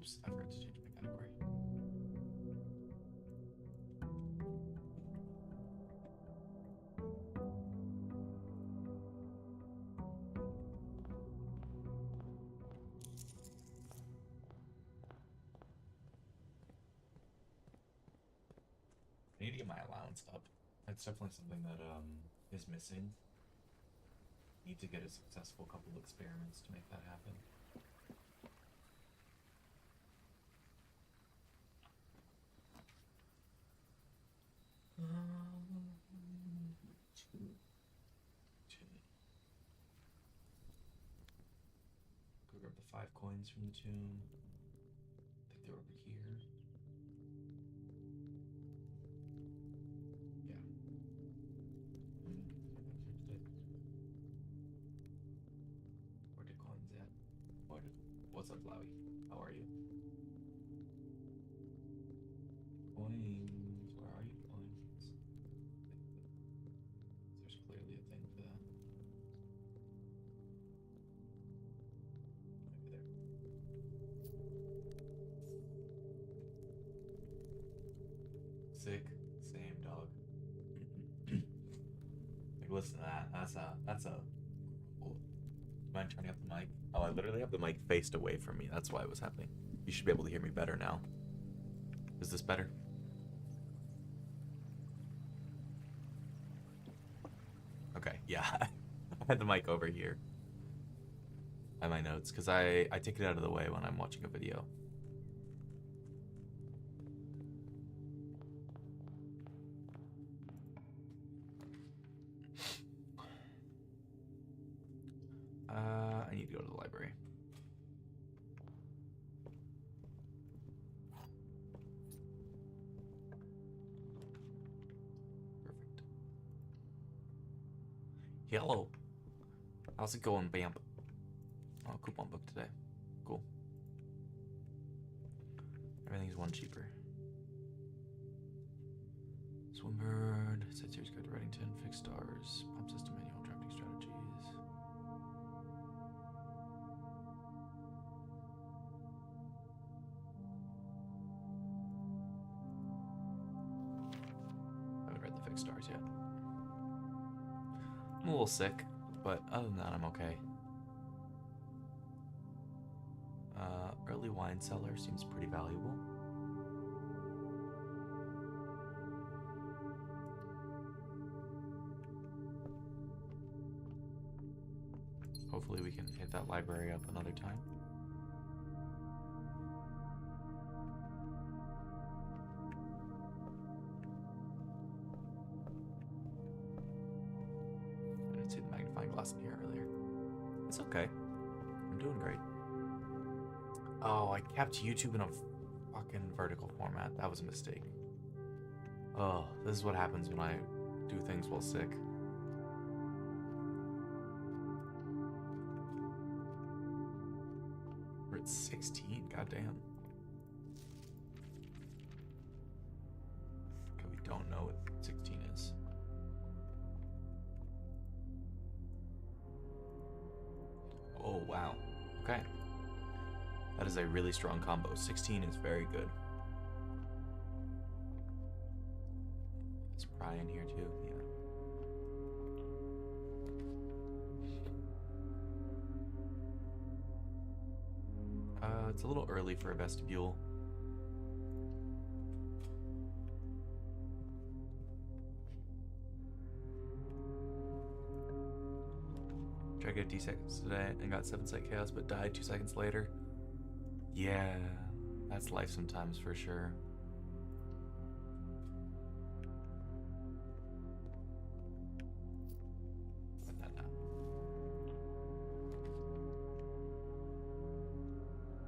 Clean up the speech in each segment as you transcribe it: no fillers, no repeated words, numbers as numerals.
Oops, I forgot to change my category. I need to get my allowance up. That's definitely something that is missing. Need to get a successful couple experiments to make that happen. Go grab the 5 coins from the tomb. I think they're over here. Yeah. Where the coins at? What's up, Flowey? How are you? Coins. Where are you, coins? There's clearly a thing for that. Maybe there. Sick. Same, dog. Like, listen to that. That's a. Oh, mind turning up the mic? Oh, I literally have the mic faced away from me. That's why it was happening. You should be able to hear me better now. Is this better? Okay, yeah. I had the mic over here. I have my notes, because I take it out of the way when I'm watching a video. I need to go to the library. Perfect. Hello. How's it going, Bamp? Oh, coupon book today. Cool. Everything's 1 cheaper. Swinburne, set series guide to writing 10, fixed stars, pump system manual, drafting strategies. I haven't read the fixed stars yet. I'm a little sick, but other than that, I'm okay. Early wine cellar seems pretty valuable. Hopefully we can hit that library up another time. I didn't see the magnifying glass in here earlier. It's okay. I'm doing great. Oh, I kept YouTube in a fucking vertical format. That was a mistake. Oh, this is what happens when I do things while sick. We're at 16, goddamn. Okay, we don't know what 16 is. Oh, wow. Okay. That is a really strong combo. 16 is very good. Is Pry in here too? Yeah. It's a little early for a vestibule. Tried to get D-seconds today and got 7-sec chaos, but died 2 seconds later. Yeah, that's life sometimes for sure.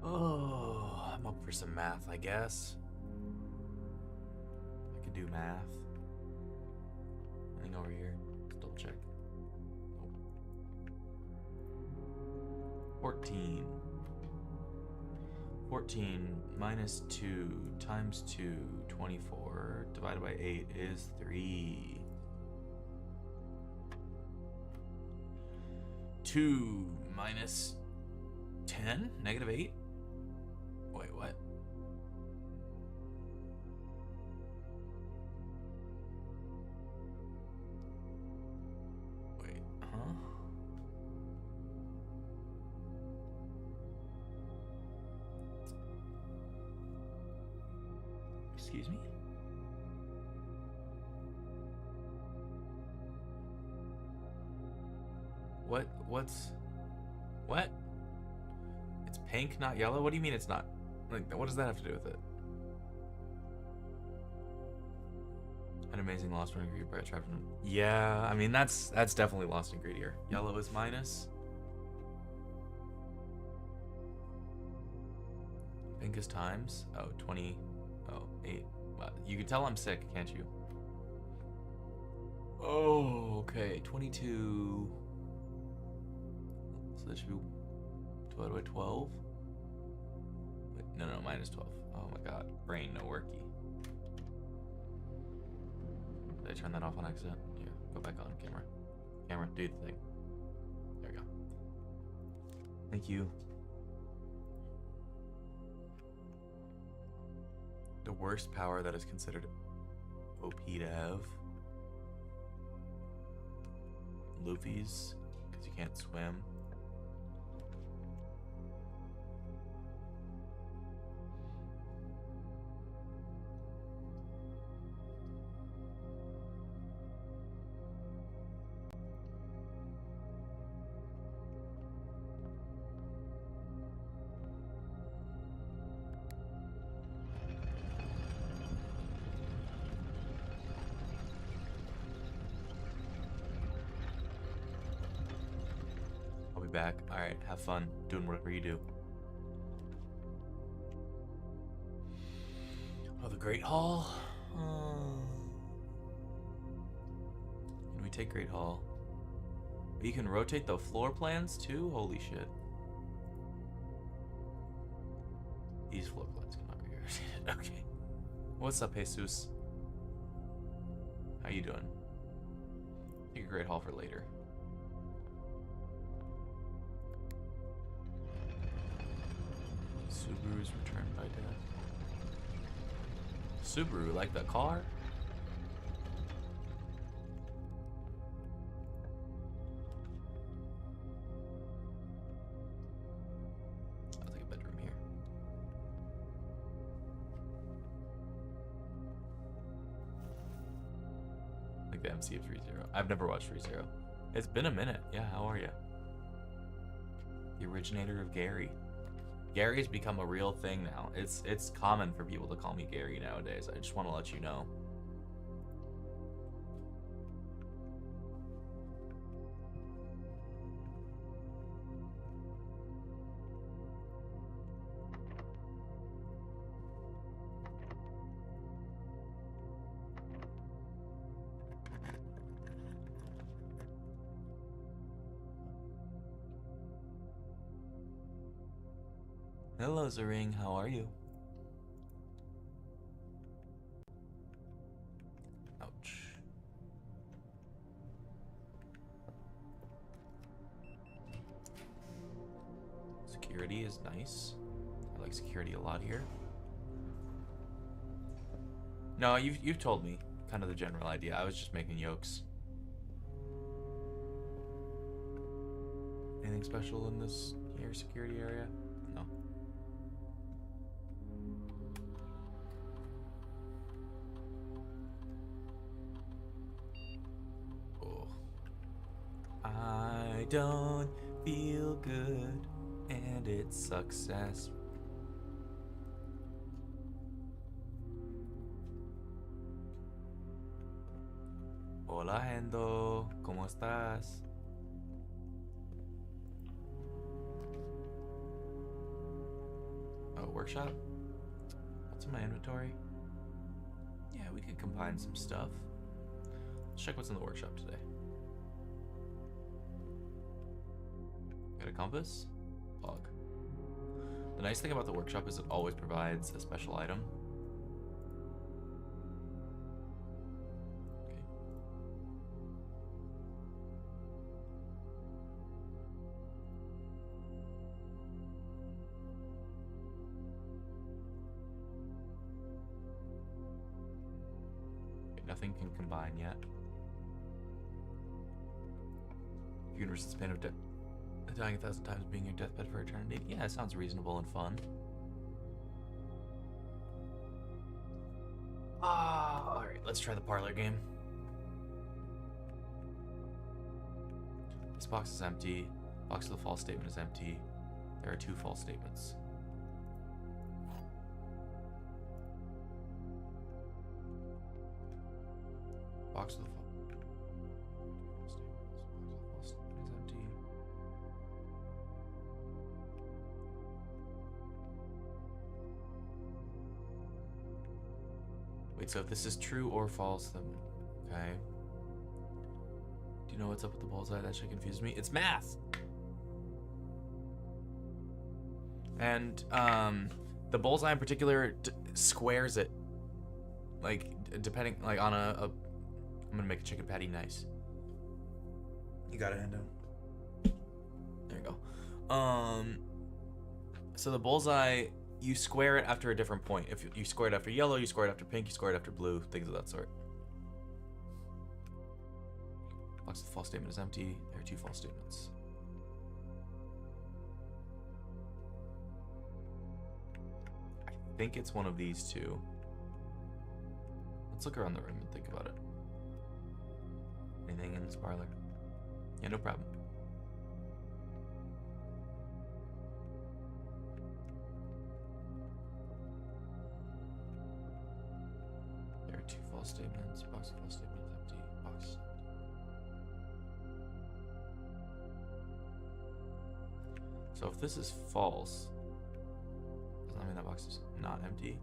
Oh, I'm up for some math, I guess. I can do math. Anything over here? Let's double check. Nope. 14. 14 minus 2 times 2, 24, divided by 8 is 3. 2 minus 10, negative 8? Wait, what? Excuse me? What's... What? It's pink, not yellow? What do you mean it's not? Like, what does that have to do with it? An amazing lost one ingredient by a trap. Yeah, I mean, that's definitely lost ingredient. Yellow is minus. Pink is times. Oh, 20. Oh, 8. Well, you can tell I'm sick, can't you? Oh, okay. 22. So that should be divided by 12. Wait, no, minus 12. Oh my god. Brain, no worky. Did I turn that off on accident? Yeah, go back on camera. Camera, do the thing. There we go. Thank you. The worst power that is considered OP to have. Luffy's, because you can't swim. Back. All right, have fun doing whatever you do. Oh, the Great Hall. Can we take Great Hall? You can rotate the floor plans too. Holy shit! These floor plans cannot be rotated. Okay. What's up, Jesus? How you doing? Take a Great Hall for later. Subaru's returned by death. Subaru, like the car? I'll take a bedroom here. Like the MC of ReZero. I've never watched ReZero. It's been a minute. Yeah, how are you? The originator of Gary. Gary's become a real thing now. It's common for people to call me Gary nowadays. I just want to let you know. Hello, Zaring. How are you? Ouch. Security is nice. I like security a lot here. No, you've told me kind of the general idea. I was just making jokes. Anything special in this here security area? No. I don't feel good, and it's success. Hola, Hendo. ¿Cómo estás? Oh, workshop? What's in my inventory? Yeah, we could combine some stuff. Let's check what's in the workshop today. Got a compass? Log. The nice thing about the workshop is it always provides a special item. Okay. Okay, nothing can combine yet. You can resist the pain of death. Dying 1,000 times, being your deathbed for eternity. Yeah, it sounds reasonable and fun. Alright, let's try the parlor game. This box is empty. Box with a false statement is empty. There are 2 false statements. Box with a false statement is empty. Wait, so if this is true or false, then okay. Do you know what's up with the bullseye? That shit confused me. It's math. And the bullseye in particular squares it, like depending, like on a. I'm gonna make a chicken patty nice. You got it, Hendo. There you go. So the bullseye, you square it after a different point. If you square it after yellow, you square it after pink, you square it after blue, things of that sort. Box with false statement is empty. There are 2 false statements. I think it's one of these 2. Let's look around the room and think about it. Anything in this parlor? Yeah, no problem. There are 2 false statements. Box of false statement is empty. Box is empty. So if this is false, doesn't that mean that box is not empty?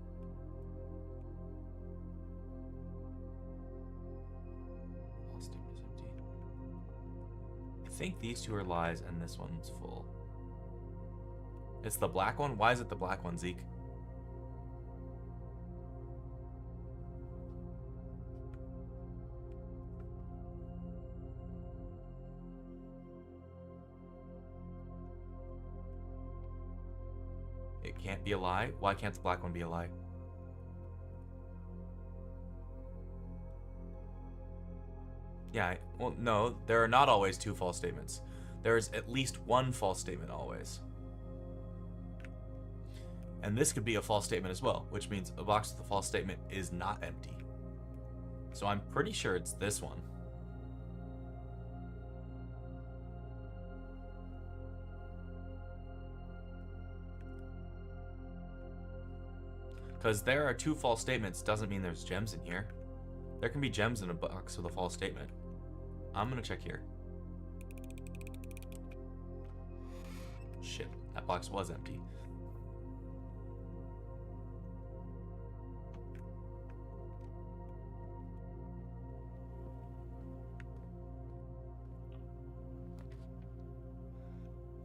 False statement is empty. I think these 2 are lies and this one's full. It's the black one? Why is it the black one, Zeke? It can't be a lie? Why can't the black one be a lie? Yeah, well, no, there are not always 2 false statements. There's at least 1 false statement always. And this could be a false statement as well, which means a box with a false statement is not empty. So I'm pretty sure it's this one. Because there are 2 false statements doesn't mean there's gems in here. There can be gems in a box with a false statement. I'm gonna check here. Shit, that box was empty.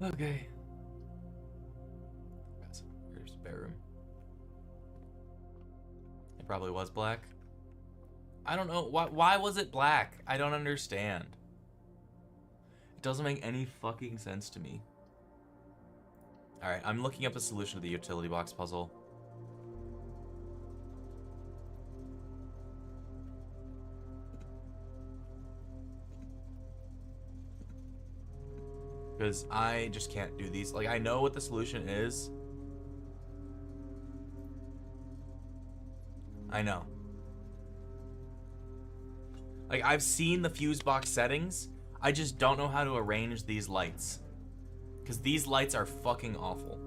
Okay. Here's spare room. It probably was black. I don't know. Why was it black? I don't understand. It doesn't make any fucking sense to me. Alright, I'm looking up a solution to the utility box puzzle. Because I just can't do these. Like, I know what the solution is. I know. Like, I've seen the fuse box settings. I just don't know how to arrange these lights. Because these lights are fucking awful.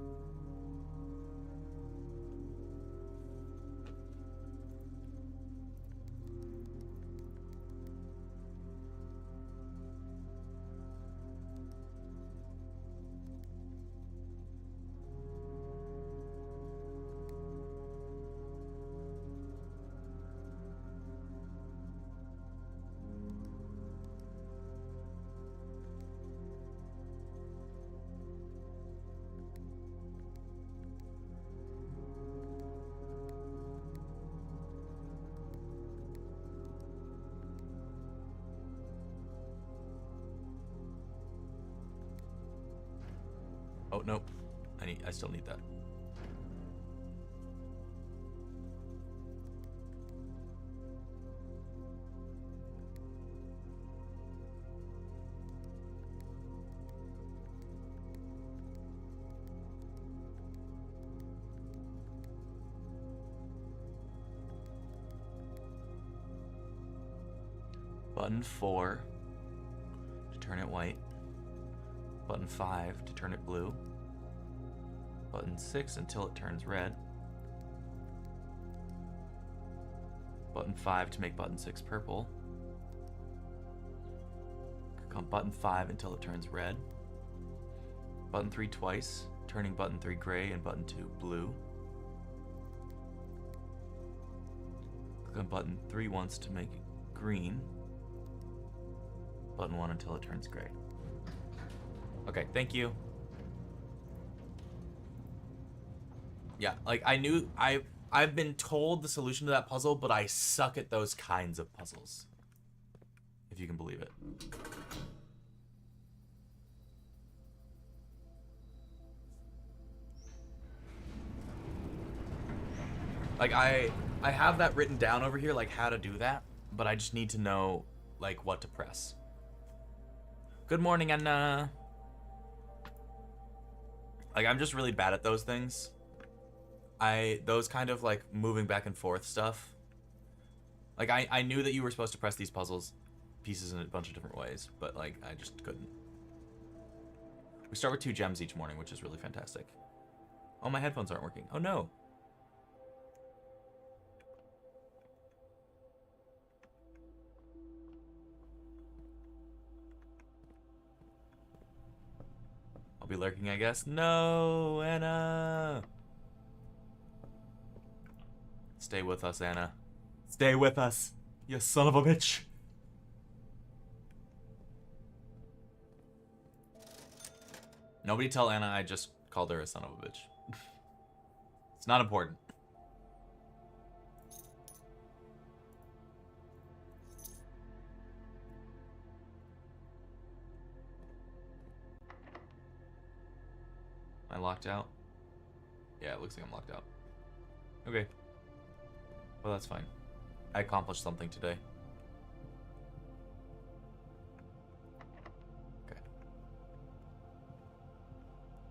Oh, nope. I still need that. Button 4 to turn it white. Button 5 to turn it blue. Button 6 until it turns red. Button 5 to make button 6 purple. Click on button 5 until it turns red. Button 3 twice, turning button 3 gray and button 2 blue. Click on button 3 once to make it green. Button 1 until it turns gray. Okay, thank you. Yeah, like I've been told the solution to that puzzle, but I suck at those kinds of puzzles. If you can believe it. Like I have that written down over here, like how to do that, but I just need to know like what to press. Good morning, Anna. Like I'm just really bad at those things. Those kind of like moving back and forth stuff. Like I knew that you were supposed to press these pieces in a bunch of different ways, but like I just couldn't. We start with 2 gems each morning, which is really fantastic. Oh, my headphones aren't working. Oh no. I'll be lurking, I guess. No, Anna. Stay with us, Anna. Stay with us, you son of a bitch. Nobody tell Anna I just called her a son of a bitch. It's not important. Am I locked out? Yeah, it looks like I'm locked out. Okay. Well, that's fine. I accomplished something today. Okay.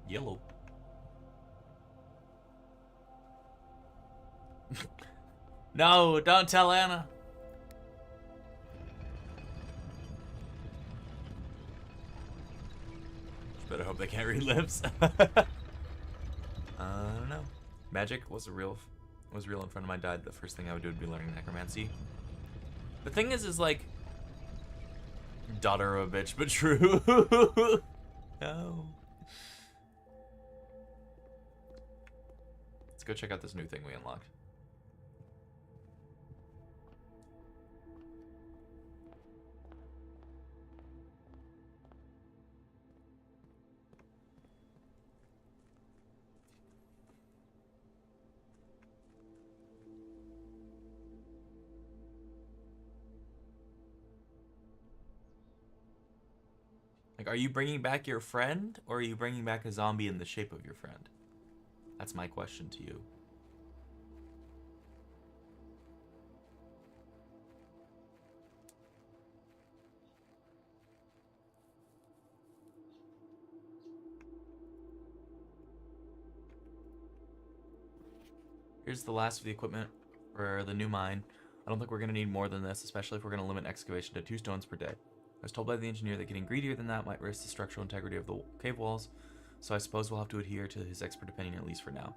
Yellow. No, don't tell Anna. Better hope they can't read lips. I don't know. Magic was real in front of my dad. The first thing I would do would be learning necromancy. The thing is like, daughter of a bitch, but true. No. Let's go check out this new thing we unlocked. Like, are you bringing back your friend, or are you bringing back a zombie in the shape of your friend? That's my question to you. Here's the last of the equipment for the new mine. I don't think we're going to need more than this, especially if we're going to limit excavation to 2 stones per day. I was told by the engineer that getting greedier than that might risk the structural integrity of the cave walls, so I suppose we'll have to adhere to his expert opinion at least for now.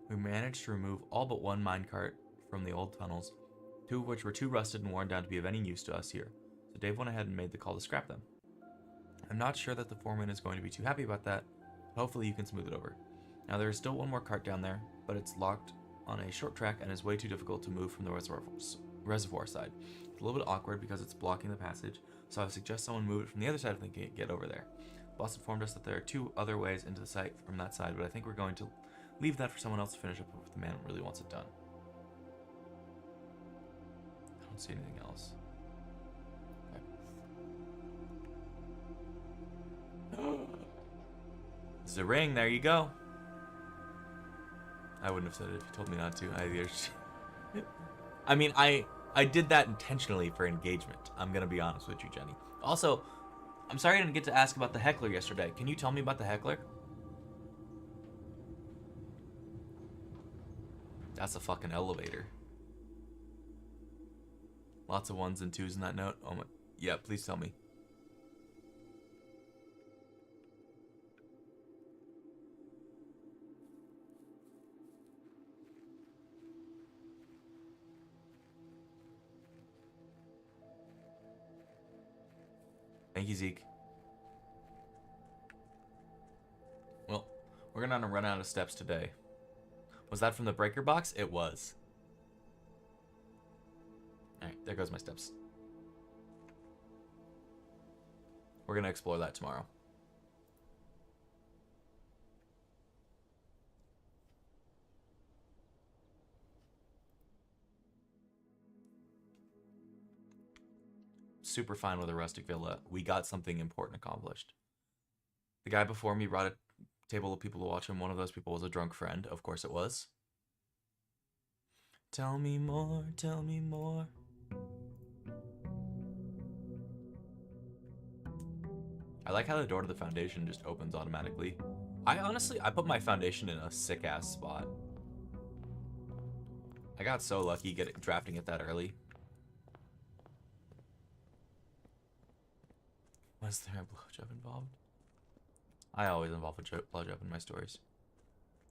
We managed to remove all but 1 minecart from the old tunnels, 2 of which were too rusted and worn down to be of any use to us here, so Dave went ahead and made the call to scrap them. I'm not sure that the foreman is going to be too happy about that, but hopefully you can smooth it over. Now there is still 1 more cart down there, but it's locked on a short track and is way too difficult to move from the reservoir side. It's a little bit awkward because it's blocking the passage, so I would suggest someone move it from the other side of the gate, get over there. Boss informed us that there are 2 other ways into the site from that side, but I think we're going to leave that for someone else to finish up if the man really wants it done. I don't see anything else. Okay. Zering, there you go. I wouldn't have said it if you told me not to. I mean, I did that intentionally for engagement. I'm gonna be honest with you, Jenny. Also, I'm sorry I didn't get to ask about the heckler yesterday. Can you tell me about the heckler? That's a fucking elevator. Lots of ones and twos in that note. Oh my, yeah, please tell me. Thank you, Zeke. Well, we're gonna run out of steps today. Was that from the breaker box? It was. Alright, there goes my steps. We're gonna explore that tomorrow. Super fine with a rustic villa. We got something important accomplished. The guy before me brought a table of people to watch him. One of those people was a drunk friend. Of course it was. Tell me more, tell me more. I like how the door to the foundation just opens automatically. I put my foundation in a sick ass spot. I got so lucky drafting it that early. Was there a blowjob involved? I always involve a blowjob in my stories.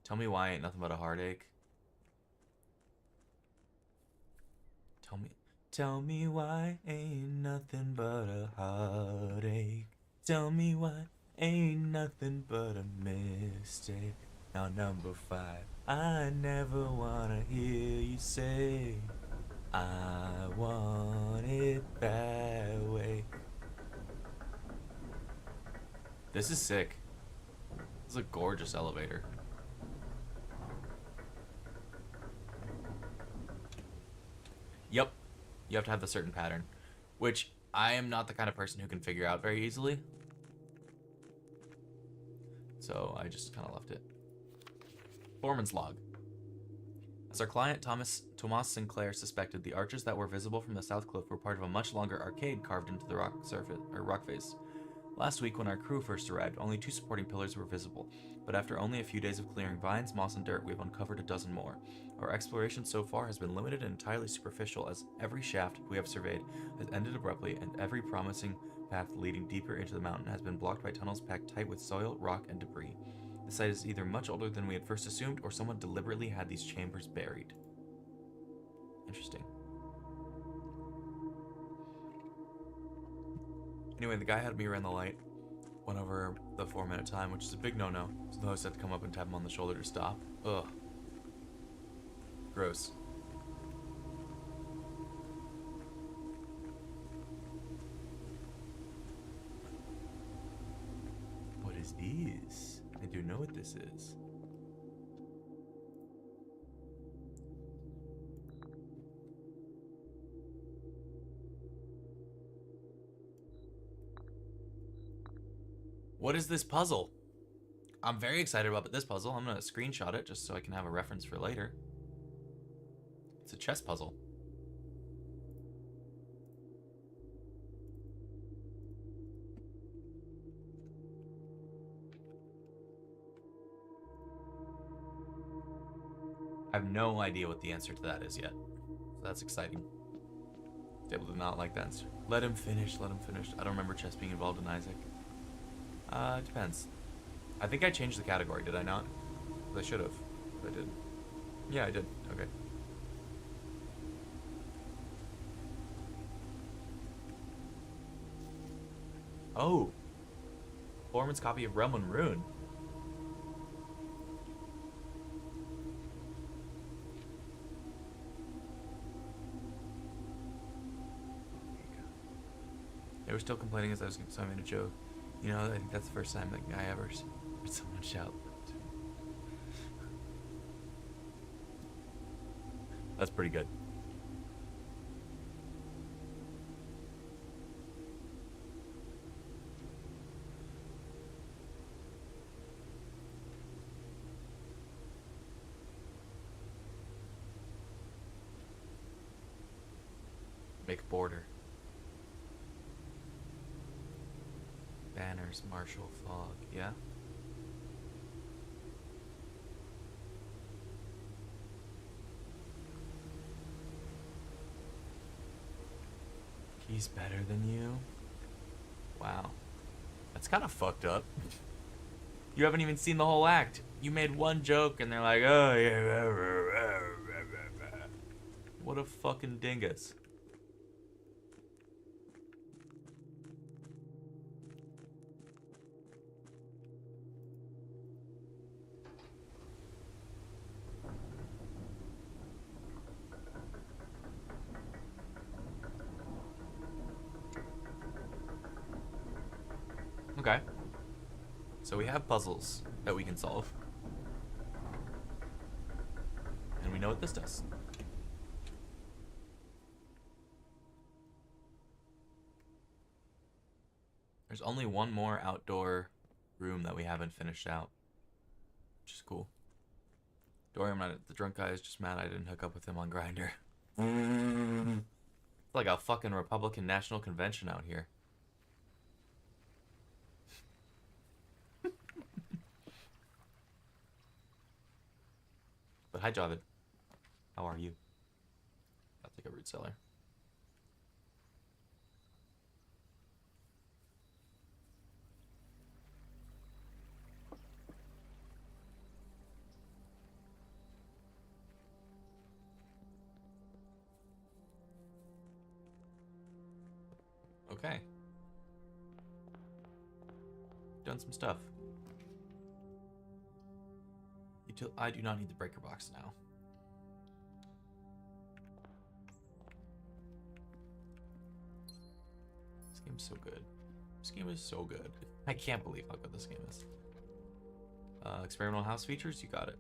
Tell me why ain't nothing but a heartache. Tell me why ain't nothing but a heartache. Tell me why ain't nothing but a mistake. Now number 5, I never wanna hear you say I want it that way. This is sick. This is a gorgeous elevator. Yep. You have to have the certain pattern, which I am not the kind of person who can figure out very easily. So I just kind of left it. Foreman's log. As our client Thomas Sinclair suspected, the arches that were visible from the south cliff were part of a much longer arcade carved into the rock face. Last week, when our crew first arrived, only 2 supporting pillars were visible, but after only a few days of clearing vines, moss, and dirt, we've uncovered a dozen more. Our exploration so far has been limited and entirely superficial, as every shaft we have surveyed has ended abruptly, and every promising path leading deeper into the mountain has been blocked by tunnels packed tight with soil, rock, and debris. The site is either much older than we had first assumed, or someone deliberately had these chambers buried. Interesting. Anyway, the guy had me around the light. Went over the 4-minute time, which is a big no-no. So the host had to come up and tap him on the shoulder to stop. Ugh. Gross. What is this? I do know what this is. What is this puzzle? I'm very excited about this puzzle. I'm going to screenshot it just so I can have a reference for later. It's a chess puzzle. I have no idea what the answer to that is yet. So that's exciting. Stable did not like that answer. Let him finish, let him finish. I don't remember chess being involved in Isaac. It depends. I think I changed the category, did I not? I should have. I did. Yeah, I did. Okay. Oh. Foreman's copy of Realm and Ruin. They were still complaining as I was so I made a joke. You know, I think that's the first time that guy ever heard someone shout. That's pretty good. Make border. Banners, martial fog, yeah? He's better than you? Wow. That's kind of fucked up. You haven't even seen the whole act. You made one joke and they're like, oh yeah. What a fucking dingus. Okay. So we have puzzles that we can solve. And we know what this does. There's only one more outdoor room that we haven't finished out, which is cool. Don't worry, the drunk guy is just mad I didn't hook up with him on Grindr. It's like a fucking Republican National Convention out here. But hi, Javid. How are you? I'll take a root cellar. Okay. Done some stuff. I do not need the breaker box now. This game's so good. This game is so good. I can't believe how good this game is. Experimental house features, you got it.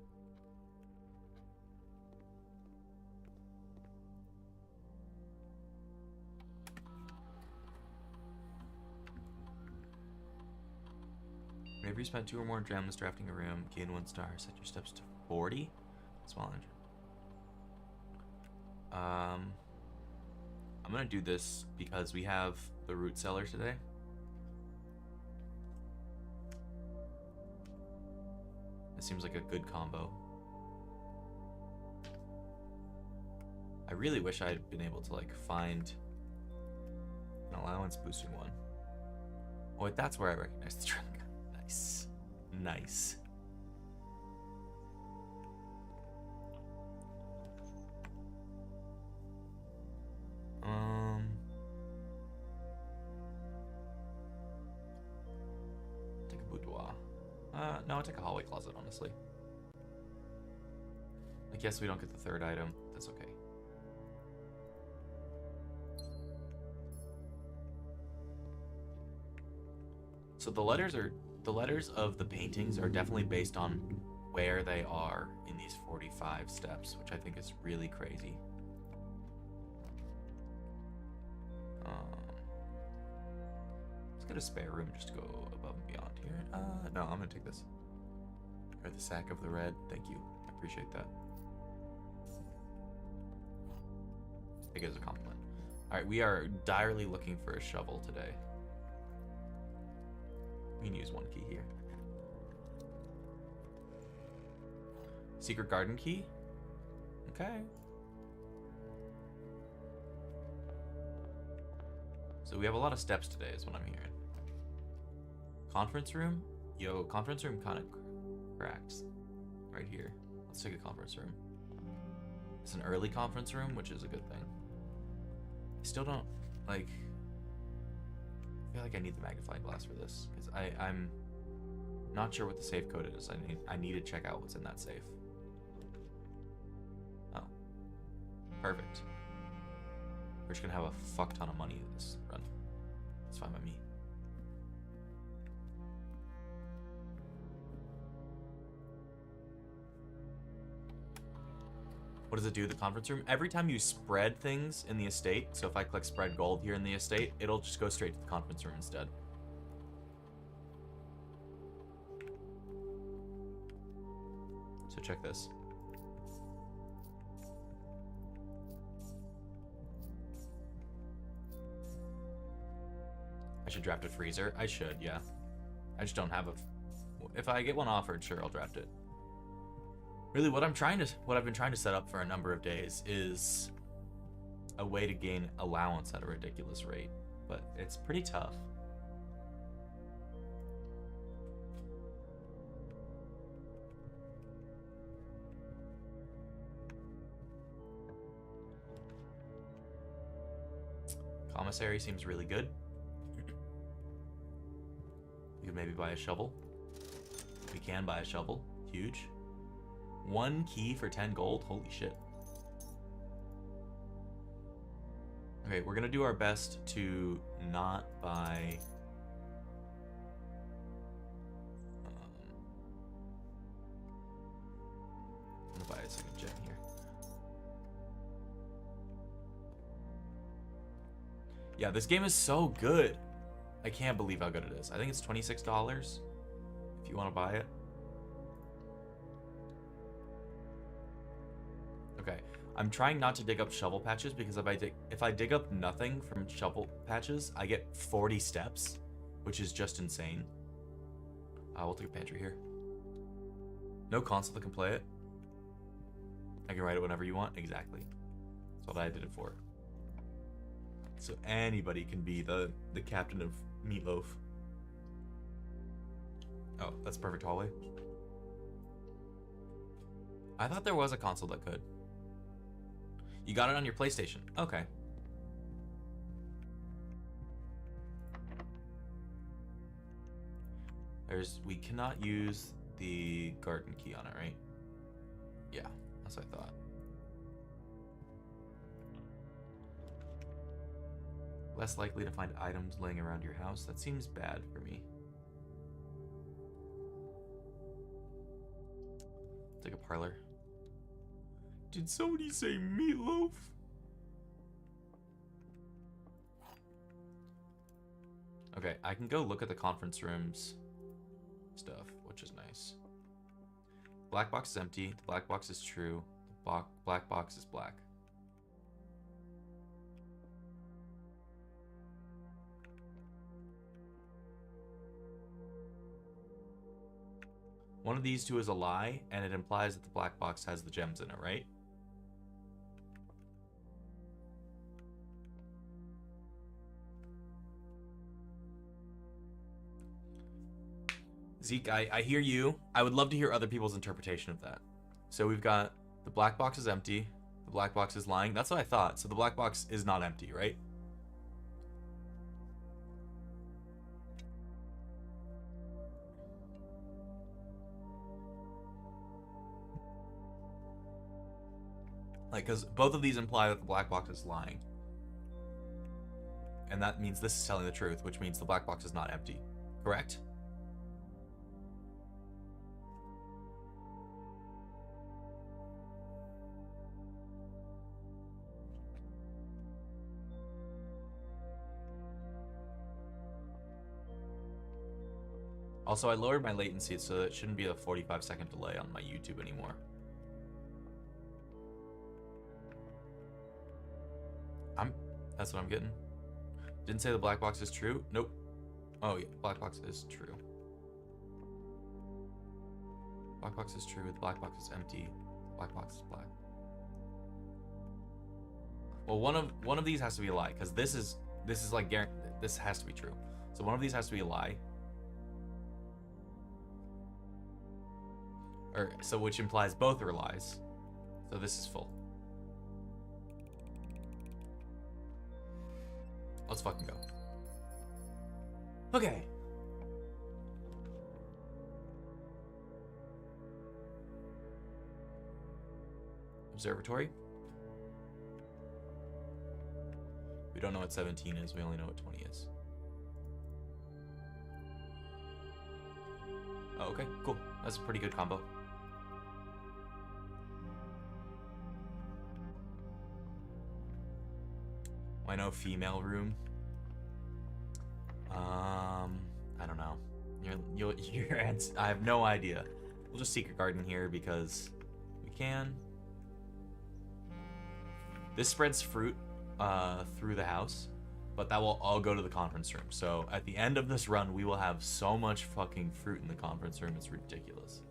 Whenever you spent 2 or more gems drafting a room, gain 1 star. Set your steps to 40. Small engine. I'm gonna do this because we have the root cellar today. It seems like a good combo. I really wish I had been able to like find an allowance boosting one. Oh wait, that's where I recognize the trunk. Nice. Nice. Take a boudoir. No, I'll take a hallway closet, honestly. I guess we don't get the third item. That's okay. So the letters of the paintings are definitely based on where they are in these 45 steps, which I think is really crazy. Let's get a spare room just to go above and beyond here. No, I'm gonna take this. Or the sack of the red. Thank you. I appreciate that. Take it as a compliment. Alright, we are direly looking for a shovel today. We can use 1 key here. Secret garden key? Okay. So we have a lot of steps today is what I'm hearing. Conference room? Yo, conference room kind of cracks. Right here. Let's take a conference room. It's an early conference room, which is a good thing. I still don't, like... I feel like I need the magnifying glass for this because I'm not sure what the safe code is. I need to check out what's in that safe. Oh, perfect. We're just gonna have a fuck ton of money in this run. It's fine by me. What does it do, the conference room? Every time you spread things in the estate, so if I click spread gold here in the estate, it'll just go straight to the conference room instead. So check this. I should draft a freezer. I should, yeah. I just don't have a... If I get one offered, sure, I'll draft it. Really, what I've been trying to set up for a number of days is a way to gain allowance at a ridiculous rate, but it's pretty tough. Commissary seems really good. We could maybe buy a shovel. We can buy a shovel. Huge. 1 key for 10 gold. Holy shit. Okay, we're gonna do our best to not buy... I'm gonna buy a second gem here. Yeah, this game is so good. I can't believe how good it is. I think it's $26 if you want to buy it. Okay, I'm trying not to dig up shovel patches because if I dig up nothing from shovel patches, I get 40 steps, which is just insane. We'll take a pantry here. No console that can play it. I can write it whenever you want. Exactly. That's what I did it for. So anybody can be the captain of Meatloaf. Oh, that's perfect hallway. I thought there was a console that could. You got it on your PlayStation. Okay. We cannot use the garden key on it, right? Yeah, that's what I thought. Less likely to find items laying around your house. That seems bad for me. Take a parlor. Did somebody say meatloaf? Okay, I can go look at the conference rooms stuff, which is nice. Black box is empty. The black box is true. The black box is black. One of these two is a lie, and it implies that the black box has the gems in it, right? Zeke, I hear you. I would love to hear other people's interpretation of that. So we've got the black box is empty. The black box is lying. That's what I thought. So the black box is not empty, right? Like, because both of these imply that the black box is lying. And that means this is telling the truth, which means the black box is not empty. Correct? Also, I lowered my latency so that it shouldn't be a 45-second delay on my YouTube anymore. That's what I'm getting. Didn't say the black box is true? Nope. Oh yeah, black box is true. Black box is true, the black box is empty. Black box is black. Well, one of these has to be a lie, because this is like this has to be true. So one of these has to be a lie. So which implies both are lies. So this is full. Let's fucking go. Okay. Observatory. We don't know what 17 is, we only know what 20 is. Oh, okay, cool. That's a pretty good combo. I know female room. I don't know. Your answer, I have no idea. We'll just secret garden here because we can. This spreads fruit through the house, but that will all go to the conference room. So at the end of this run, we will have so much fucking fruit in the conference room. It's ridiculous.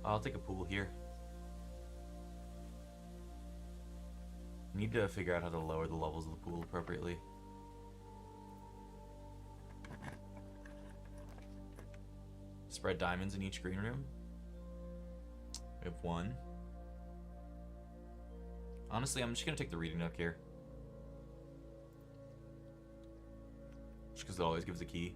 I'll take a pool here. Need to figure out how to lower the levels of the pool appropriately. Spread diamonds in each green room. We have one. Honestly, I'm just gonna take the reading nook here. Just because it always gives a key.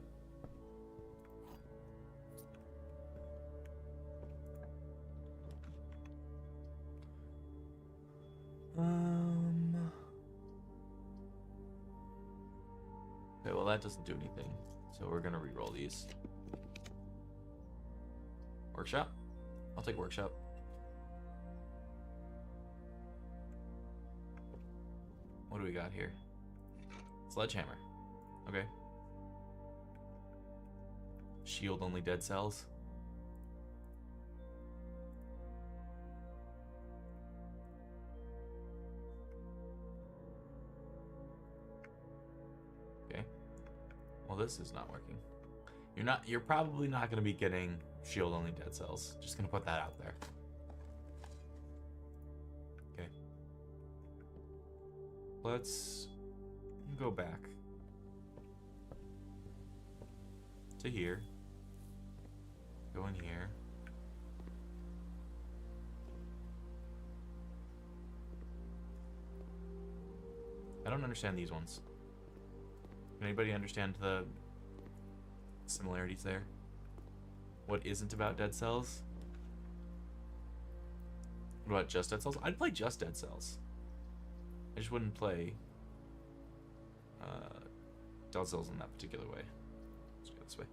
Okay, well that doesn't do anything. So we're gonna re-roll these. Workshop? I'll take workshop. What do we got here? Sledgehammer. Okay. Shield only dead cells. Okay. Well, this is not working. You're probably not going to be getting shield only dead cells. Just going to put that out there. Okay. Let's go back to here. Go in here. I don't understand these ones. Can anybody understand the similarities there? What isn't about dead cells? What about just dead cells? I'd play just dead cells. I just wouldn't play dead cells in that particular way. Let's go this way.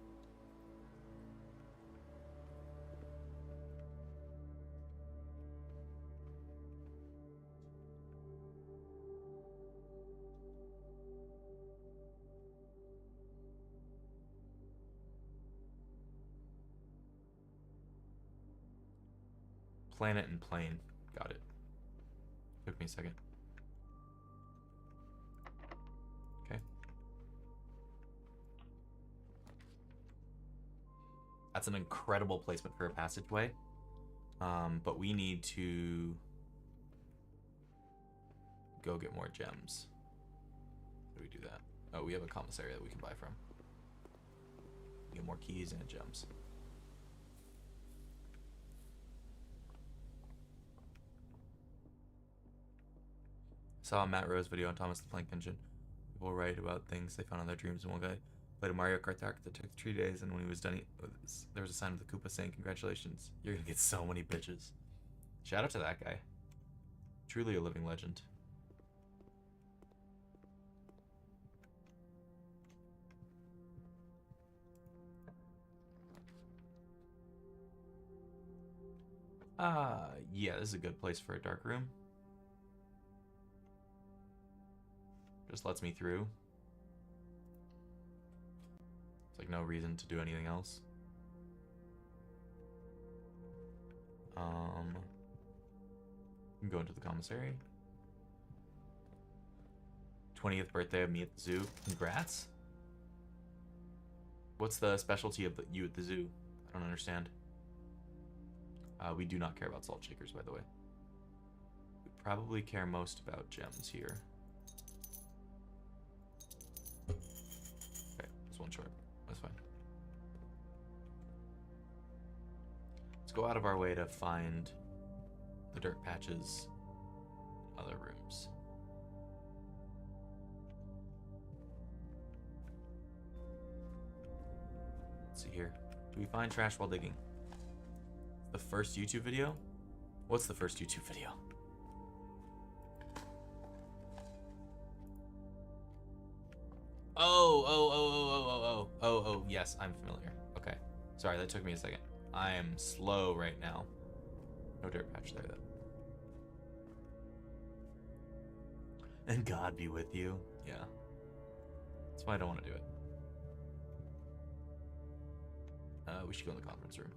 Planet and plane. Got it. Took me a second. Okay. That's an incredible placement for a passageway. But we need to go get more gems. How do we do that? Oh, we have a commissary that we can buy from. Get more keys and gems. Saw a Matt Rose video on Thomas the Plank Engine. People write about things they found in their dreams, and one guy played a Mario Kart track that took 3 days, and when he was done, there was a sign of the Koopa saying, "Congratulations, you're gonna get so many bitches." Shout out to that guy. Truly a living legend. Yeah, this is a good place for a dark room. Just lets me through. It's like no reason to do anything else. You can go into the commissary. 20th birthday of me at the zoo. Congrats. What's the specialty of you at the zoo? I don't understand. We do not care about salt shakers, by the way. We probably care most about gems here. Okay, there's one short. That's fine. Let's go out of our way to find the dirt patches in other rooms. Let's see here. Do we find trash while digging? The first YouTube video? What's the first YouTube video? Oh, yes, I'm familiar. Okay. Sorry, that took me a second. I am slow right now. No dirt patch there, though. And God be with you. Yeah. That's why I don't want to do it. We should go in the conference room.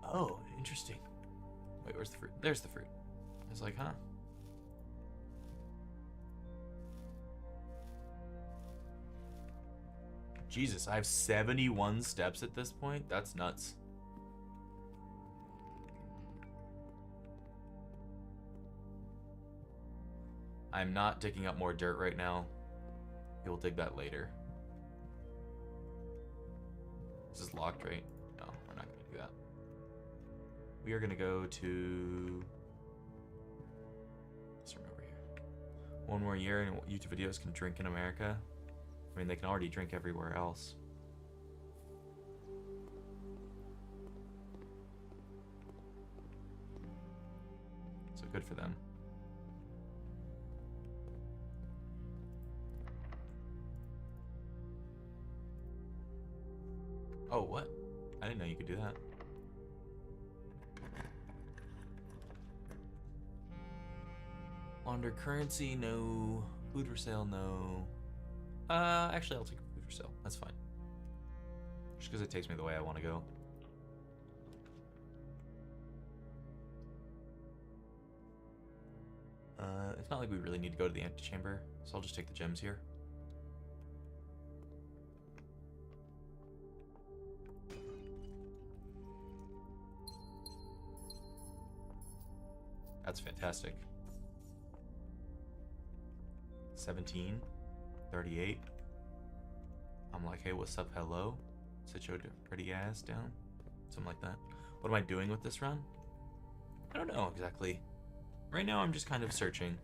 Oh, interesting. Wait, where's the fruit? There's the fruit. I was like, huh? Jesus, I have 71 steps at this point? That's nuts. I'm not digging up more dirt right now. We'll dig that later. This is locked, right? No, we're not going to do that. We are going to go to this room over here. One more year and YouTube videos can drink in America. I mean, they can already drink everywhere else. So good for them. Oh, what? I didn't know you could do that. Launder currency, no. Food for sale, no. Actually, I'll take food for sale. That's fine. Just because it takes me the way I want to go. It's not like we really need to go to the antechamber, so I'll just take the gems here. That's fantastic. 17, 38. I'm like, hey, what's up, hello? Sit your pretty ass down. Something like that. What am I doing with this run? I don't know exactly. Right now, I'm just kind of searching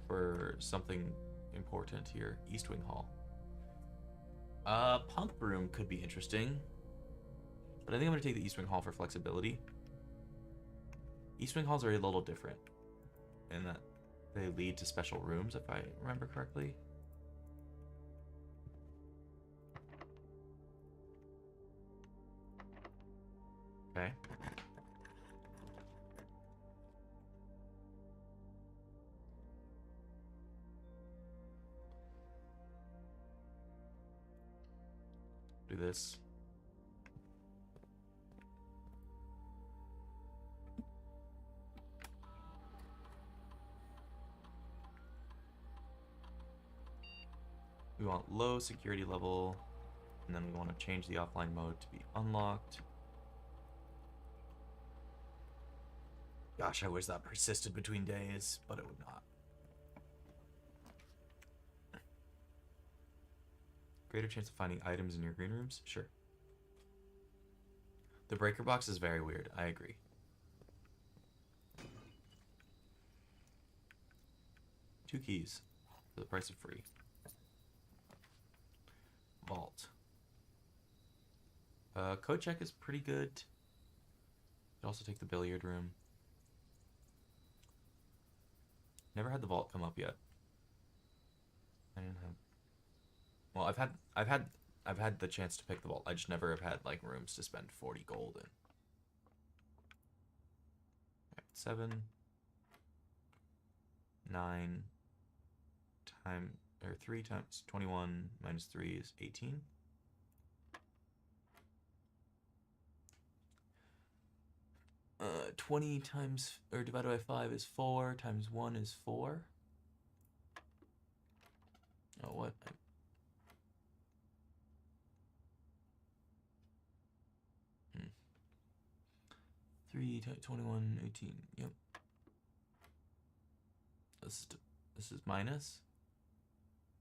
for something important here. East Wing Hall. Pump room could be interesting. But I think I'm going to take the East Wing Hall for flexibility. East Wing Halls are a little different in that they lead to special rooms, if I remember correctly. Okay. Do this. We want low security level, and then we want to change the offline mode to be unlocked. Gosh, I wish that persisted between days, but it would not. Greater chance of finding items in your green rooms? Sure. The breaker box is very weird. I agree. Two keys for the price of free. Vault. Code check is pretty good. Could also take the billiard room. Never had the vault come up yet. I didn't have. Well, I've had the chance to pick the vault. I just never have had like rooms to spend 40 gold in. Right, 7, 9 times, or 3 times 21 minus 3 is 18. Uh, 20 times, or divided by 5 is 4, times 1 is 4. Oh, what? 3 times 21, 18. Yep. This is minus.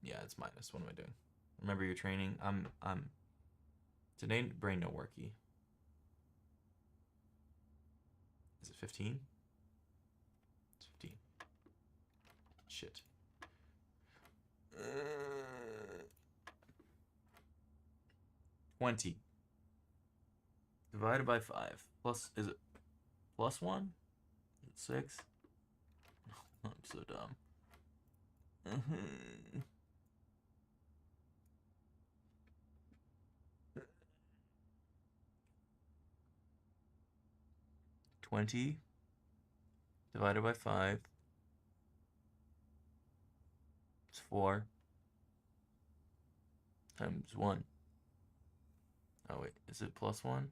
Yeah, it's minus. What am I doing? Remember your training. Today brain no worky. Is it 15? It's 15. Shit. 20 divided by 5 plus, is it plus 1? Is it 6? I'm so dumb. 20 divided by 5 is 4 times 1. Oh wait, is it plus 1?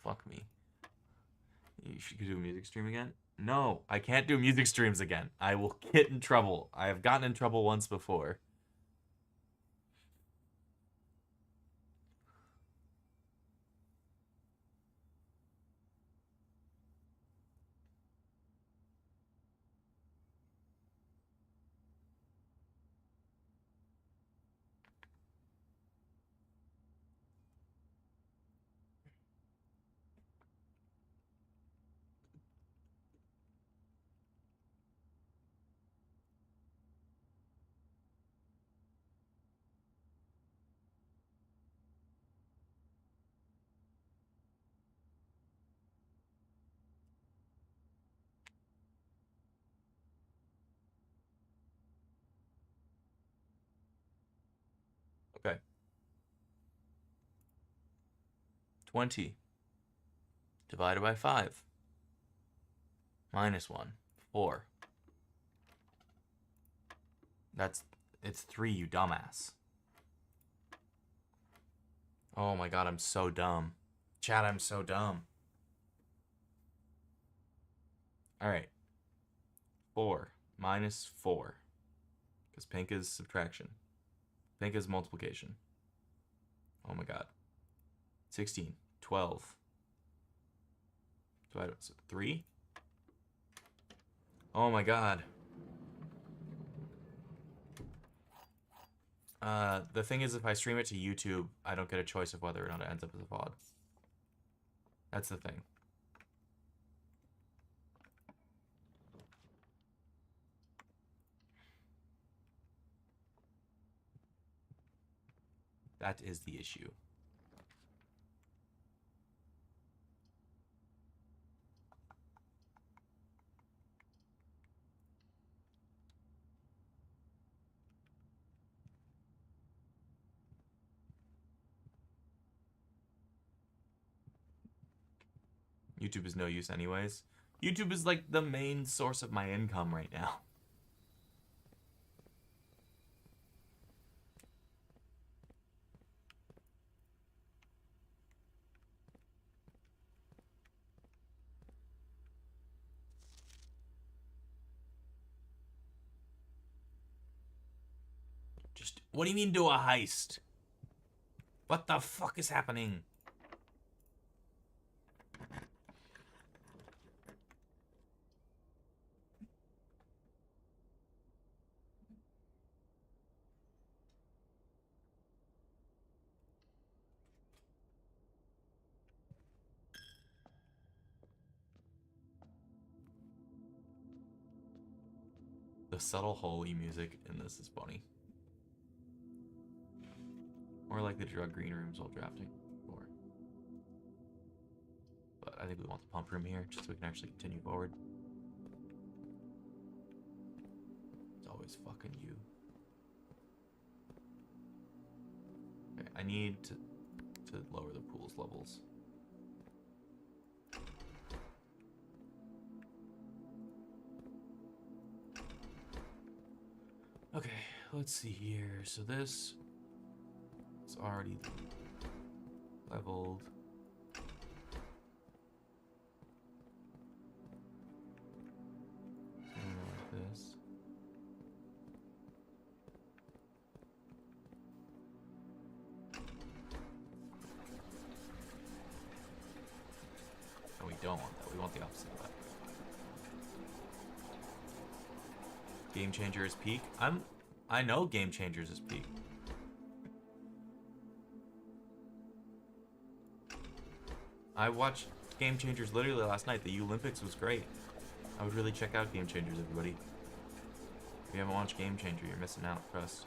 Fuck me. You should do a music stream again? No, I can't do music streams again. I will get in trouble. I have gotten in trouble once before. Okay. 20 divided by 5 minus 1. 4. It's 3, you dumbass. Oh my god, I'm so dumb. Chat, I'm so dumb. Alright. 4 minus 4. Because pink is subtraction. Pink is multiplication. Oh my god. 16. 12. Divided by 3? Oh my god. The thing is, if I stream it to YouTube, I don't get a choice of whether or not it ends up as a VOD. That's the thing. That is the issue. YouTube is no use anyways. YouTube is like the main source of my income right now. Just, what do you mean do a heist? What the fuck is happening? The subtle holy music in this is funny. Or like the drug green rooms while drafting. Or, but I think we want the pump room here just so we can actually continue forward. It's always fucking you. Okay, I need to lower the pool's levels. Okay, let's see here. So this is already leveled. Like this. No, we don't want that. We want the opposite of that. Game Changer is peak. I know Game Changers is peak. I watched Game Changers literally last night. The Olympics was great. I would really check out Game Changers, everybody. If you haven't watched Game Changer, you're missing out. Trust.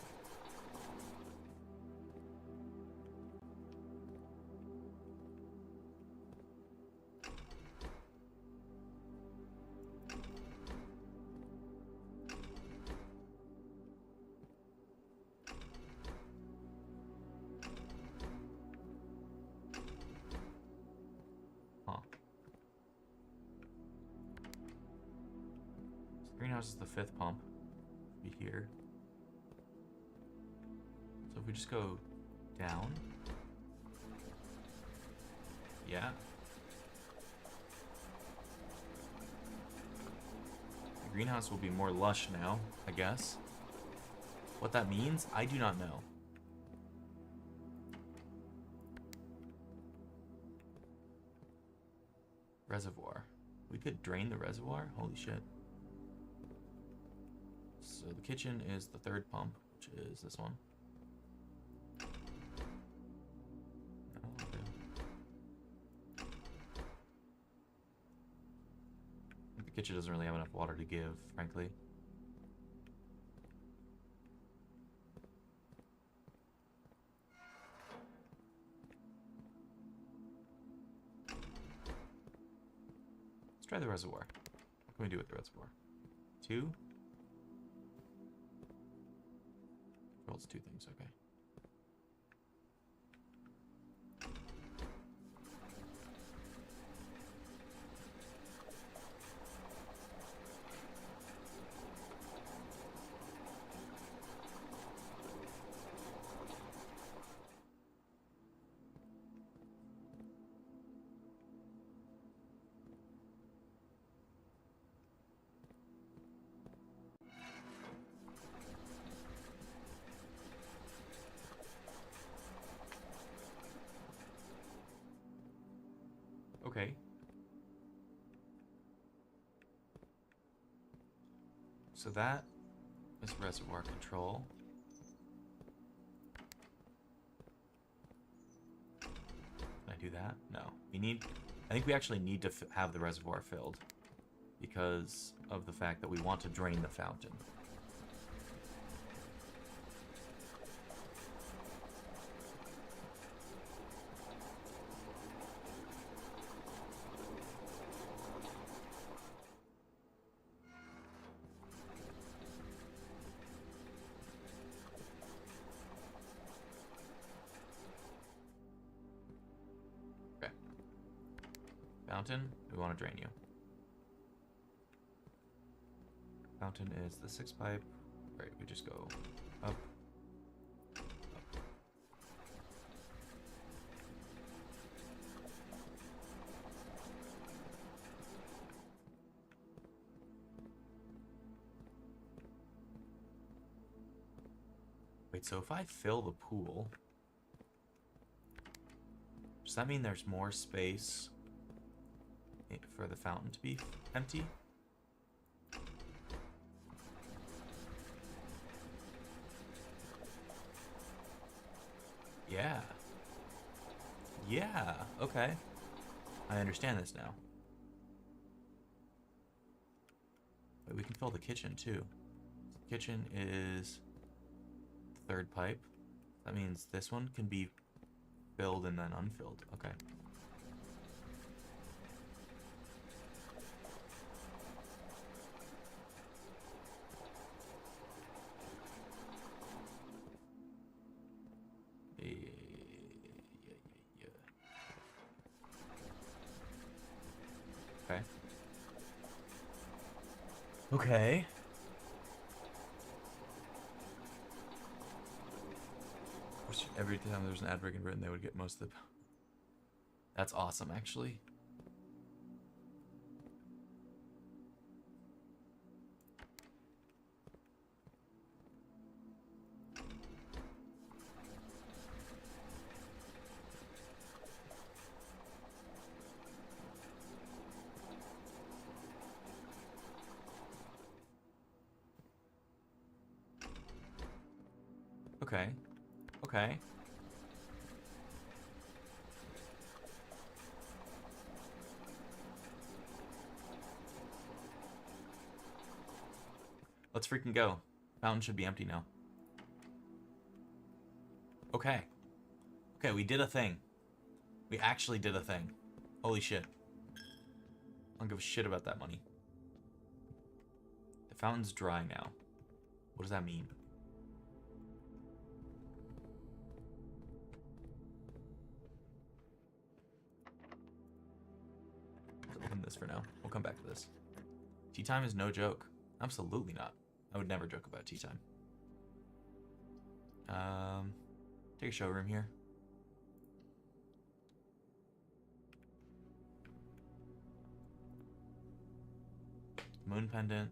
Greenhouse is the 5th pump. Be here. So if we just go down. Yeah. greenhouse will be more lush now, I guess. What that means, I do not know. Reservoir. We could drain the reservoir? Holy shit. So the kitchen is the third pump, which is this one. No, okay. The kitchen doesn't really have enough water to give, frankly. Let's try the reservoir. What can we do with the reservoir? 2? Well, it's 2 things, okay. Okay. So that is reservoir control. Can I do that? No. We need... I think we actually need to have the reservoir filled because of the fact that we want to drain the fountain. Fountain, we want to drain you. Fountain is the 6 pipe. Right, we just go up, up. Wait, so if I fill the pool, does that mean there's more space for the fountain to be empty? Yeah. Yeah, okay. I understand this now. Wait, we can fill the kitchen too. The kitchen is the 3rd pipe. That means this one can be filled and then unfilled. Okay. Okay. Of course, every time there's an ad break in Britain, they would get most of the... That's awesome, actually. Okay. Okay. Let's freaking go. Fountain should be empty now. Okay. Okay, we did a thing. We actually did a thing. Holy shit. I don't give a shit about that money. The fountain's dry now. What does that mean? Open this for now. We'll come back to this. Tea time is no joke. Absolutely not. I would never joke about tea time. Take a showroom here. Moon pendant.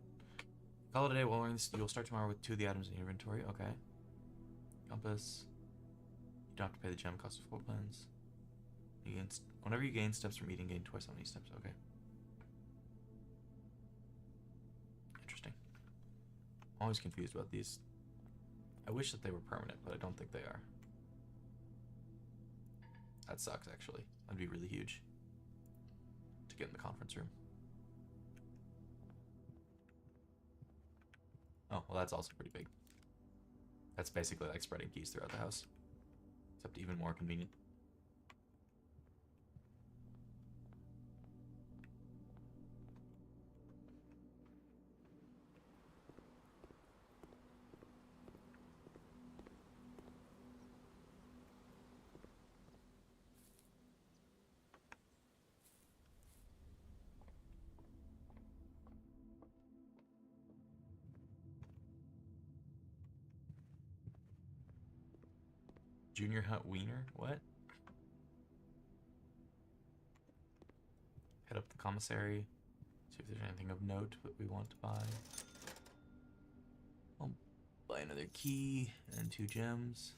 Call it a day. While wearing this, you'll start tomorrow with 2 of the items in your inventory. Okay. Compass. You don't have to pay the gem cost of floor plans. Whenever you gain steps from eating, gain twice how many steps. Okay. Interesting. I'm always confused about these. I wish that they were permanent, but I don't think they are. That sucks, actually. That'd be really huge to get in the conference room. Oh, well, that's also pretty big. That's basically like spreading keys throughout the house, except even more convenient. Junior Hut Wiener? What? Head up the commissary. See if there's anything of note that we want to buy. I'll buy another key and 2 gems.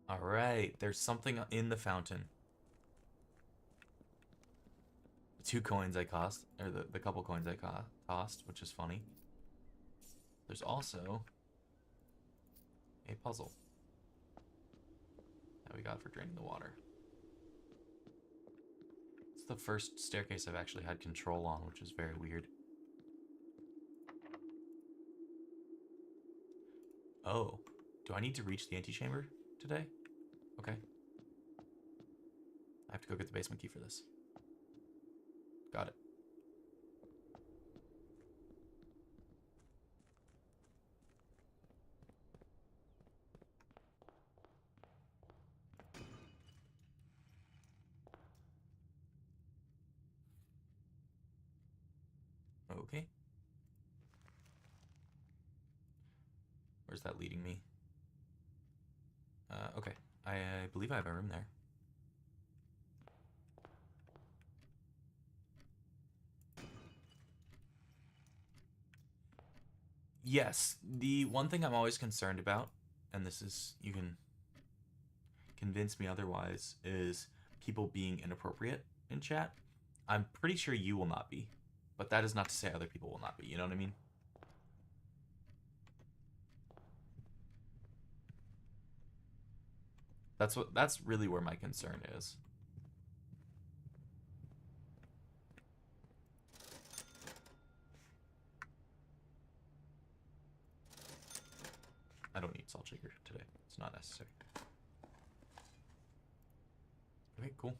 All right, there's something in the fountain. The 2 coins I cost, or the couple coins I cost, which is funny. There's also a puzzle that we got for draining the water. It's the first staircase I've actually had control on, which is very weird. Oh, do I need to reach the antechamber today? Okay. I have to go get the basement key for this. Got it. Okay. Where's that leading me? Okay. I believe I have a room there. Yes, the one thing I'm always concerned about, and this is, you can convince me otherwise, is people being inappropriate in chat. I'm pretty sure you will not be, but that is not to say other people will not be, you know what I mean? That's really where my concern is. I don't need salt shaker today. It's not necessary. Okay, cool.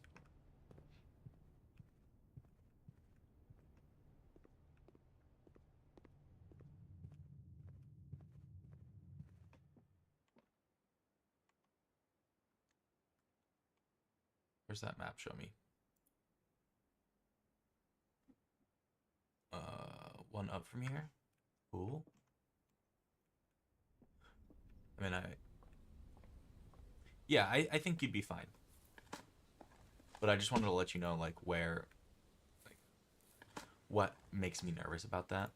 Where's that map? Show me. One up from here. Cool. I mean, yeah, I think you'd be fine. But I just wanted to let you know, like, what makes me nervous about that.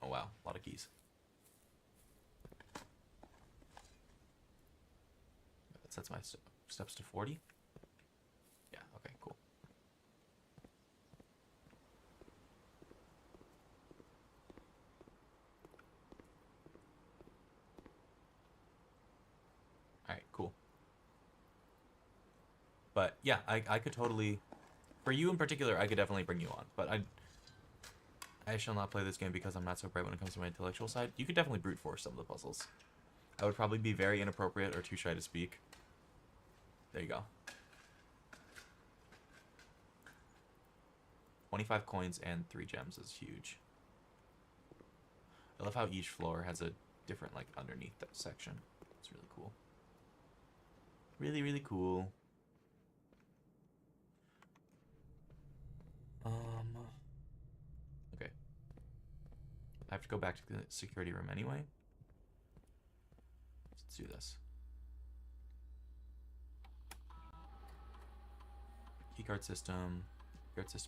Oh, wow. A lot of keys. That sets my steps to 40. Yeah, okay, cool. Alright, cool. But, yeah, I could totally... For you in particular, I could definitely bring you on. But I shall not play this game because I'm not so bright when it comes to my intellectual side. You could definitely brute force some of the puzzles. I would probably be very inappropriate or too shy to speak. There you go. 25 coins and 3 gems is huge. I love how each floor has a different, like, underneath that section. It's really cool. Really, really cool. Okay. have to go back to the security room anyway. Let's do this. Keycard system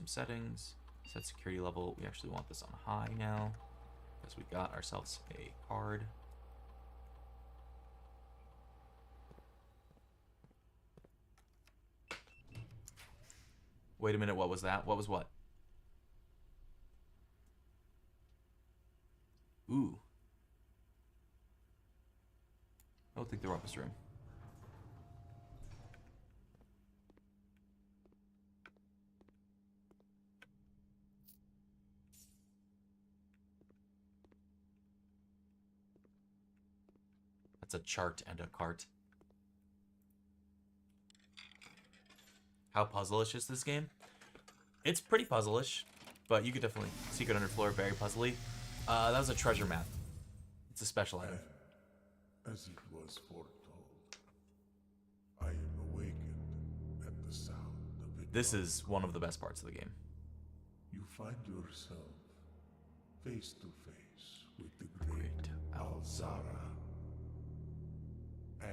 settings, set security level. We actually want this on high now because we got ourselves a card. Wait a minute, what was that? What was what? Ooh. I don't think they're up this room. That's a chart and a cart. How puzzle-ish is this game? It's pretty puzzle-ish, but you could definitely... Secret Underfloor, very puzzly. That was a treasure map. It's a special item. As it was foretold, I am awakened at the sound of it. This is one of the best parts of the game. You find yourself face to face with the great Alzara. And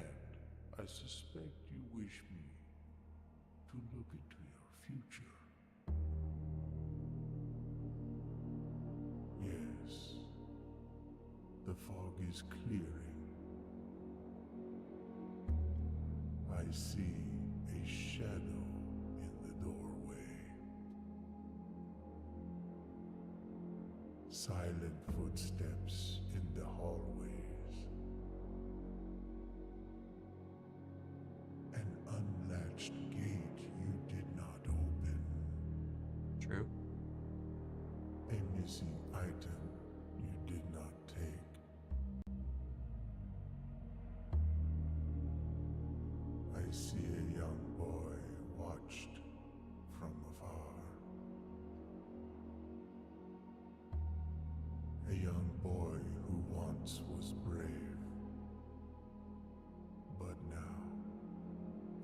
I suspect you wish me to look into your future. Yes, the fog is clearing. I see a shadow in the doorway. Silent footsteps in the hallways. An unlatched gate you did not open. True. A missing item you did not take. I see a young boy watched from afar. A young boy who once was brave, but now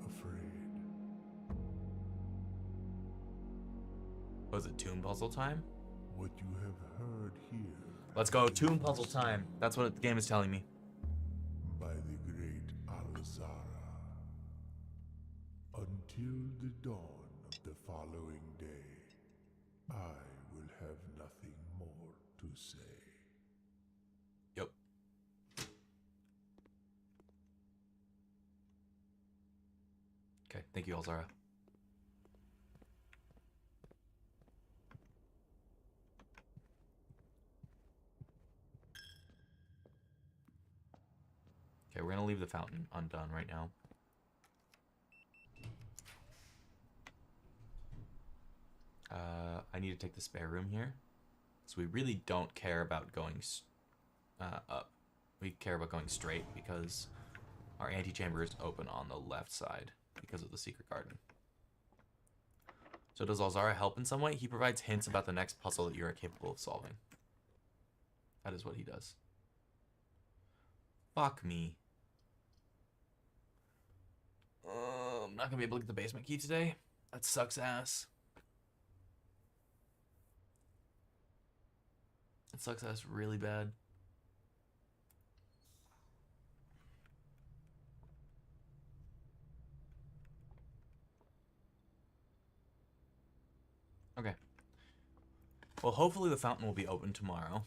afraid. Was it tomb puzzle time? What you have heard here Let's go, tomb puzzle time. That's what the game is telling me. by the great Alzara. Until the dawn of the following day, I will have nothing more to say. Yep. Okay, thank you, Alzara. Okay, we're gonna leave the fountain undone right now. I need to take the spare room here. So we really don't care about going up. We care about going straight because our antechamber is open on the left side because of the secret garden. So does Alzara help in some way? He provides hints about the next puzzle that you are capable of solving. That is what he does. Fuck me. I'm not gonna be able to get the basement key today. That sucks ass. It sucks ass really bad. Okay. Well, hopefully the fountain will be open tomorrow.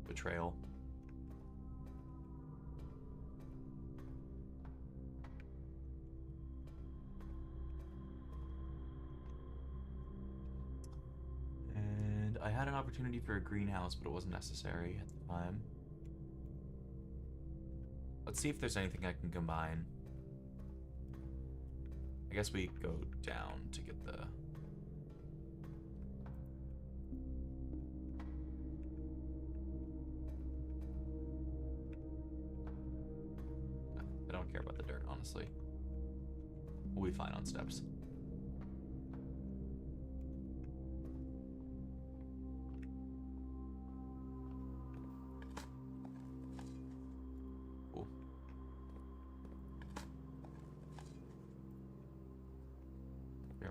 Betrayal. And I had an opportunity for a greenhouse, but it wasn't necessary at the time. Let's see if there's anything I can combine. I guess we go down to get the... I don't care about the dirt, honestly. We'll be fine on steps.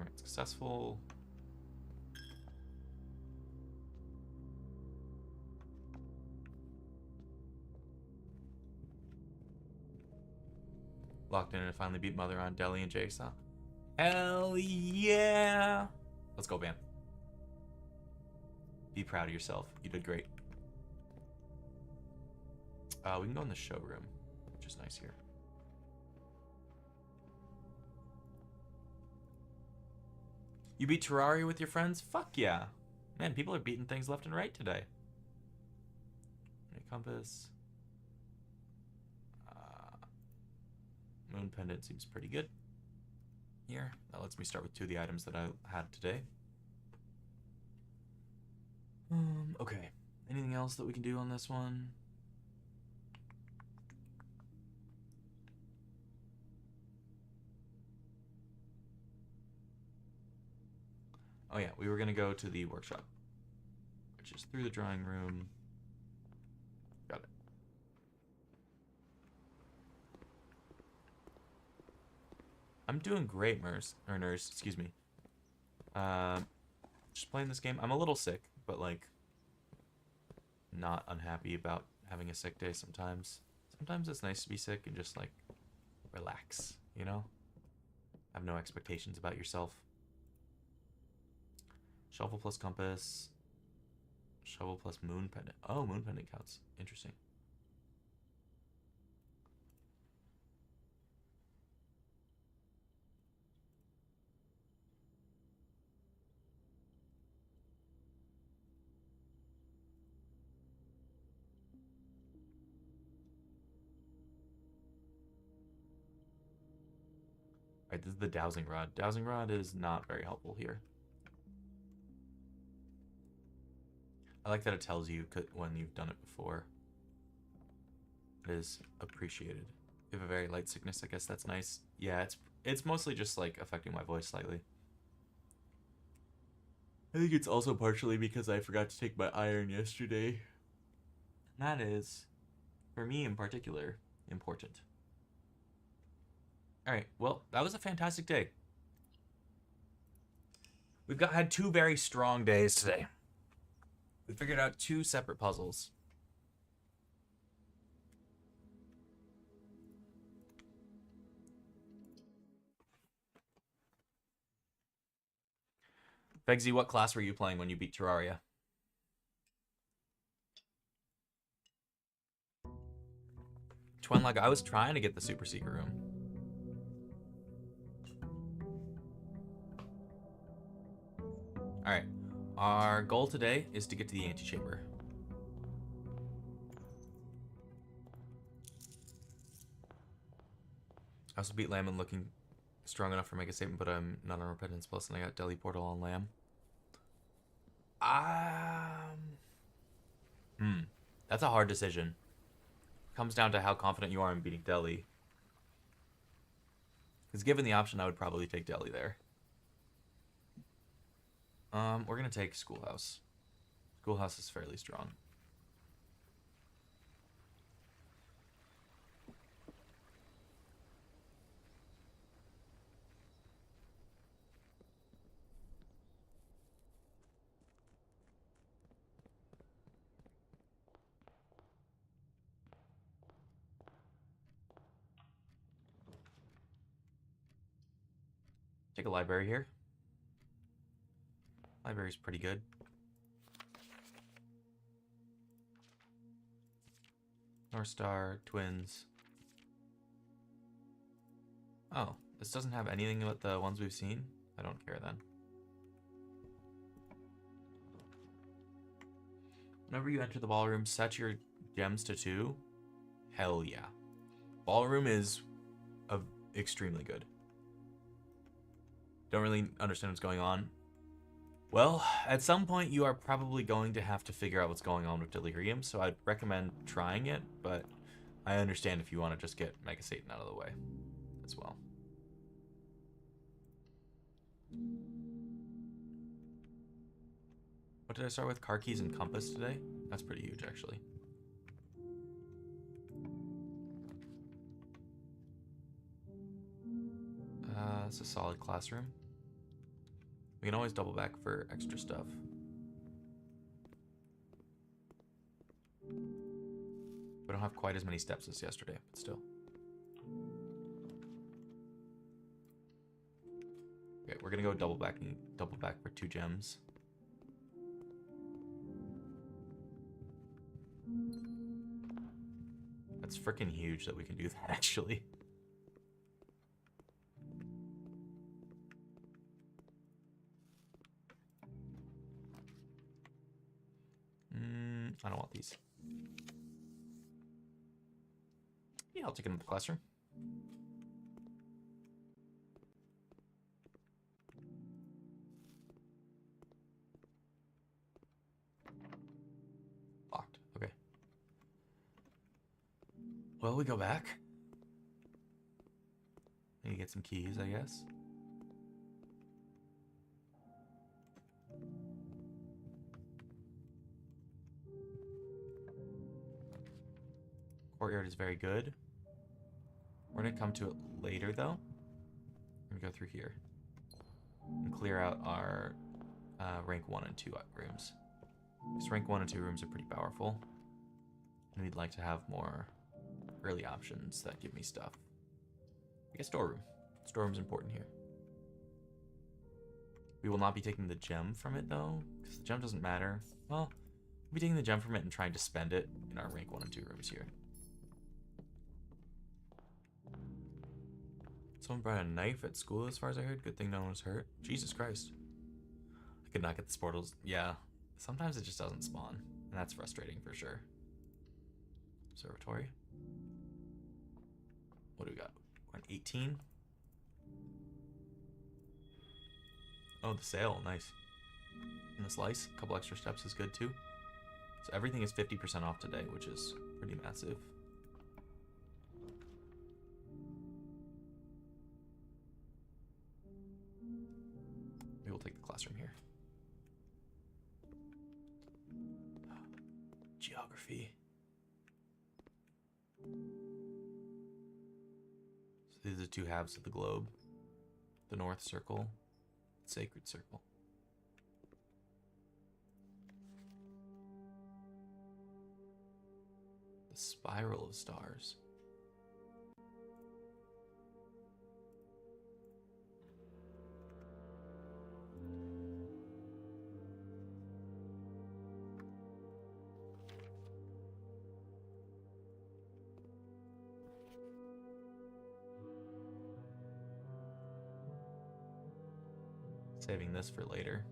Experiment successful. Locked in and finally beat Mother on Deli and Jigsaw. Hell yeah! Let's go, Bam. Be proud of yourself. You did great. We can go in the showroom, which is nice here. You beat Terraria with your friends? Fuck yeah. Man, people are beating things left and right today. Compass. Moon pendant seems pretty good. Here, that lets me start with 2 of the items that I had today. Okay. Anything else that we can do on this one? Oh yeah, we were gonna go to the workshop, which is through the drawing room. Got it. I'm doing great, Nurse, excuse me. Just playing this game. I'm a little sick, but like not unhappy about having a sick day sometimes. Sometimes it's nice to be sick and just like relax, you know? Have no expectations about yourself. Shovel plus compass. Shovel plus moon pendant. Oh, moon pendant counts. Interesting. Alright, this is the dowsing rod. Dowsing rod is not very helpful here. I like that it tells you when you've done it before. It is appreciated. If you have a very light sickness, I guess that's nice. Yeah, it's mostly just like affecting my voice slightly. I think it's also partially because I forgot to take my iron yesterday. That is, for me in particular, important. Alright, well, that was a fantastic day. We've had 2 very strong days today. We figured out 2 separate puzzles. Begsy, what class were you playing when you beat Terraria? Twenlag, I was trying to get the super secret room. Alright. Our goal today is to get to the antechamber. I also beat Lamb and looking strong enough for Mega Statement, but I'm not on Repentance Plus, and I got Deli Portal on Lamb. That's a hard decision. Comes down to how confident you are in beating Deli. Because given the option, I would probably take Deli there. We're gonna take Schoolhouse. Schoolhouse is fairly strong. Take a library here. Library's pretty good. North Star, Twins. Oh, this doesn't have anything about the ones we've seen? I don't care then. Whenever you enter the ballroom, set your gems to 2. Hell yeah. Ballroom is extremely good. Don't really understand what's going on. Well, at some point you are probably going to have to figure out what's going on with Delirium, so I'd recommend trying it, but I understand if you want to just get Mega Satan out of the way as well. What did I start with? Car keys and compass today? That's pretty huge, actually. It's a solid classroom. We can always double back for extra stuff. We don't have quite as many steps as yesterday, but still. Okay, we're gonna go double back for 2 gems. That's freaking huge that we can do that, actually. I don't want these. Yeah, I'll take them to the classroom. Locked. Okay. Well, we go back. Maybe get some keys, I guess. Courtyard is very good. We're gonna come to it later, though. We're gonna go through here and clear out our rank 1 and 2 rooms. Because rank 1 and 2 rooms are pretty powerful, and we'd like to have more early options that give me stuff. Like a storeroom. Storeroom's important here. We will not be taking the gem from it, though, because the gem doesn't matter. Well, we'll be taking the gem from it and trying to spend it in our rank 1 and 2 rooms here. Someone brought a knife at school, as far as I heard. Good thing no one was hurt. Jesus Christ. I could not get the portals. Yeah, sometimes it just doesn't spawn, and that's frustrating for sure. Observatory. What do we got? We're on 18. Oh, the sale. Nice. And the slice. A couple extra steps is good, too. So everything is 50% off today, which is pretty massive. We will take the classroom here. Geography. So these are the 2 halves of the globe. The North Circle, Sacred Circle. The Spiral of Stars. Saving this for later.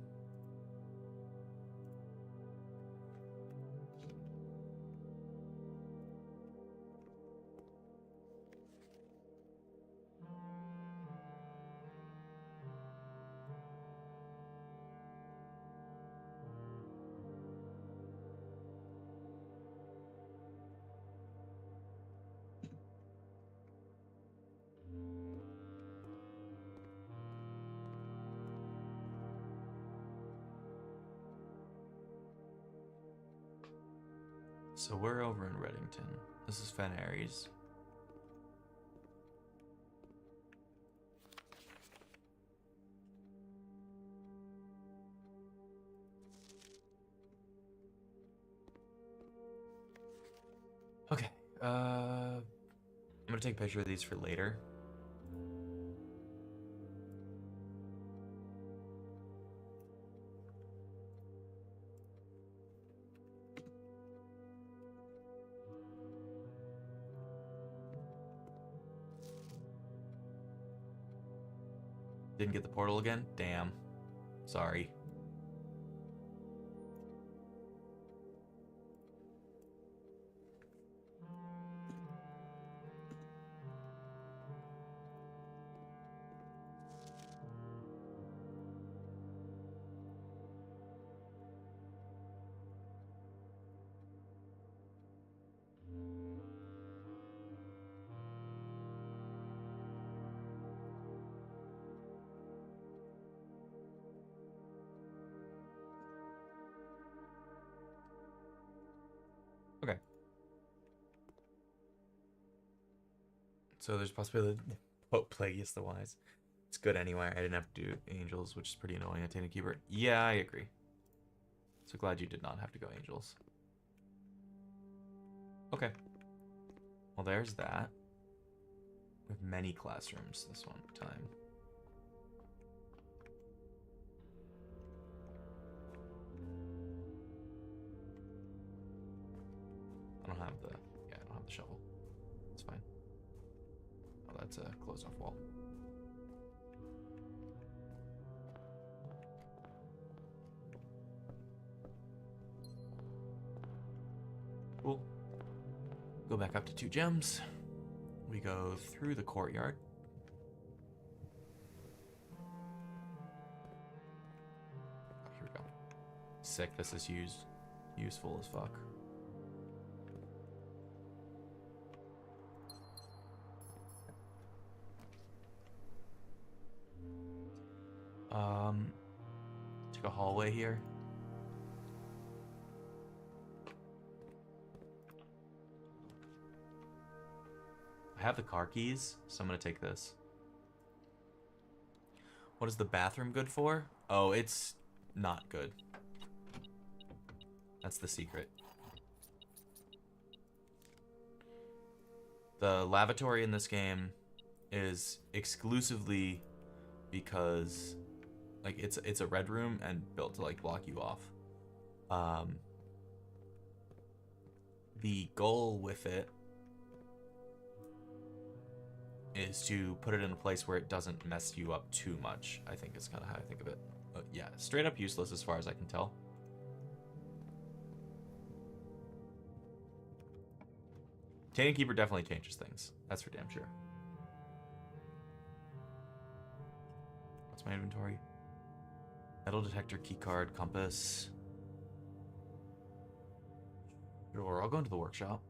So we're over in Reddington. This is Fen Aries. Okay. I'm gonna take a picture of these for later. Didn't get the portal again? Damn. Sorry. Okay. So there's a possibility Plagueis the Wise. It's good anyway. I didn't have to do angels, which is pretty annoying at Tainted Keeper. Yeah, I agree. So glad you did not have to go angels. Okay. Well, there's that. We have many classrooms this one time. I don't have the shovel. It's fine. Oh, that's a closed off wall. Cool. Go back up to 2 gems. We go through the courtyard. Oh, here we go. Sick, this is useful as fuck. Take a hallway here. I have the car keys, so I'm gonna take this. What is the bathroom good for? Oh, it's not good. That's the secret. The lavatory in this game is exclusively because like it's a red room and built to like block you off. The goal with it is to put it in a place where it doesn't mess you up too much, I think is kind of how I think of it. But yeah, straight up useless as far as I can tell. Tainted Keeper definitely changes things. That's for damn sure. What's my inventory? Metal detector, keycard, compass. Sure, I'll go into the workshop.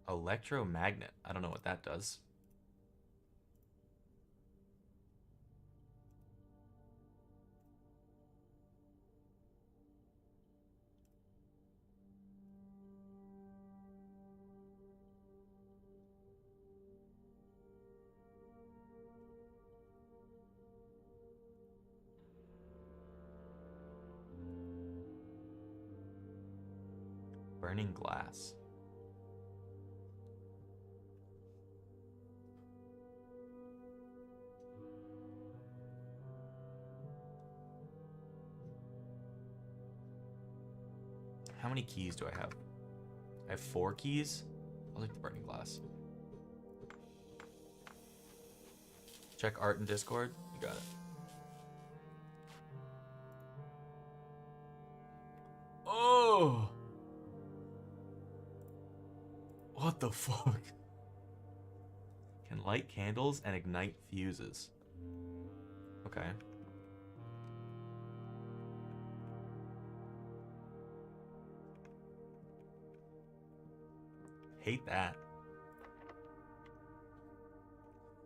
Electromagnet. I don't know what that does. Burning glass. How many keys do I have? I have 4 keys. I'll take the burning glass. Check art in Discord. You got it. Oh! What the fuck? Can light candles and ignite fuses. Okay. Hate that.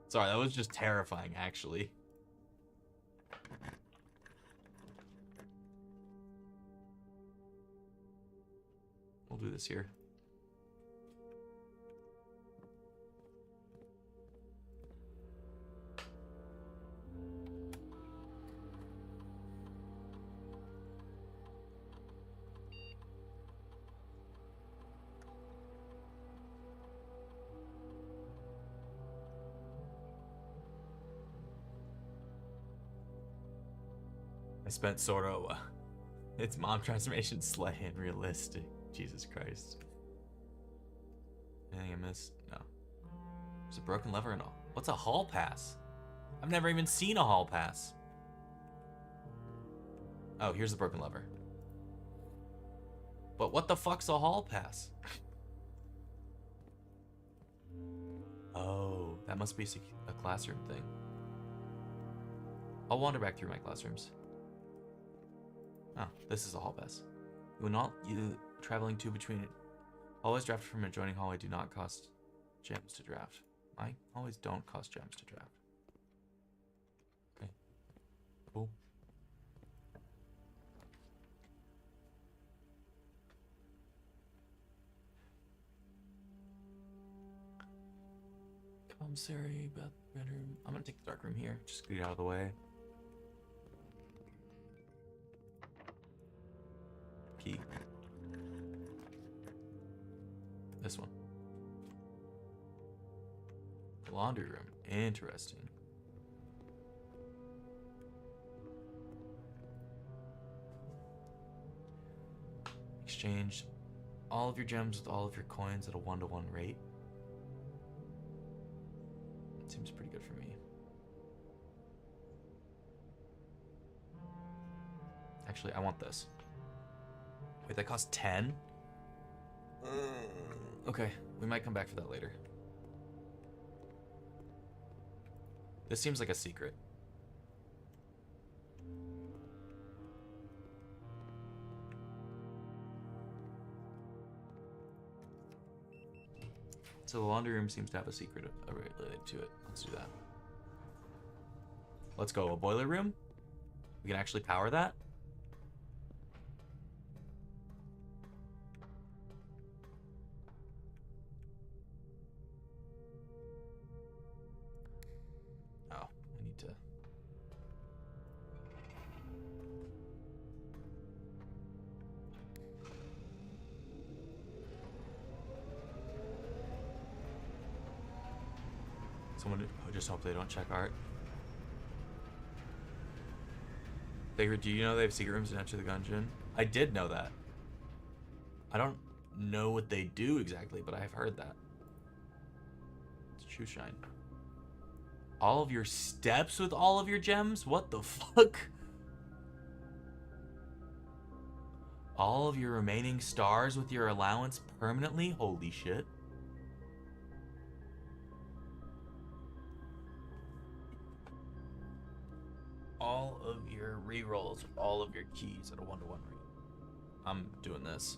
Sorry, that was just terrifying, actually. We'll do this here. I spent sort of its mom transformation slaying realistic. Jesus Christ. Anything I missed? No. There's a broken lever and all. What's a hall pass? I've never even seen a hall pass. Oh, here's the broken lever. But what the fuck's a hall pass? Oh, that must be a classroom thing. I'll wander back through my classrooms. Oh, this is a hall pass. You will not traveling to between it. Always draft from an adjoining hallway. Do not cost gems to draft. I always don't cost gems to draft. Okay. Cool. Commissary, bedroom. I'm gonna take the dark room here. Just get it out of the way. Key. This one. Laundry room. Interesting. Exchange all of your gems with all of your coins at a 1-to-1 rate. Seems pretty good for me. Actually, I want this. Wait, that costs 10? Okay, we might come back for that later. This seems like a secret. So the laundry room seems to have a secret related to it. Let's do that. Let's go. A boiler room? We can actually power that? Oh, we need to... Someone just hope they don't check art. Do you know they have secret rooms in Enter the Gungeon? I did know that. I don't know what they do exactly, but I've heard that. It's shoe shine. All of your steps with all of your gems? What the fuck? All of your remaining stars with your allowance permanently? Holy shit. All of your rerolls with all of your keys at a 1-to-1 rate. I'm doing this.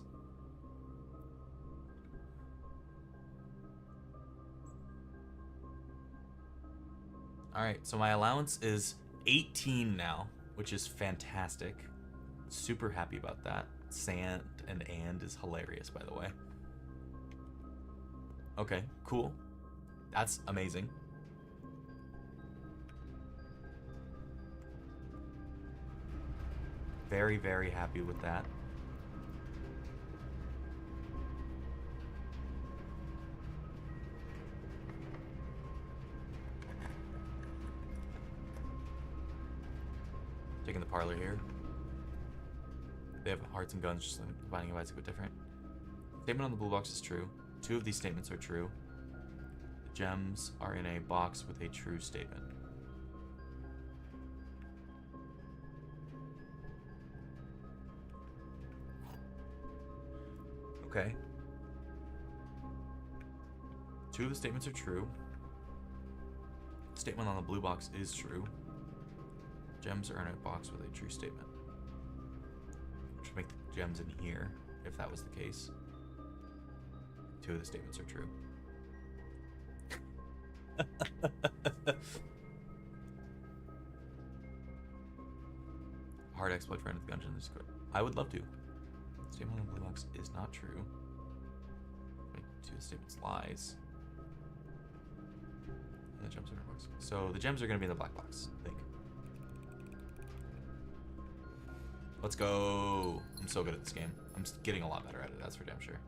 Alright, so my allowance is 18 now, which is fantastic. Super happy about that. And is hilarious, by the way. Okay, cool. That's amazing. Very, very happy with that. Taking the parlor here. They have hearts and guns, just like Binding of Isaac, but different. Statement on the blue box is true. 2 of these statements are true. The gems are in a box with a true statement. Okay. 2 of the statements are true. Statement on the blue box is true. Gems are in a box with a true statement. Which would make the gems in here, if that was the case. 2 of the statements are true. Hard exploit for Enter the Gungeon is good. I would love to. Statement on the blue box is not true. Make 2 of the statements lies. And the gems are in a box. So the gems are going to be in the black box, I think. Let's go. I'm so good at this game. I'm getting a lot better at it, that's for damn sure.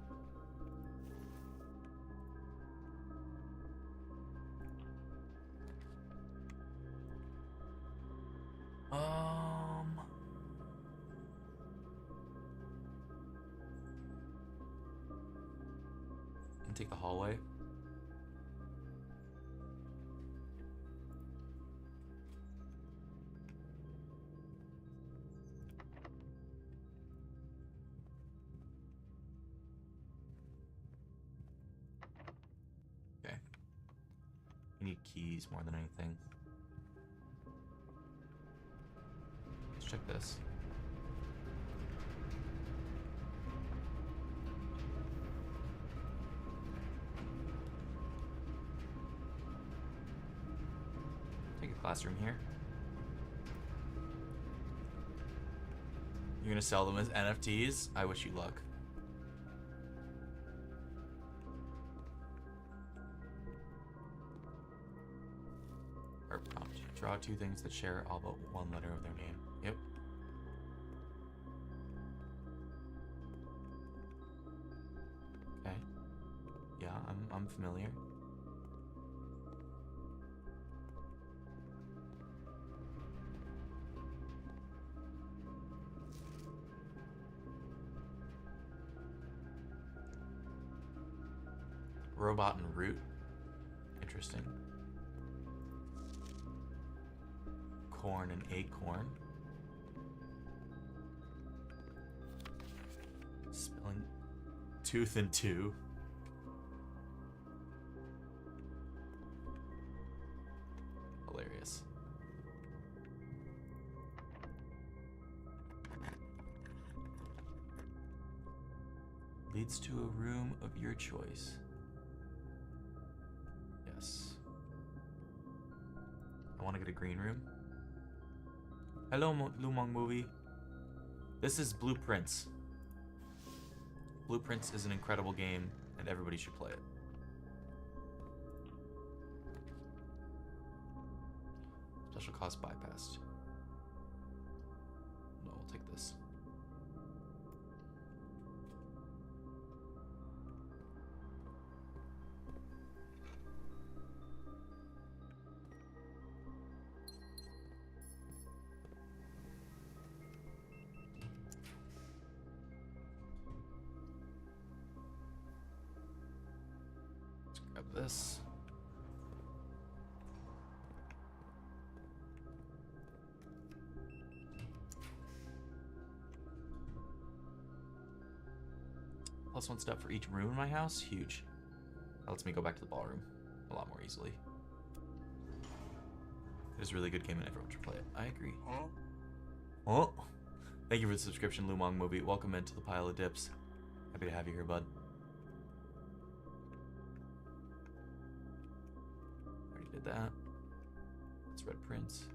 And take the hallway. We need keys more than anything. Let's check this. classroom here. You're gonna sell them as NFTs? I wish you luck. Or prompt. Draw 2 things that share all but 1 letter of their name. Yep. Okay. Yeah, I'm familiar. Robot and root. Interesting. Corn and acorn. Spelling tooth and two. Hilarious. Leads to a room of your choice. Yes. I want to get a green room. Hello, Lumong movie. This is Blueprints. Blueprints is an incredible game, and everybody should play it. Special cost bypassed. No, we'll take this. Grab this. +1 step for each room in my house? Huge. That lets me go back to the ballroom a lot more easily. It is a really good game and everyone should play it. I agree. Oh, thank you for the subscription, Lumong movie. Welcome into the pile of dips. Happy to have you here, bud. Already did that. It's Red Prince.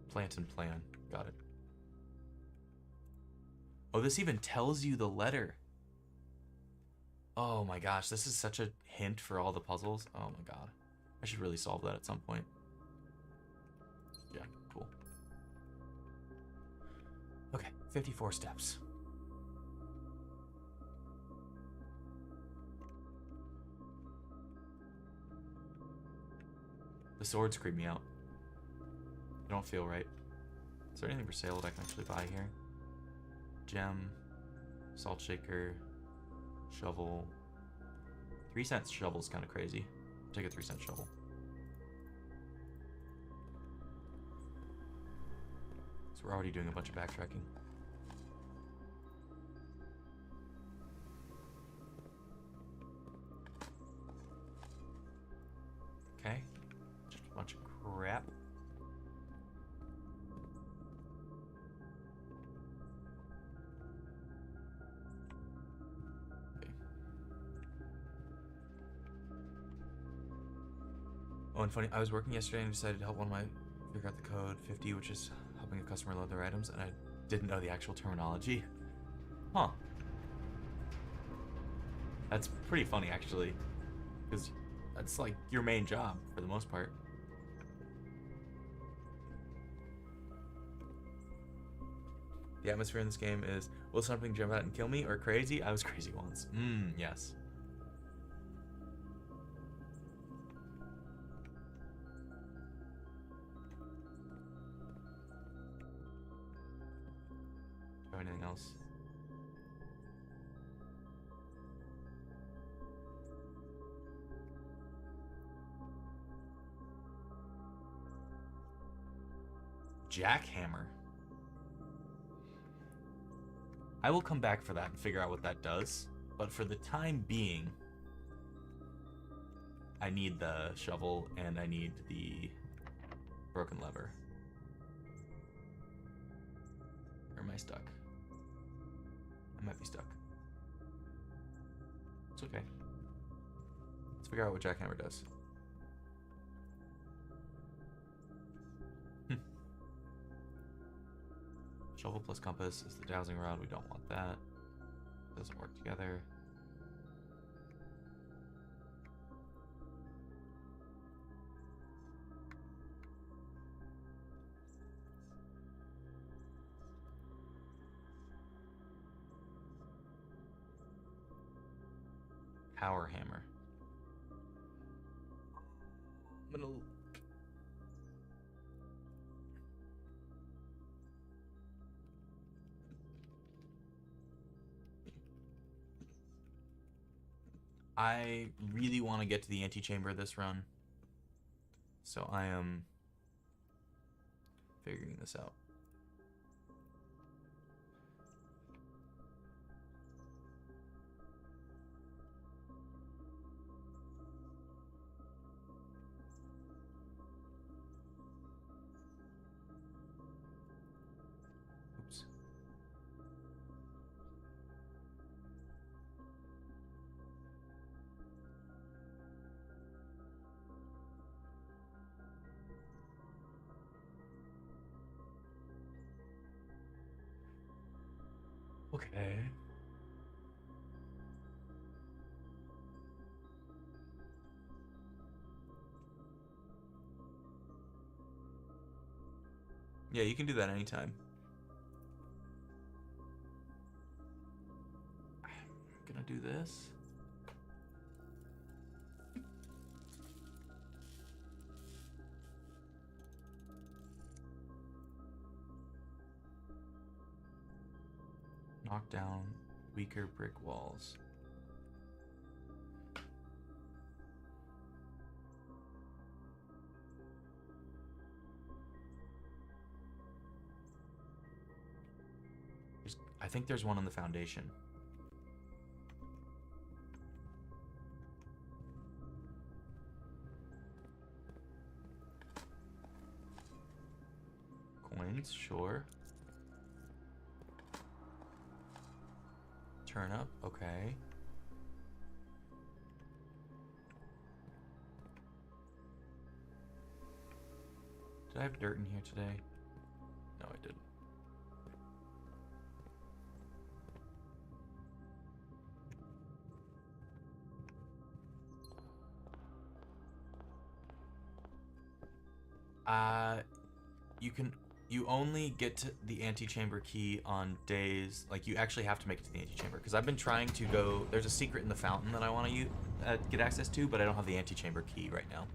Plant and plan. Got it. Oh, this even tells you the letter. Oh my gosh, this is such a hint for all the puzzles. Oh my god. I should really solve that at some point. Yeah, cool. Okay, 54 steps. The swords creep me out. They don't feel right. Is there anything for sale that I can actually buy here? Gem, salt shaker, shovel. 3-cent shovel's kind of crazy. Take a 3-cent shovel. So we're already doing a bunch of backtracking. Okay, just a bunch of crap. Oh, and funny, I was working yesterday and decided to help one of my figure out the code 50, which is helping a customer load their items, and I didn't know the actual terminology. Huh. That's pretty funny, actually, because that's like your main job for the most part. The atmosphere in this game is, will something jump out and kill me, or crazy? I was crazy once. Yes. Anything else? Jackhammer. I will come back for that and figure out what that does, but for the time being, I need the shovel and I need the broken lever. Or am I stuck? I might be stuck. It's okay. Let's figure out what jackhammer does. Shovel plus compass is the dowsing rod. We don't want that. Doesn't work together. Power hammer. I'm gonna... I really want to get to the antechamber this run. So I am figuring this out. Oops. Okay. Yeah, you can do that anytime. I'm gonna do this. Knock down weaker brick walls. I think there's one on the foundation. Coins, sure. Turnip, okay. Did I have dirt in here today? No, I didn't. You only get to the antechamber key on days, like you actually have to make it to the antechamber. Because I've been trying to go, there's a secret in the fountain that I want to get access to, but I don't have the antechamber key right now.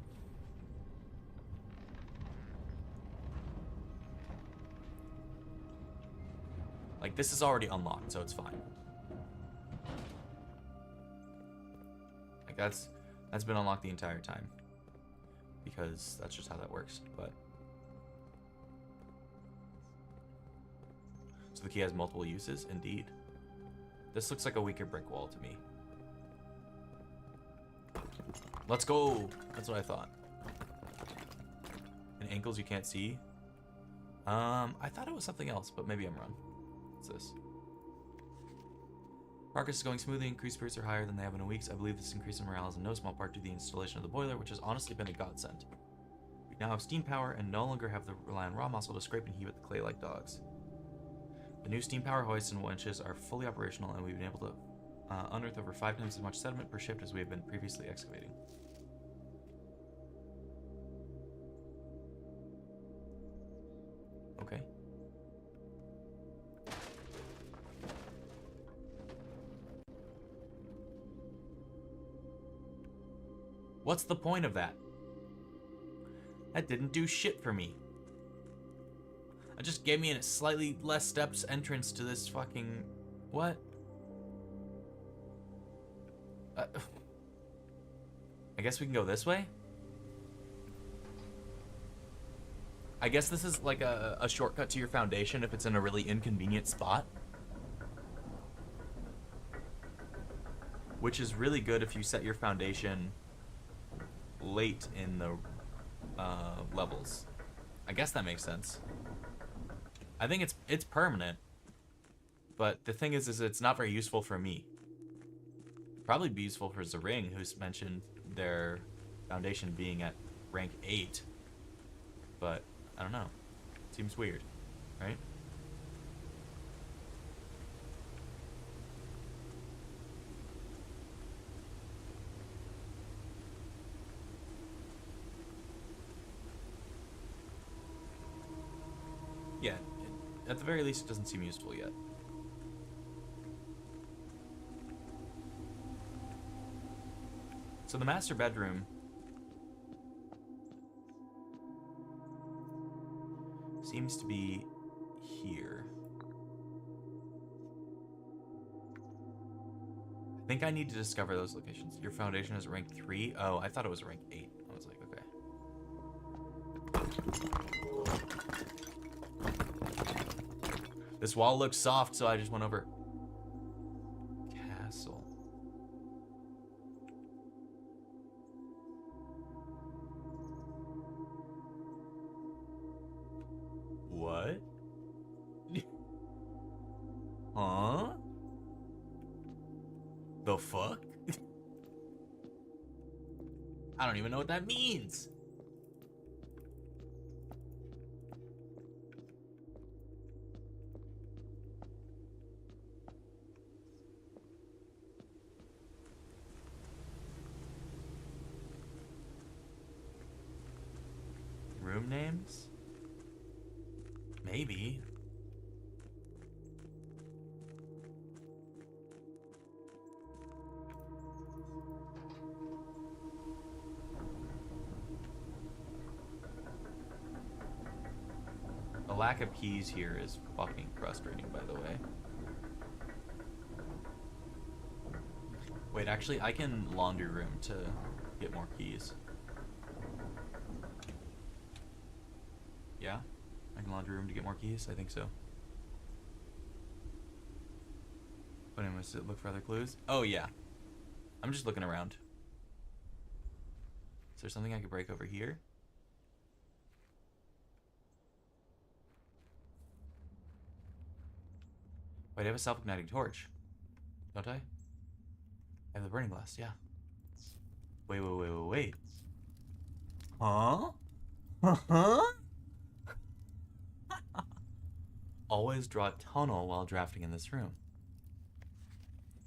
Like this is already unlocked, so it's fine. Like that's been unlocked the entire time. Because that's just how that works, but. So the key has multiple uses? Indeed. This looks like a weaker brick wall to me. Let's go! That's what I thought. And ankles you can't see? I thought it was something else, but maybe I'm wrong. What's this? Progress is going smoothly. Increased spirits are higher than they have been in weeks. I believe this increase in morale is in no small part due to the installation of the boiler, which has honestly been a godsend. We now have steam power and no longer have to rely on raw muscle to scrape and heave at the clay like dogs. The new steam power hoists and winches are fully operational, and we've been able to unearth over 5 times as much sediment per shift as we have been previously excavating. Okay. What's the point of that? That didn't do shit for me. It just gave me a slightly less steps entrance to this fucking... What? I guess we can go this way? I guess this is like a shortcut to your foundation if it's in a really inconvenient spot. Which is really good if you set your foundation late in the levels. I guess that makes sense. I think it's permanent, but the thing is it's not very useful for me. Probably be useful for Zering, who's mentioned their foundation being at rank 8. But, I don't know. Seems weird, right? Yeah, at the very least, it doesn't seem useful yet. So the master bedroom seems to be here. I think I need to discover those locations. Your foundation is rank 3? Oh, I thought it was rank 8. I was like, okay. This wall looks soft, so I just went over. Castle. What? Huh? The fuck? I don't even know what that means. Room names? Maybe. The lack of keys here is fucking frustrating, by the way. Wait, actually, I can laundry room to get more keys. Yeah? I can laundry room to get more keys? I think so. But anyways, look for other clues? Oh, yeah. I'm just looking around. Is there something I could break over here? Wait, I have a self-igniting torch. Don't I? I have the burning glass, yeah. Wait. Huh? Huh? Always draw a tunnel while drafting in this room.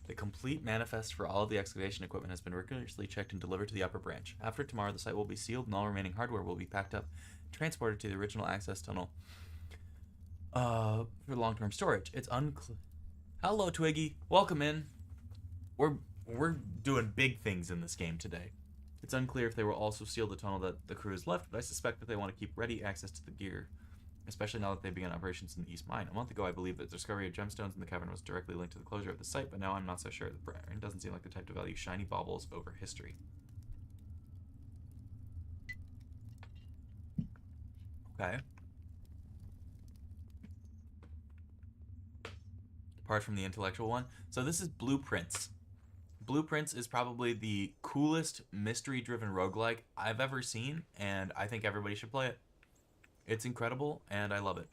The complete manifest for all of the excavation equipment has been rigorously checked and delivered to the upper branch. After tomorrow, the site will be sealed and all remaining hardware will be packed up, transported to the original access tunnel for long-term storage. It's unclear. Hello, Twiggy. Welcome in. We're doing big things in this game today. It's unclear if they will also seal the tunnel that the crew has left, but I suspect that they want to keep ready access to the gear, especially now that they began operations in the East Mine. A month ago, I believe that the discovery of gemstones in the cavern was directly linked to the closure of the site, but now I'm not so sure. The brain doesn't seem like the type to value shiny baubles over history. Okay. Apart from the intellectual one. So this is Blueprints. Blueprints is probably the coolest mystery-driven roguelike I've ever seen, and I think everybody should play it. It's incredible, and I love it.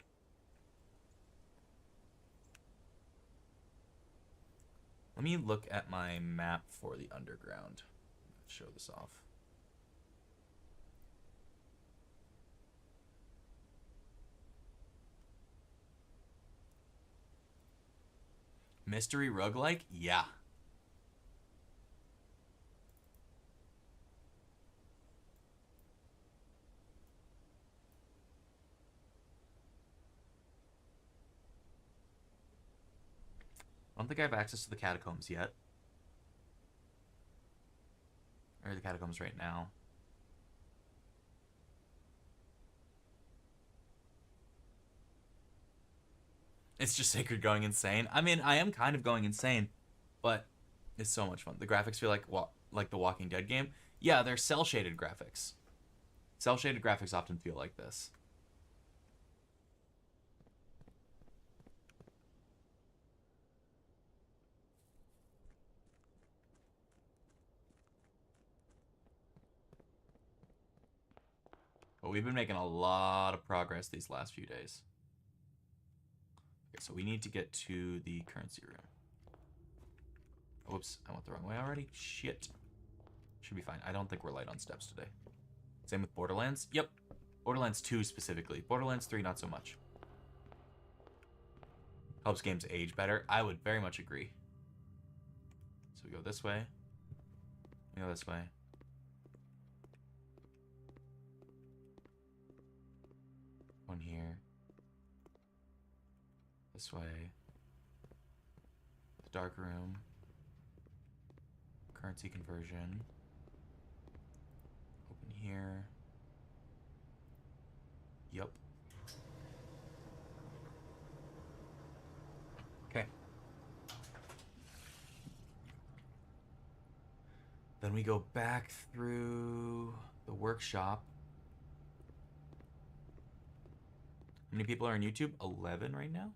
Let me look at my map for the underground. Let's show this off. Mystery roguelike? Yeah. I don't think I have access to the catacombs yet. Or the catacombs right now. It's just Sacred going insane. I mean, I am kind of going insane, but it's so much fun. The graphics feel like the Walking Dead game. Yeah, they're cel-shaded graphics. Cel-shaded graphics often feel like this. But we've been making a lot of progress these last few days. Okay, so we need to get to the currency room. Whoops, I went the wrong way already. Shit. Should be fine. I don't think we're light on steps today. Same with Borderlands. Yep. Borderlands 2 specifically. Borderlands 3 not so much. Helps games age better. I would very much agree. So we go this way. We go this way. One here. This way. The dark room. Currency conversion. Open here. Yup. Okay. Then we go back through the workshop. How many people are on YouTube? 11 right now?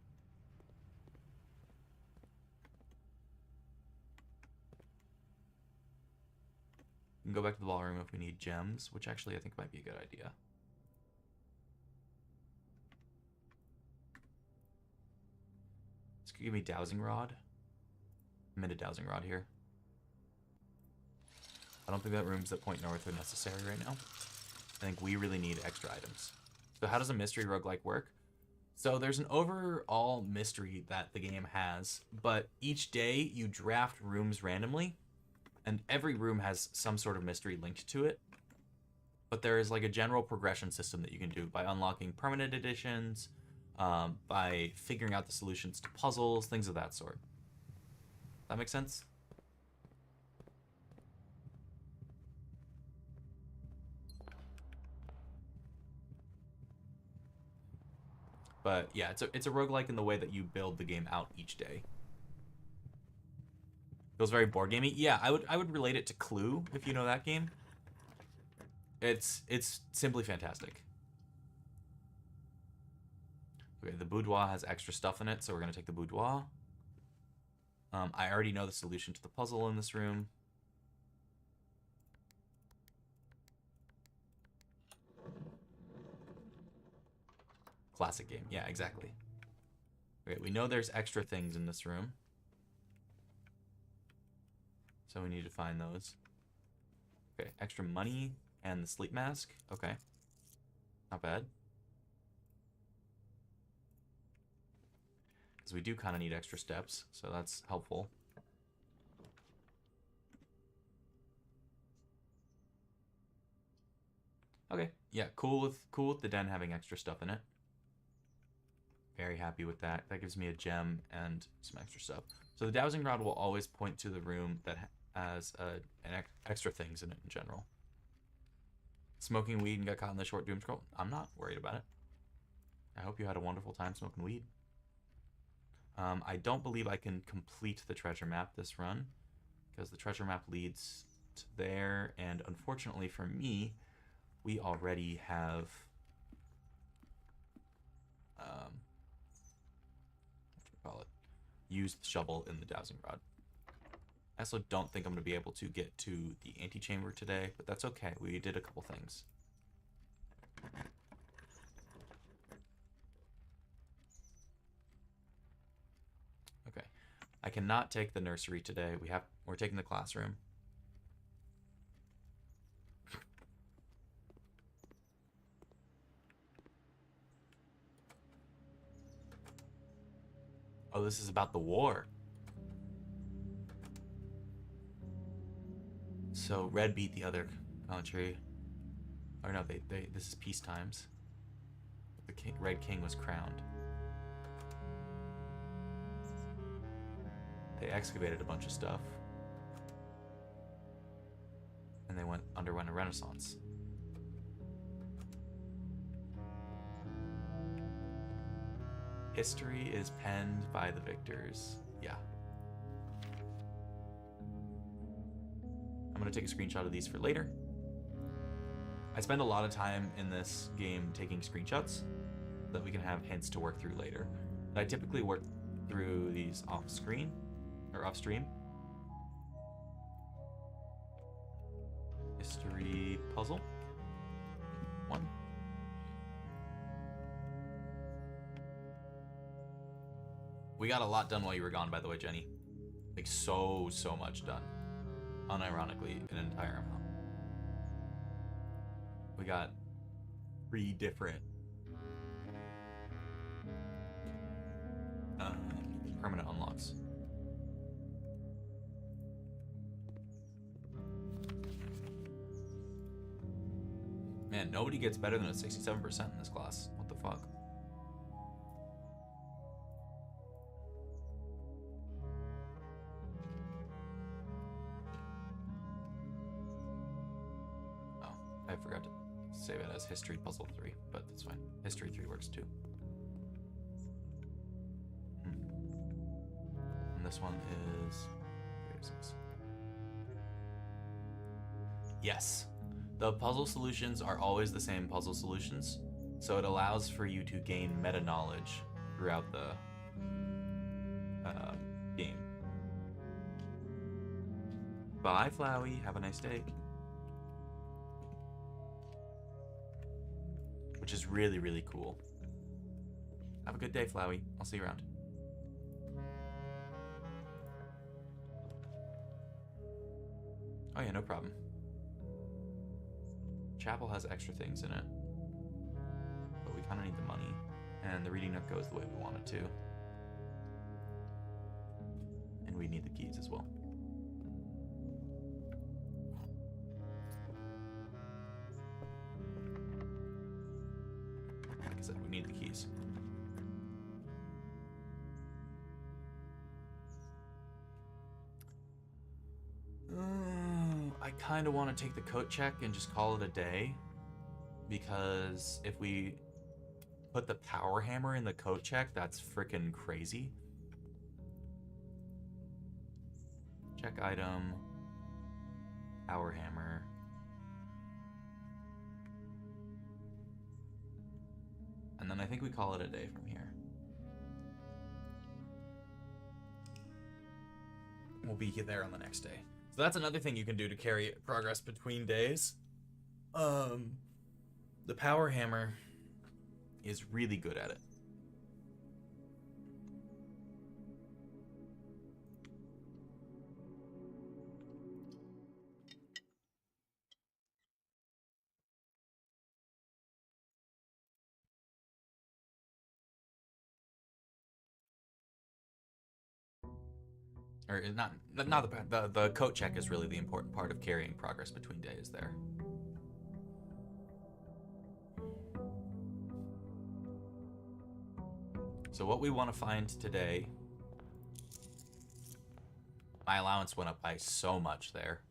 We can go back to the ballroom if we need gems, which actually I think might be a good idea. This could give me dowsing rod. I'm into dowsing rod here. I don't think that rooms at Point North are necessary right now. I think we really need extra items. So how does a mystery roguelike work? So there's an overall mystery that the game has, but each day you draft rooms randomly, and every room has some sort of mystery linked to it. But there is like a general progression system that you can do by unlocking permanent additions, by figuring out the solutions to puzzles, things of that sort. That make sense? But yeah, it's a roguelike in the way that you build the game out each day. Feels very board gamey. Yeah, I would relate it to Clue if you know that game. It's simply fantastic. Okay, the boudoir has extra stuff in it, so we're gonna take the boudoir. I already know the solution to the puzzle in this room. Classic game. Yeah, exactly. Okay, we know there's extra things in this room. So we need to find those. Okay, extra money and the sleep mask. Okay. Not bad. Because we do kind of need extra steps, so that's helpful. Okay, yeah, cool with the den having extra stuff in it. Very happy with that. That gives me a gem and some extra stuff. So the dowsing rod will always point to the room that has extra things in it in general. Smoking weed and got caught in the short doom scroll. I'm not worried about it. I hope you had a wonderful time smoking weed. I don't believe I can complete the treasure map this run because the treasure map leads to there, and unfortunately for me, we already have used the shovel in the dowsing rod. I also don't think I'm going to be able to get to the antechamber today, but that's okay. We did a couple things. Okay. I cannot take the nursery today. We're taking the classroom. Oh, this is about the war. So Red beat the other country. Or no, this is peace times. The Red King was crowned. They excavated a bunch of stuff. And they underwent a renaissance. History is penned by the victors. Yeah. I'm going to take a screenshot of these for later. I spend a lot of time in this game taking screenshots so that we can have hints to work through later. But I typically work through these off screen or off stream. History puzzle. 1. We got a lot done while you were gone, by the way, Jenny. Like, so much done. Unironically, an entire amount. We got 3 different permanent unlocks. Man, nobody gets better than a 67% in this class. What the fuck? Oh, I forgot to save it as History Puzzle 3, but that's fine. History 3 works too. And this one is... Yes. The puzzle solutions are always the same puzzle solutions, so it allows for you to gain meta knowledge throughout the game. Bye, Flowey. Have a nice day. Which is really, really cool. Have a good day, Flowey. I'll see you around. Oh yeah, no problem. Chapel has extra things in it, but we kind of need the money, and the reading nook goes the way we want it to, and we need the keys as well. Like I said, we need the keys. I kind of want to take the coat check and just call it a day, because if we put the power hammer in the coat check, that's freaking crazy. Check item, power hammer. And then I think we call it a day from here. We'll be there on the next day. So that's another thing you can do to carry progress between days. The power hammer is really good at it. Or not the coat check is really the important part of carrying progress between days there. So what we want to find today, my allowance went up by so much there.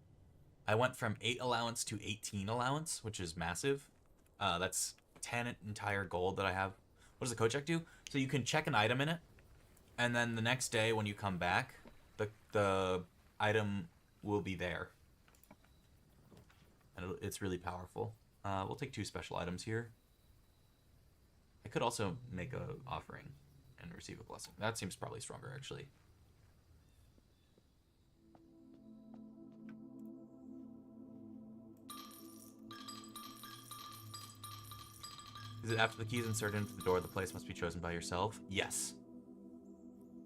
I went from 8 allowance to 18 allowance, which is massive. That's 10 entire gold that I have. What does the coat check do? So you can check an item in it, and then the next day when you come back, the item will be there. And it's really powerful. We'll take 2 special items here. I could also make a offering and receive a blessing. That seems probably stronger, actually. Is it after the key is inserted into the door, the place must be chosen by yourself? Yes.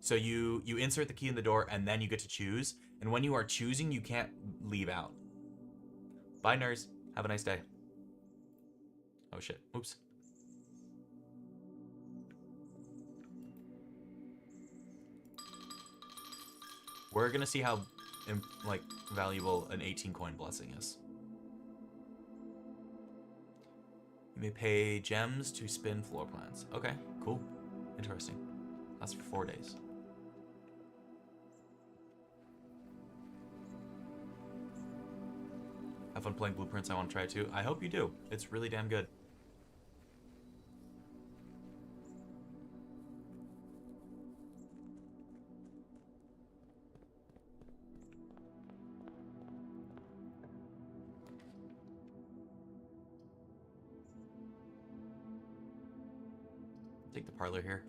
So you insert the key in the door, and then you get to choose. And when you are choosing, you can't leave out. Bye, nurse. Have a nice day. Oh, shit. Oops. We're going to see how valuable an 18 coin blessing is. You may pay gems to spin floor plans. Okay, cool. Interesting. That's for 4 days. Have fun playing Blueprints. I want to try it too. I hope you do. It's really damn good. Take the parlor here.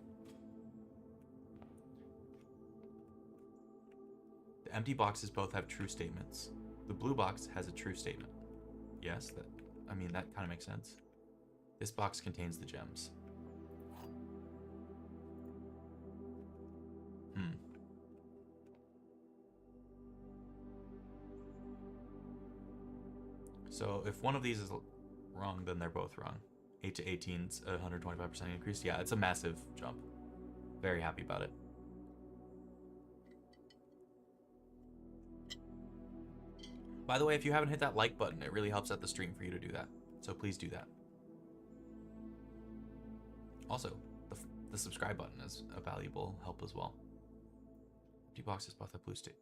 The empty boxes both have true statements. The blue box has a true statement. Yes, that kind of makes sense. This box contains the gems. So if one of these is wrong, then they're both wrong. 8 to 18's a 125% increase. Yeah, it's a massive jump. Very happy about it. By the way, if you haven't hit that like button, it really helps out the stream for you to do that. So please do that. Also, the subscribe button is a valuable help as well. Empty boxes, both have blue state.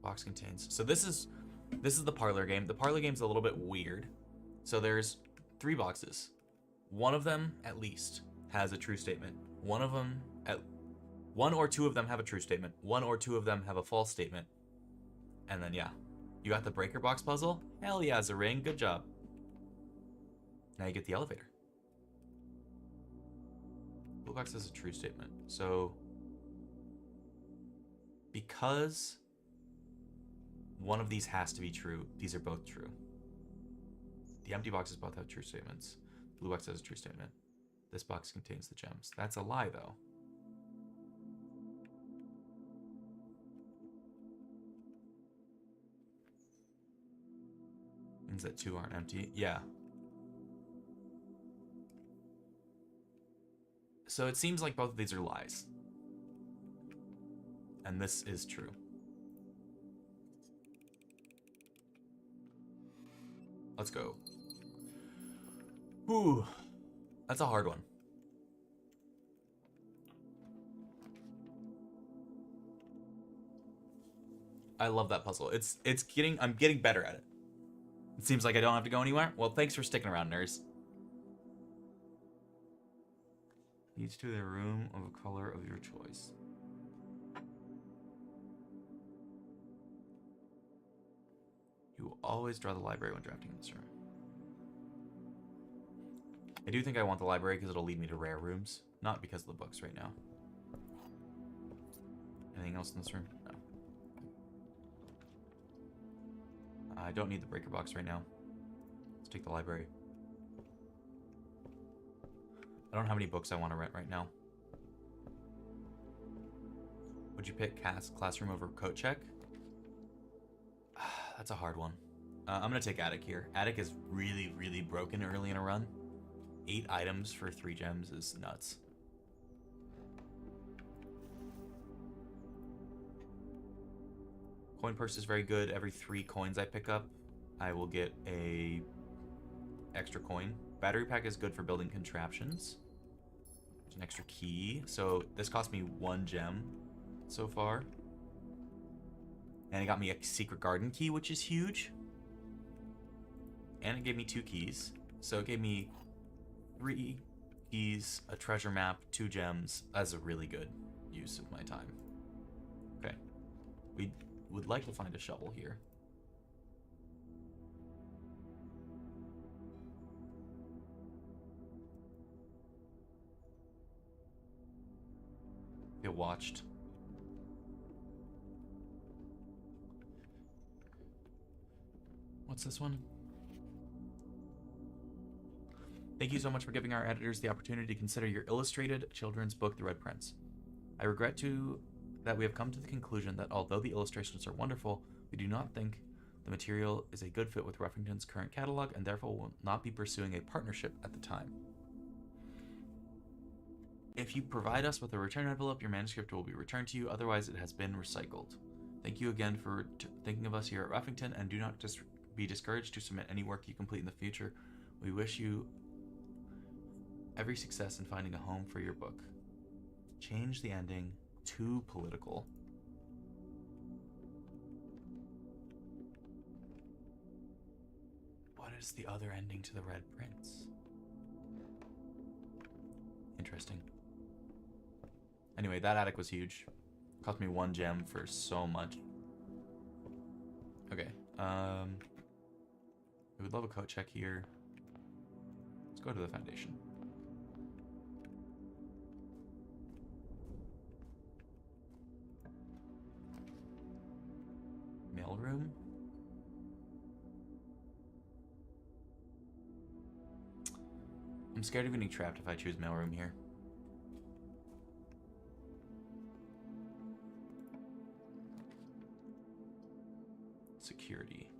Box contains. So this is the parlor game. The parlor game's a little bit weird. So there's 3 boxes. One of them, at least, has a true statement. One or two of them have a true statement. One or two of them have a false statement. And then, yeah. You got the breaker box puzzle? Hell yeah, Zaring. Good job. Now you get the elevator. Blue box has a true statement. So, because one of these has to be true, these are both true. The empty boxes both have true statements. Blue box has a true statement. This box contains the gems. That's a lie, though. Means that 2 aren't empty. Yeah. So it seems like both of these are lies. And this is true. Let's go. Ooh. That's a hard one. I love that puzzle. I'm getting better at it. It seems like I don't have to go anywhere. Well, thanks for sticking around, nerds. Each to their room of a color of your choice. You will always draw the library when drafting in this room. I do think I want the library because it'll lead me to rare rooms, not because of the books right now. Anything else in this room? No. I don't need the breaker box right now. Let's take the library. I don't know how many books I want to rent right now. Would you pick classroom over coat check? That's a hard one. I'm going to take attic here. Attic is really, really broken early in a run. 8 items for 3 gems is nuts. Coin purse is very good. Every 3 coins I pick up, I will get a extra coin. Battery pack is good for building contraptions. There's an extra key. So this cost me 1 gem so far. And it got me a secret garden key, which is huge. And it gave me 2 keys. So it gave me 3 keys, a treasure map, 2 gems. That's a really good use of my time. Okay. We would like to find a shovel here. Get watched. What's this one? Thank you so much for giving our editors the opportunity to consider your illustrated children's book, The Red Prince. I regret that we have come to the conclusion that although the illustrations are wonderful, we do not think the material is a good fit with Ruffington's current catalog and therefore will not be pursuing a partnership at the time. If you provide us with a return envelope, your manuscript will be returned to you, otherwise it has been recycled. Thank you again for thinking of us here at Ruffington, and do not be discouraged to submit any work you complete in the future. We wish you every success in finding a home for your book. Change the ending to political. What is the other ending to The Red Prince? Interesting. Anyway, that attic was huge. Cost me 1 gem for so much. Okay. We would love a coat check here. Let's go to the foundation. Mailroom? I'm scared of getting trapped if I choose mailroom here. Security.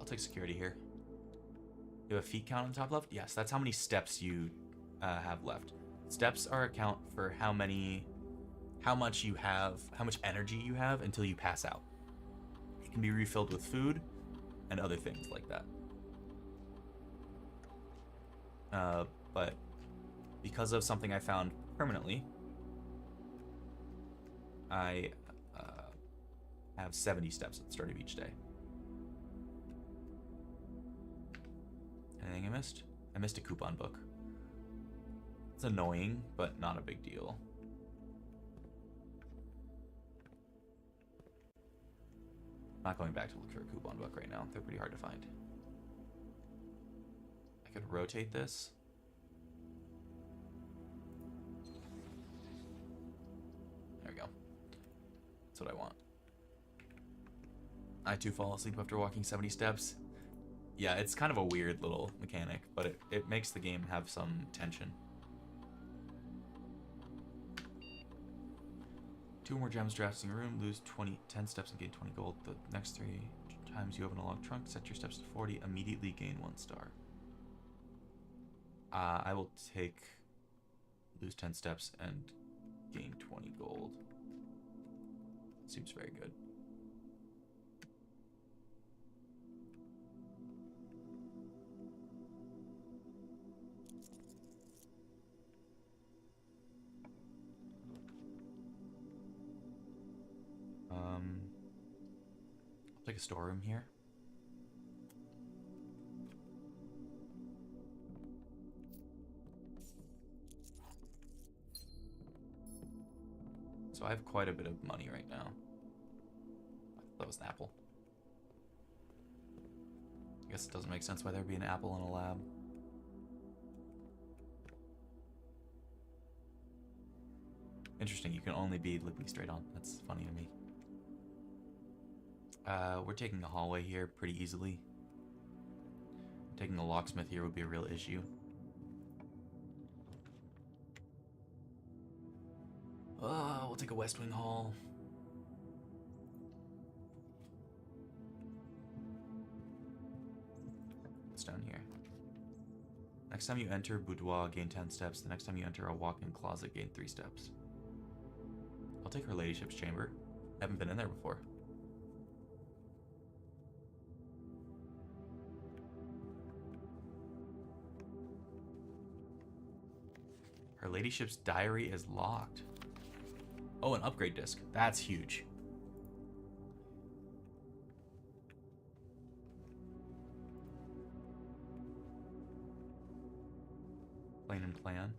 I'll take security here. You have a feet count on the top left? Yes, that's how many steps you have left. Steps are a count for how much you have, how much energy you have until you pass out. It can be refilled with food and other things like that. But because of something I found permanently, I have 70 steps at the start of each day. Anything I missed? I missed a coupon book. It's annoying, but not a big deal. Not going back to look for a coupon book right now. They're pretty hard to find. I could rotate this. There we go. That's what I want. I too fall asleep after walking 70 steps. Yeah, it's kind of a weird little mechanic, but it makes the game have some tension. 2 more gems drafting a room, lose 10 steps and gain 20 gold. The next 3 times you open a locked trunk, set your steps to 40, immediately gain 1 star. I will take lose 10 steps and gain 20 gold. Seems very good. I'll take a storeroom here. So I have quite a bit of money right now. I thought that was an apple. I guess it doesn't make sense why there'd be an apple in a lab. Interesting, you can only be looking straight on. That's funny to me. We're taking the hallway here pretty easily. Taking a locksmith here would be a real issue. We'll take a West Wing hall. What's down here? Next time you enter boudoir, gain 10 steps. The next time you enter a walk-in closet, gain 3 steps. I'll take her ladyship's chamber. I haven't been in there before. Her ladyship's diary is locked. Oh, an upgrade disc. That's huge. Plain and plan.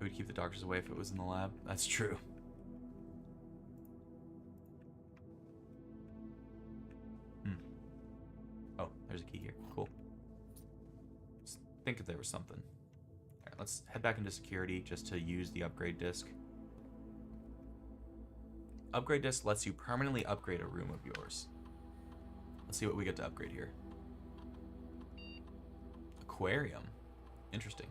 It would keep the doctors away if it was in the lab. That's true. Oh, there's a key here. Cool. Just think if there was something. Alright, let's head back into security just to use the upgrade disc. Upgrade disc lets you permanently upgrade a room of yours. Let's see what we get to upgrade here. Aquarium. Interesting.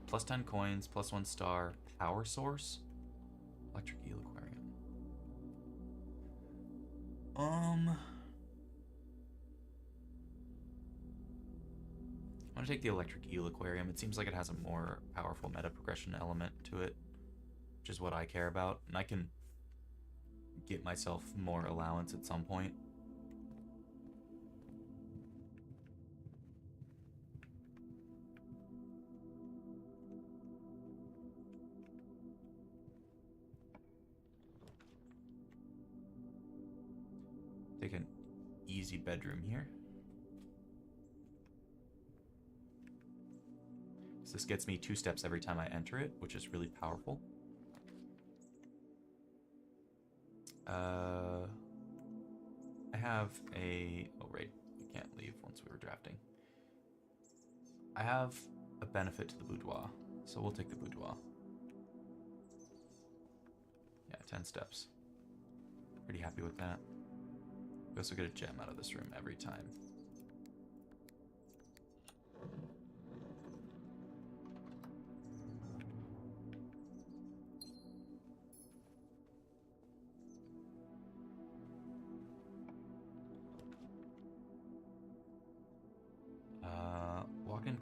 Plus 10 coins, plus 1 star. Power source? Electric eel aquarium. I'm gonna take the electric eel aquarium. It seems like it has a more powerful meta progression element to it, which is what I care about. And I can get myself more allowance at some point. Take an easy bedroom here. So this gets me 2 steps every time I enter it, which is really powerful. I have a... Oh, right. You can't leave once we were drafting. I have a benefit to the boudoir, so we'll take the boudoir. Yeah, 10 steps. Pretty happy with that. We also get a gem out of this room every time.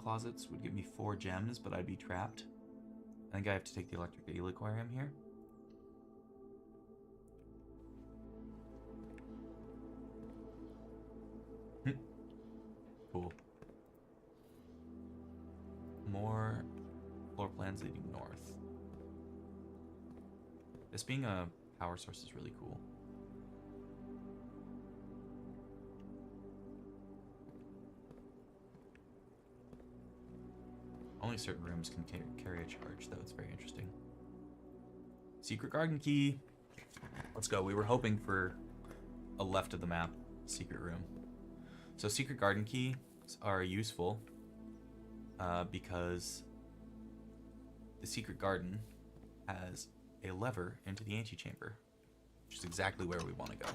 closets would give me 4 gems, but I'd be trapped. I think I have to take the electric eel aquarium here. Cool. More floor plans leading north. This being a power source is really cool. Only certain rooms can carry a charge, though. It's very interesting. Secret garden key. Let's go. We were hoping for a left of the map secret room. So secret garden keys are useful because the secret garden has a lever into the antechamber, which is exactly where we want to go.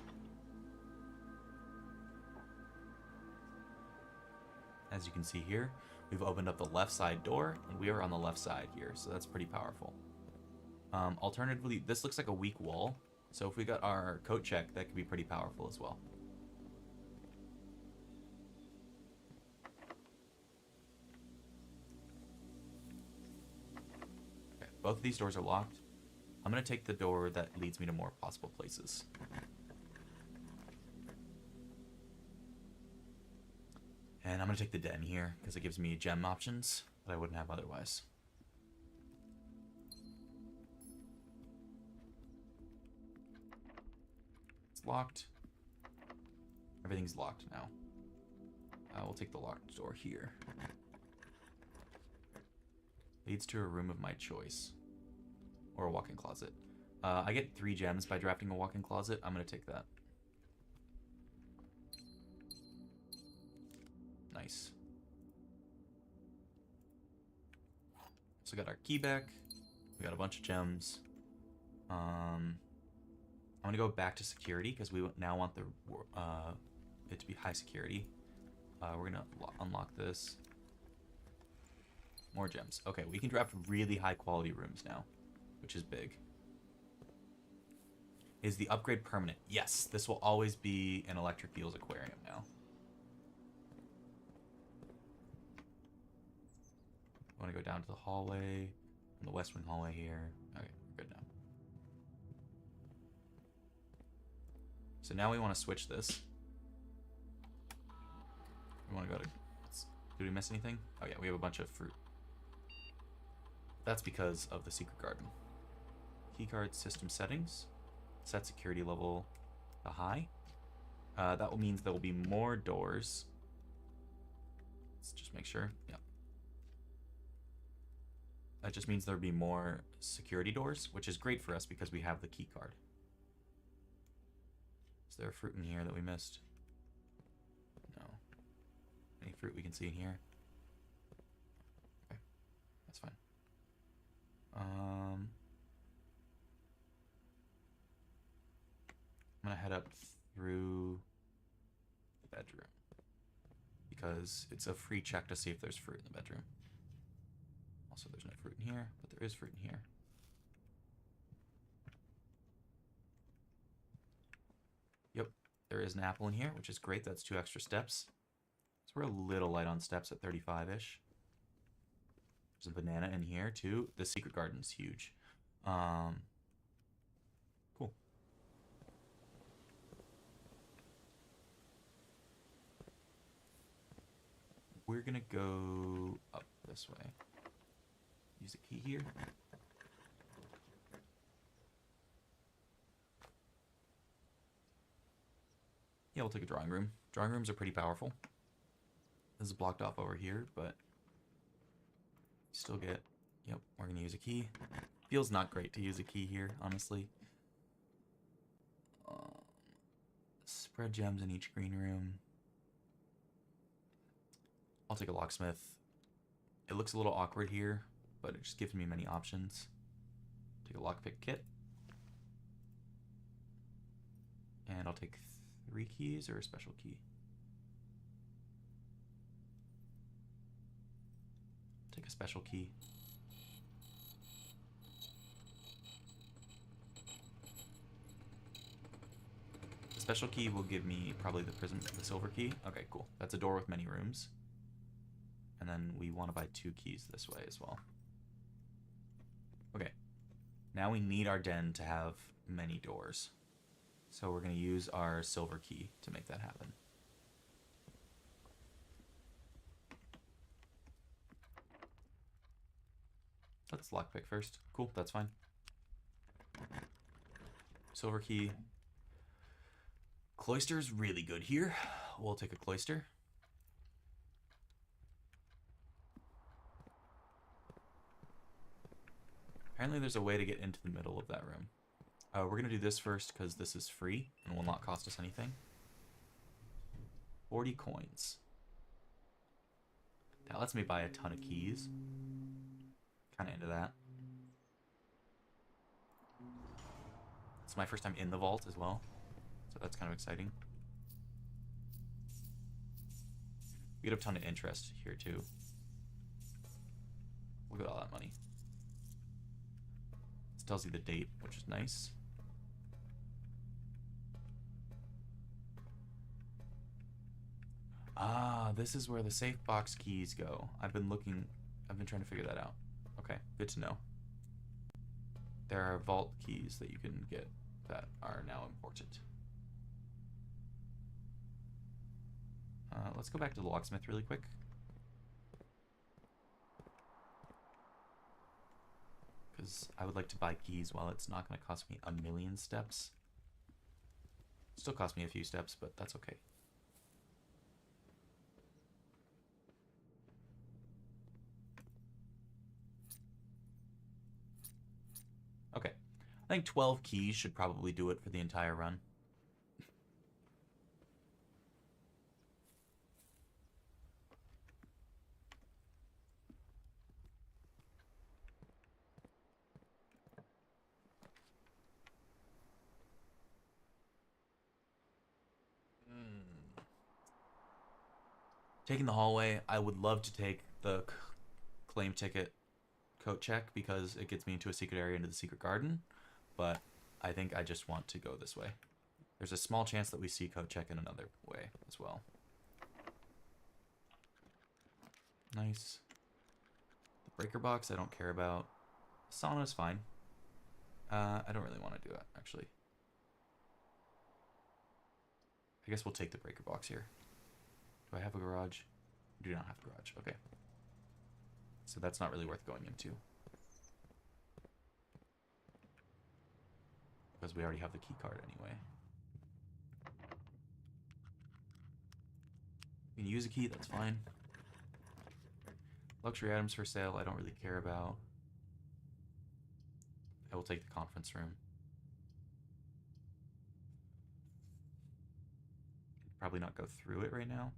As you can see here, we've opened up the left side door, and we are on the left side here, so that's pretty powerful. Alternatively, this looks like a weak wall, so if we got our coat check, that could be pretty powerful as well. Okay, both of these doors are locked. I'm going to take the door that leads me to more possible places. And I'm going to take the den here, because it gives me gem options that I wouldn't have otherwise. It's locked. Everything's locked now. We'll take the locked door here. Leads to a room of my choice. Or a walk-in closet. I get 3 gems by drafting a walk-in closet. I'm going to take that. Nice. So we got our key back. We got a bunch of gems. I'm going to go back to security because we now want the it to be high security. We're going to unlock this. More gems. Okay, we can draft really high quality rooms now, which is big. Is the upgrade permanent? Yes, this will always be an electric eels aquarium now. I want to go down to the hallway, in the west wing hallway here. Okay, we're good now. So now we want to switch this. We want to go to... Did we miss anything? Oh yeah, we have a bunch of fruit. That's because of the secret garden. Keycard system settings. Set security level to high. That means there will be more doors. Let's just make sure. Yeah. That just means there'll be more security doors, which is great for us because we have the key card. Is there a fruit in here that we missed? No. Any fruit we can see in here? Okay, that's fine. I'm gonna head up through the bedroom because it's a free check to see if there's fruit in the bedroom. Also, there's no fruit in here, but there is fruit in here. Yep, there is an apple in here, which is great. That's 2 extra steps. So we're a little light on steps at 35-ish. There's a banana in here, too. The secret garden's huge. Cool. We're gonna go up this way. Use a key here. Yeah, we'll take a drawing room. Drawing rooms are pretty powerful. This is blocked off over here, but still get... Yep, we're going to use a key. Feels not great to use a key here, honestly. Spread gems in each green room. I'll take a locksmith. It looks a little awkward here, but it just gives me many options. Take a lockpick kit. And I'll take 3 keys or a special key. Take a special key. The special key will give me probably the silver key. Okay, cool. That's a door with many rooms. And then we want to buy 2 keys this way as well. Okay. Now we need our den to have many doors. So we're going to use our silver key to make that happen. Let's lockpick first. Cool, that's fine. Silver key. Cloister's really good here. We'll take a cloister. Apparently there's a way to get into the middle of that room. We're going to do this first because this is free and will not cost us anything. 40 coins. That lets me buy a ton of keys. Kind of into that. It's my first time in the vault as well, so that's kind of exciting. We get a ton of interest here too. Look at all that money. This tells you the date, which is nice. Ah, this is where the safe box keys go. I've been trying to figure that out. Okay, good to know. There are vault keys that you can get that are now important. Let's go back to the locksmith really quick. Because I would like to buy keys while it's not going to cost me a million steps. Still cost me a few steps, but that's okay. Okay. I think 12 keys should probably do it for the entire run. Taking the hallway, I would love to take the claim ticket coat check because it gets me into a secret area into the secret garden, but I think I just want to go this way. There's a small chance that we see coat check in another way as well. Nice. The breaker box I don't care about. Sauna is fine. I don't really want to do it, actually. I guess we'll take the breaker box here. Do I have a garage? I do not have a garage. Okay. So that's not really worth going into. Because we already have the key card anyway. You can use a key, that's fine. Luxury items for sale, I don't really care about. I will take the conference room. Probably not go through it right now.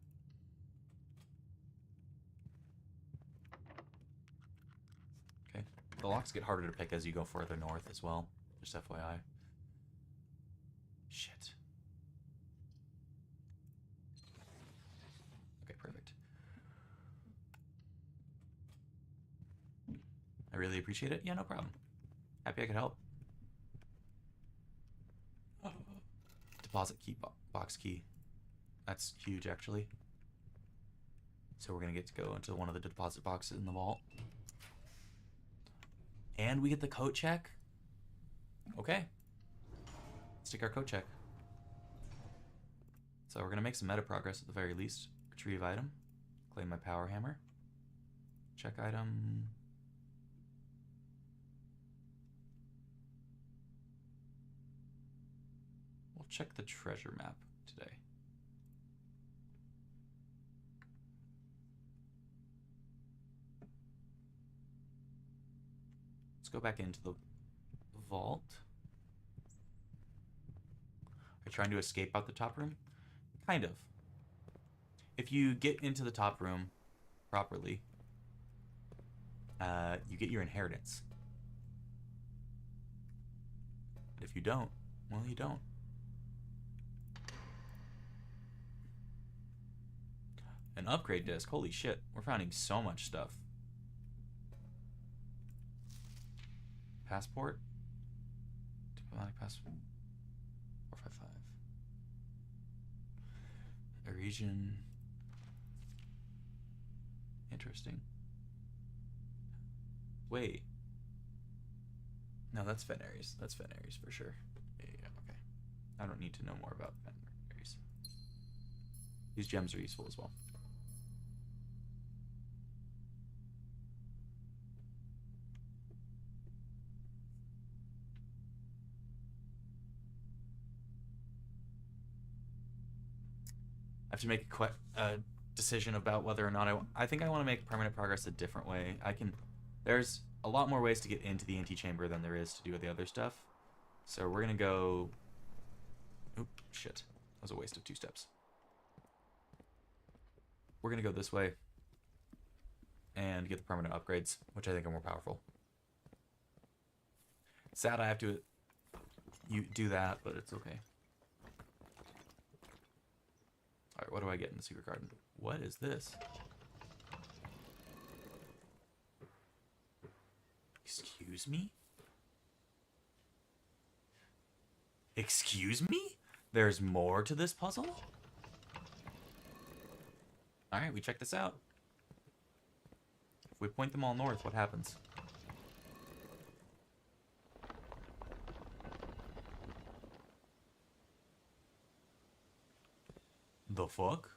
Okay. The locks get harder to pick as you go further north as well. Just FYI. Shit. Okay, perfect. I really appreciate it. Yeah, no problem. Happy I could help. Deposit key box key. That's huge, actually. So we're going to get to go into one of the deposit boxes in the vault. And we get the coat check. Okay. Let's take our coat check. So we're going to make some meta progress at the very least. Retrieve item. Claim my power hammer. Check item. We'll check the treasure map today. Let's go back into the vault. Are you trying to escape out the top room? Kind of. If you get into the top room properly, you get your inheritance. But if you don't, well, you don't. An upgrade disc. Holy shit. We're finding so much stuff. Passport. Diplomatic passport. 455. A region. Interesting. Wait. No, that's Fen Aries. That's Fen Aries for sure. Yeah, okay. I don't need to know more about Fen Aries. These gems are useful as well. I have to make a decision about whether or not I think I want to make permanent progress a different way. There's a lot more ways to get into the antechamber than there is to do with the other stuff. So we're gonna go. Oop, shit. That was a waste of 2 steps. We're gonna go this way and get the permanent upgrades, which I think are more powerful. Sad I have to do that, but it's okay. Alright, what do I get in the secret garden? What is this? Excuse me? Excuse me? There's more to this puzzle? Alright, we check this out. If we point them all north, what happens? The fuck?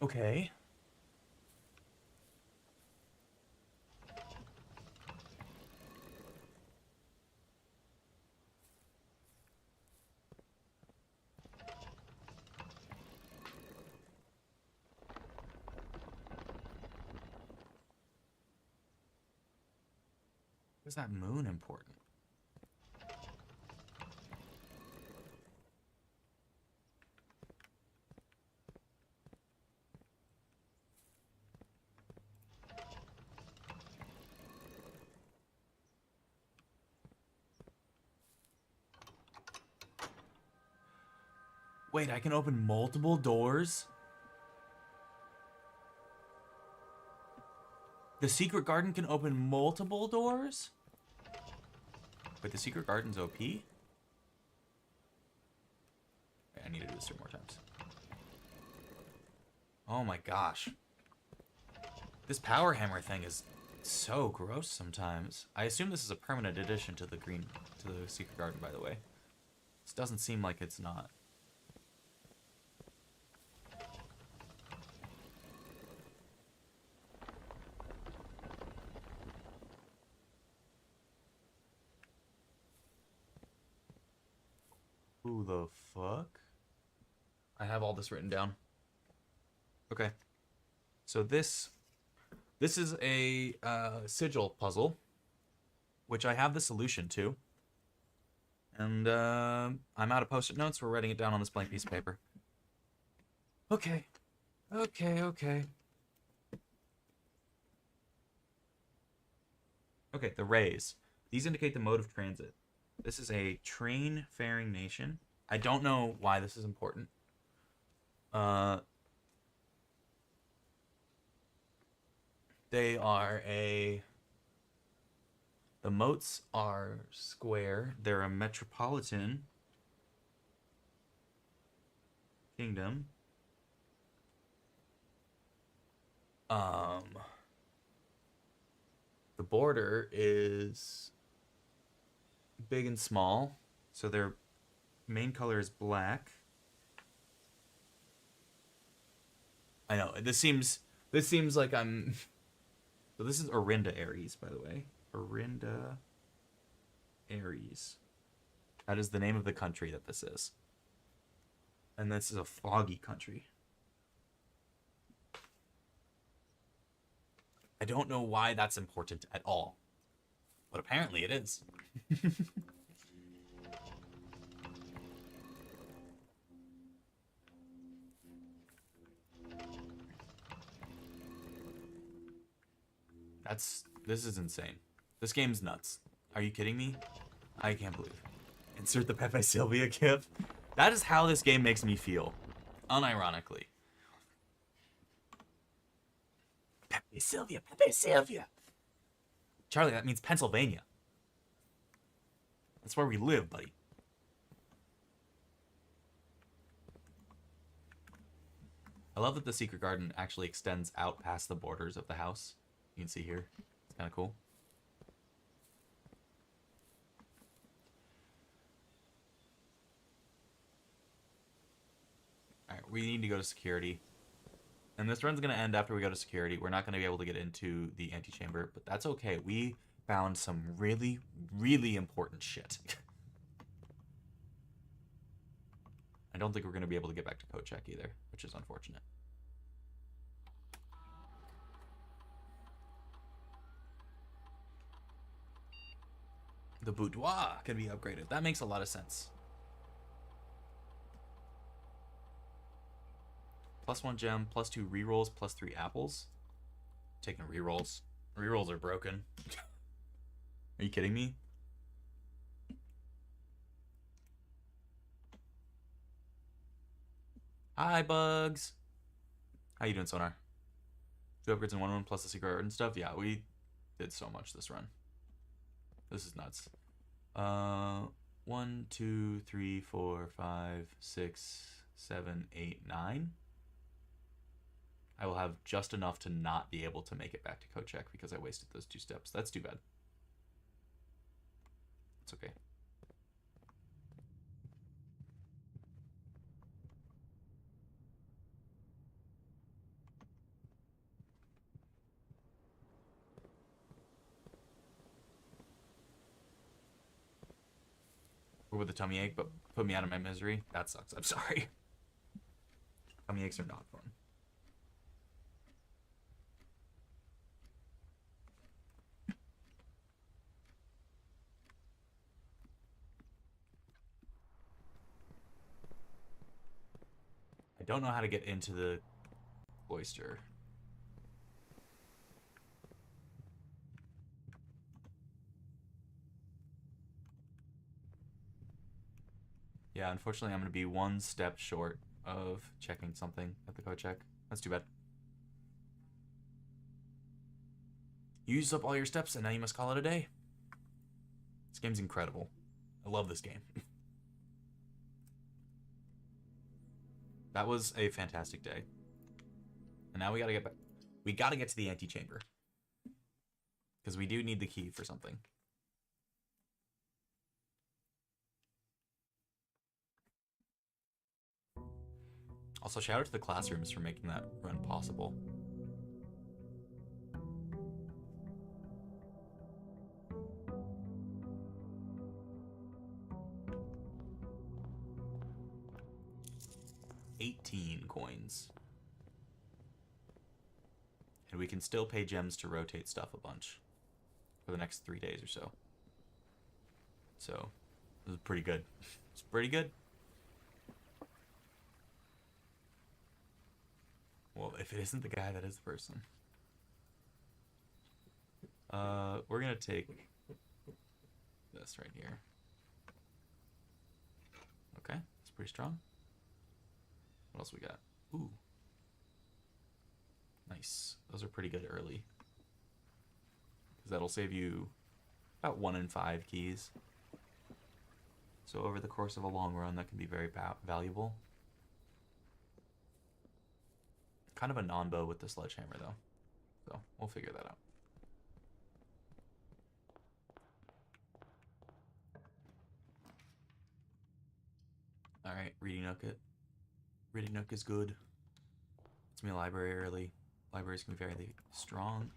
Okay. Is that moon important? Wait, I can open multiple doors? The secret garden can open multiple doors? Wait, the secret garden's OP? Wait, I need to do this 3 more times. Oh my gosh. This power hammer thing is so gross sometimes. I assume this is a permanent addition to the secret garden, by the way. This doesn't seem like it's not. Who the fuck? I have all this written down. Okay. So this is a sigil puzzle, which I have the solution to. And I'm out of post-it notes. We're writing it down on this blank piece of paper. Okay. Okay, the rays. These indicate the mode of transit. This is a train-faring nation. I don't know why this is important. They are the moats are square. They're a metropolitan kingdom. The border is big and small, so their main color is black. I know this seems like I'm. So this is Orinda Aries, by the way. Orinda Aries. That is the name of the country that this is. And this is a foggy country. I don't know why that's important at all. But apparently it is. This is insane. This game's nuts. Are you kidding me? I can't believe. Insert the Pepe Sylvia gif. That is how this game makes me feel. Unironically. Pepe Sylvia, Pepe Sylvia. Charlie, that means Pennsylvania. That's where we live, buddy. I love that the secret garden actually extends out past the borders of the house. You can see here. It's kind of cool. Alright, we need to go to security. And this run's going to end after we go to security. We're not going to be able to get into the antechamber, but that's okay. We found some really, really important shit. I don't think we're going to be able to get back to code check either, which is unfortunate. The boudoir can be upgraded. That makes a lot of sense. +1 gem, +2 rerolls, +3 apples. Taking rerolls. Rerolls are broken. Are you kidding me? Hi, bugs. How you doing, Sonar? 2 upgrades in 1 plus the secret art and stuff. Yeah, we did so much this run. This is nuts. 1, 2, 3, 4, 5, 6, 7, 8, 9. I will have just enough to not be able to make it back to code check because I wasted those 2 steps. That's too bad. It's okay. Or with a tummy ache, but put me out of my misery. That sucks. I'm sorry. Tummy aches are not fun. I don't know how to get into the oyster. Yeah, unfortunately, I'm going to be 1 step short of checking something at the code check. That's too bad. You used up all your steps, and now you must call it a day. This game's incredible. I love this game. That was a fantastic day. And now we gotta get back. We gotta get to the antechamber. Because we do need the key for something. Also, shout out to the classrooms for making that run possible. $18 coins. And we can still pay gems to rotate stuff a bunch for the next 3 days or so. So, this is pretty good. It's pretty good. Well, if it isn't the guy, that is the person. We're gonna take this right here. Okay, it's pretty strong. What else we got? Ooh. Nice. Those are pretty good early. Because that'll save you about 1 in 5 keys. So over the course of a long run, that can be very valuable. Kind of a non-bow with the sledgehammer, though. So we'll figure that out. Alright, reading nook it. Reading nook is good. It's me a library early. Libraries can be very strong.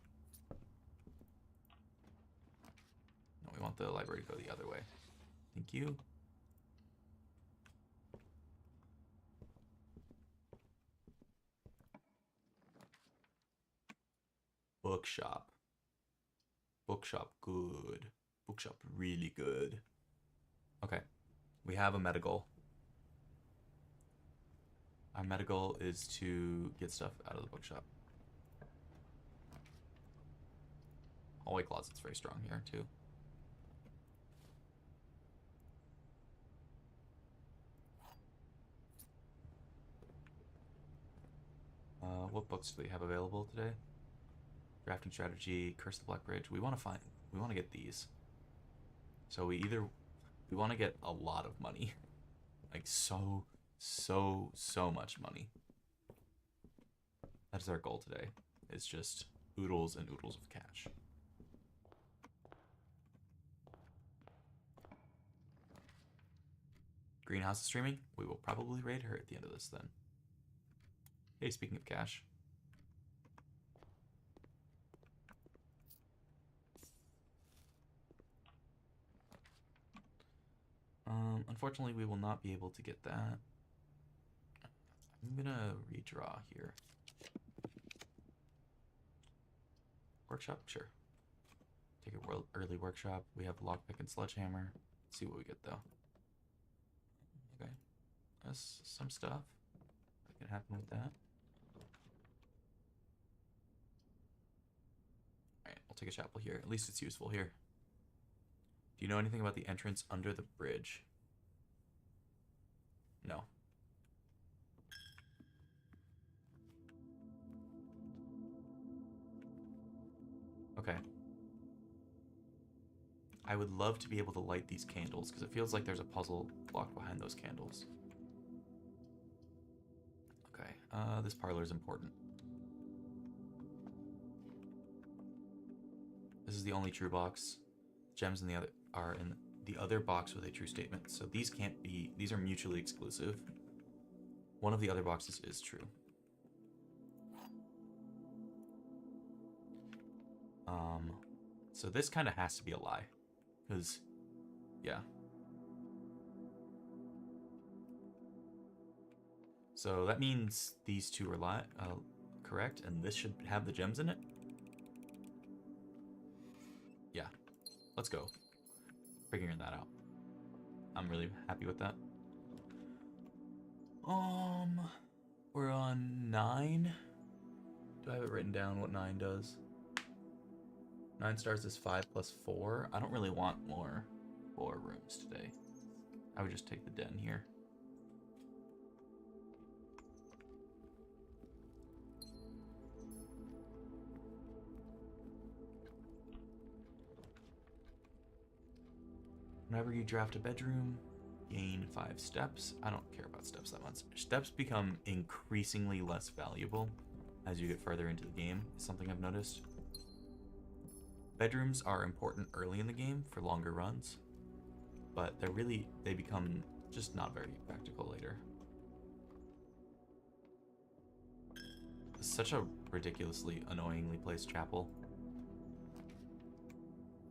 No, we want the library to go the other way. Thank you. Bookshop. Bookshop, good. Bookshop, really good. Okay, we have a meta goal. Our meta goal is to get stuff out of the bookshop. Hallway closet's very strong here, too. What books do they have available today? Drafting strategy, Curse of the Black Bridge. We want to get these. So we either We want to get a lot of money. Like so much money. That's our goal today. It's just oodles and oodles of cash. Greenhouse is streaming. We will probably raid her at the end of this then. Hey, speaking of cash. Unfortunately, we will not be able to get that. I'm gonna redraw here. Workshop? Sure. Take a early workshop. We have lockpick and sledgehammer. Let's see what we get though. Okay. That's some stuff that can happen with that. Alright, we'll take a chapel here. At least it's useful here. Do you know anything about the entrance under the bridge? No. Okay. I would love to be able to light these candles because it feels like there's a puzzle block behind those candles. Okay, this parlor is important. This is the only true box. Gems in the other are in the other box with a true statement. So these can't be, these are mutually exclusive. One of the other boxes is true. So this kind of has to be a lie. Because, yeah. So that means these two are correct, and this should have the gems in it? Yeah. Let's go. Figuring that out. I'm really happy with that. We're on 9. Do I have it written down what 9 does? 9 stars is 5 plus 4. I don't really want more 4 rooms today. I would just take the den here. Whenever you draft a bedroom, gain 5 steps. I don't care about steps that much. Steps become increasingly less valuable as you get further into the game, is something I've noticed. Bedrooms are important early in the game for longer runs, but they become just not very practical later. It's such a ridiculously annoyingly placed chapel.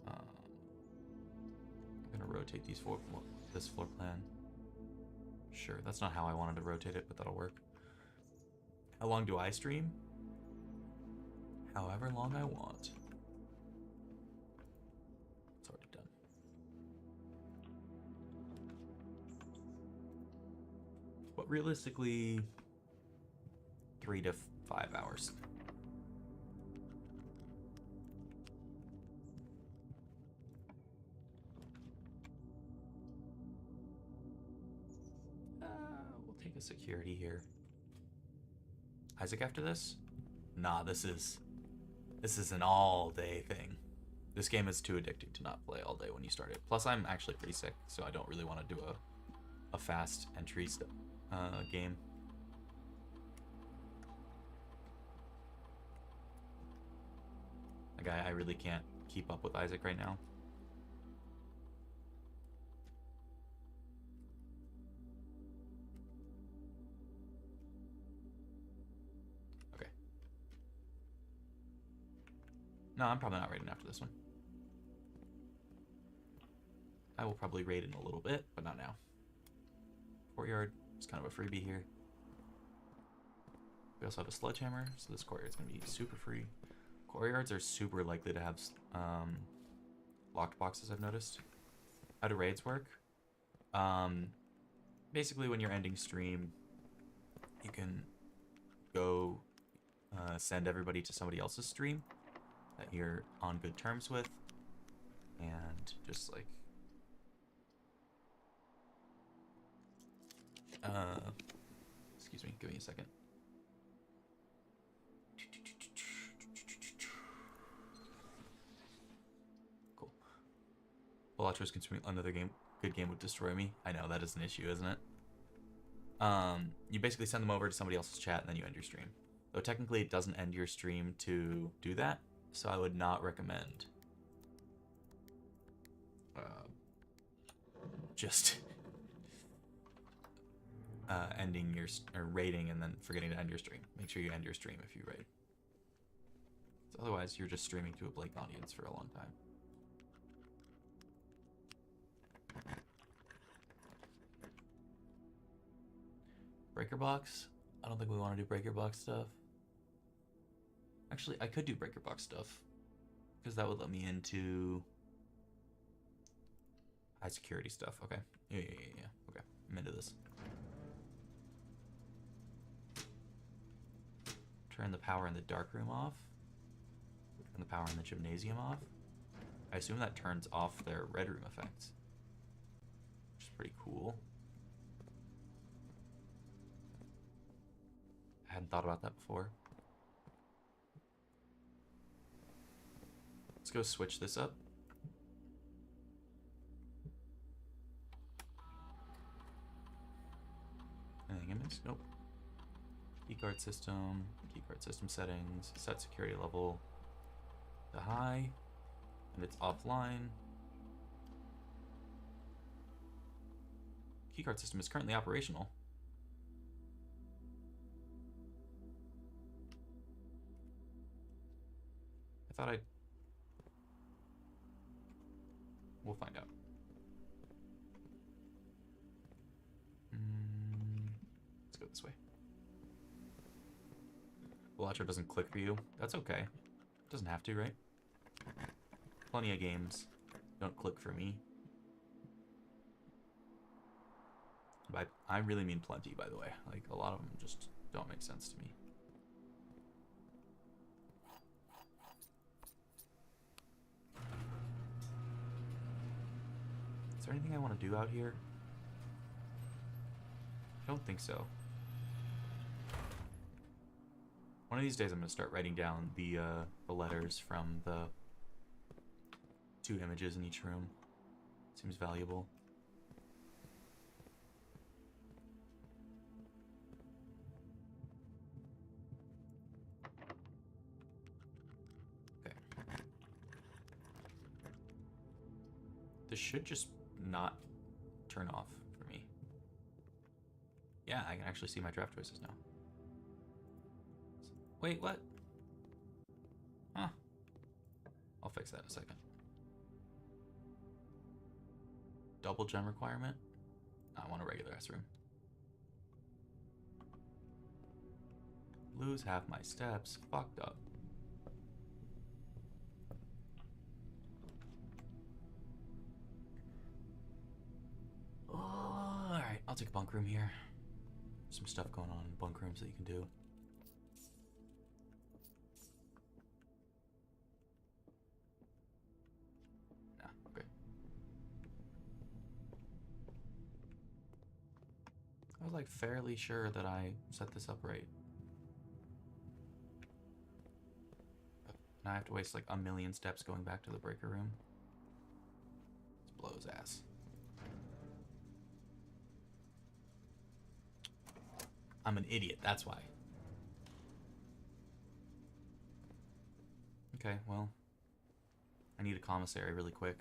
I'm gonna rotate this floor plan. Sure, that's not how I wanted to rotate it, but that'll work. How long do I stream? However long I want. It's already done. But realistically, 3 to 5 hours. We'll take a security here. Isaac after this? Nah, this is an all-day thing. This game is too addicting to not play all day when you start it. Plus, I'm actually pretty sick, so I don't really want to do a fast entry game. Like, I really can't keep up with Isaac right now. Okay. No, I'm probably not raiding after this one. I will probably raid in a little bit, but not now. Courtyard is kind of a freebie here. We also have a sledgehammer, so this courtyard's going to be super free. Courtyards are super likely to have locked boxes, I've noticed. How do raids work? Basically, when you're ending stream, you can go send everybody to somebody else's stream that you're on good terms with, and just like excuse me, give me a second. Cool. Watchers consuming another game. Good game would destroy me. I know, that is an issue, isn't it? You basically send them over to somebody else's chat and then you end your stream. Though technically it doesn't end your stream to do that, so I would not recommend just ending your or raiding and then forgetting to end your stream. Make sure you end your stream if you raid. So otherwise, you're just streaming to a blank audience for a long time. Breaker box? I don't think we want to do breaker box stuff. Actually, I could do breaker box stuff because that would let me into high security stuff. Okay. Yeah. Okay. I'm into this. Turn the power in the dark room off. Turn the power in the gymnasium off. I assume that turns off their red room effects, which is pretty cool. I hadn't thought about that before. Let's go switch this up. Anything I missed? Nope. Keycard system settings, set security level to high, and it's offline. Keycard system is currently operational. I thought I'd... We'll find out. Let's go this way. Watcher doesn't click for you. That's okay. It doesn't have to, right? Plenty of games don't click for me. But I really mean plenty, by the way. Like, a lot of them just don't make sense to me. Is there anything I want to do out here? I don't think so. One of these days I'm going to start writing down the letters from the 2 images in each room. Seems valuable. Okay. This should just not turn off for me. Yeah, I can actually see my draft choices now. Wait, what? Huh. I'll fix that in a second. Double gem requirement? No, I want a regular S room. Lose half my steps. Fucked up. Alright, I'll take a bunk room here. Some stuff going on in bunk rooms that you can do. I was like fairly sure that I set this up right. Now I have to waste like a million steps going back to the breaker room. This blows ass. I'm an idiot, that's why. Okay, well, I need a commissary really quick.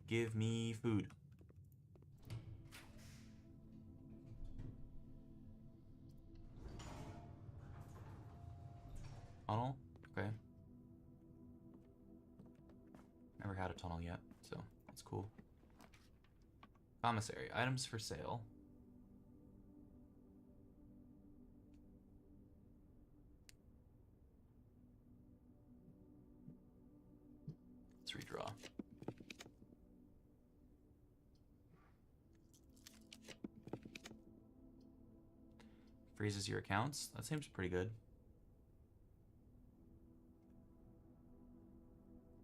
Give me food. Tunnel? Okay. Never had a tunnel yet, so that's cool. Commissary. Items for sale. Let's redraw. Freezes your accounts. That seems pretty good.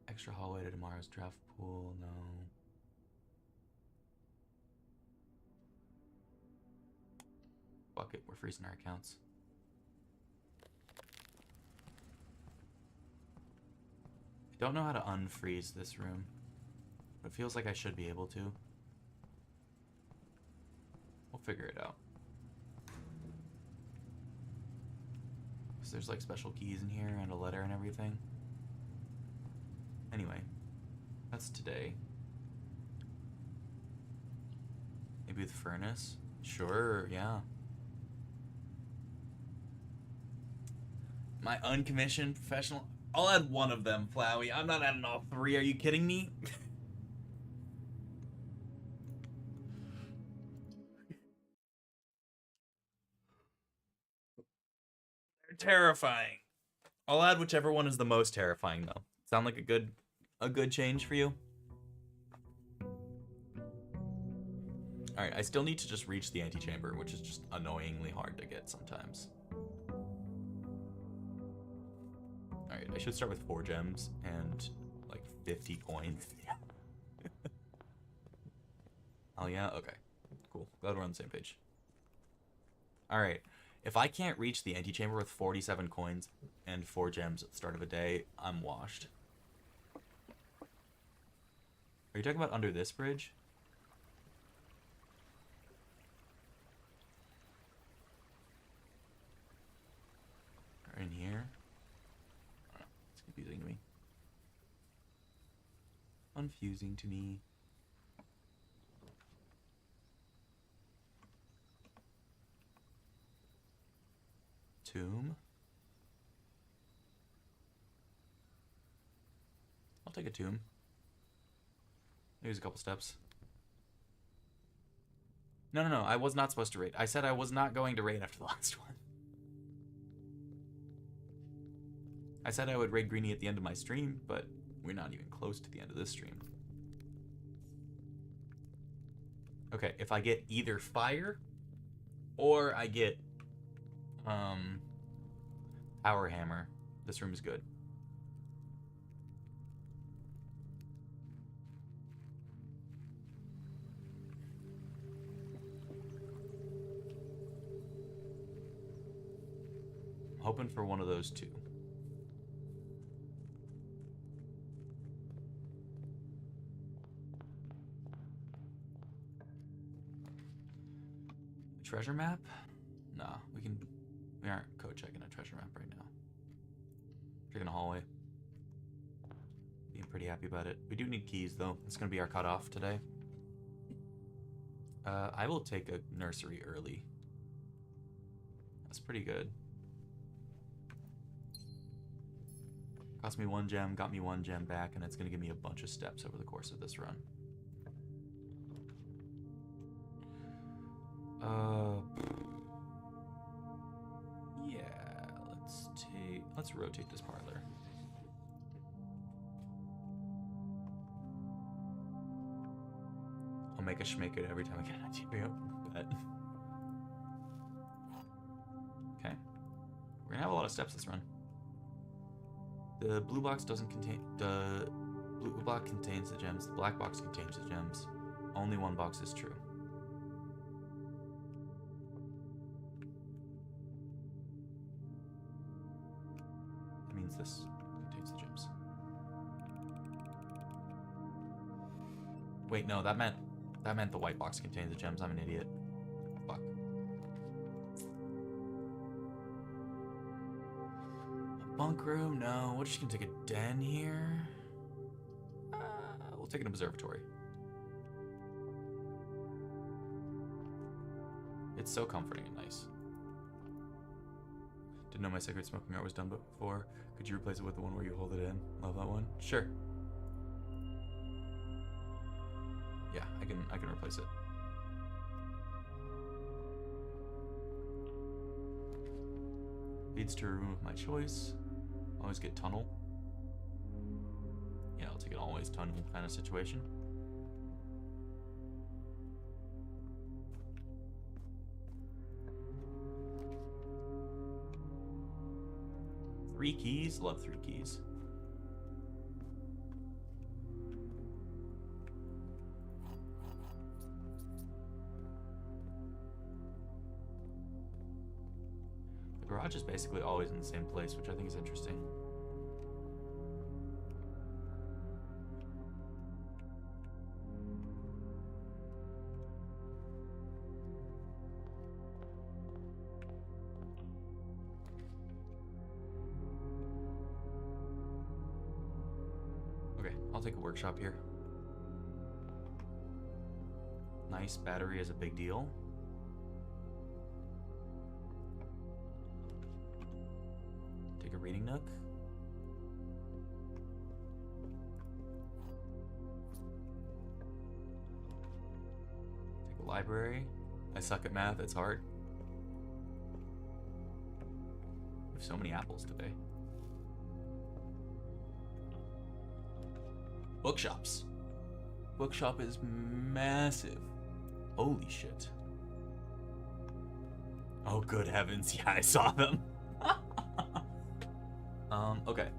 Extra hallway to tomorrow's draft pool. No. Fuck it. We're freezing our accounts. Don't know how to unfreeze this room. It feels like I should be able to. We'll figure it out. Because there's like special keys in here and a letter and everything. Anyway, that's today. Maybe with furnace? Sure, yeah. My uncommissioned professional. I'll add one of them, Flowey. I'm not adding all three. Are you kidding me? They're terrifying. I'll add whichever one is the most terrifying, though. Sound like a good change for you? Alright, I still need to just reach the antechamber, which is just annoyingly hard to get sometimes. Alright, I should start with 4 gems and like 50 coins. Oh yeah? Okay. Cool. Glad we're on the same page. Alright. If I can't reach the antechamber with 47 coins and 4 gems at the start of a day, I'm washed. Are you talking about under this bridge? Or in here? I don't know. It's confusing to me. Confusing to me. Tomb? I'll take a tomb. Here's a couple steps. No, I was not supposed to raid. I said I was not going to raid after the last one. I said I would raid Greenie at the end of my stream, but we're not even close to the end of this stream. Okay, if I get either fire or I get power hammer, this room is good. I'm hoping for one of those two. Treasure map? Nah, we aren't code checking a treasure map right now. Checking a hallway. Being pretty happy about it. We do need keys though. It's gonna be our cutoff today. I will take a nursery early. That's pretty good. Cost me 1 gem, got me 1 gem back, and it's gonna give me a bunch of steps over the course of this run. Yeah, let's rotate this parlor. I'll make a schmake it every time I get an idea. Bet. Okay. We're gonna have a lot of steps this run. The blue box doesn't contain... The blue box contains the gems. The black box contains the gems. Only one box is true. That means this contains the gems. Wait, no, that meant the white box contains the gems. I'm an idiot. Fuck. Bunk room? No. We're just gonna take a den here. We'll take an observatory. It's so comforting and nice. Didn't know my cigarette smoking art was done before. Could you replace it with the one where you hold it in? Love that one. Sure. Yeah, I can replace it. Leads to a room of my choice. Always get tunnel. Yeah, I'll take an always tunnel kind of situation. Three keys? Love 3 keys. The garage is basically always in the same place, which I think is interesting. Okay, I'll take a workshop here. Nice battery is a big deal. Take a reading nook. Take a library. I suck at math, it's hard. We have so many apples today. Bookshops. Bookshop is massive. Holy shit. Oh, good heavens. Yeah, I saw them. Okay.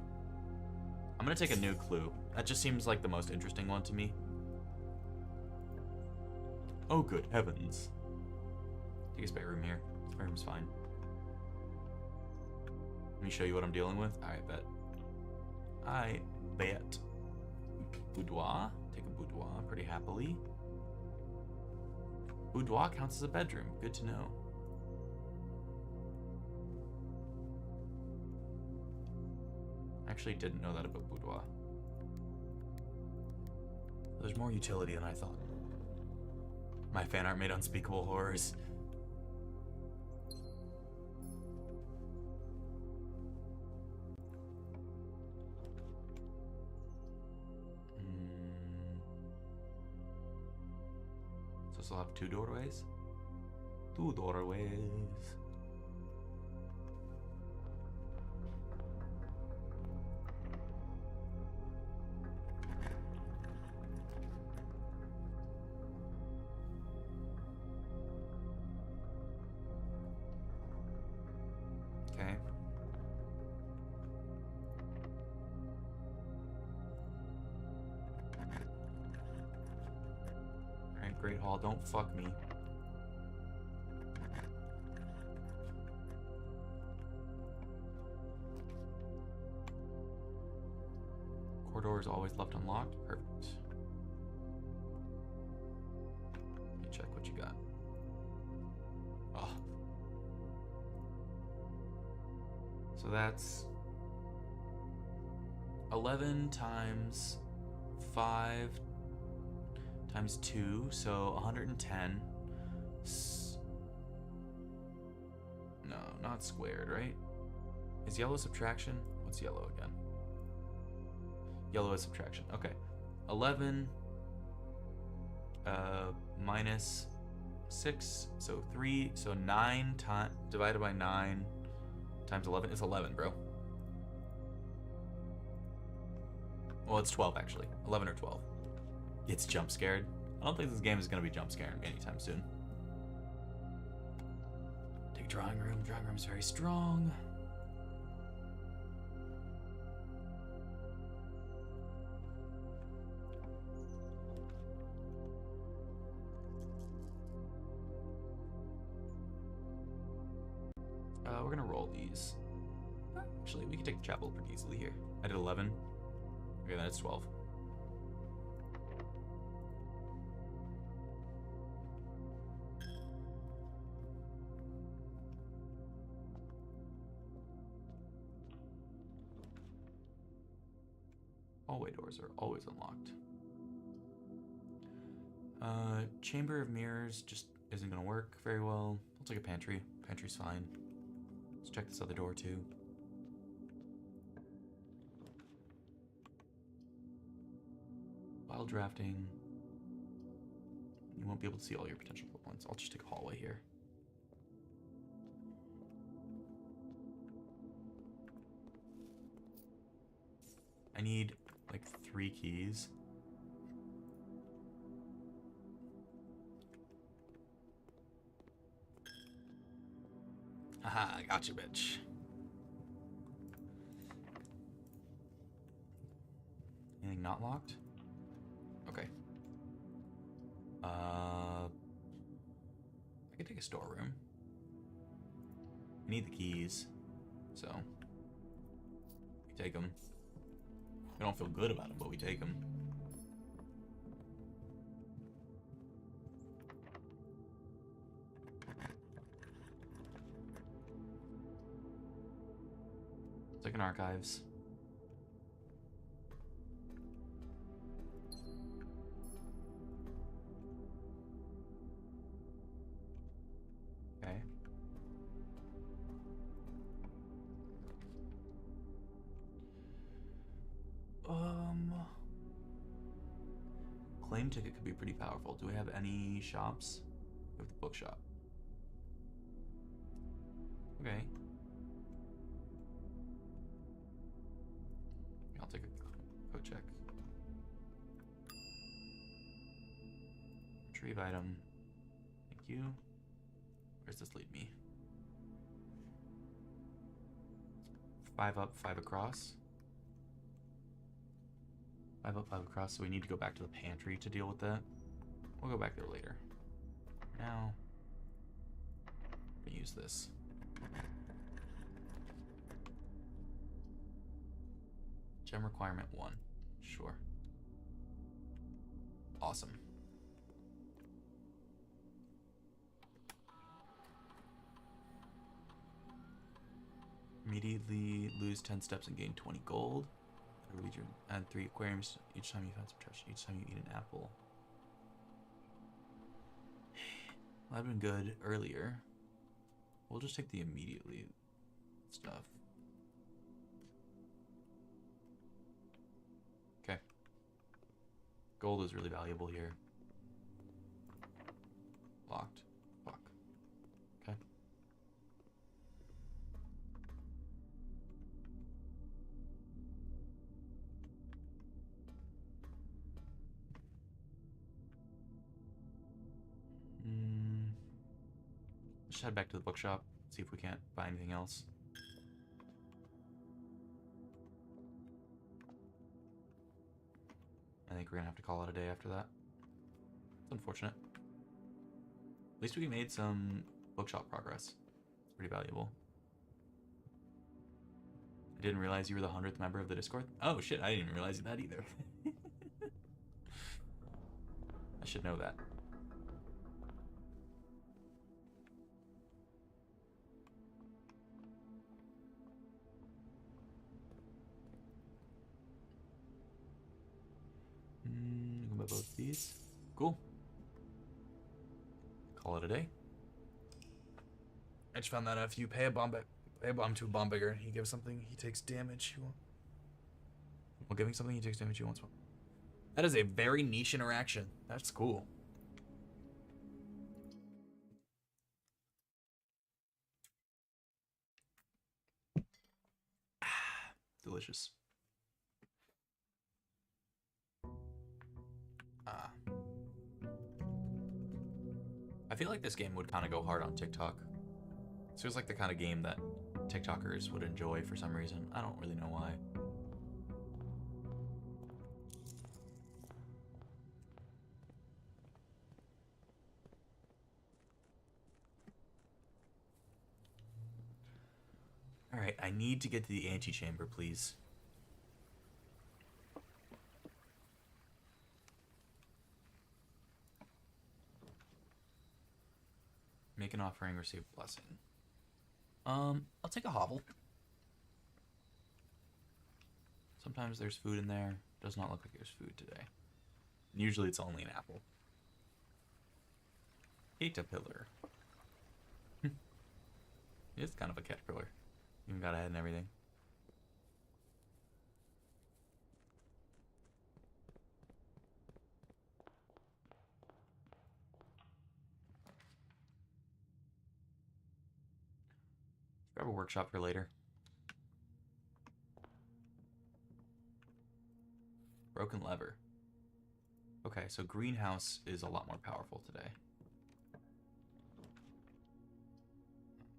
I'm gonna take a new clue. That just seems like the most interesting one to me. Oh, good heavens. Take a spare room here. Spare room's fine. Let me show you what I'm dealing with. I bet. I bet. Boudoir. Take a boudoir pretty happily. Boudoir counts as a bedroom. Good to know. I actually didn't know that about boudoir. There's more utility than I thought. My fan art made unspeakable horrors. So this will have 2 doorways? 2 doorways. Okay. Alright, Great Hall, don't fuck me. Corridor is always left unlocked. Perfect. Let me check what you got. Oh. So that's 11 times 5 times 2, so 110. No, not squared, right? Is yellow subtraction? What's yellow again? Yellow is subtraction. Okay. 11 minus 6, so 3, so 9 divided by 9 times 11 is 11, bro. Well, it's 12 actually. 11 or 12. It's jump scared. I don't think this game is going to be jump scaring anytime soon. Take drawing room. Drawing room is very strong. We're gonna roll these. Actually, we can take chapel pretty easily here. I did 11. Okay, then it's 12. Hallway doors are always unlocked. Chamber of mirrors just isn't gonna work very well. I'll take a pantry. Pantry's fine. Let's check this other door too. While drafting, you won't be able to see all your potential points. I'll just take a hallway here. I need like 3 keys. Haha, I got you, bitch. Anything not locked? Okay. I could take a storeroom. I need the keys, so we take them. We don't feel good about them, but we take them. Second archives. claim ticket could be pretty powerful. Do we have any shops? We have the bookshop. Okay. I'll take a code check. Retrieve item. Thank you. Where's this lead me? 5 up, 5 across. 5 up, 5 across, so we need to go back to the pantry to deal with that. We'll go back there later. Now, I'm gonna use this. Gem requirement 1. Sure. Awesome. Immediately lose 10 steps and gain 20 gold. Add 3 aquariums each time you find some trash. Each time you eat an apple. Well, that'd been good earlier. We'll just take the immediately stuff. Okay. Gold is really valuable here. Locked. Fuck. Okay. Let's head back to the bookshop, see if we can't buy anything else. I think we're gonna have to call it a day after that. It's unfortunate. At least we made some bookshop progress. It's pretty valuable. I didn't realize you were the 100th member of the Discord. Oh shit, I didn't even realize that either. I should know that. I'm gonna buy both these. Cool. Call it a day. I just found that out if you pay a bomb to a bomb bigger, he gives something, he takes damage. While giving something, he takes damage. He wants one. That is a very niche interaction. That's cool. Delicious. I feel like this game would kind of go hard on TikTok. This feels like the kind of game that TikTokers would enjoy for some reason. I don't really know why. Alright, I need to get to the antechamber, please. Make an offering, receive a blessing. I'll take a hovel. Sometimes there's food in there. Does not look like there's food today. And usually it's only an apple. Caterpillar. It's kind of a caterpillar. Even got a head and everything. Grab a workshop for later. Broken lever. Okay, so greenhouse is a lot more powerful today.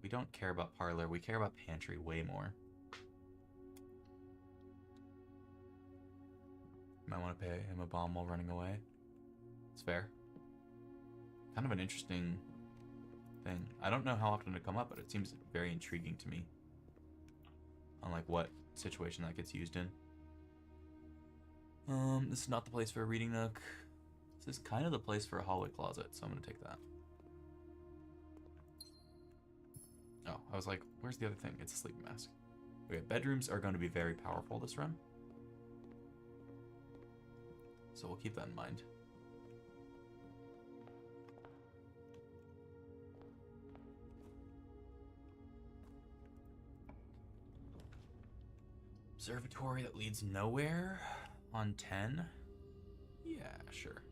We don't care about parlor. We care about pantry way more. Might want to pay him a bomb while running away. It's fair. Kind of an interesting thing. I don't know how often it come up, but it seems very intriguing to me. On like what situation that gets used in. This is not the place for a reading nook. This is kind of the place for a hallway closet, so I'm gonna take that. Oh, I was like, where's the other thing? It's a sleeping mask. Okay, bedrooms are going to be very powerful this run. So we'll keep that in mind. Observatory that leads nowhere on 10? Yeah, sure.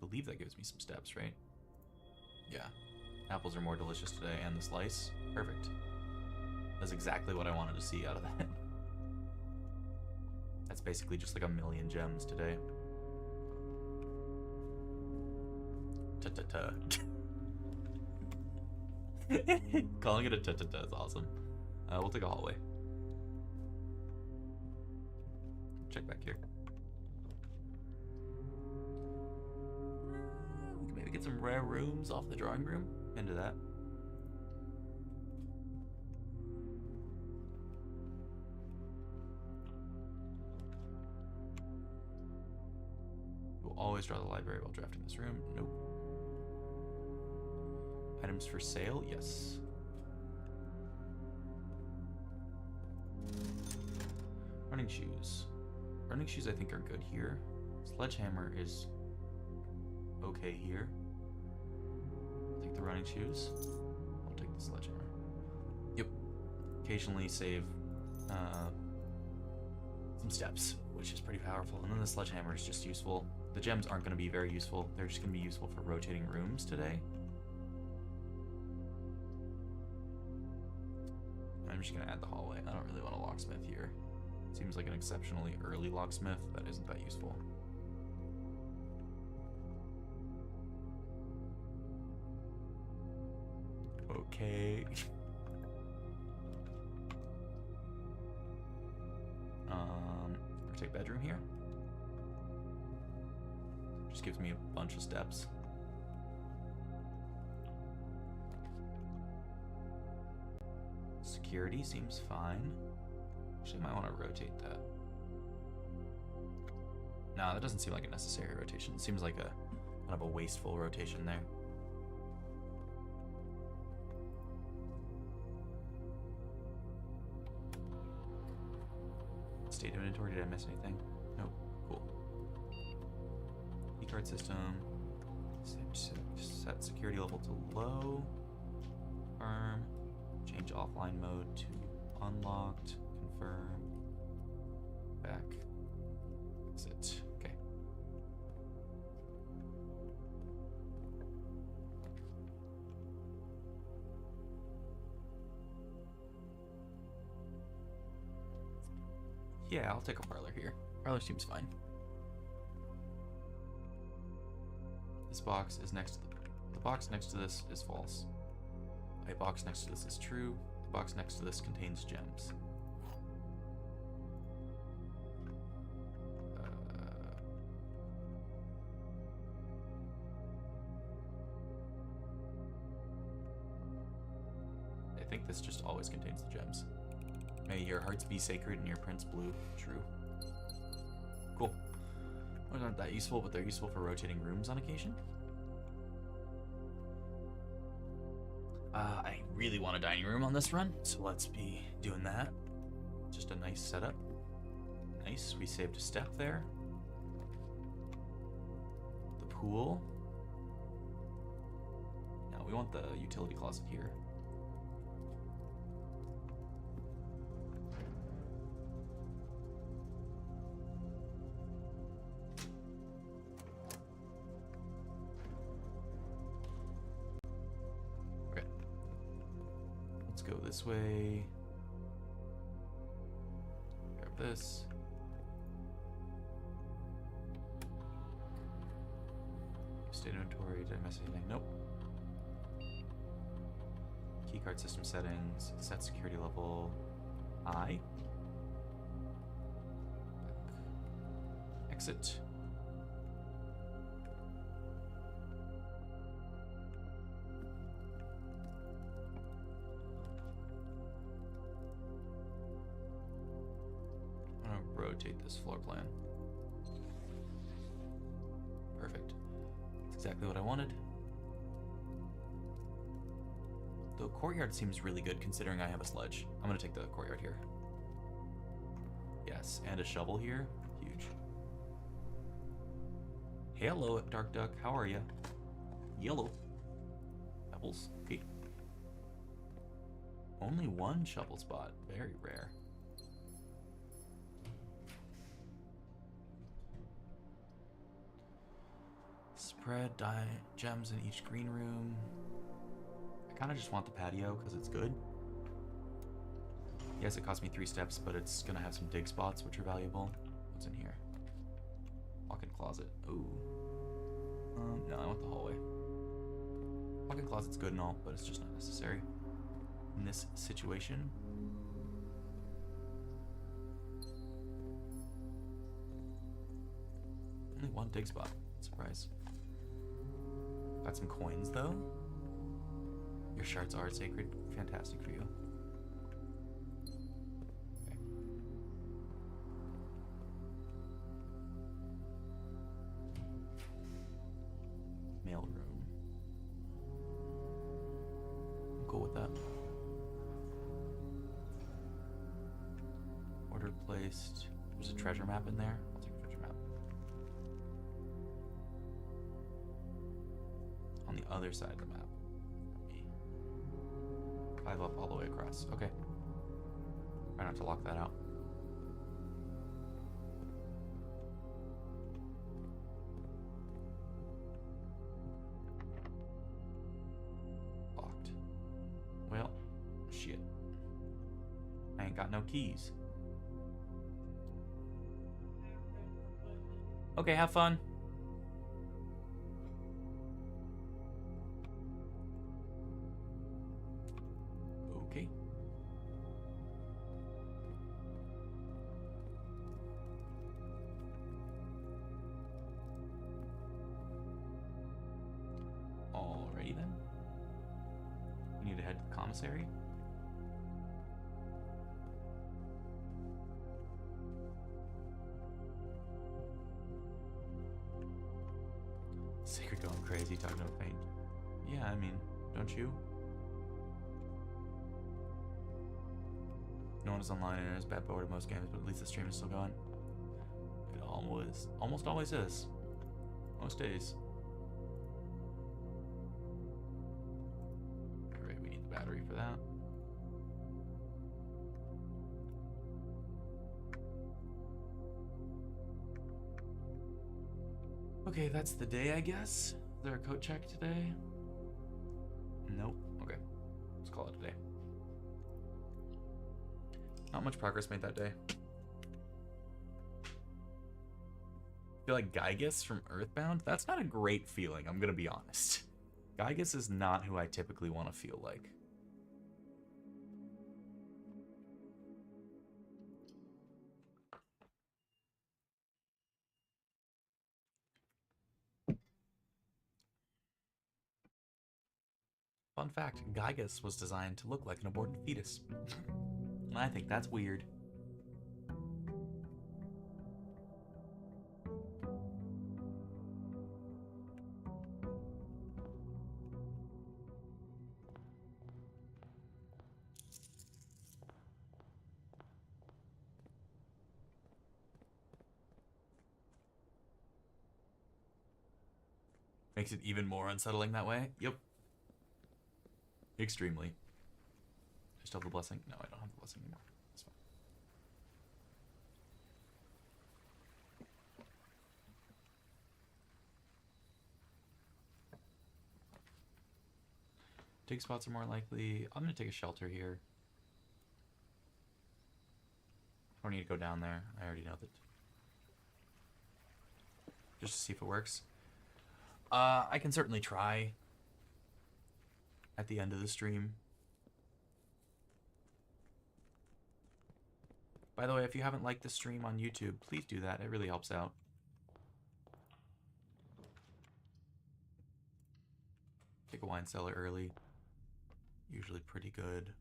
believe that gives me some steps, right? Yeah. Apples are more delicious today, and the slice. Perfect. That's exactly what I wanted to see out of that. That's basically just like 1,000,000 gems today. Ta-ta-ta. Calling it a ta-ta-ta is awesome. We'll take a hallway. Check back here. We can maybe get some rare rooms off the drawing room. Into that. We'll always draw the library while drafting this room. Nope. Items for sale? Yes. Running shoes. Running shoes I think are good here. Sledgehammer is okay here. Take the running shoes. I'll take the sledgehammer. Yep. Occasionally save some steps, which is pretty powerful. And then the sledgehammer is just useful. The gems aren't going to be very useful. They're just going to be useful for rotating rooms today. I'm just going to add the hallway. I don't really want a locksmith here. Seems like an exceptionally early locksmith that isn't that useful. Okay. Take bedroom here. Just gives me a bunch of steps. Security seems fine. Actually, I might want to rotate that. No, that doesn't seem like a necessary rotation. It seems like a kind of a wasteful rotation there. State inventory, did I miss anything? Nope. Cool. Keycard system. Set security level to low. Confirm. Change offline mode to unlocked. Confirm. Back. Exit. Okay. Yeah, I'll take a parlor here. Parlor seems fine. This box is next to the box next to this is false. A box next to this is true. The box next to this contains gems. I think this just always contains the gems. May your hearts be sacred and your prince blue. True. Cool. Those aren't that useful, but they're useful for rotating rooms on occasion. I really want a dining room on this run, so let's be doing that. Just a nice setup. Nice, we saved a step there. The pool. Now we want the utility closet here. Go this way. Grab this. State inventory. Did I miss anything? Nope. Keycard system settings. Set security level. I. Exit. Rotate this floor plan. Perfect. That's exactly what I wanted. The courtyard seems really good considering I have a sledge. I'm gonna take the courtyard here. Yes, and a shovel here. Huge. Hello, Dark Duck. How are you? Yellow. Pebbles. Okay. Only one shovel spot. Very rare. bread, gems in each green room. I kind of just want the patio because it's good. Yes, it cost me 3 steps, but it's gonna have some dig spots, which are valuable. What's in here? Walk-in closet. Ooh. No, I want the hallway. Walk-in closet's good and all, but it's just not necessary in this situation. Only 1 dig spot. Surprise. Got some coins though. Your shards are sacred. Fantastic for you. Okay. Mail room. I'm cool with that. Order placed. There's a treasure map in there. I'll take a treasure map. On the other side of the map. 5 up all the way across. Okay. Try not to lock that out. Locked. Well, shit. I ain't got no keys. Okay, have fun. Okay. Alrighty then. We need to head to the commissary. Sacred going crazy talking about paint. Yeah, I mean, don't you? No one is online and it's bad board of most games, but at least the stream is still going. It almost always is. Most days. Alright, we need the battery for that. Okay, that's the day, I guess. Is there a coat check today? Nope. Okay. Let's call it a day. Not much progress made that day. I feel like Gygus from Earthbound? That's not a great feeling, I'm gonna be honest. Gygus is not who I typically want to feel like. Fun fact, Gygus was designed to look like an aborted fetus. And I think that's weird. Makes it even more unsettling that way. Yep. Extremely. I still have the blessing? No, I don't have the blessing anymore. That's fine. Dig spots are more likely. I'm gonna take a shelter here. I don't need to go down there. I already know that. Just to see if it works. I can certainly try at the end of the stream. By the way, if you haven't liked the stream on YouTube, please do that. It really helps out. Take a wine cellar early. Usually pretty good.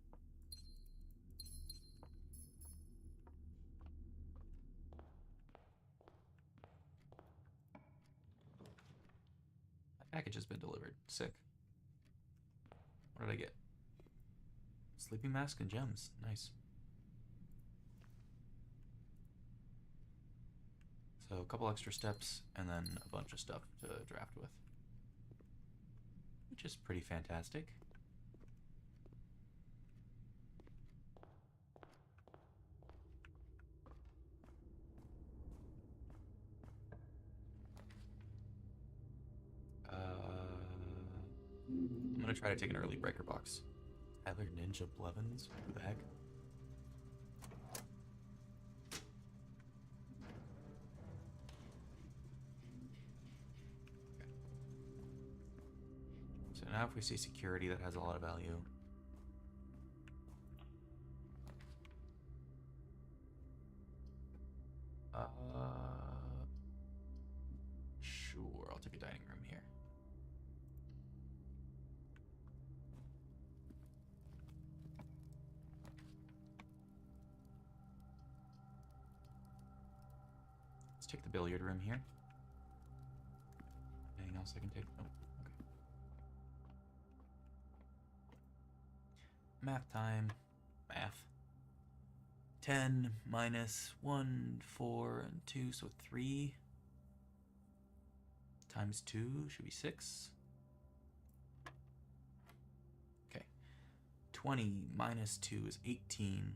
My package has been delivered. Sick. What did I get? Sleeping mask and gems. Nice. So a couple extra steps and then a bunch of stuff to draft with. Which is pretty fantastic. try to take an early breaker box. Tyler Ninja Blevins? Who the heck? Okay. So now if we see security, that has a lot of value. Sure, I'll take a dining room here. Let's take the billiard room here. Anything else I can take? Oh, okay. Math time. Math. 10 minus 1, 4, and 2, so 3 times 2 should be 6. Okay. 20 minus 2 is 18.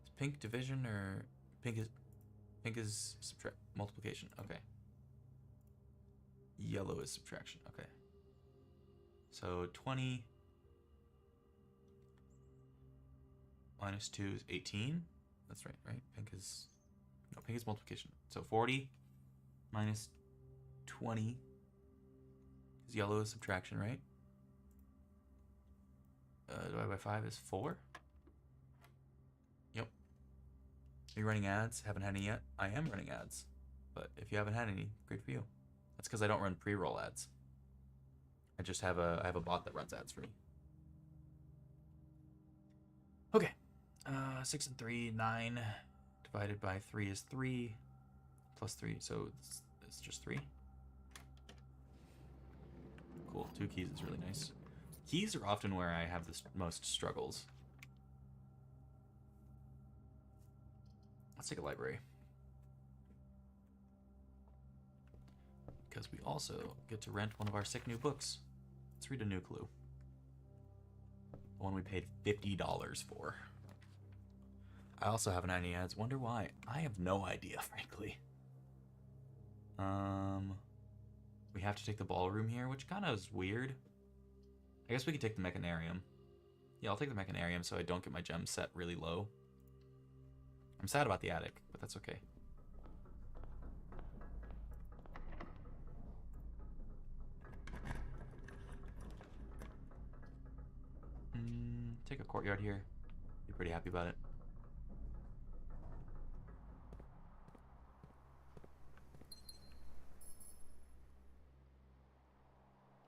Is pink division or pink is subtract multiplication? Okay. Yellow is subtraction. Okay. So 20 minus 2 is 18. That's right, right? Pink is multiplication. So 40 minus 20 is yellow is subtraction, right? Divided by 5 is 4. Yep. Are you running ads? Haven't had any yet? I am running ads. But if you haven't had any, great for you. That's because I don't run pre-roll ads. I just have I have a bot that runs ads for me. Okay. 6 and 3, 9. Divided by 3 is 3. Plus 3, so it's just 3. Cool. 2 keys is really nice. Keys are often where I have the most struggles. Let's take a library. Because we also get to rent one of our sick new books. Let's read a new clue. The one we paid $50 for. I also haven't had any ads. Wonder why? I have no idea, frankly. We have to take the ballroom here, which kind of is weird. I guess we could take the mechanarium. Yeah, I'll take the mechanarium so I don't get my gems set really low. I'm sad about the attic, but that's okay. Take a courtyard here. Be pretty happy about it.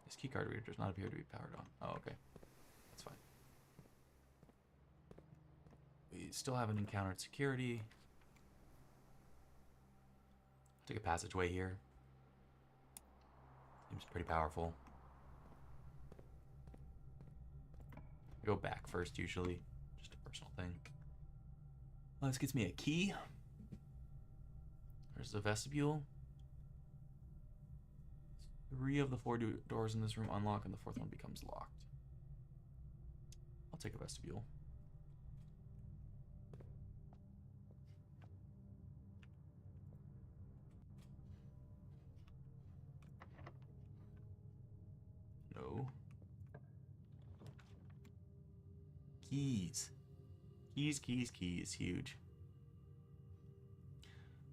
This keycard reader does not appear to be powered on. Oh, okay. That's fine. We still haven't encountered security. Take a passageway here. Seems pretty powerful. I go back first usually. Just a personal thing. Well, this gets me a key. There's the vestibule. 3 of the 4 doors in this room unlock and the 4th one becomes locked. I'll take a vestibule. No. Keys. Keys, keys, keys. Huge.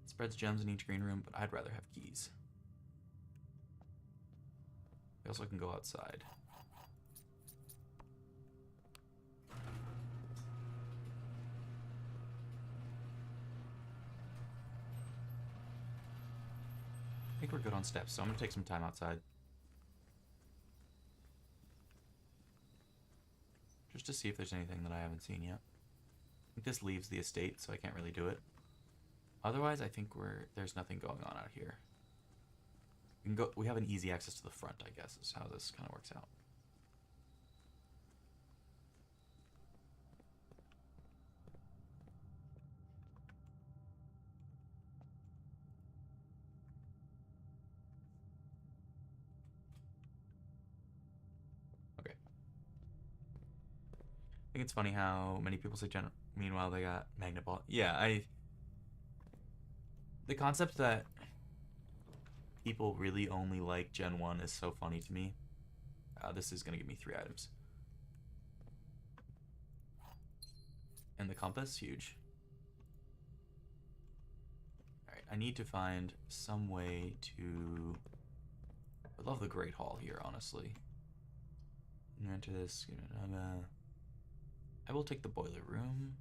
It spreads gems in each green room, but I'd rather have keys. We also can go outside. I think we're good on steps, so I'm going to take some time outside. Just to see if there's anything that I haven't seen yet. I think this leaves the estate, so I can't really do it. Otherwise, I think there's nothing going on out here. We have an easy access to the front, I guess, is how this kind of works out. Okay. I think it's funny how many people say meanwhile they got magnet ball. Yeah, the concept that people really only like Gen 1 is so funny to me. This is going to give me 3 items. And the compass, huge. Alright, I need to find some way to... I love the Great Hall here, honestly. Enter this. I will take the boiler room.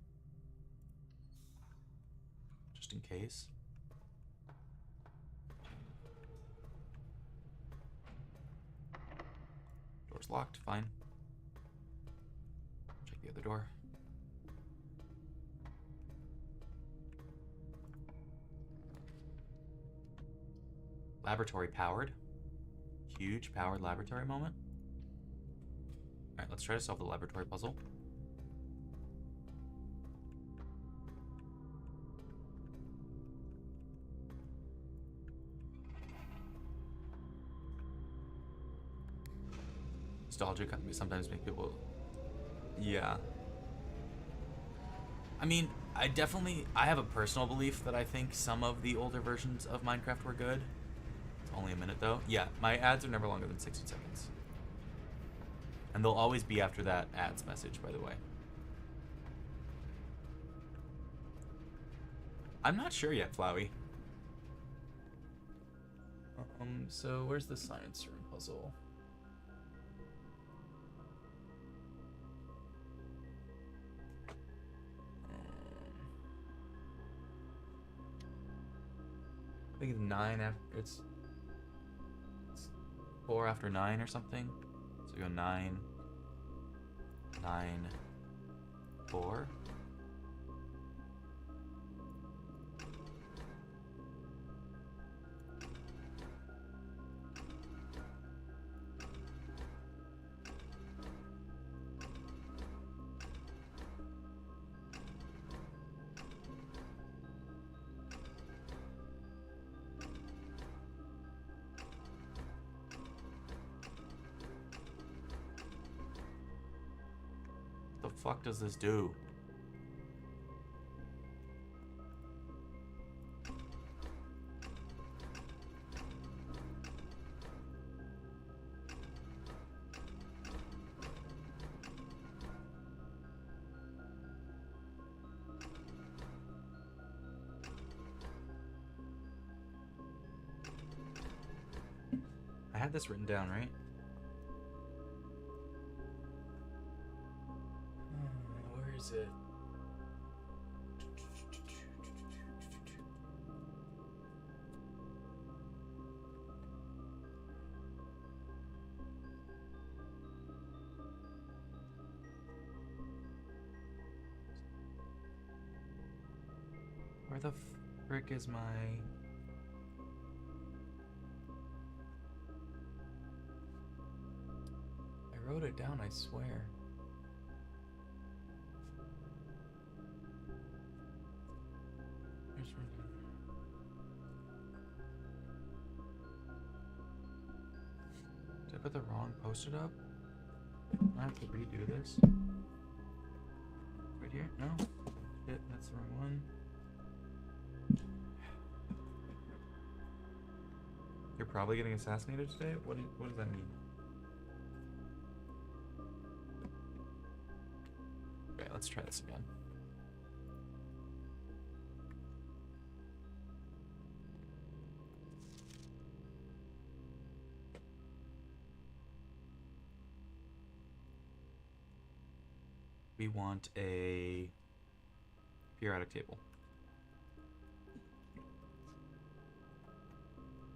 Just in case. Door's locked, fine. Check the other door. Laboratory powered. Huge powered laboratory moment. Alright, let's try to solve the laboratory puzzle. Nostalgia can sometimes make people... Yeah. I mean, I have a personal belief that I think some of the older versions of Minecraft were good. It's only a minute, though. Yeah, my ads are never longer than 60 seconds. And they'll always be after that ads message, by the way. I'm not sure yet, Flowey. So where's the science room puzzle? I think it's 9 after, it's 4 after 9 or something. So we go 9, 9, 4. What the fuck does this do? I had this written down, right? Where is it? Where the frick is my... I wrote it down, I swear. Did I put the wrong post-it up? I have to redo this. Right here? No? Shit, that's the wrong one. You're probably getting assassinated today? What does that mean? Okay, let's try this again. We want a periodic table.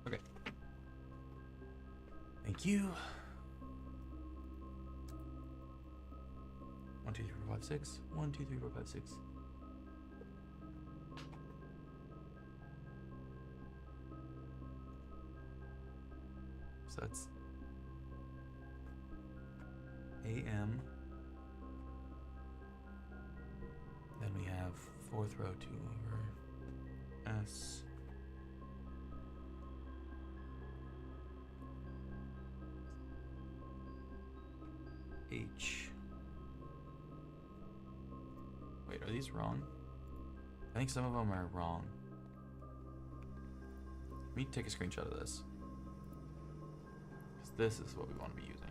Okay. Thank you. 1, 2, 3, 4, 5, 6. 1, 2, 3, 4, 5, 6. So that's AM. Then we have 4th row 2 over S. H. Wait, are these wrong? I think some of them are wrong. Let me take a screenshot of this. this is what we want to be using.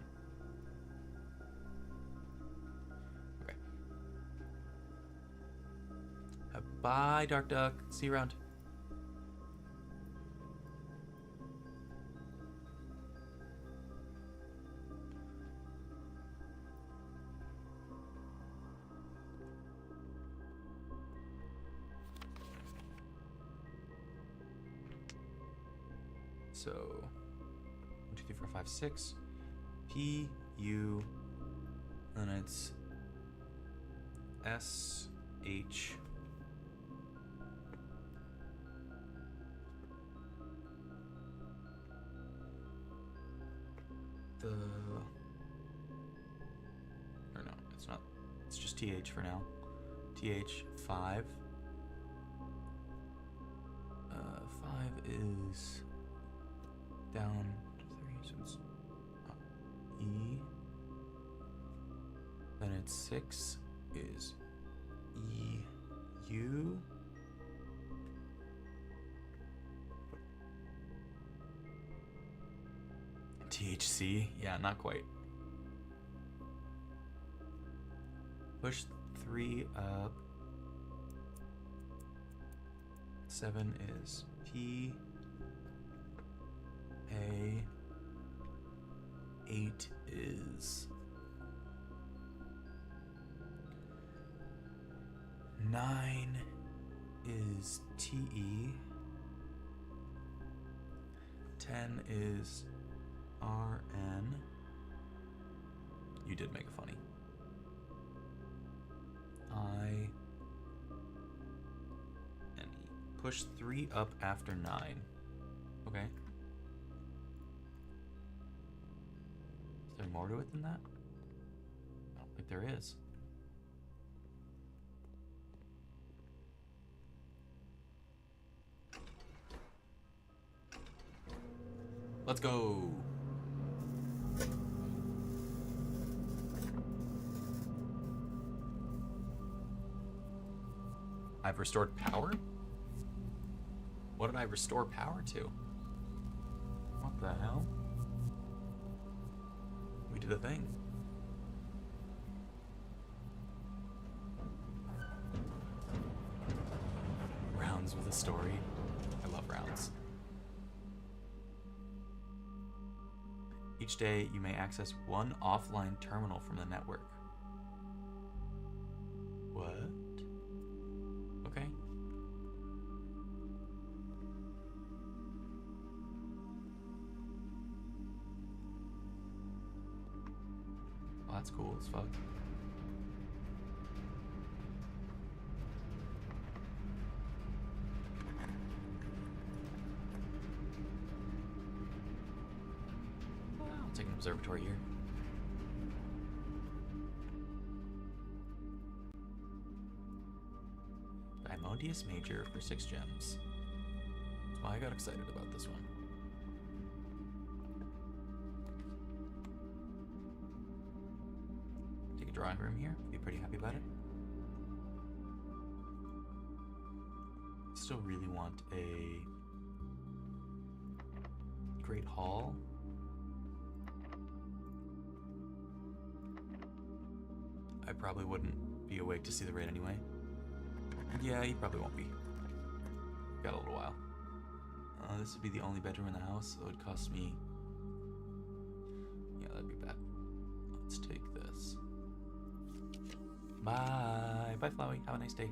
Okay. Bye, Dark Duck. See you around. So, 1, 2, 3, 4, 5, 6. P, U, and it's S, H. Or no, it's not. It's just TH for now. TH 5. 5 is down to 3, so it's E. Then it's 6 is E, U. THC? Yeah, not quite. Push 3 up. 7 is P. A. 8 is 9 is TE. 10 is RN. You did make it funny. I and E. Push 3 up after 9. Okay. Is there more to it than that? I don't think there is. Let's go. I've restored power? What did I restore power to? What the hell? We did a thing. Rounds with a story. I love rounds. Each day, you may access one offline terminal from the network. What? Okay. Well, that's cool as fuck. I'll take an observatory here. Diamodius Major for 6 gems. That's why I got excited about this one. Take a drawing room here. Be pretty happy about it. Still really want a great hall. I probably wouldn't be awake to see the raid anyway. Yeah, you probably won't be. Got a little while. This would be the only bedroom in the house, so it would cost me... Yeah, that'd be bad. Let's take this. Bye! Bye, Flowey. Have a nice day.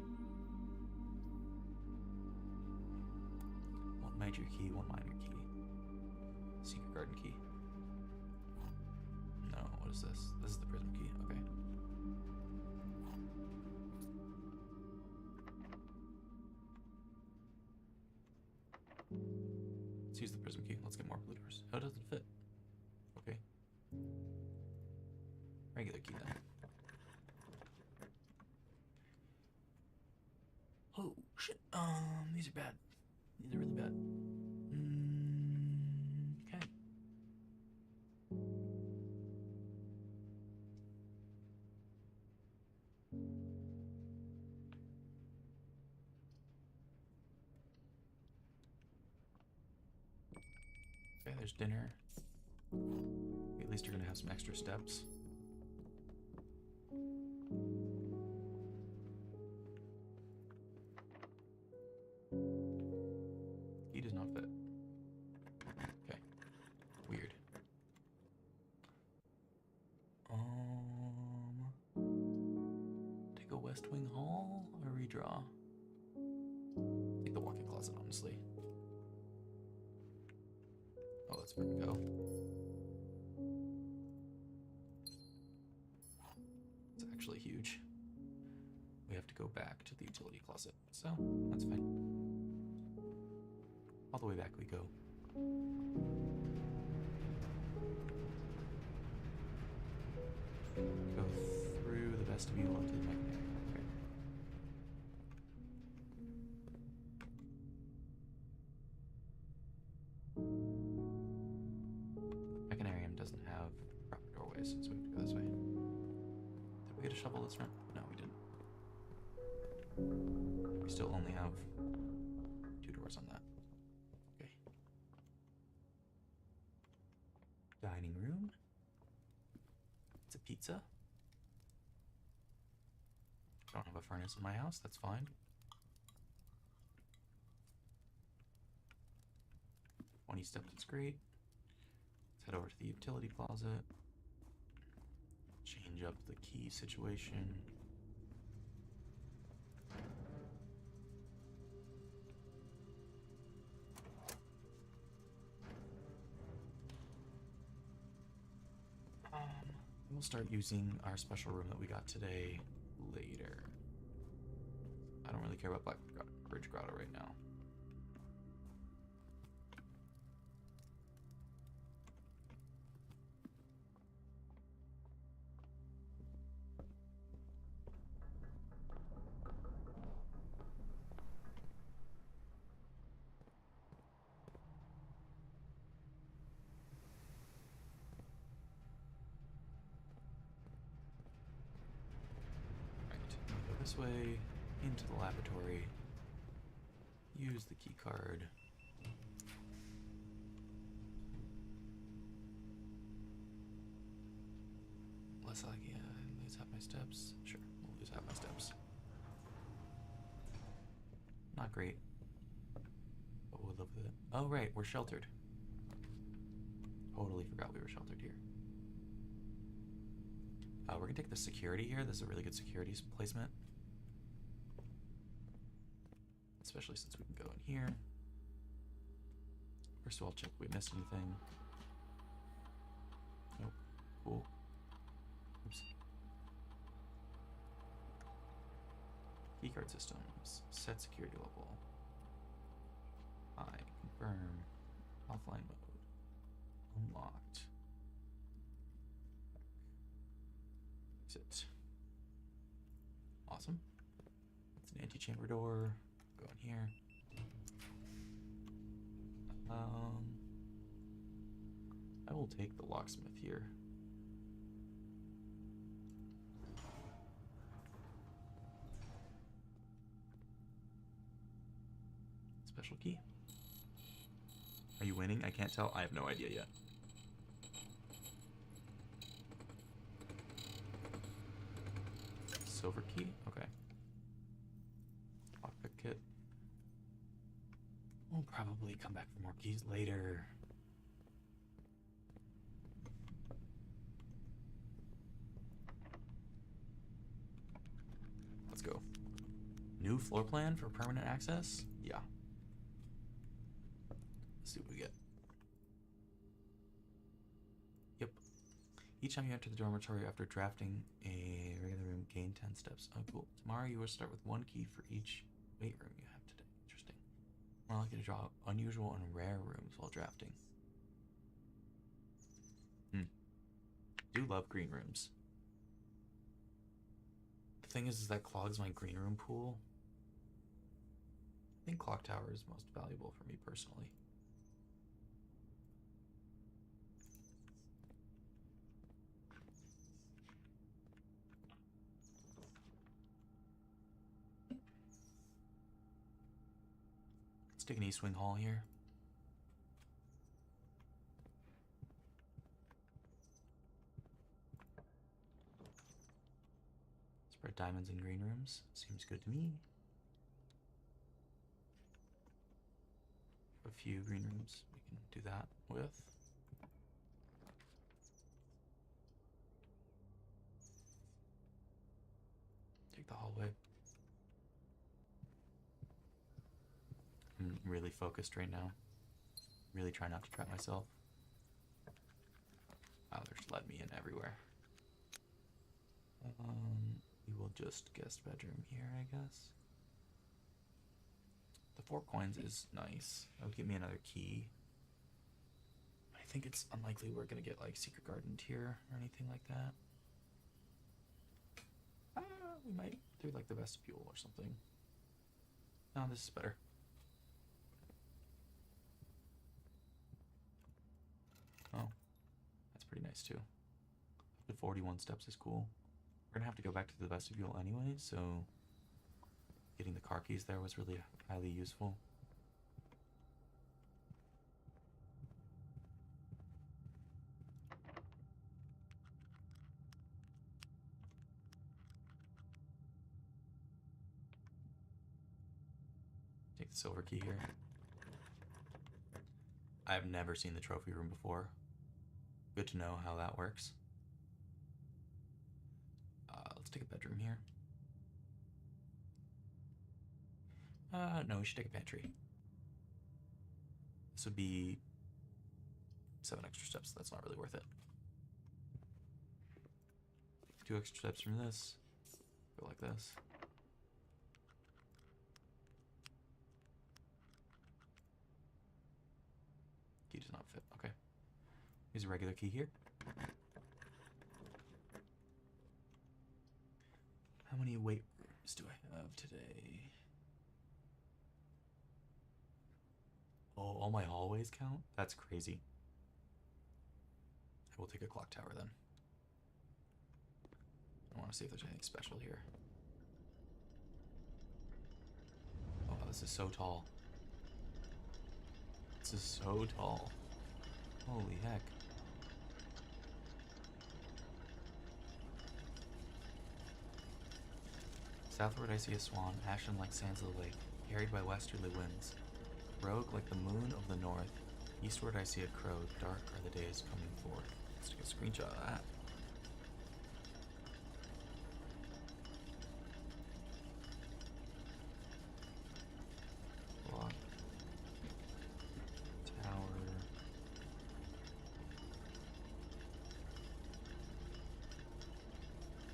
One major key, one minor key. Secret garden key. No, what is this? This is the prism key. Okay. Let's use the prism key. Let's get more blue doors. How does it fit? Okay. Regular key then. Oh shit. These are bad. These are really bad. Okay. Okay, there's dinner. At least you're gonna have some extra steps. Key does not fit. Okay. Weird. Take a West Wing Hall or redraw? Take the walk-in closet, honestly. Oh, let's freaking go. It's actually huge. We have to go back to the utility closet, so that's fine. All the way back we go. Go through the vestibule into the mechanarium. Okay. Mechanarium doesn't have proper doorways, so we have to go this way. Did we get a shovel this run? No, we didn't. We still only have 2 doors on that. Okay. Dining room. It's a pizza. Don't have a furnace in my house, that's fine. When he steps, it's great. Let's head over to the utility closet. Change up the key situation. We'll start using our special room that we got today later. I don't really care about Black Bridge Grotto right now. This way into the laboratory. Use the key card. Less like, yeah, lose half my steps. Sure, we'll lose half my steps. Not great, but we'll live with it. Oh right, we're sheltered. Totally forgot we were sheltered here. We're gonna take the security here. This is a really good security placement. Especially since we can go in here. First of all, check if we missed anything. Nope. Cool. Oops. Keycard systems. Set security level. I confirm. Offline mode. Unlocked. Exit. Awesome. It's an antechamber door. Go in here. I will take the locksmith here. Special key. Are you winning? I can't tell. I have no idea yet. Silver key? Okay. Lockpick kit. We'll probably come back for more keys later. Let's go. New floor plan for permanent access? Yeah. Let's see what we get. Yep. Each time you enter the dormitory after drafting a regular room, gain 10 steps. Oh, cool. Tomorrow you will start with 1 key for each weight room you have today. Interesting. More likely to draw unusual and rare rooms while drafting. Do love green rooms. The thing is that clogs my green room pool. I think clock tower is most valuable for me personally. Let's take an East Wing Hall here. Spread diamonds in green rooms. Seems good to me. A few green rooms we can do that with. Take the hallway. I'm really focused right now. Really try not to trap myself. Wow, they're just letting me in everywhere. We will just guest bedroom here, I guess. The 4 coins is nice. That'll give me another key. I think it's unlikely we're gonna get like secret garden tier or anything like that. We might do like the vestibule or something. No, this is better. Oh, that's pretty nice too. Up to 41 steps is cool. We're gonna have to go back to the vestibule anyway, so getting the car keys there was really highly useful. Take the silver key here. I've never seen the trophy room before. Good to know how that works. Let's take a bedroom here. No, we should take a pantry. This would be 7 extra steps. That's not really worth it. 2 extra steps from this. Go like this. Key does not fit. Okay. Here's a regular key here. How many weight rooms do I have today? Oh, all my hallways count? That's crazy. I will take a clock tower then. I want to see if there's anything special here. Oh, this is so tall. This is so tall. Holy heck. Southward I see a swan, ashen like sands of the lake, carried by westerly winds. Rogue like the moon of the north. Eastward I see a crow, dark are the days coming forth. Let's take a screenshot of that. Block. Tower.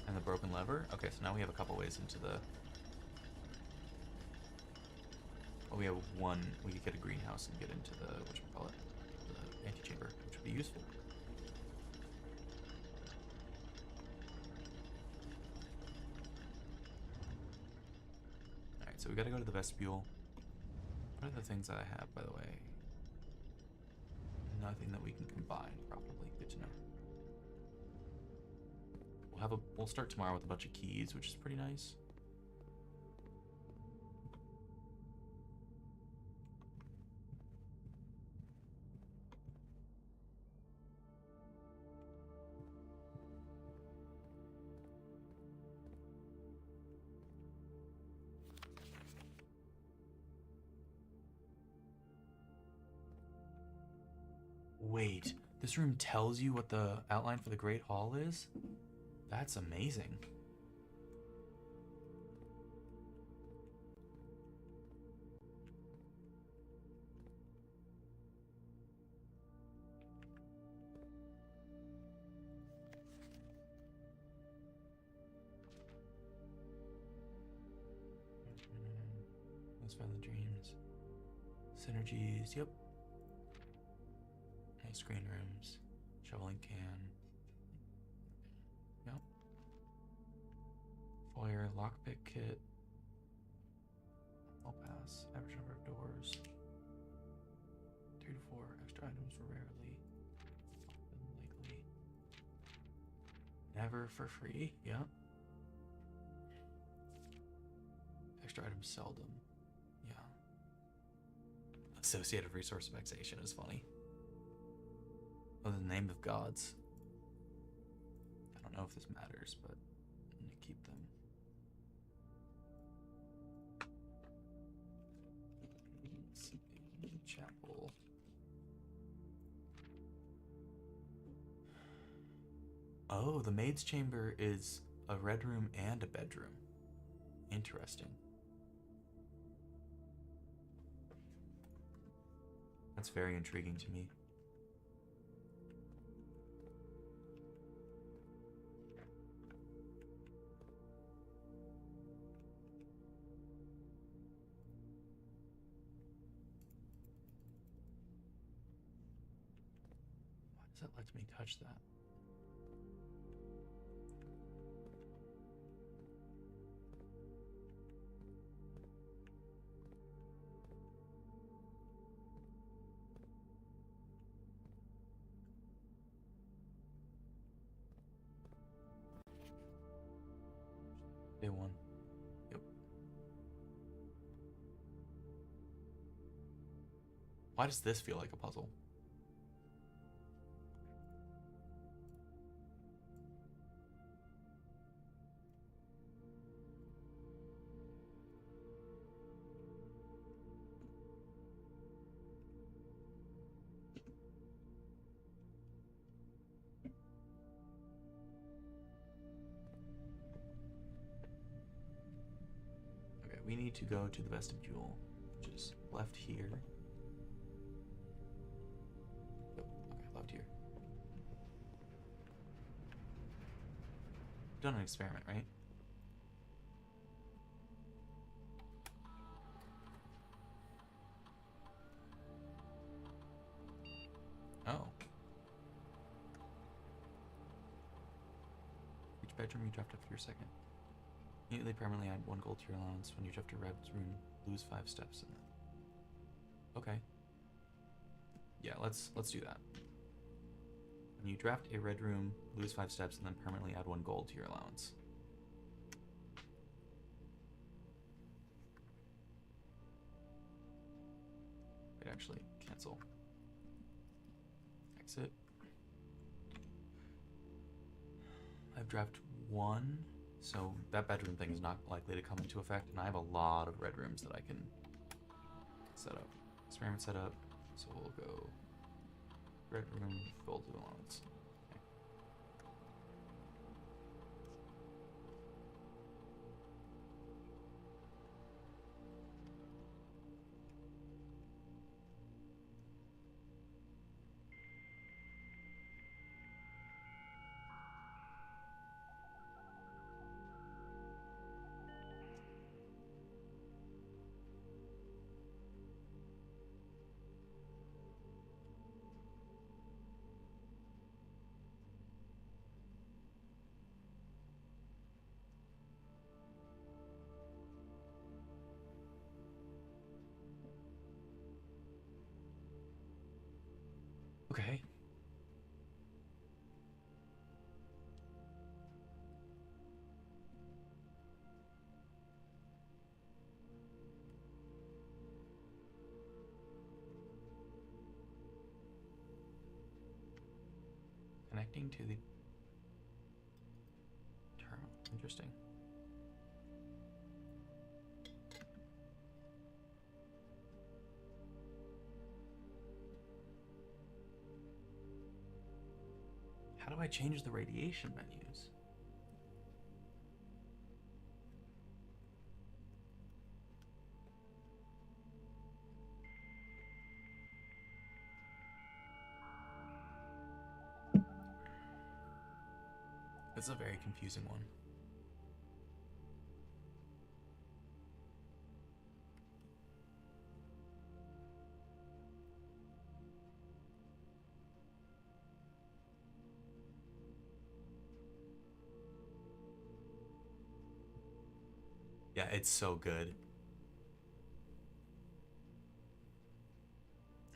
And the broken lever? Okay, so now we have a couple ways into the... Oh, we have one. We could get a greenhouse and get into the, whatchamacallit, the antechamber, which would be useful. Alright, so we gotta go to the vestibule. What are the things that I have, by the way? Nothing that we can combine, probably. Good to know. We'll start tomorrow with a bunch of keys, which is pretty nice. Wait, this room tells you what the outline for the Great Hall is? That's amazing. Let's find the dreams. Synergies, yep. Nice screen rooms. Shoveling can. Yep. Foyer, lockpick kit. I'll pass. Average number of doors. 3 to 4 extra items rarely. Often lately. Never for free. Yep. Extra items seldom. Yeah. Associated resource vexation is funny. Oh, the name of gods. I don't know if this matters, but I'm gonna keep them. Oh, the maid's chamber is a red room and a bedroom. Interesting. That's very intriguing to me. Why does that let me touch that? Day one. Yep. Why does this feel like a puzzle? Okay, we need to go to the vestibule, which is left here. Yep, okay, left here. We've done an experiment, right? Oh. Each bedroom you draft after your second. Immediately permanently add 1 gold to your allowance. When you draft a red room, lose 5 steps in it. Okay. Yeah, let's do that. When you draft a red room, lose 5 steps, and then permanently add 1 gold to your allowance. Wait, actually, cancel. Exit. I've draft 1, so that bedroom thing is not likely to come into effect, and I have a lot of red rooms that I can set up. Experiment setup, so we'll go red room, gold allowance. Okay. Connecting to the terminal. Interesting. How do I change the radiation menus? It's a very confusing one. Yeah, it's so good.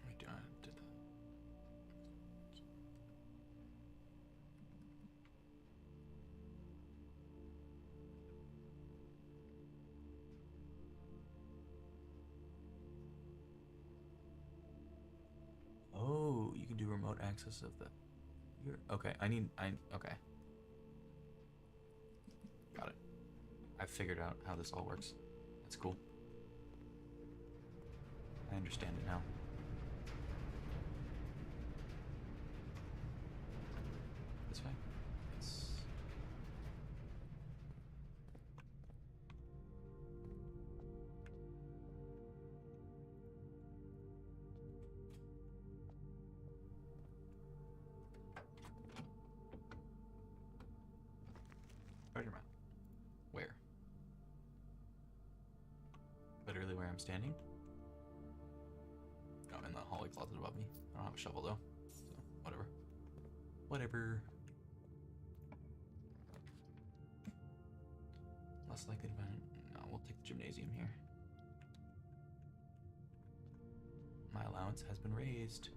Wait, did that? Oh, you can do remote access of the. Okay, okay. Got it. I figured out how this all works. That's cool. I understand it now. This way? Yes. treasure map. Where? Literally where I'm standing? Oh, in the hallway closet above me. I don't have a shovel though, so whatever. Whatever. Less likely to find. No, we'll take the gymnasium here. My allowance has been raised.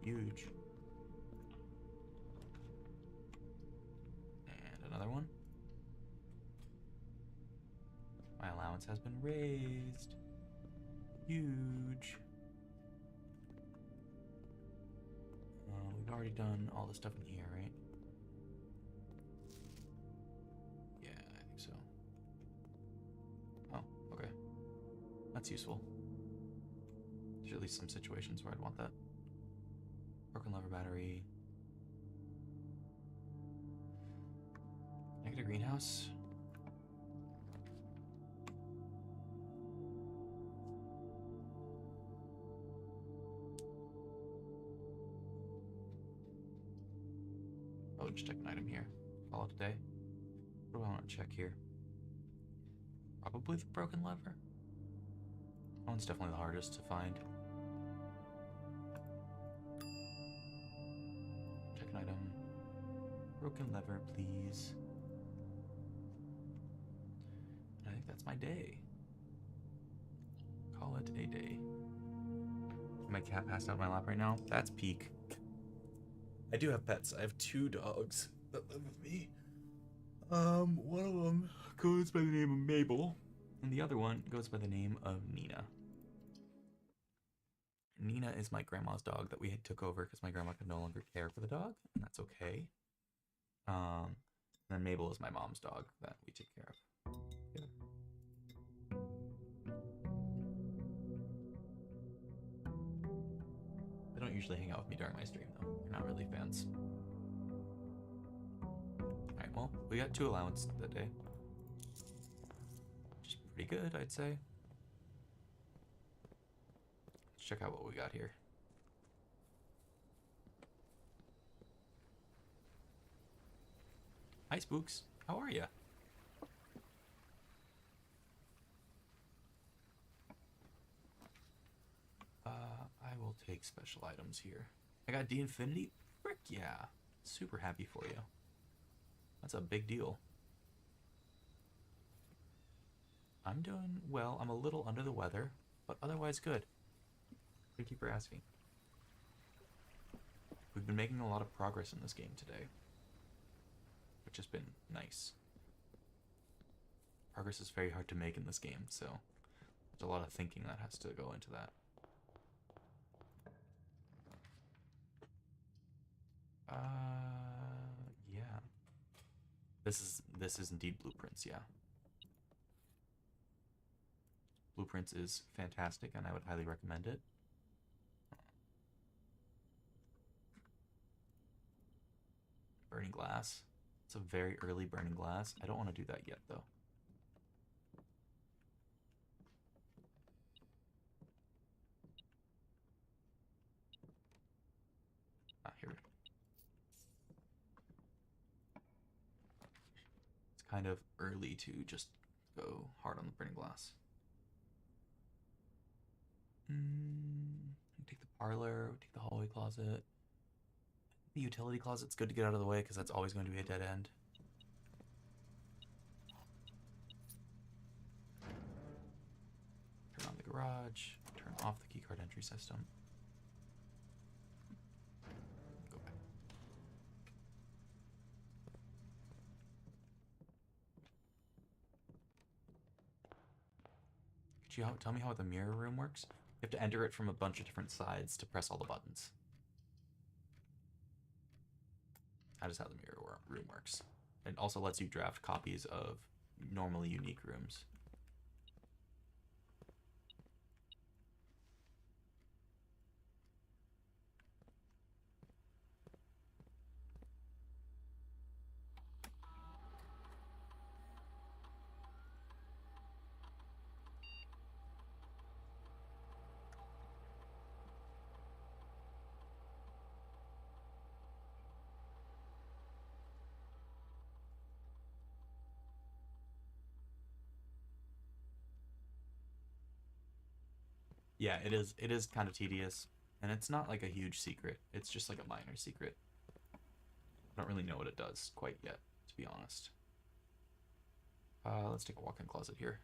Huge. And another one. My allowance has been raised. Huge. We've already done all the stuff in here, right? Yeah, I think so. Oh, okay. That's useful. There's at least some situations where I'd want that. Broken lever battery. Can I get a greenhouse? Oh, just check an item here. Call it a day. What do I want to check here? Probably the broken lever. That one's definitely the hardest to find. Check an item. Broken lever, please. I think that's my day. Call it a day. My cat passed out in my lap right now. That's peak. I do have pets. I have 2 dogs that live with me. One of them goes by the name of Mabel, and the other one goes by the name of Nina. Nina is my grandma's dog that we took over because my grandma could no longer care for the dog, and that's okay. And then Mabel is my mom's dog that we take care of. Yeah. They don't usually hang out with me during my stream, though. They're not really fans. Alright, well, we got 2 allowance that day. Which is pretty good, I'd say. Let's check out what we got here. Hi, Spooks. How are ya? I will take special items here. I got D-Infinity? Frick yeah. Super happy for you. That's a big deal. I'm doing well. I'm a little under the weather, but otherwise good. Thank you for asking. We've been making a lot of progress in this game today, which has been nice. Progress is very hard to make in this game, so there's a lot of thinking that has to go into that. Yeah. This is indeed Blueprints, yeah. Blueprints is fantastic, and I would highly recommend it. Burning glass. It's a very early burning glass. I don't want to do that yet, though. Here. It's kind of early to just go hard on the burning glass. Take the parlor, take the hallway closet. The utility closet's good to get out of the way because that's always going to be a dead end. Turn on the garage, turn off the keycard entry system. Go back. Could you tell me how the mirror room works? You have to enter it from a bunch of different sides to press all the buttons. That is how the mirror room works. It also lets you draft copies of normally unique rooms. Yeah, it is. It is kind of tedious, and it's not like a huge secret. It's just like a minor secret. I don't really know what it does quite yet, to be honest. Let's take a walk-in closet here.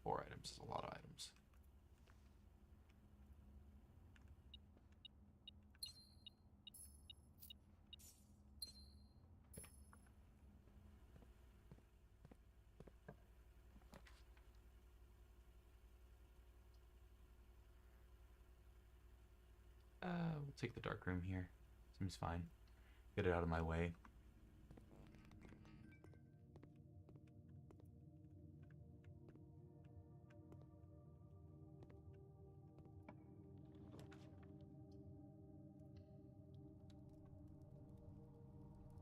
4 items is a lot of items. We'll take the dark room here. Seems fine. Get it out of my way.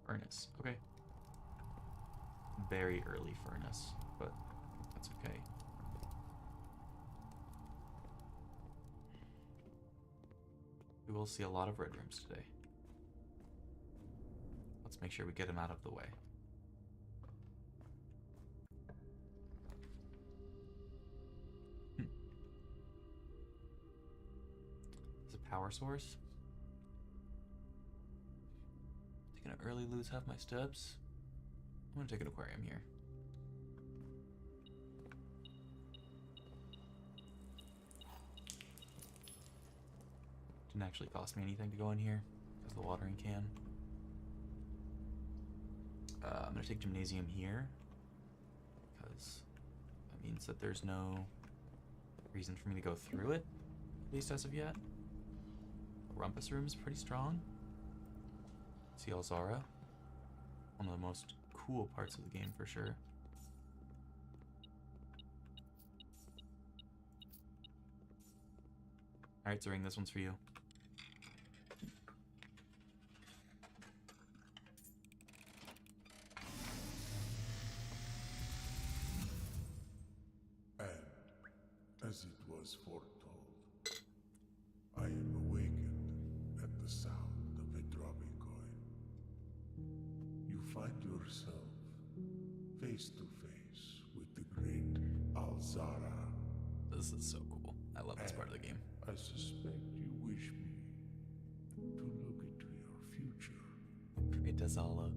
Furnace. Okay. Very early furnace, but that's okay. We will see a lot of red rooms today. Let's make sure we get him out of the way. Is a power source? Taking an early lose half my steps. I'm gonna take an aquarium here. Didn't actually cost me anything to go in here because the watering can. I'm gonna take gymnasium here because that means that there's no reason for me to go through it, at least as of yet. The rumpus room is pretty strong. See Alzara, one of the most cool parts of the game for sure. Alright, Zering, this one's for you. As it was foretold, I am awakened at the sound of a dropping coin. You find yourself face to face with the great Alzara. This is so cool. I love this part of the game. I suspect you wish me to look into your future. Great Azala.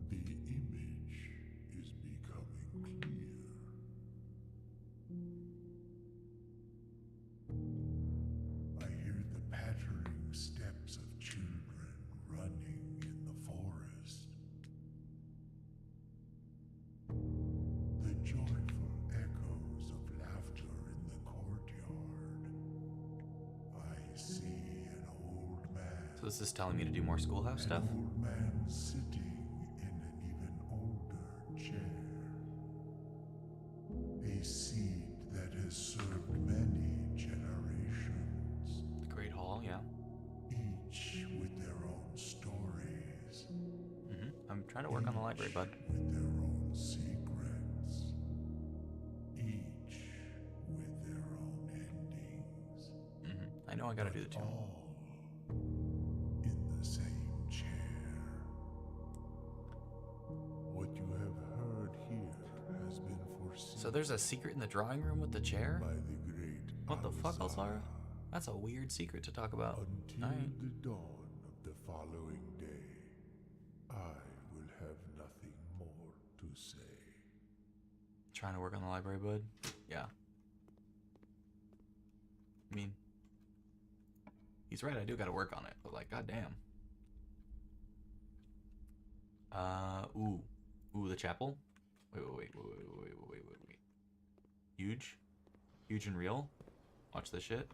The image is becoming clear. I hear the pattering steps of children running in the forest. The joyful echoes of laughter in the courtyard. I see an old man. So this is telling me to do more schoolhouse stuff? An old man sitting in an even older chair. A seed that has served many generations. The Great Hall, yeah. Each with their own stories. I'm trying to work on the library, bud. With their own secrets. Each with their own endings. I know I gotta do the tomb. All in the same chair. What you have heard here has been foreseen. So there's a secret in the drawing room with the chair? By the great What the fuck, Alzara. Alzara? That's a weird secret to talk about. Until Alright. the dawn of the following day, I will have nothing more to say. Trying to work on the library, bud? Yeah. I mean, he's right, I do gotta work on it, but like, goddamn. Ooh, the chapel? Wait. Huge? Huge and real? Watch this shit.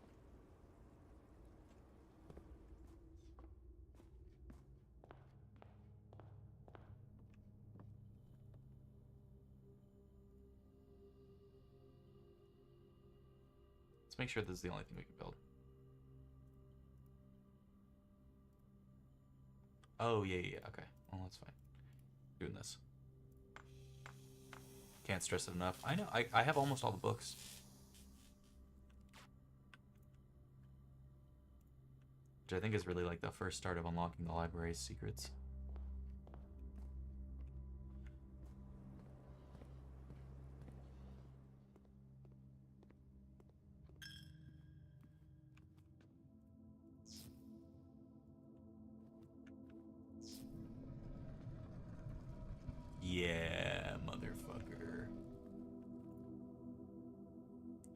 Let's make sure this is the only thing we can build. Oh, yeah, okay. Well, that's fine. Doing this. Can't stress it enough. I know, I have almost all the books. Which I think is really like the first start of unlocking the library's secrets.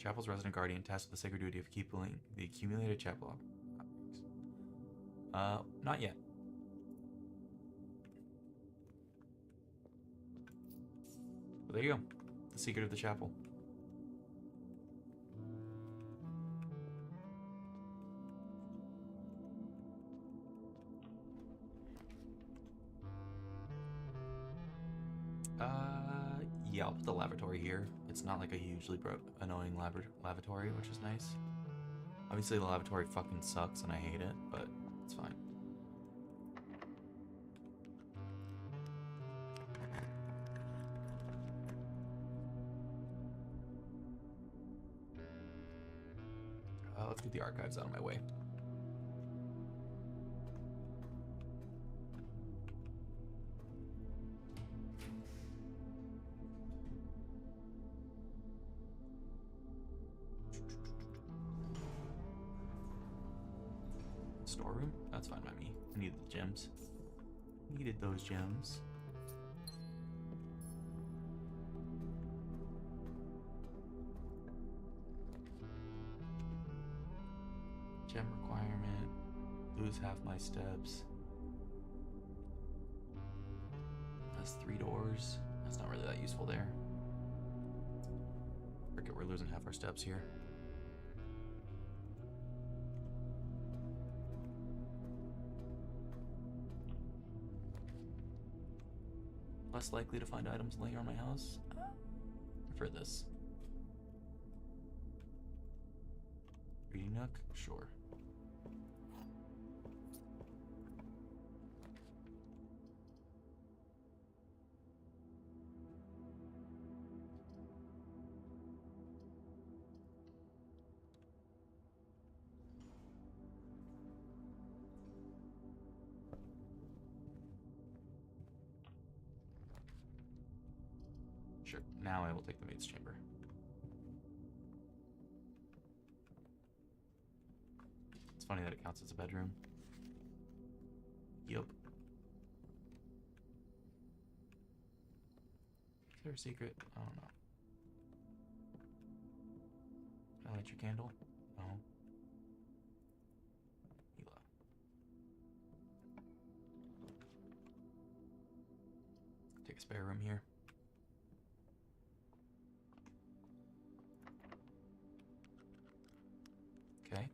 Chapel's resident guardian tasked with the sacred duty of keeping the accumulated chapel objects. Not yet. But there you go. The secret of the chapel. Yeah, I'll put the lavatory here. It's not like a hugely annoying lavatory, which is nice. Obviously, the lavatory fucking sucks and I hate it, but it's fine. Let's get the archives out of my way. Storeroom? That's fine by me. I needed the gems. Needed those gems. Gem requirement. Lose half my steps. That's 3 doors. That's not really that useful there. Forget we're losing half our steps here. Less likely to find items laying around my house. For this. Reading nook? Sure. Sure, now I will take the maid's chamber. It's funny that it counts as a bedroom. Yup. Is there a secret? I don't know. Can I light your candle? No. Mila. Take a spare room here. Okay.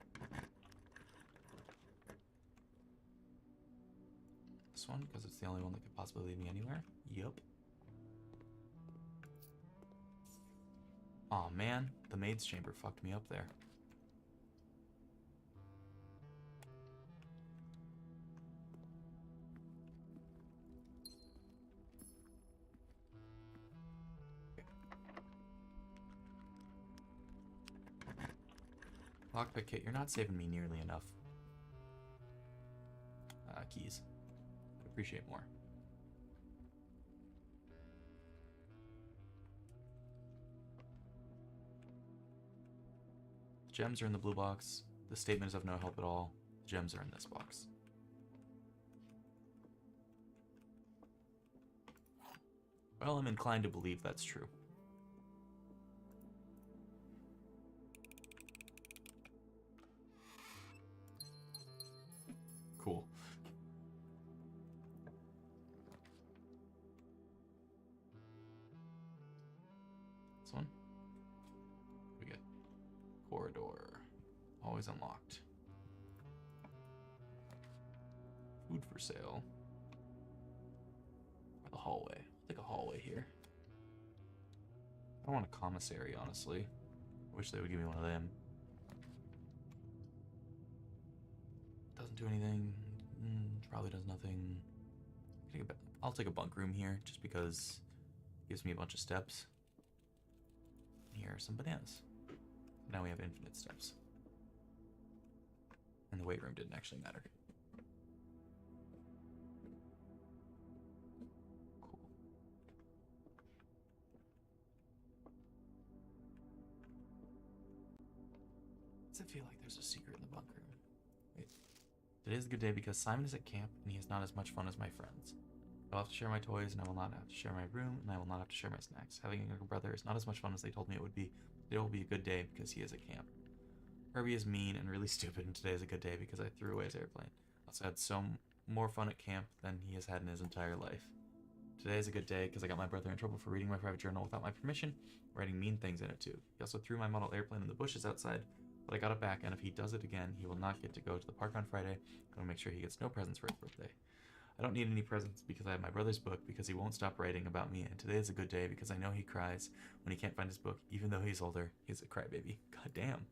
This one, because it's the only one that could possibly lead me anywhere. Yup. Aw, man. The maid's chamber fucked me up there. Lockpick kit, you're not saving me nearly enough. Keys. I'd appreciate more. The gems are in the blue box. The statement is of no help at all. The gems are in this box. Well, I'm inclined to believe that's true. Cool. This one? We get corridor. Always unlocked. Food for sale. Or the hallway. I'll take a hallway here. I don't want a commissary, honestly. I wish they would give me one of them. Doesn't do anything. Probably does nothing. I'll take a bunk room here just because it gives me a bunch of steps. Here are some bananas. Now we have infinite steps. And the weight room didn't actually matter. Cool. Does it feel like there's a secret in the bunk room? Wait. Today is a good day because Simon is at camp and he has not as much fun as my friends. I will have to share my toys, and I will not have to share my room, and I will not have to share my snacks. Having a younger brother is not as much fun as they told me it would be. Today will be a good day because he is at camp. Herbie is mean and really stupid, and today is a good day because I threw away his airplane. I also had more fun at camp than he has had in his entire life. Today is a good day because I got my brother in trouble for reading my private journal without my permission, writing mean things in it too. He also threw my model airplane in the bushes outside, but I got it back, and if he does it again, he will not get to go to the park on Friday. I'm going to make sure he gets no presents for his birthday. I don't need any presents because I have my brother's book because he won't stop writing about me, and today is a good day because I know he cries when he can't find his book, even though he's older. He's a crybaby. God damn.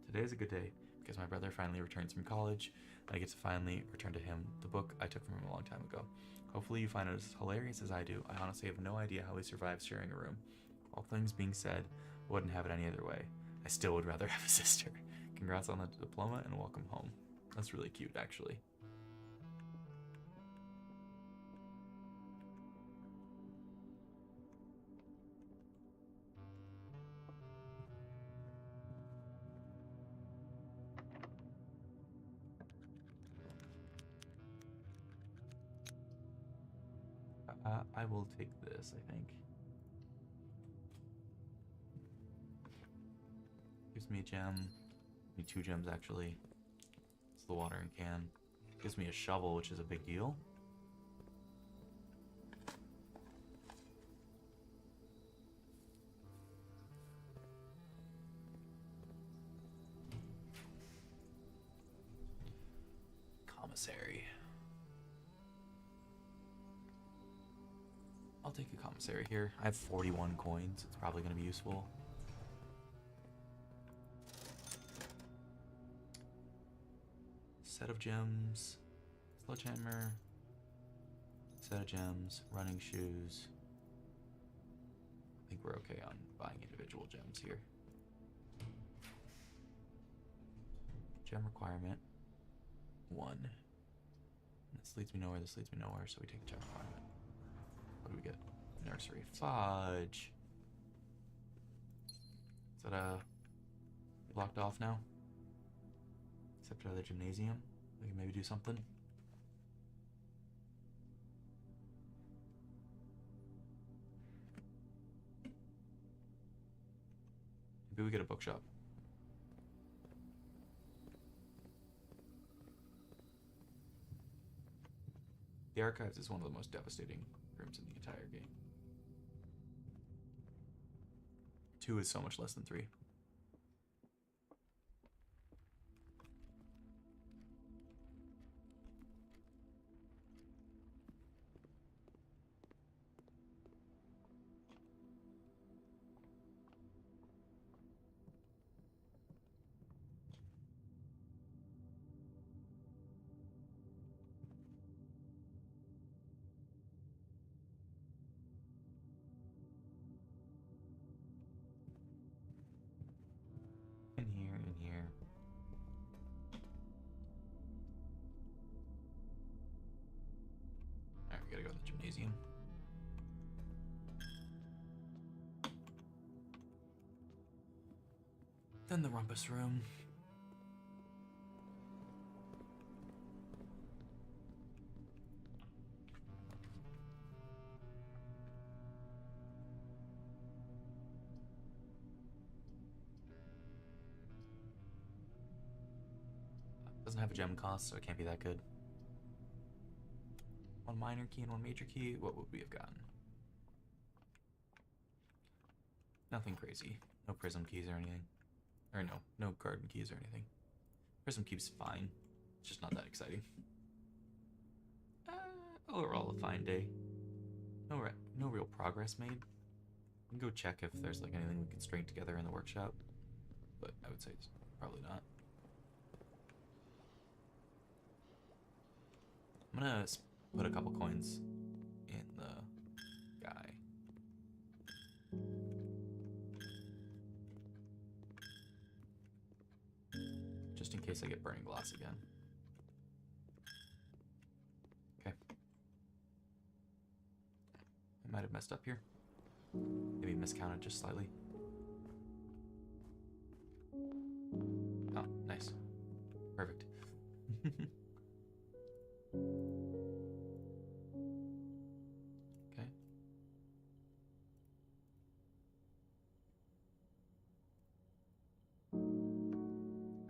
Today is a good day because my brother finally returns from college, and I get to finally return to him the book I took from him a long time ago. Hopefully you find it as hilarious as I do. I honestly have no idea how he survives sharing a room. All things being said, I wouldn't have it any other way. I still would rather have a sister. Congrats on the diploma and welcome home. That's really cute, actually. I will take this, I think. Gives me a gem. Gives me 2 gems, actually. It's the watering can. Gives me a shovel, which is a big deal. Commissary. I'll take a commissary here. I have 41 coins. It's probably going to be useful. Set of gems. Sledgehammer. Set of gems. Running shoes. I think we're okay on buying individual gems here. Gem requirement. 1. This leads me nowhere, this leads me nowhere, so we take gem requirement. What do we get? Nursery. Fudge. Is that blocked off now? Except for the gymnasium. We can maybe do something. Maybe we get a bookshop. The archives is one of the most devastating rooms in the entire game. 2 is so much less than 3. In here, in here. Alright, we gotta go to the gymnasium. Then the rumpus room. Doesn't have a gem cost, so it can't be that good. 1 minor key and 1 major key. What would we have gotten? Nothing crazy. No prism keys or anything. Or no garden keys or anything. Prism keys fine. It's just not that exciting. Overall, a fine day. No real progress made. We can go check if there's like anything we can string together in the workshop, but I would say it's probably not. I'm gonna put a couple coins in the guy. Just in case I get burning glass again. Okay. I might have messed up here. Maybe miscounted just slightly. Oh, nice. Perfect.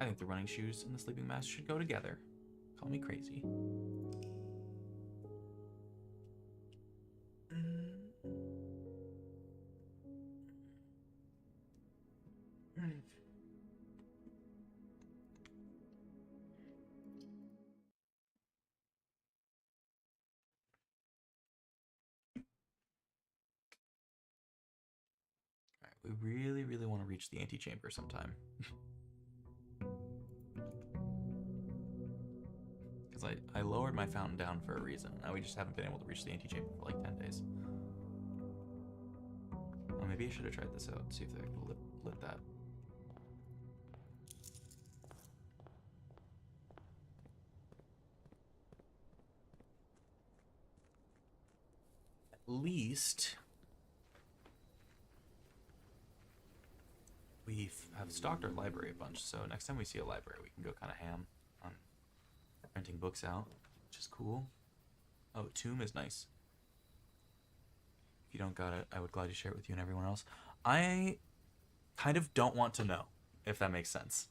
I think the running shoes and the sleeping mask should go together. Call me crazy. We really, really want to reach the antechamber sometime. Because I lowered my fountain down for a reason. Now we just haven't been able to reach the antechamber for like 10 days. Well, maybe I should have tried this out, see if I could lit that. At least we have stocked our library a bunch, so next time we see a library, we can go kind of ham on renting books out, which is cool. Oh, Tomb is nice. If you don't got it, I would gladly share it with you and everyone else. I kind of don't want to know, if that makes sense.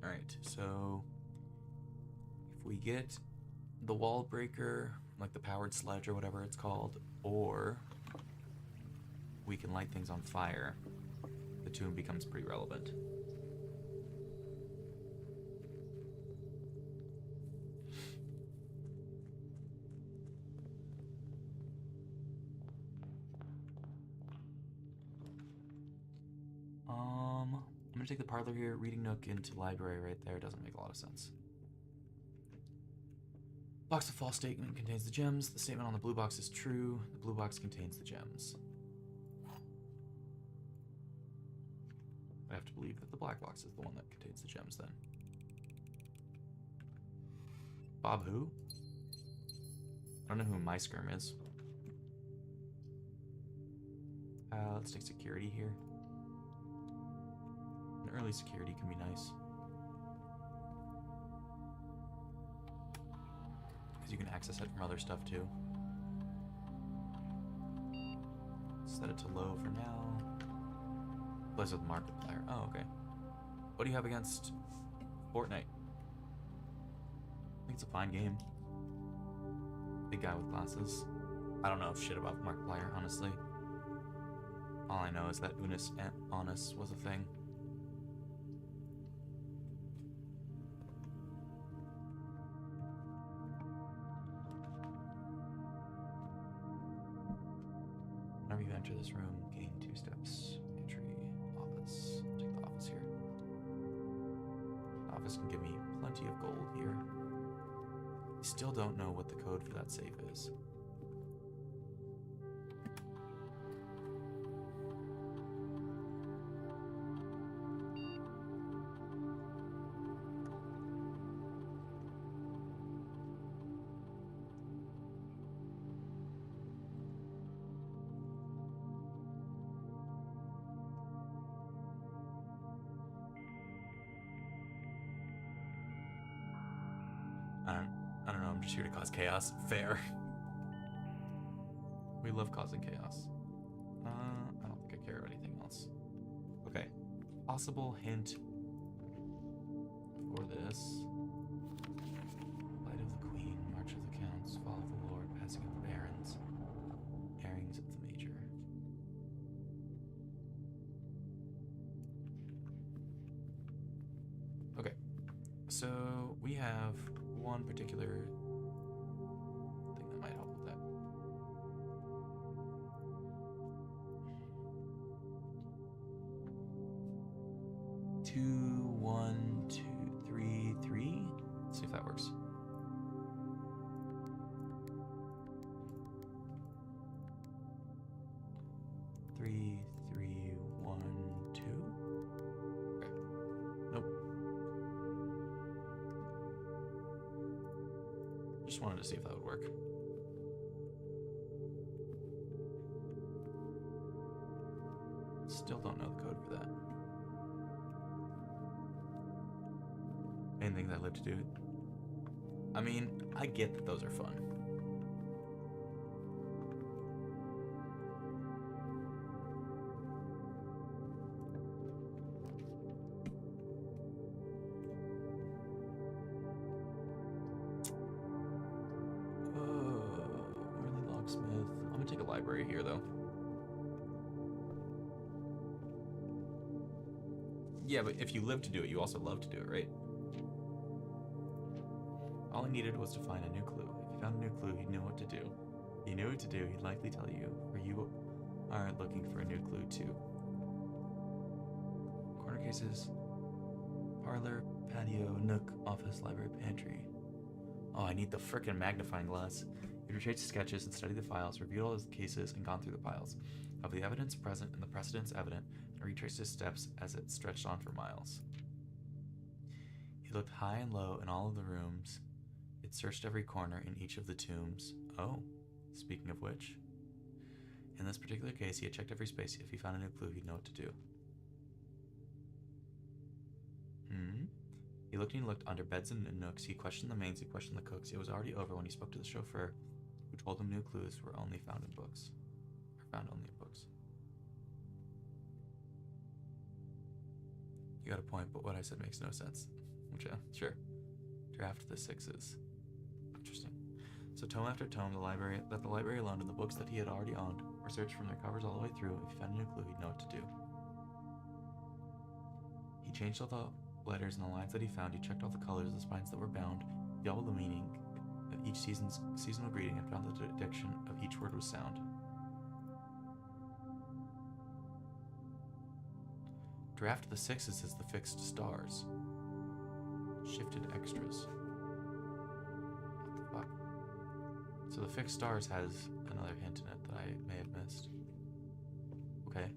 Alright, so if we get the wall breaker, like the powered sledge or whatever it's called, or we can light things on fire, the tomb becomes pretty relevant. I'm gonna take the parlor here, reading nook into library right there. Doesn't make a lot of sense. Box of false statement contains the gems. The statement on the blue box is true. The blue box contains the gems. I have to believe that the black box is the one that contains the gems then. Bob who? I don't know who my skirm is. Let's take security here. An early security can be nice. Because you can access it from other stuff too. Set it to low for now. Plays with Markiplier. Oh, okay. What do you have against Fortnite? I think it's a fine game. Big guy with glasses. I don't know shit about Markiplier, honestly. All I know is that Unus and Honus was a thing. Whenever you enter this room, gain 2 steps. Entry, office. Take the office here. The office can give me plenty of gold here. I still don't know what the code for that safe is. I don't know, I'm just here to cause chaos. Fair. We love causing chaos. I don't think I care about anything else. Okay. Possible hint for this. Light of the Queen, March of the Counts, Fall of the Lord, Passing of the Barons, Airings of the Major. Okay. So we have one particular thing that might help with that. Two, 1, 2, 3, 3. Let's see if that works. Three, 1, 2. Okay. Nope. Just wanted to see if that would work. Still don't know the code for that. Anything that I live to do. I mean, I get that those are fun. Early locksmith. I'm gonna take a library here, though. Yeah, but if you live to do it, you also love to do it, right? All he needed was to find a new clue. If he found a new clue, he knew what to do. He knew what to do, he'd likely tell you, or you are looking for a new clue too. Corner cases, parlor, patio, nook, office, library, pantry. Oh, I need the frickin' magnifying glass. He'd retraced his sketches and studied the files, reviewed all his cases, and gone through the piles. Of the evidence present and the precedents evident, and retraced his steps as it stretched on for miles. He looked high and low in all of the rooms. It searched every corner in each of the tombs. Oh, speaking of which. In this particular case, he had checked every space. If he found a new clue, he'd know what to do. He looked and he looked under beds and nooks. He questioned the maids, he questioned the cooks. It was already over when he spoke to the chauffeur, who told him new clues were only found in books. Or found only in books. You got a point, but what I said makes no sense. Which, sure. Draft the sixes. Interesting. So tome after tome, the library alone and the books that he had already owned were searched from their covers all the way through. If he found a new clue, he'd know what to do. He changed all the letters and the lines that he found. He checked all the colors, the spines that were bound. He doubled the meaning of each seasonal greeting and found that the diction of each word was sound. Draft the sixes as the fixed stars. Shifted extras. What the fuck? So the fixed stars has another hint in it that I may have missed. Okay.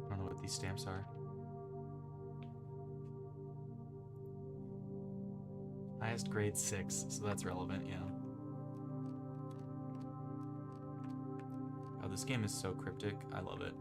I don't know what these stamps are. Highest grade 6, so that's relevant, yeah. Oh, this game is so cryptic. I love it.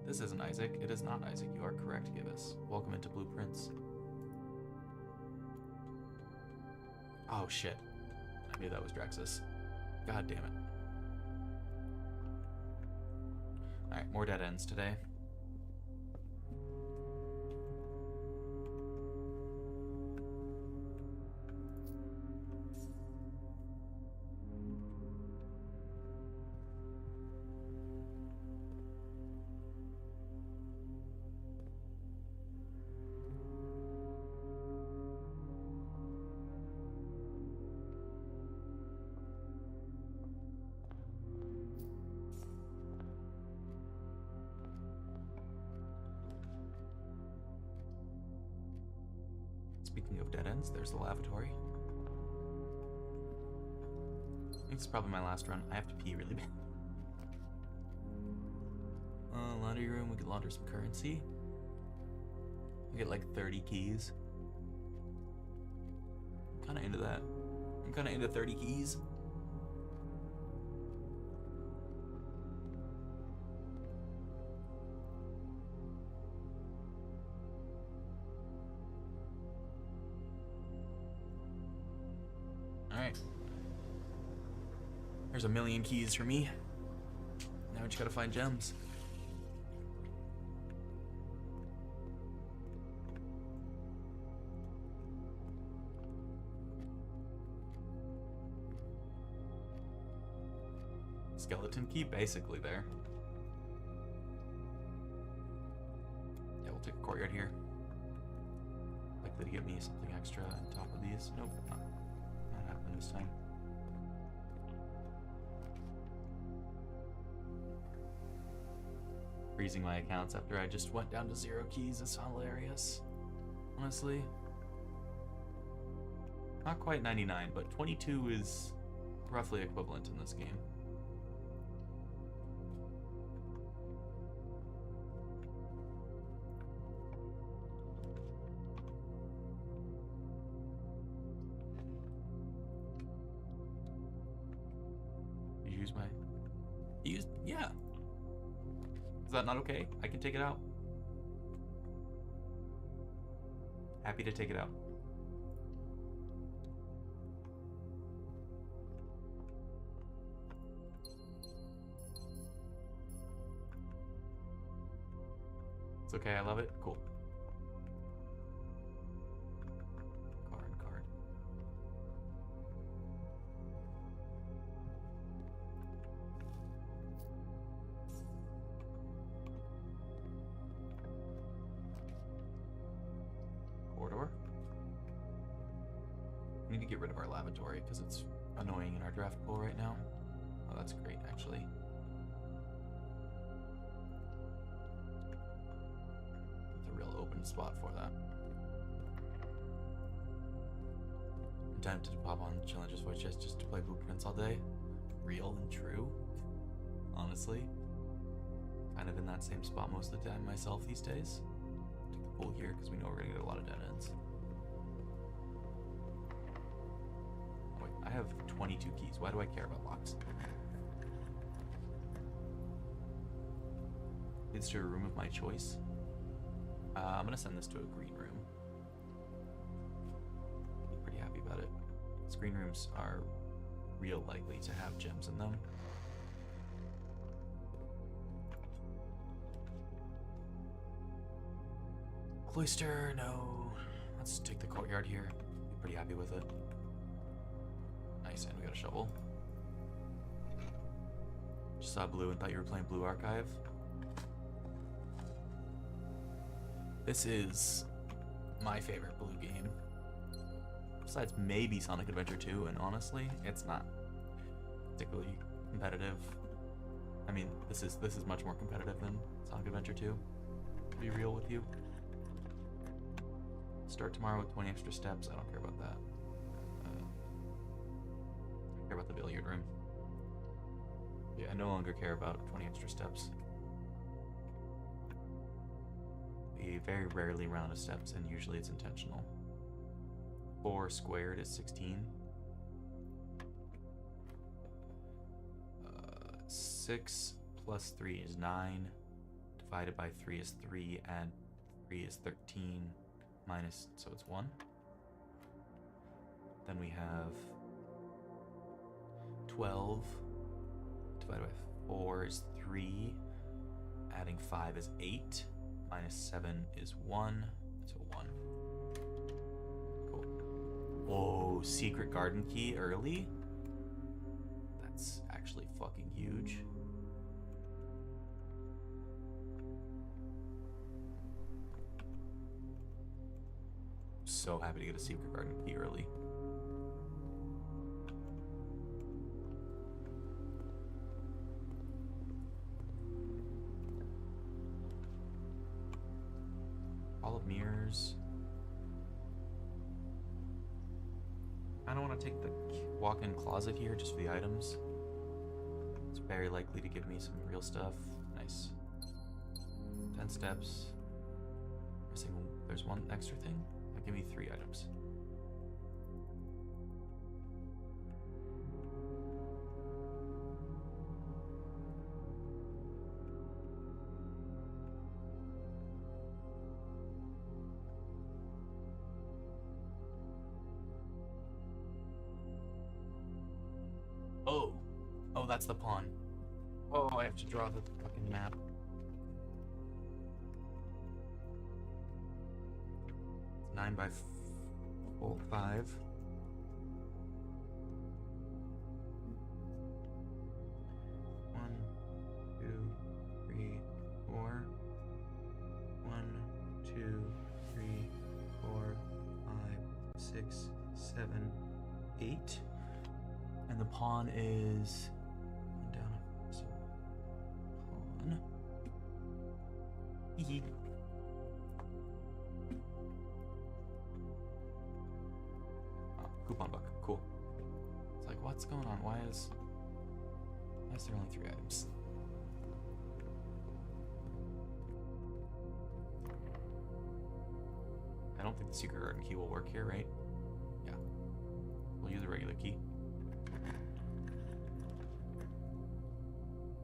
This isn't Isaac. It is not Isaac. You are correct, Gibbous. Welcome into Blueprints. Oh, shit. I knew that was Drexus. God damn it. Alright, more dead ends today. Speaking of dead ends, there's the lavatory. I think it's probably my last run. I have to pee really bad. Laundry room, we could launder some currency. We get like 30 keys. I'm kind of into that. I'm kind of into 30 keys. Alright. There's a million keys for me. Now we just gotta find gems. Skeleton key basically there. Yeah, we'll take a courtyard here. Likely to get me something extra on top of these. Nope, not happening this time. Freezing my accounts after I just went down to 0 keys is hilarious. Honestly. Not quite 99, but 22 is roughly equivalent in this game. Yeah. Is that not okay? I can take it out. Happy to take it out. It's okay, I love it. Cool. Card. Corridor. We need to get rid of our lavatory because it's annoying in our draft pool right now. Oh, that's great, actually. It's a real open spot for that. I'm tempted to pop on Challenger's Voice Chest just to play Blueprints all day. Real and true. Honestly. Kind of in that same spot most of the time myself these days. Take the pool here because we know we're going to get a lot of dead ends. Wait, I have 22 keys. Why do I care about locks? Leads to a room of my choice. I'm going to send this to a green room. I'm pretty happy about it. These green rooms are real likely to have gems in them. Cloister, no. Let's take the courtyard here. Be pretty happy with it. Nice, and we got a shovel. Just saw blue and thought you were playing Blue Archive. This is my favorite blue game. Besides maybe Sonic Adventure 2, and honestly, it's not particularly competitive. I mean, this is much more competitive than Sonic Adventure 2, to be real with you. Start tomorrow with 20 extra steps. I don't care about that. I care about the billiard room. Yeah, I no longer care about 20 extra steps. We very rarely run out of steps, and usually it's intentional. 4 squared is 16. 6 plus 3 is 9. Divided by 3 is 3, and 3 is 13. Minus, so it's 1. Then we have 12 divided by 4 is 3. Adding 5 is 8. Minus 7 is 1. So 1. Cool. Whoa, secret garden key early? That's actually fucking huge. So happy to get a secret garden key early. Hall of Mirrors. kind of want to take the walk-in closet here just for the items. It's very likely to give me some real stuff. Nice. 10 steps. There's one extra thing. That'll give me 3 items. Oh, that's the pawn. Oh, I have to draw the fucking map. It's 9 by 5. One, 2, 3, 4. 1, 2, 3, 4, 5, 6, 7, 8. And the pawn is down. So pawn. Hee. Oh, coupon book. Cool. It's like, what's going on? Why is there only 3 items? I don't think the secret garden key will work here, right? Yeah. We'll use a regular key.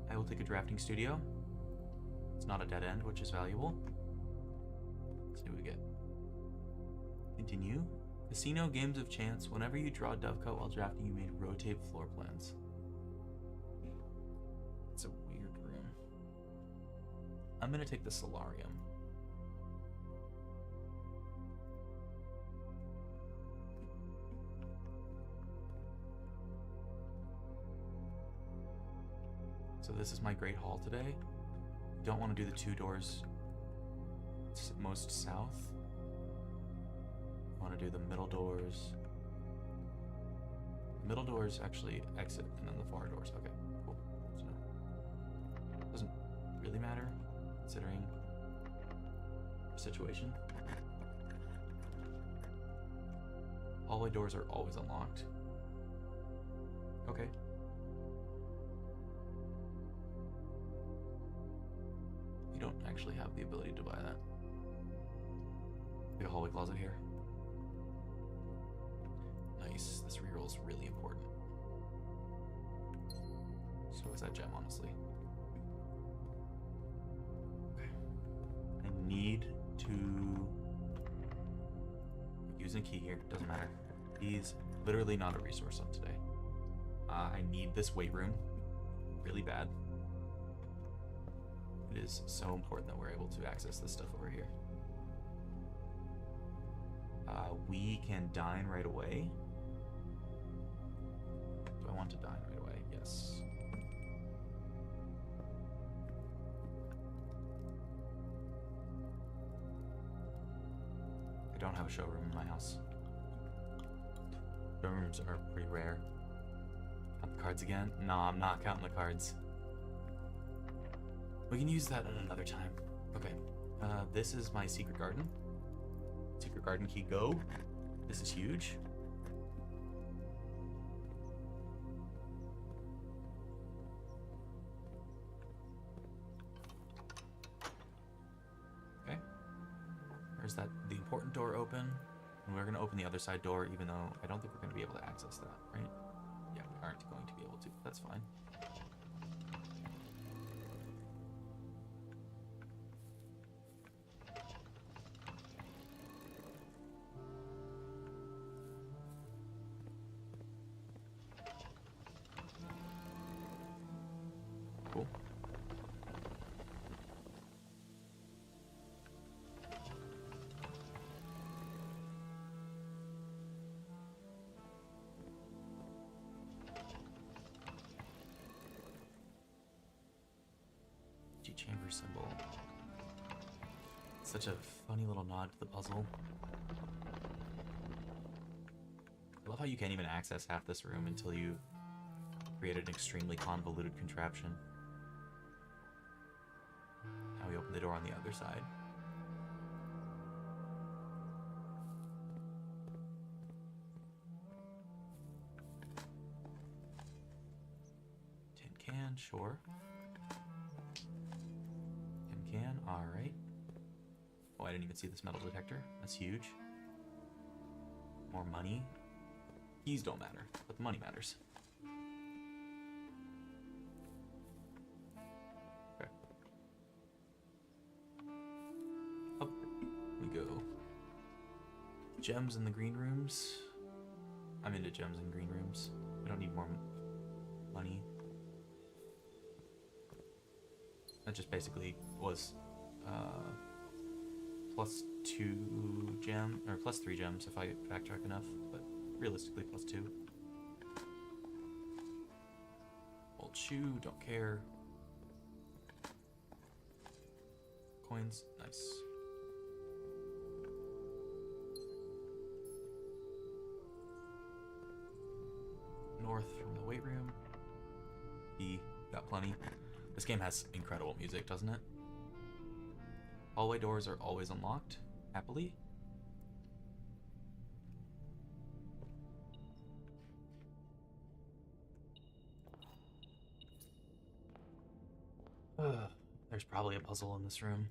I will take a drafting studio. It's not a dead end, which is valuable. Let's see what we get. Continue. Casino games of chance. Whenever you draw a dovecot while drafting, you may rotate floor plans. It's a weird room. I'm gonna take the solarium. So this is my great hall today. Don't want to do the 2 doors most south. I want to do the middle doors. Middle doors actually exit, and then the far doors. Okay, cool. So doesn't really matter considering the situation. Hallway doors are always unlocked. Okay. Don't actually have the ability to buy that. Big hallway closet here. Nice. This reroll is really important. So is that gem, honestly. Okay. I need to use a key here. Doesn't matter. He's literally not a resource up today. I need this weight room really bad. It is so important that we're able to access this stuff over here. We can dine right away. Do I want to dine right away? Yes. I don't have a showroom in my house. Showrooms are pretty rare. Count the cards again? No, I'm not counting the cards. We can use that at another time. Okay. This is my secret garden. Secret garden key, go. This is huge. Okay. There's the important door open. And we're going to open the other side door, even though I don't think we're going to be able to access that, right? Yeah, we aren't going to be able to. That's fine. Cool. Chamber symbol. Such a funny little nod to the puzzle. I love how you can't even access half this room until you create an extremely convoluted contraption. Now we open the door on the other side. sure. Can, alright. Oh, I didn't even see this metal detector. That's huge. More money. Keys don't matter, but the money matters. Okay. Up we go. Gems in the green rooms. I'm into gems in green rooms. We don't need more money. That just basically was +2 gem, or +3 gems if I backtrack enough, but realistically +2. Old shoe, don't care. Coins, nice. North from the weight room. Got plenty. This game has incredible music, doesn't it? Hallway doors are always unlocked, happily. There's probably a puzzle in this room.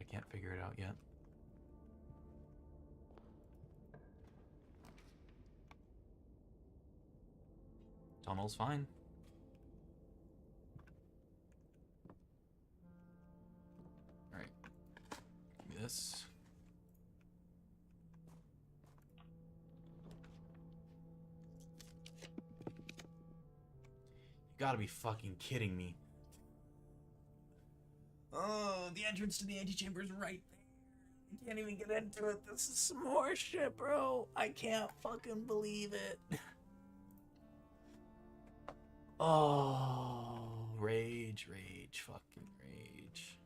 I can't figure it out yet. Tunnel's fine. Alright. Give me this. You gotta be fucking kidding me. Oh, the entrance to the antechamber is right there. I can't even get into it. This is some horse shit, bro. I can't fucking believe it. Oh, rage, fucking rage.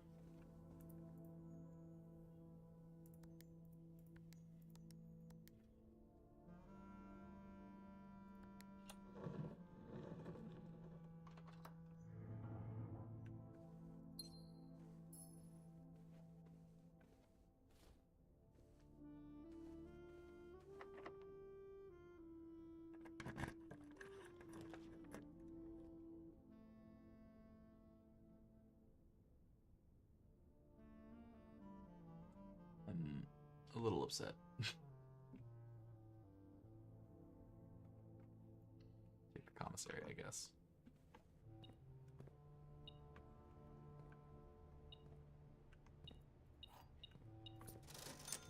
I'm a little upset. Take the commissary, I guess.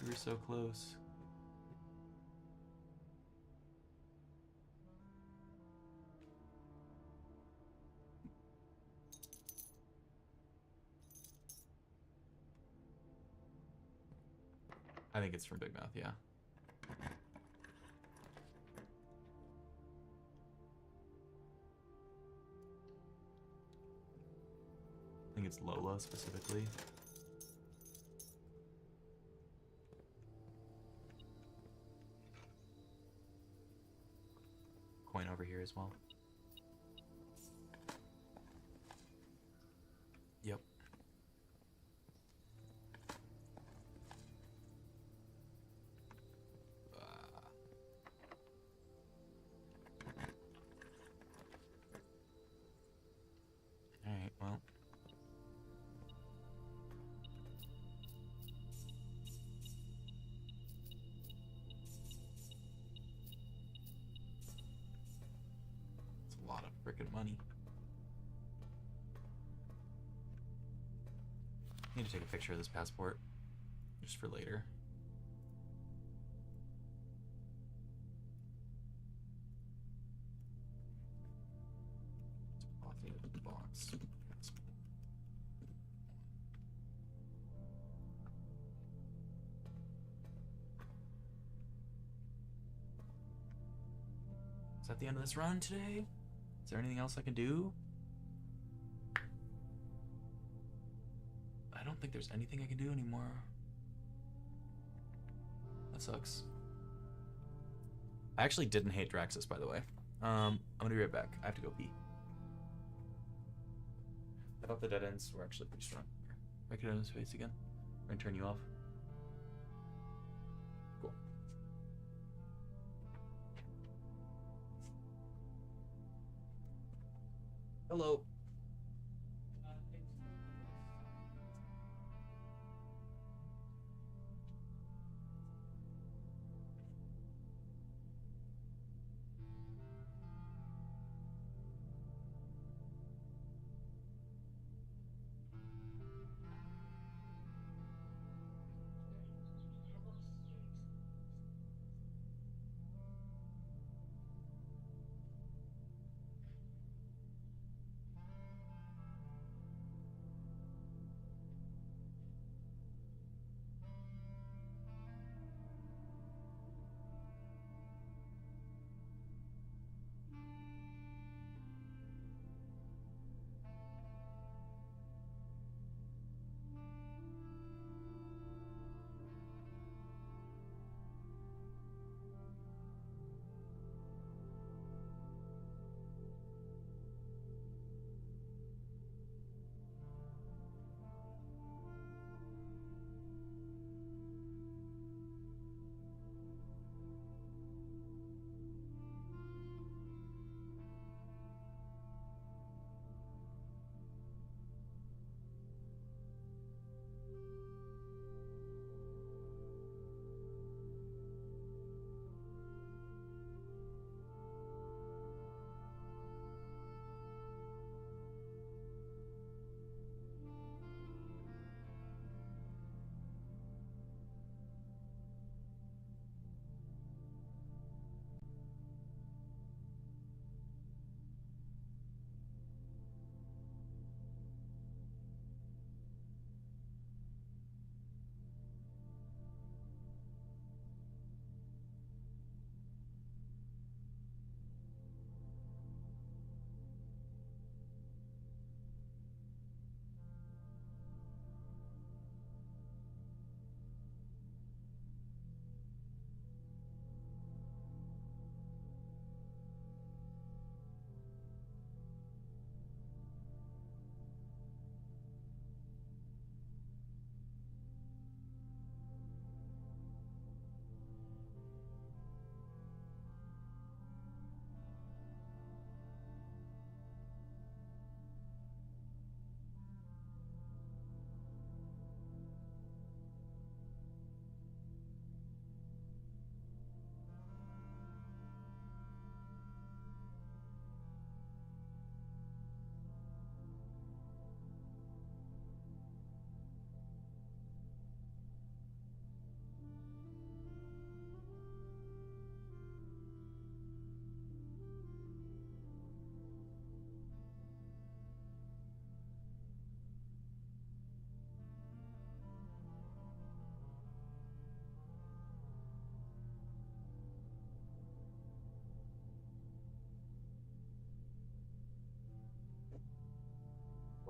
We were so close. I think it's from Big Mouth, yeah. I think it's Lola specifically. Coin over here as well. Yep. Alright, well. It's a lot of frickin' money. Need to take a picture of this passport, just for later. Deposit box. Is that the end of this run today? Is there anything else I can do? I don't think there's anything I can do anymore. That sucks. I actually didn't hate Draxus, by the way. I'm gonna be right back. I have to go pee. I thought the dead ends were actually pretty strong. Break it in his face again. I'm gonna turn you off. Cool. Hello.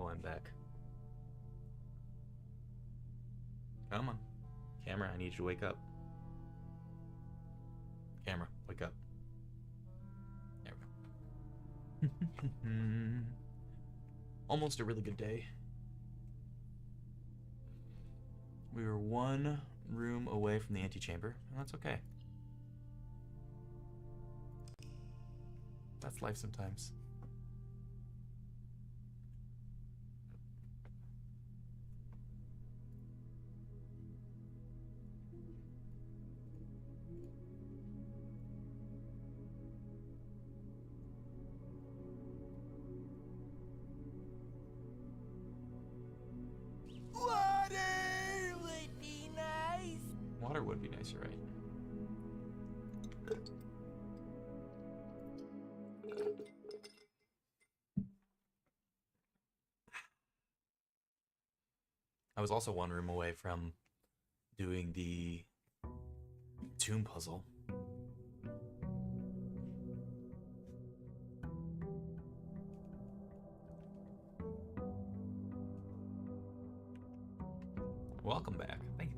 Oh, I'm back. Come on. Camera, I need you to wake up. Camera, wake up. There we go. Almost a really good day. We were one room away from the antechamber, and that's okay. That's life sometimes. Water would be nice. Water would be nice, you're right. I was also one room away from doing the tomb puzzle. Welcome back. Thank you.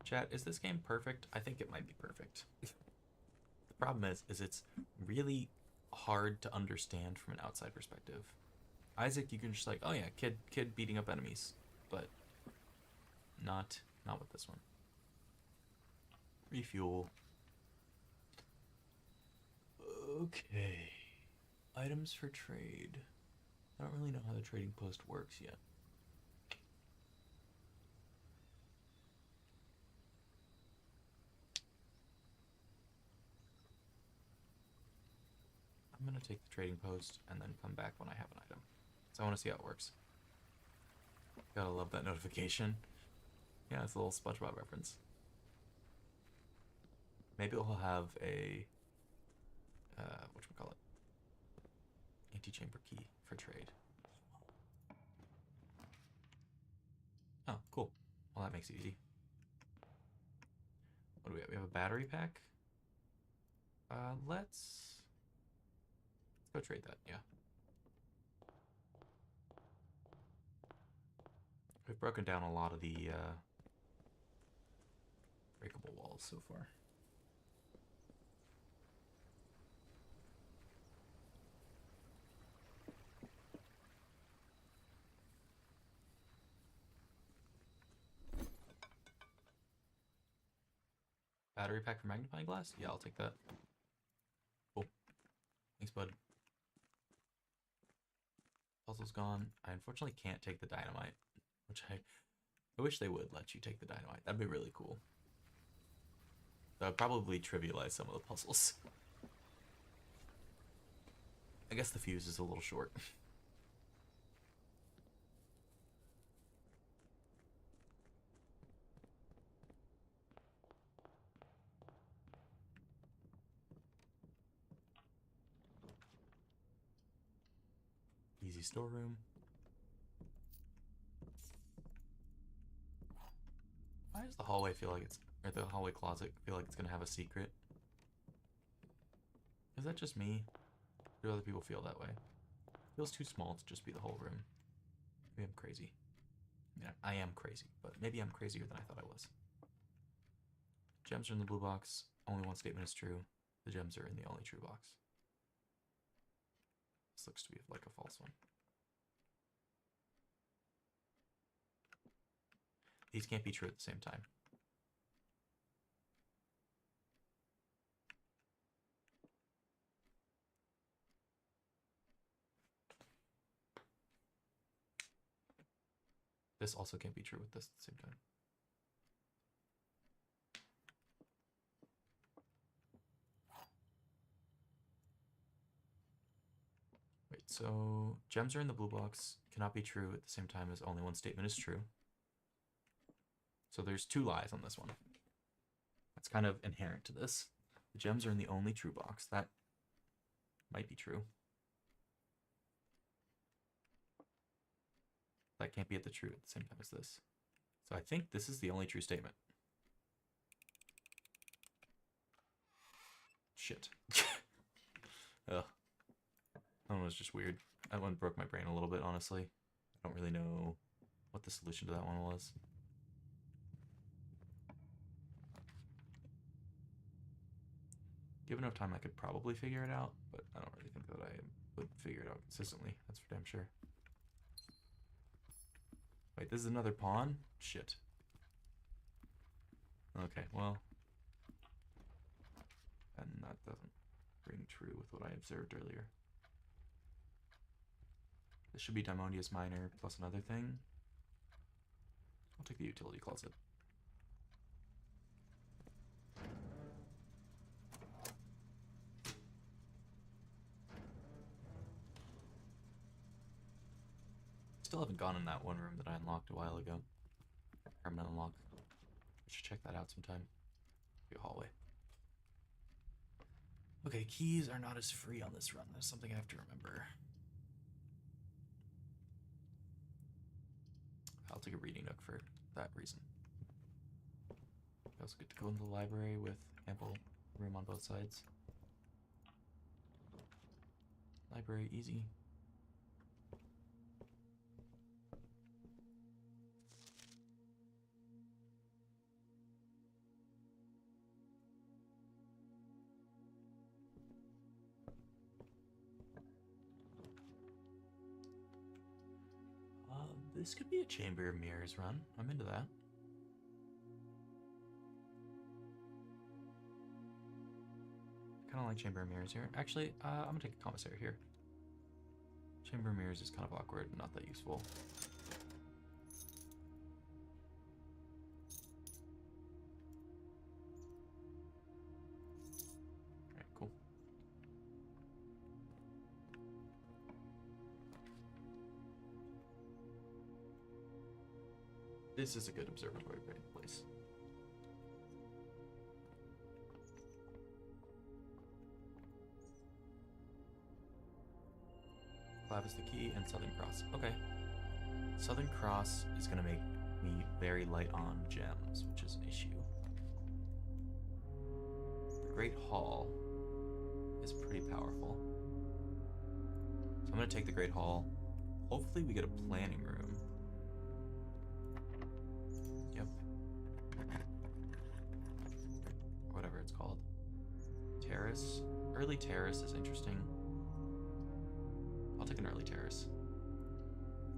Chat, is this game perfect? I think it might be perfect. The problem is it's really hard to understand from an outside perspective. Isaac, you can just like, oh yeah, kid beating up enemies, but not with this one. Refuel. Okay. Items for trade. I don't really know how the trading post works yet. I'm gonna take the trading post and then come back when I have an item. So I want to see how it works. Gotta love that notification. Yeah, it's a little SpongeBob reference. Maybe we'll have a whatchamacallit? Antechamber key for trade. Oh, cool. Well, that makes it easy. What do we have? We have a battery pack. Let's go trade that. Yeah. We've broken down a lot of the breakable walls so far. Battery pack for magnifying glass? Yeah, I'll take that. Cool. Thanks, bud. Puzzle's gone. I unfortunately can't take the dynamite, which I wish they would let you take the dynamite. That'd be really cool. That would probably trivialize some of the puzzles. I guess the fuse is a little short. Easy storeroom. Why does the hallway feel like it's, or the hallway closet feel like it's gonna have a secret? Is that just me? Do other people feel that way? It feels too small to just be the whole room. Maybe I'm crazy. I mean, I am crazy, but maybe I'm crazier than I thought I was. Gems are in the blue box. Only one statement is true. The gems are in the only true box. This looks to be like a false one. These can't be true at the same time. This also can't be true with this at the same time. Wait, so gems are in the blue box cannot be true at the same time as only one statement is true. So there's two lies on this one. That's kind of inherent to this. The gems are in the only true box. That might be true. That can't be at the true at the same time as this. So I think this is the only true statement. Shit. Ugh. That one was just weird. That one broke my brain a little bit, honestly. I don't really know what the solution to that one was. Given enough time, I could probably figure it out, but I don't really think that I would figure it out consistently. That's for damn sure. Wait, this is another pawn? Shit. Okay, well. And that doesn't ring true with what I observed earlier. This should be Daimonia's Minor plus another thing. I'll take the utility closet. Still haven't gone in that one room that I unlocked a while ago. Permanent unlock. I should check that out sometime. Be a hallway. Okay, keys are not as free on this run. That's something I have to remember. I'll take a reading nook for that reason. I also get to go into the library with ample room on both sides. Library easy. This could be a Chamber of Mirrors run. I'm into that. Kind of like Chamber of Mirrors here. Actually, I'm gonna take a commissary here. Chamber of Mirrors is kind of awkward, not that useful. Alright, cool. This is a good observatory place. Clav is the key and Southern Cross. Okay. Southern Cross is going to make me very light on gems, which is an issue. The Great Hall is pretty powerful. So I'm going to take the Great Hall. Hopefully we get a planning room. Yep. Whatever it's called. Terrace. Early terrace is interesting. I'll take an early terrace.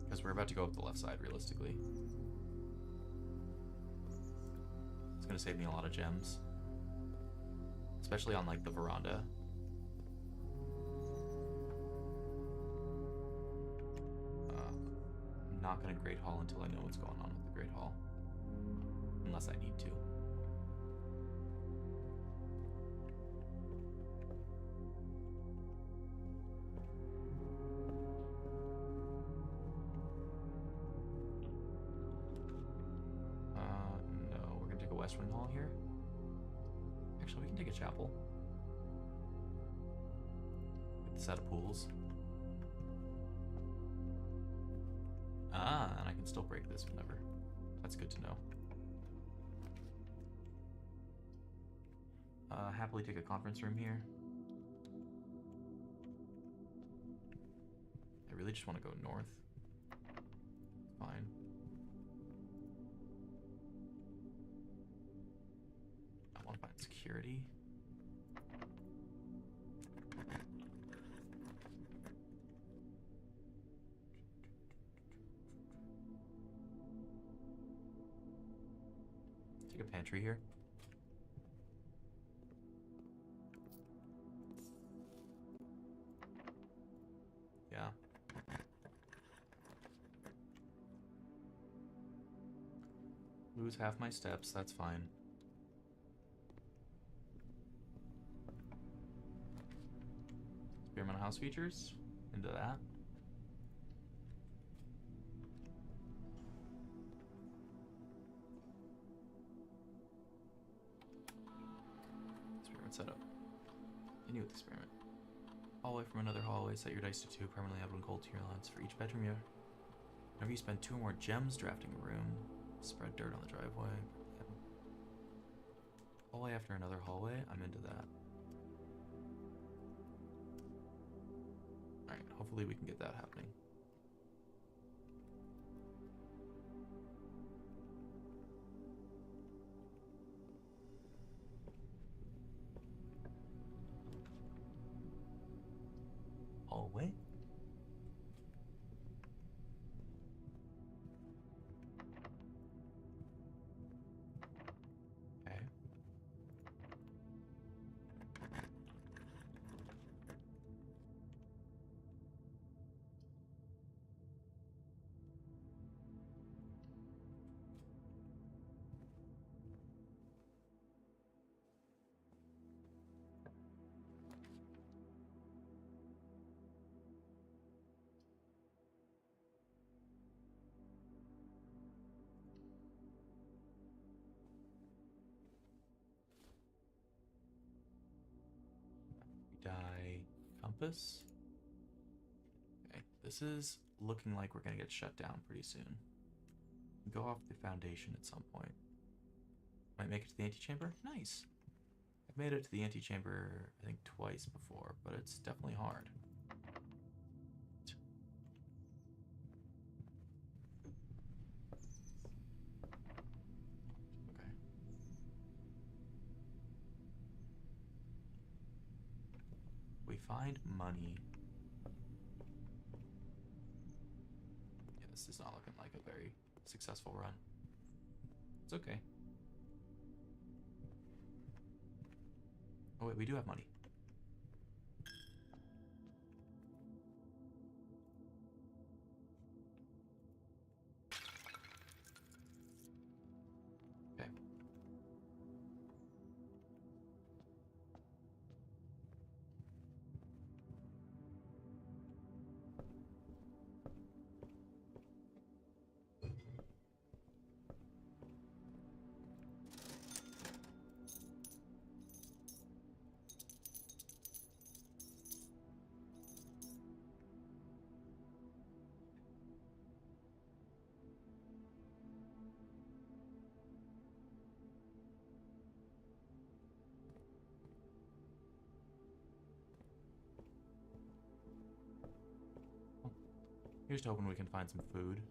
Because we're about to go up the left side, realistically. It's going to save me a lot of gems. Especially on, like, the veranda. I'm not going to Great Hall until I know what's going on with the Great Hall. Unless I need to. No, we're going to take a Western Hall here. Actually, we can take a chapel. With a set of pools. Ah, and I can still break this whenever. That's good to know. Happily take a conference room here. I really just want to go north. Fine. I want to find security. Take a pantry here. Yeah. Lose half my steps, that's fine. Spearman House features? Into that. Experiment setup. Continue with experiment. Hallway from another hallway. Set your dice to 2. Permanently add 1 gold to your lines for each bedroom. Whenever you spend 2 or more gems drafting a room, spread dirt on the driveway. Hallway after another hallway. I'm into that. Alright, hopefully we can get that happening. Hallway? Okay. Die compass. Okay, this is looking like we're gonna get shut down pretty soon. Go off the foundation at some point. Might make it to the antechamber? Nice. I've made it to the antechamber, I think, twice before, but it's definitely hard. Okay. We find money. Yeah, this is not looking like a very successful run. It's okay. Oh wait, we do have money. Okay. Here's to hoping we can find some food.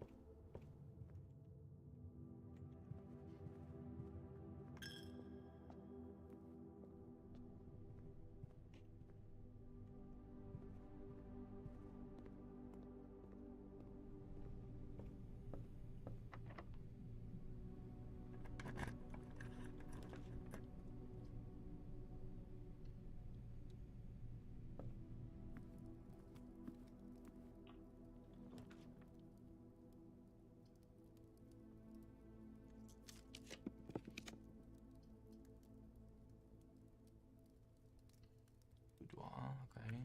Boudoir, okay.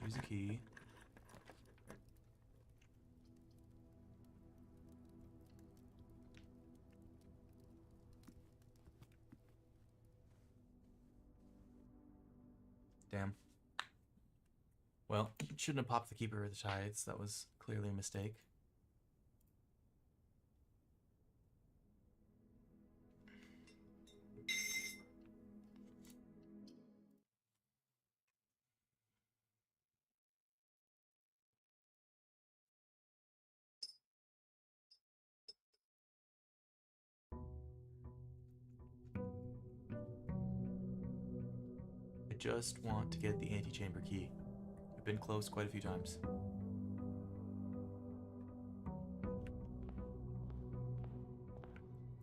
Use a key. Damn. Well, shouldn't have popped the keeper of the tides. That was clearly a mistake. I just want to get the antechamber key. I've been close quite a few times.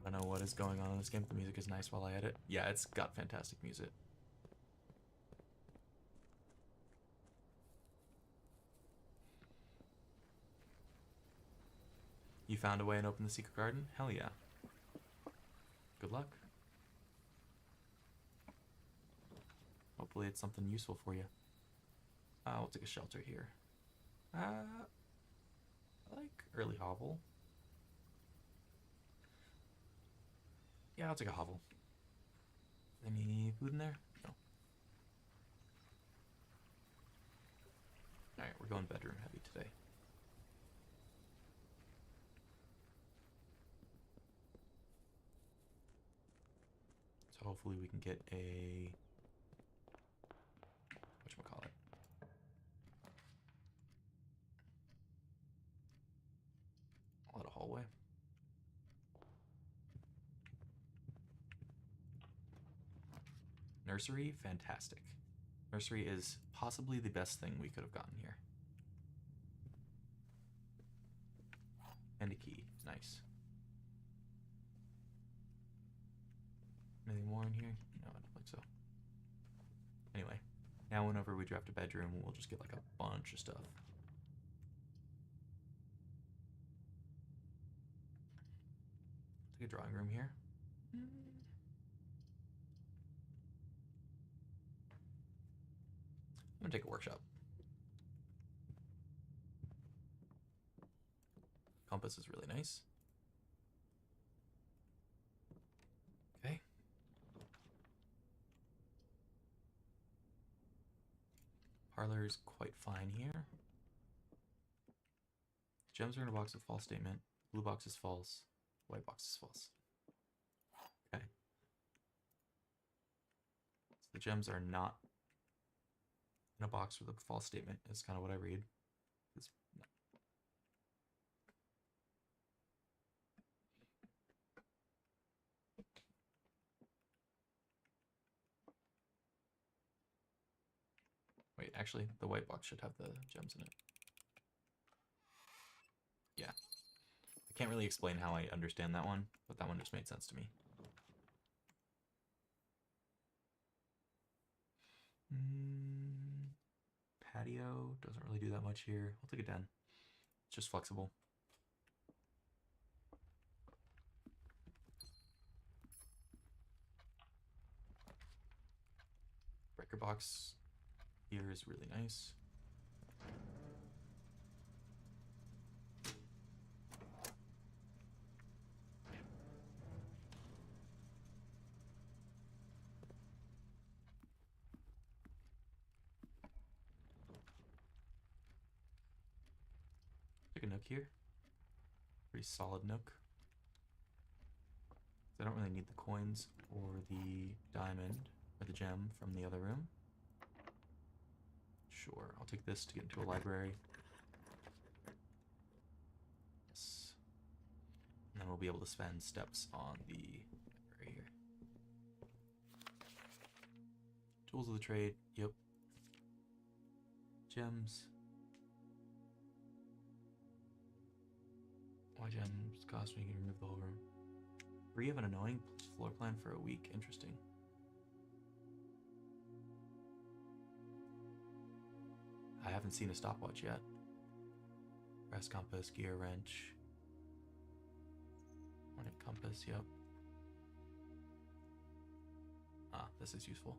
I don't know what is going on in this game, but the music is nice while I edit. Yeah, it's got fantastic music. You found a way and opened the secret garden? Hell yeah. Good luck. Hopefully it's something useful for you. We'll take a shelter here. I like early hovel. Yeah, I'll take a hovel. Any food in there? No. Alright, we're going bedroom heavy today. So hopefully we can get a hallway. Nursery, fantastic. Nursery is possibly the best thing we could have gotten here. And a key, nice. Anything more in here? No, I don't think so. Anyway, now whenever we draft a bedroom, we'll just get like a bunch of stuff. Take a drawing room here. I'm gonna take a workshop. Compass is really nice. Okay. Parlor is quite fine here. Gems are in a box with false statement. Blue box is false. White box is false. Okay. So the gems are not in a box with a false statement. Is kind of what I read. Wait, actually, the white box should have the gems in it. Yeah. I can't really explain how I understand that one, but that one just made sense to me. Patio doesn't really do that much here. I'll take a den. It's just flexible. Breaker box here is really nice. Take a nook here. Pretty solid nook. I don't really need the coins or the diamond or the gem from the other room. Sure, I'll take this to get into a library. Yes. And then we'll be able to spend steps on the library here. Tools of the trade, yep. Gems. Why gems cost me? You can remove the whole room. Free of an annoying floor plan for a week. Interesting. I haven't seen a stopwatch yet. Brass compass, gear wrench. Hornet compass, yep. Ah, this is useful.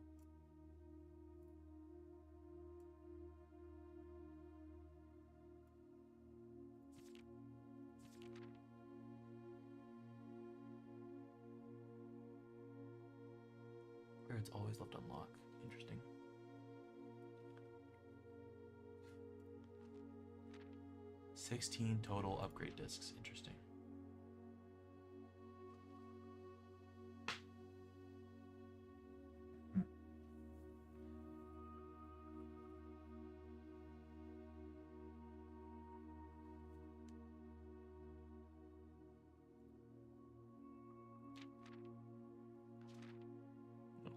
Where it's always left unlocked. Interesting. $16 total upgrade discs. Interesting.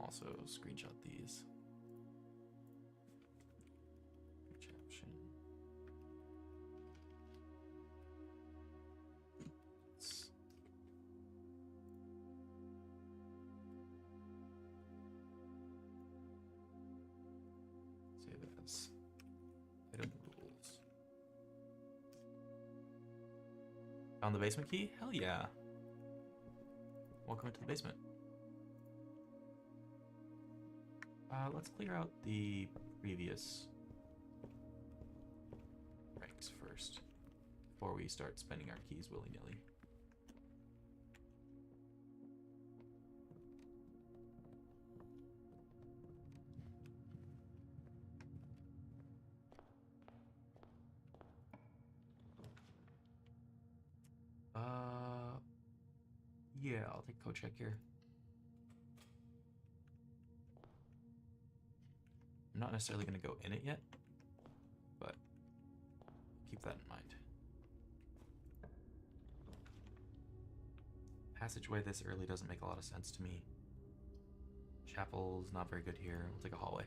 Also screenshot these. Caption. Save as item rules. Found the basement key? Hell yeah. Welcome into the basement. Let's clear out the previous ranks first before we start spending our keys willy-nilly. Yeah, I'll take code check here. I'm not necessarily going to go in it yet, but keep that in mind. Passageway this early doesn't make a lot of sense to me. Chapel's not very good here. We'll take a hallway.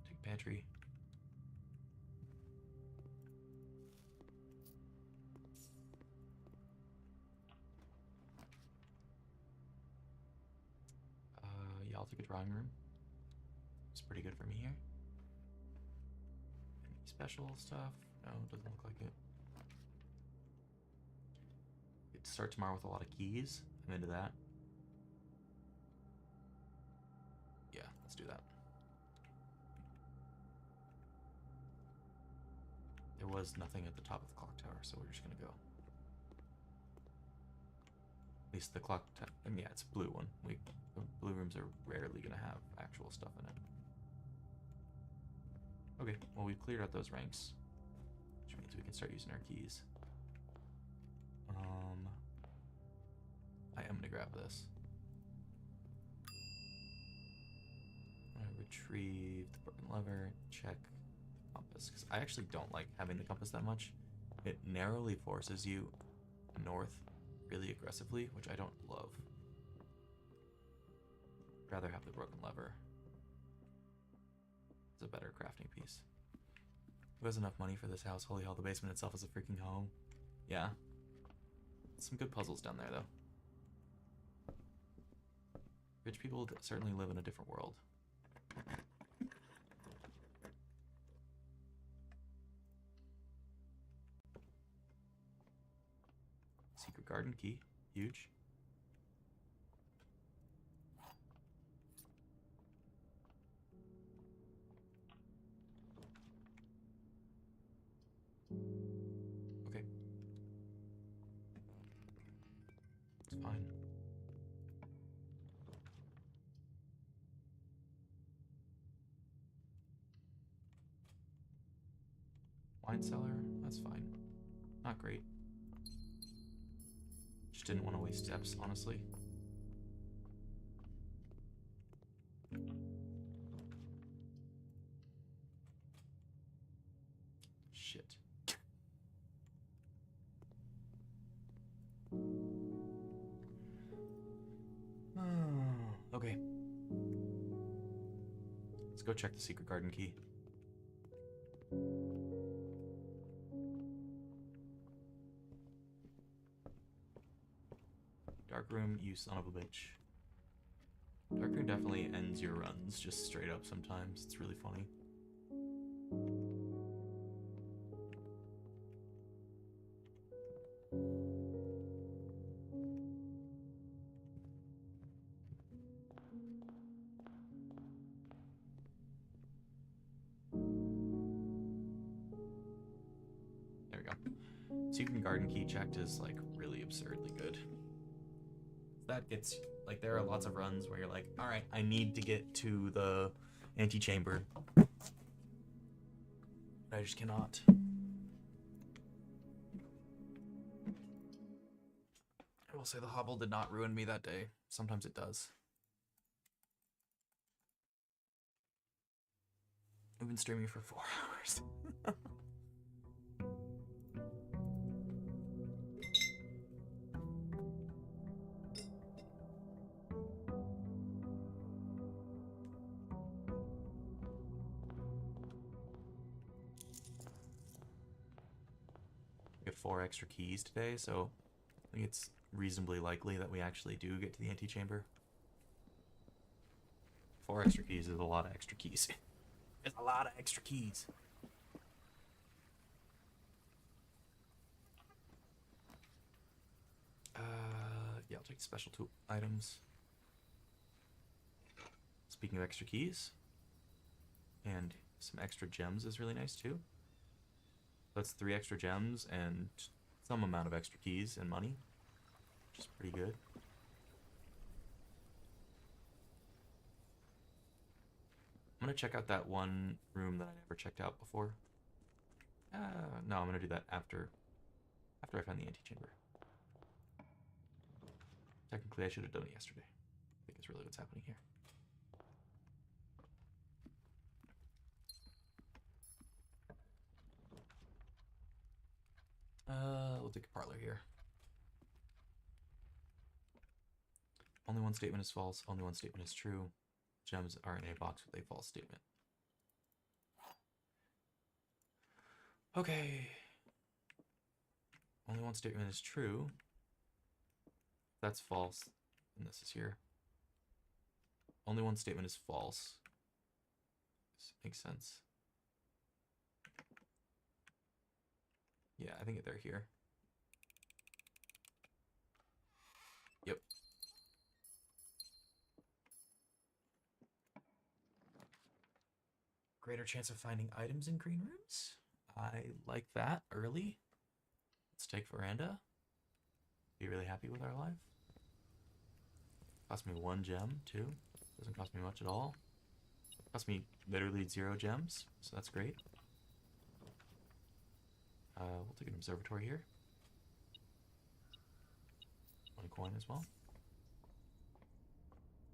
Take pantry. Yeah, I'll take a drawing room. It's pretty good for me here. Any special stuff? No, it doesn't look like it. Get to start tomorrow with a lot of keys. I'm into that. Yeah, let's do that. There was nothing at the top of the clock tower, so we're just gonna go. At least the clock tower, and yeah, it's a blue one. The blue rooms are rarely gonna have actual stuff in it. Okay, well we've cleared out those ranks, which means we can start using our keys. I am gonna grab this. I'm gonna retrieve the broken lever, check the compass, because I actually don't like having the compass that much. It narrowly forces you north really aggressively, which I don't love. I'd rather have the broken lever. It's a better crafting piece. Who has enough money for this house? Holy hell, the basement itself is a freaking home. Yeah. Some good puzzles down there, though. Rich people certainly live in a different world. Secret garden key. Huge. Okay. It's fine. Wine cellar, that's fine. Not great. Just didn't want to waste steps, honestly. Shit. Okay. Let's go check the secret garden key. Dark room, you son of a bitch. Dark room definitely ends your runs just straight up sometimes. It's really funny. There we go. Secret garden key checked is like really absurdly good. That gets like there are lots of runs where you're like, all right, I need to get to the antechamber. I just cannot. I will say the hobble did not ruin me that day. Sometimes it does. I've been streaming for 4 hours. We have 4 extra keys today, so I think it's reasonably likely that we actually do get to the antechamber. 4 extra keys is a lot of extra keys. It's a lot of extra keys. Yeah, I'll take special tool items. Speaking of extra keys, and some extra gems is really nice too. That's 3 extra gems and some amount of extra keys and money, which is pretty good. I'm gonna check out that one room that I never checked out before. No, I'm gonna do that after I find the antechamber. Technically, I should have done it yesterday. I think it's really what's happening here. we'll take a parlor here. Only one statement is false. Only one statement is true. Gems are in a box with a false statement. Okay. Only one statement is true. That's false. And this is here. Only one statement is false. This makes sense. Yeah, I think they're here. Yep. Greater chance of finding items in green rooms. I like that early. Let's take veranda. Be really happy with our life. Cost me 1 gem, too. Doesn't cost me much at all. Cost me literally 0 gems, so that's great. We'll take an observatory here. 1 coin as well.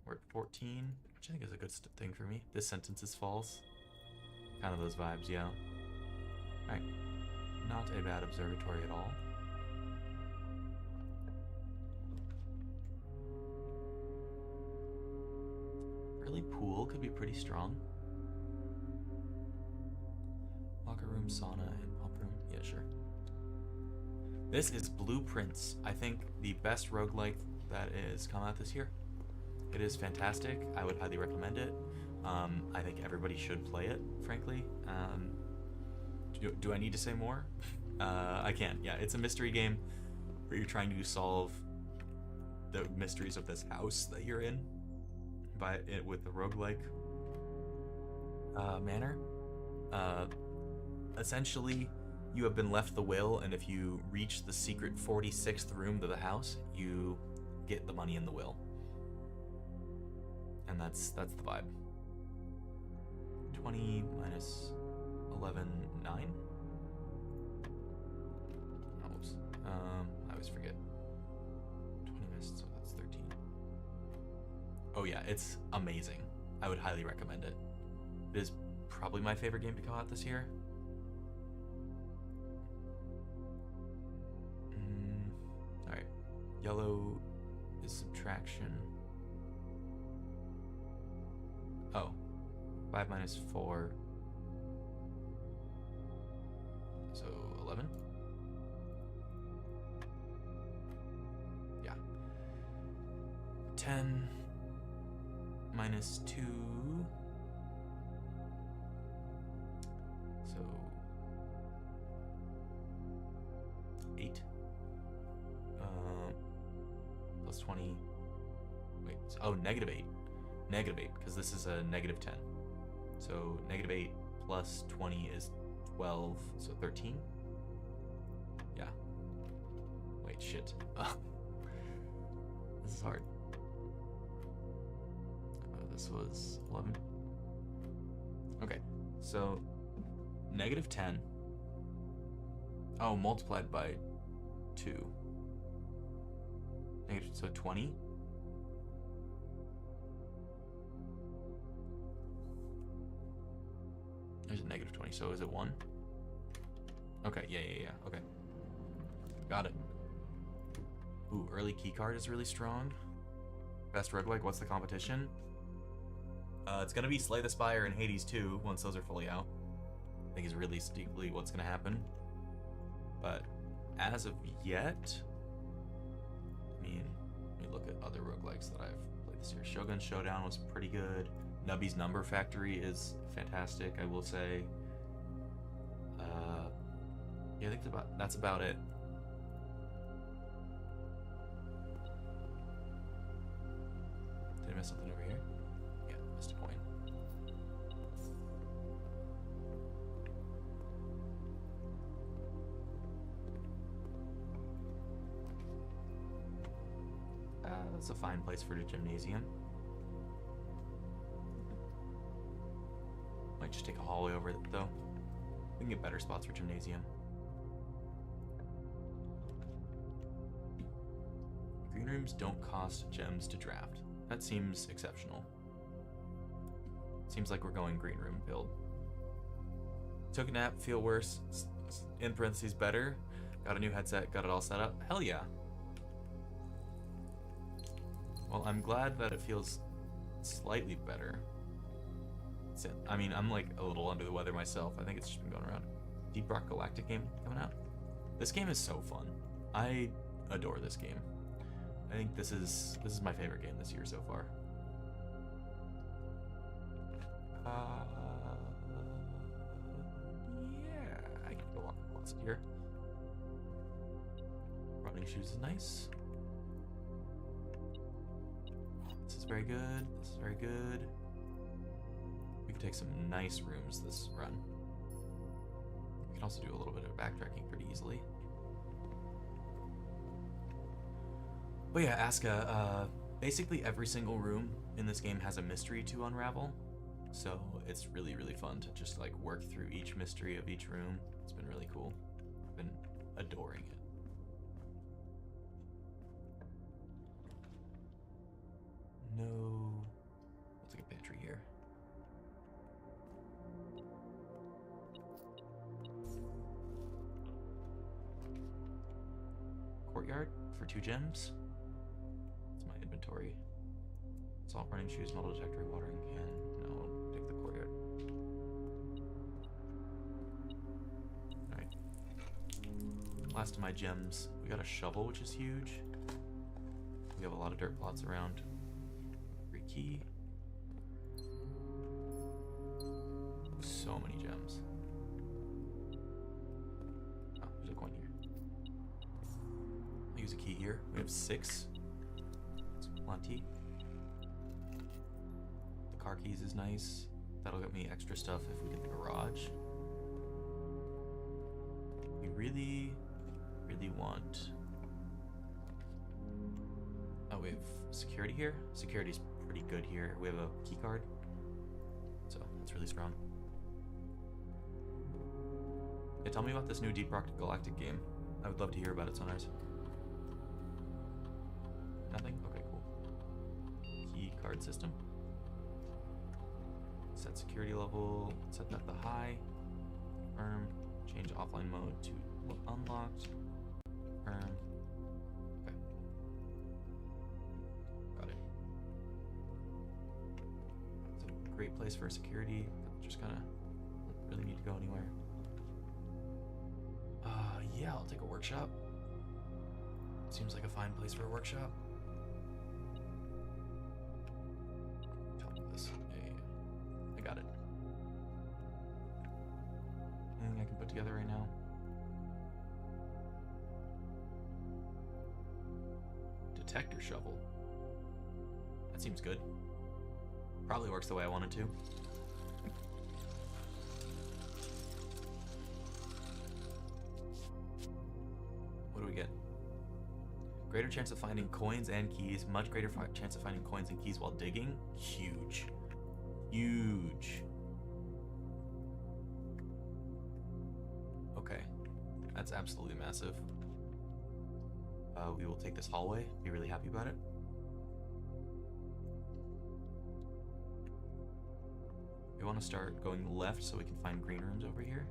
We're at 14, which I think is a good thing for me. This sentence is false. Kind of those vibes, yeah. Alright. Not a bad observatory at all. Early pool could be pretty strong. Locker room, sauna, and pump room. Yeah, sure. This is Blueprints. I think the best roguelike that is come out this year. It is fantastic. I would highly recommend it. I think everybody should play it, frankly. Do I need to say more? I can. Yeah, it's a mystery game where you're trying to solve the mysteries of this house that you're in, but with the roguelike manner. Essentially, you have been left the will, and if you reach the secret 46th room to the house, you get the money in the will. And that's the vibe. 20 minus 11, 9? Oh, whoops. I always forget. 20 minus, so that's 13. Oh yeah, it's amazing. I would highly recommend it. It is probably my favorite game to come out this year. Alright. Yellow is subtraction. Oh. 5 minus 4. So 11? Yeah. 10 minus 2. So 8. Plus 20. Wait. Oh, negative 8. Negative 8, because this is a negative 10. So negative 8 plus 20 is 12, so 13? Yeah. Wait, shit. This is hard. This was 11. Okay, so negative 10. Oh, multiplied by 2. Negative, so 20? There's a negative 20, so is it 1? Okay, yeah, okay. Got it. Ooh, early keycard is really strong. Best roguelike, what's the competition? It's gonna be Slay the Spire and Hades 2, once those are fully out. I think is realistically what's gonna happen. But as of yet, I mean, let me look at other roguelikes that I've played this year. Shogun Showdown was pretty good. Nubby's Number Factory is fantastic, I will say. Yeah, I think that's about it. Did I miss something over here? Yeah, missed a coin. That's a fine place for the gymnasium. Might just take a hallway over it, though. We can get better spots for gymnasium. Green rooms don't cost gems to draft. That seems exceptional. Seems like we're going green room build. Took a nap, feel worse, in parentheses better. Got a new headset, got it all set up. Hell yeah. Well, I'm glad that it feels slightly better. I mean, I'm like a little under the weather myself. I think it's just been going around. Deep Rock Galactic game coming out. This game is so fun. I adore this game. I think this is my favorite game this year so far. Yeah, I can go walk in the closet here. Running shoes is nice. This is very good. This is very good. We can take some nice rooms this run. We can also do a little bit of backtracking pretty easily. But yeah, Aska, basically every single room in this game has a mystery to unravel. So it's really, really fun to just like work through each mystery of each room. It's been really cool. I've been adoring it. No. We'll take a pantry here. Courtyard for 2 gems. That's my inventory. Salt running shoes, metal detector, watering can. No, I'll take the courtyard. Alright. Last of my gems. We got a shovel, which is huge. We have a lot of dirt plots around. Free key. So many gems. Oh, there's a coin here. I'll use a key here. We have 6. It's plenty. The car keys is nice. That'll get me extra stuff if we get the garage. We really, really want... Oh, we have security here. Security's pretty good here. We have a key card. So, that's really strong. Yeah, tell me about this new Deep Rock Galactic game. I would love to hear about it, Sunrise. Nothing? Okay, cool. Key card system. Set security level. Set that to high. Confirm. Change offline mode to unlocked. Confirm. Okay. Got it. It's a great place for security. Just kind of don't really need to go anywhere. Yeah, I'll take a workshop. Seems like a fine place for a workshop. Tell me this. Yeah. I got it. Anything I can put together right now? Detector shovel. That seems good. Probably works the way I want it to. What do we get? Greater chance of finding coins and keys. Much greater chance of finding coins and keys while digging. Huge. Huge. Okay. That's absolutely massive. We will take this hallway. Be really happy about it. We want to start going left so we can find green rooms over here.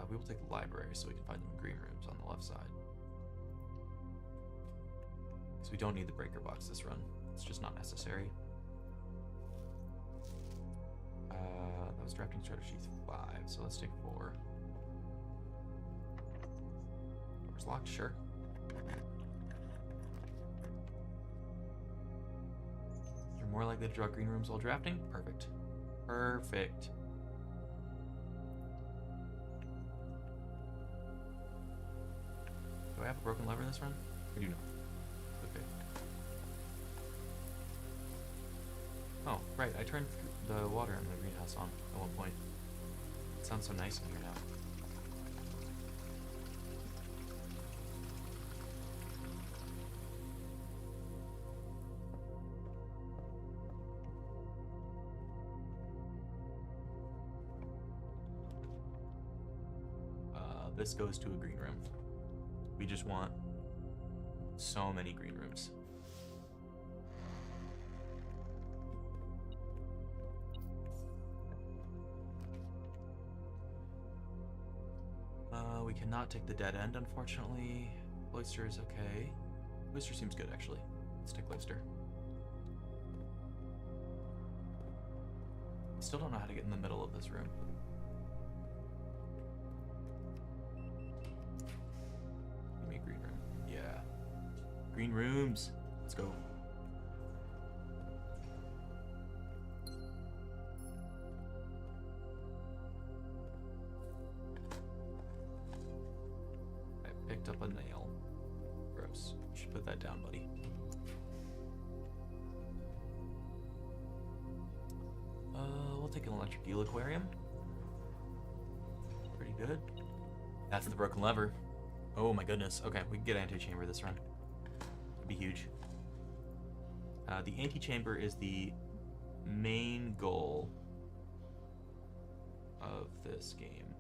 We will take the library so we can find the green rooms on the left side. Because we don't need the breaker box this run. It's just not necessary. That was drafting strategy 5, so let's take 4. Door's locked, sure. You're more likely to draw green rooms while drafting? Perfect. Perfect. Do I have a broken lever this run? I do not. Okay. Oh, right. I turned the water in the greenhouse on at one point. It sounds so nice in here now. This goes to a green room. We just want so many green rooms. We cannot take the dead end, unfortunately. Cloister is okay. Cloister seems good, actually. Let's take Cloister. Still don't know how to get in the middle of this room. Give me a green room. Yeah. Green rooms. Let's go. I picked up a nail. Gross. You should put that down, buddy. We'll take an electric eel aquarium. Pretty good. That's the broken lever. Oh my goodness. Okay, we can get antechamber this run. It'd be huge. The antechamber is the main goal of this game.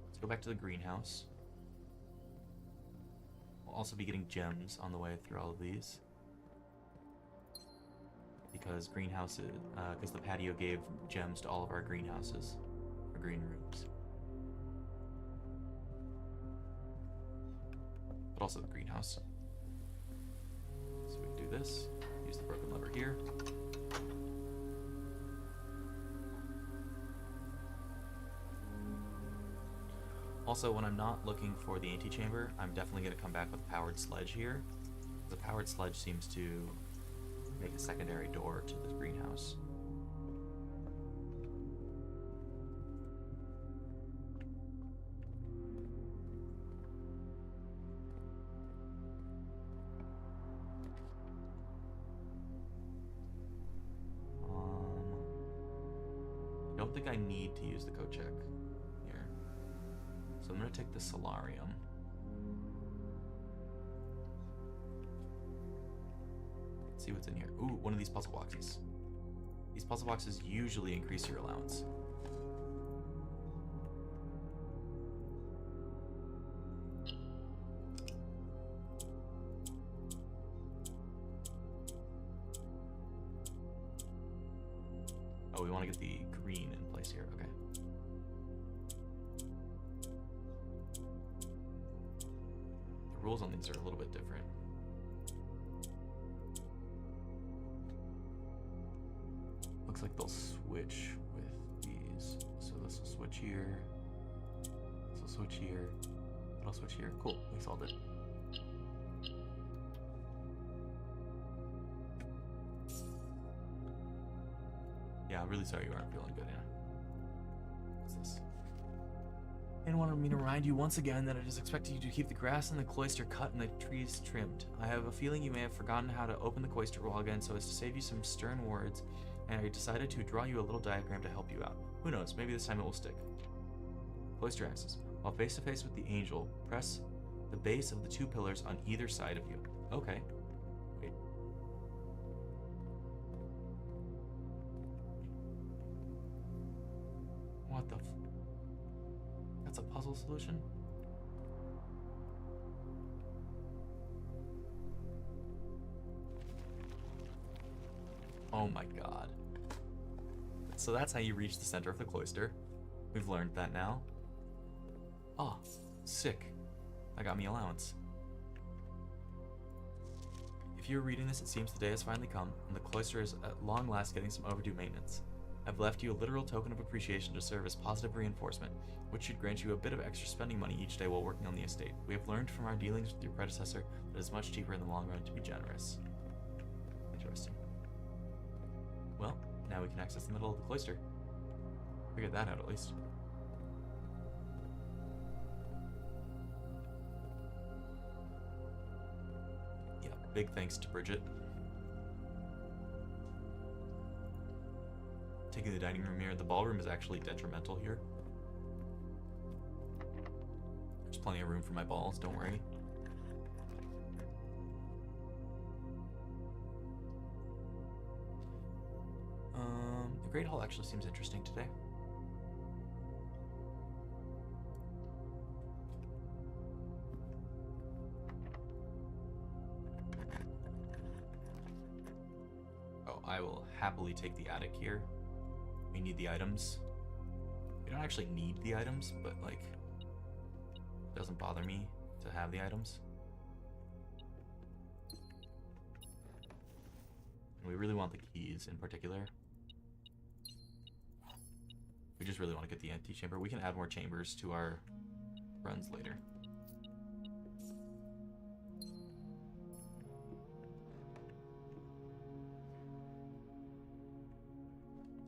Let's go back to the greenhouse. We'll also be getting gems on the way through all of these. Because greenhouses, because the patio gave gems to all of our greenhouses, or green rooms. But also the greenhouse. So we can do this, use the broken lever here. Also, when I'm not looking for the antechamber, I'm definitely going to come back with a powered sledge here. The powered sledge seems to make a secondary door to this greenhouse. I don't think I need to use the coat check here. So I'm going to take the solarium. See what's in here. Ooh, one of these puzzle boxes. These puzzle boxes usually increase your allowance. Oh, we want to get the green in place here. Okay. The rules on these are a little bit different. Looks like they'll switch with these. So this will switch here. This will switch here. It'll switch here. Cool, we solved it. Yeah, I'm really sorry you aren't feeling good, Anna. What's this? And wanted me to remind you once again that it is expected you to keep the grass in the cloister cut and the trees trimmed. I have a feeling you may have forgotten how to open the cloister wall again, so as to save you some stern words, and I decided to draw you a little diagram to help you out. Who knows, maybe this time it will stick. Cloister axis. While face to face with the angel, press the base of the two pillars on either side of you. Okay. Wait. What the That's a puzzle solution? Oh my god. So that's how you reach the center of the cloister. We've learned that now. Oh, sick. That got me allowance. If you're reading this, it seems the day has finally come, and the cloister is at long last getting some overdue maintenance. I've left you a literal token of appreciation to serve as positive reinforcement, which should grant you a bit of extra spending money each day while working on the estate. We have learned from our dealings with your predecessor that it's much cheaper in the long run to be generous. Interesting. Well, now we can access the middle of the cloister. Figured that out at least. Yeah, big thanks to Bridget. Taking the dining room here. The ballroom is actually detrimental here. There's plenty of room for my balls, don't worry. The Great Hall actually seems interesting today. Oh, I will happily take the attic here. We need the items. We don't actually need the items, but like, Doesn't bother me to have the items. And we really want the keys in particular. We just really want to get the antechamber. We can add more chambers to our runs later.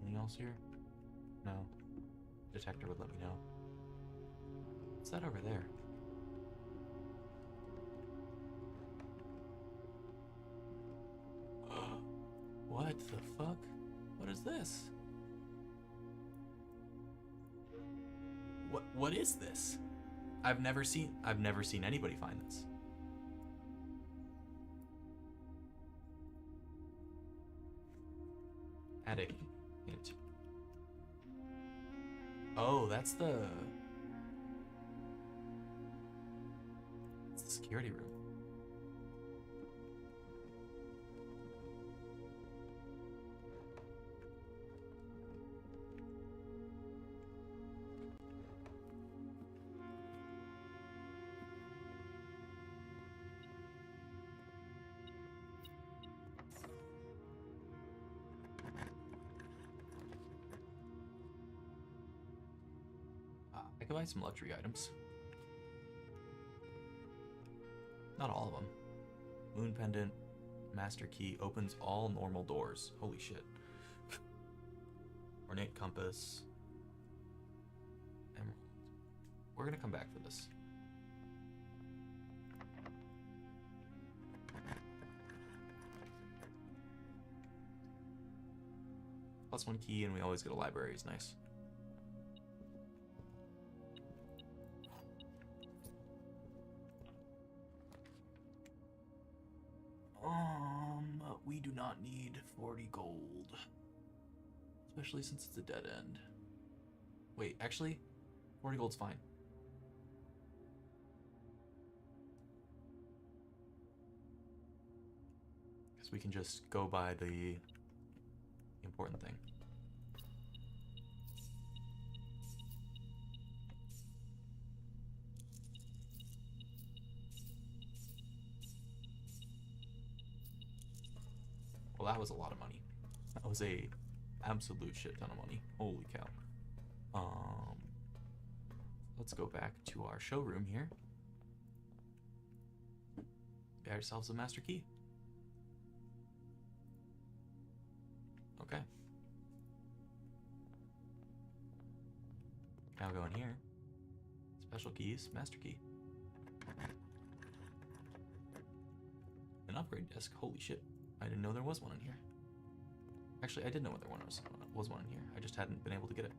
Anything else here? No. Detector would let me know. What's that over there? What the fuck? What is this? What is this? I've never seen anybody find this. Attic hint. Oh, that's the security room. I could buy some luxury items. Not all of them. Moon pendant, master key, opens all normal doors. Holy shit. Ornate compass. Emerald. We're gonna come back for this. +1 key, and we always get a library. Is nice. We do not need 40 gold. Especially since it's a dead end. Wait, actually, 40 gold's fine. Because we can just go by the important thing. Well, that was a lot of money. That was a absolute shit ton of money. Holy cow. Let's go back to our showroom here. Get ourselves a master key. Okay. Now go in here. Special keys, master key. An upgrade desk. Holy shit. I didn't know there was one in here. Actually, I did know there was one in here. I just hadn't been able to get it.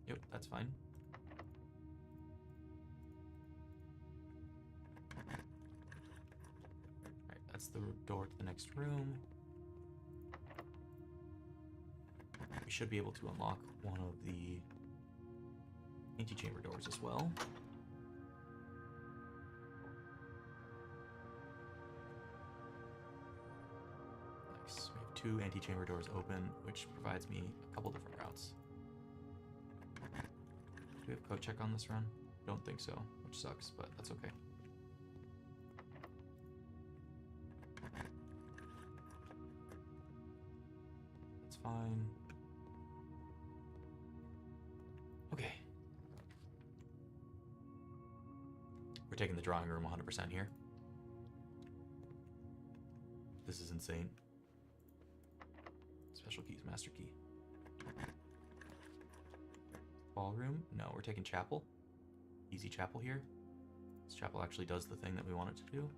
Yep, that's fine. Alright, that's the door to the next room. We should be able to unlock one of the antechamber doors as well. Nice. We have 2 antechamber doors open, which provides me a couple different routes. Do we have code check on this run? Don't think so, which sucks, but that's okay. That's fine. Okay. We're taking the drawing room 100% here. This is insane. Special keys, master key. Ballroom? No, we're taking chapel. Easy chapel here. This chapel actually does the thing that we want it to do.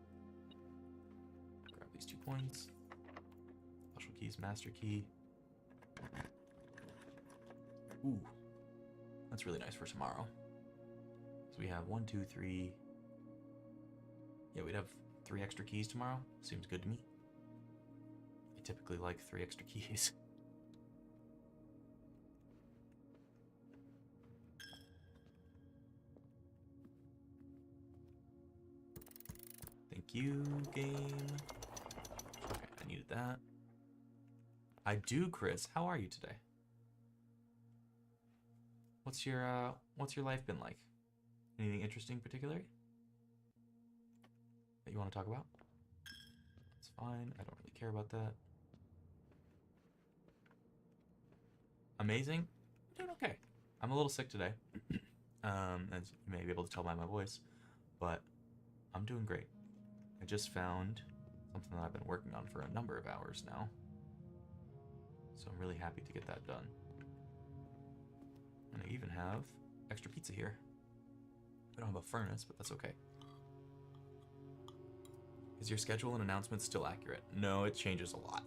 Grab these 2 points. Special keys, master key. Ooh. That's really nice for tomorrow. So we have 1, 2, 3. Yeah, we'd have 3 extra keys tomorrow. Seems good to me. I typically like 3 extra keys. Thank you, game. Okay, I needed that. I do, Chris. How are you today? What's your life been like? Anything interesting particularly that you want to talk about? It's fine. I don't really care about that. Amazing. I'm doing okay. I'm a little sick today, as you may be able to tell by my voice, but I'm doing great. I just found something that I've been working on for a number of hours now, so I'm really happy to get that done. And I even have extra pizza here. We don't have a furnace, but that's okay. Is your schedule and announcements still accurate? No, it changes a lot.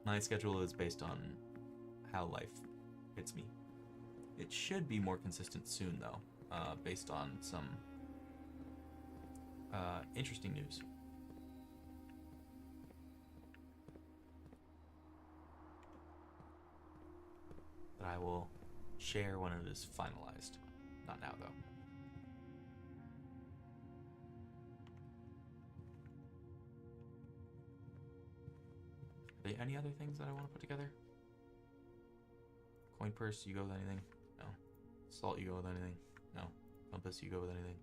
My schedule is based on how life hits me. It should be more consistent soon, though, based on some interesting news. That I will share when it is finalized. Not now, though. Are there any other things that I want to put together? Coin purse, you go with anything? No. Salt, you go with anything? No. Compass, you go with anything?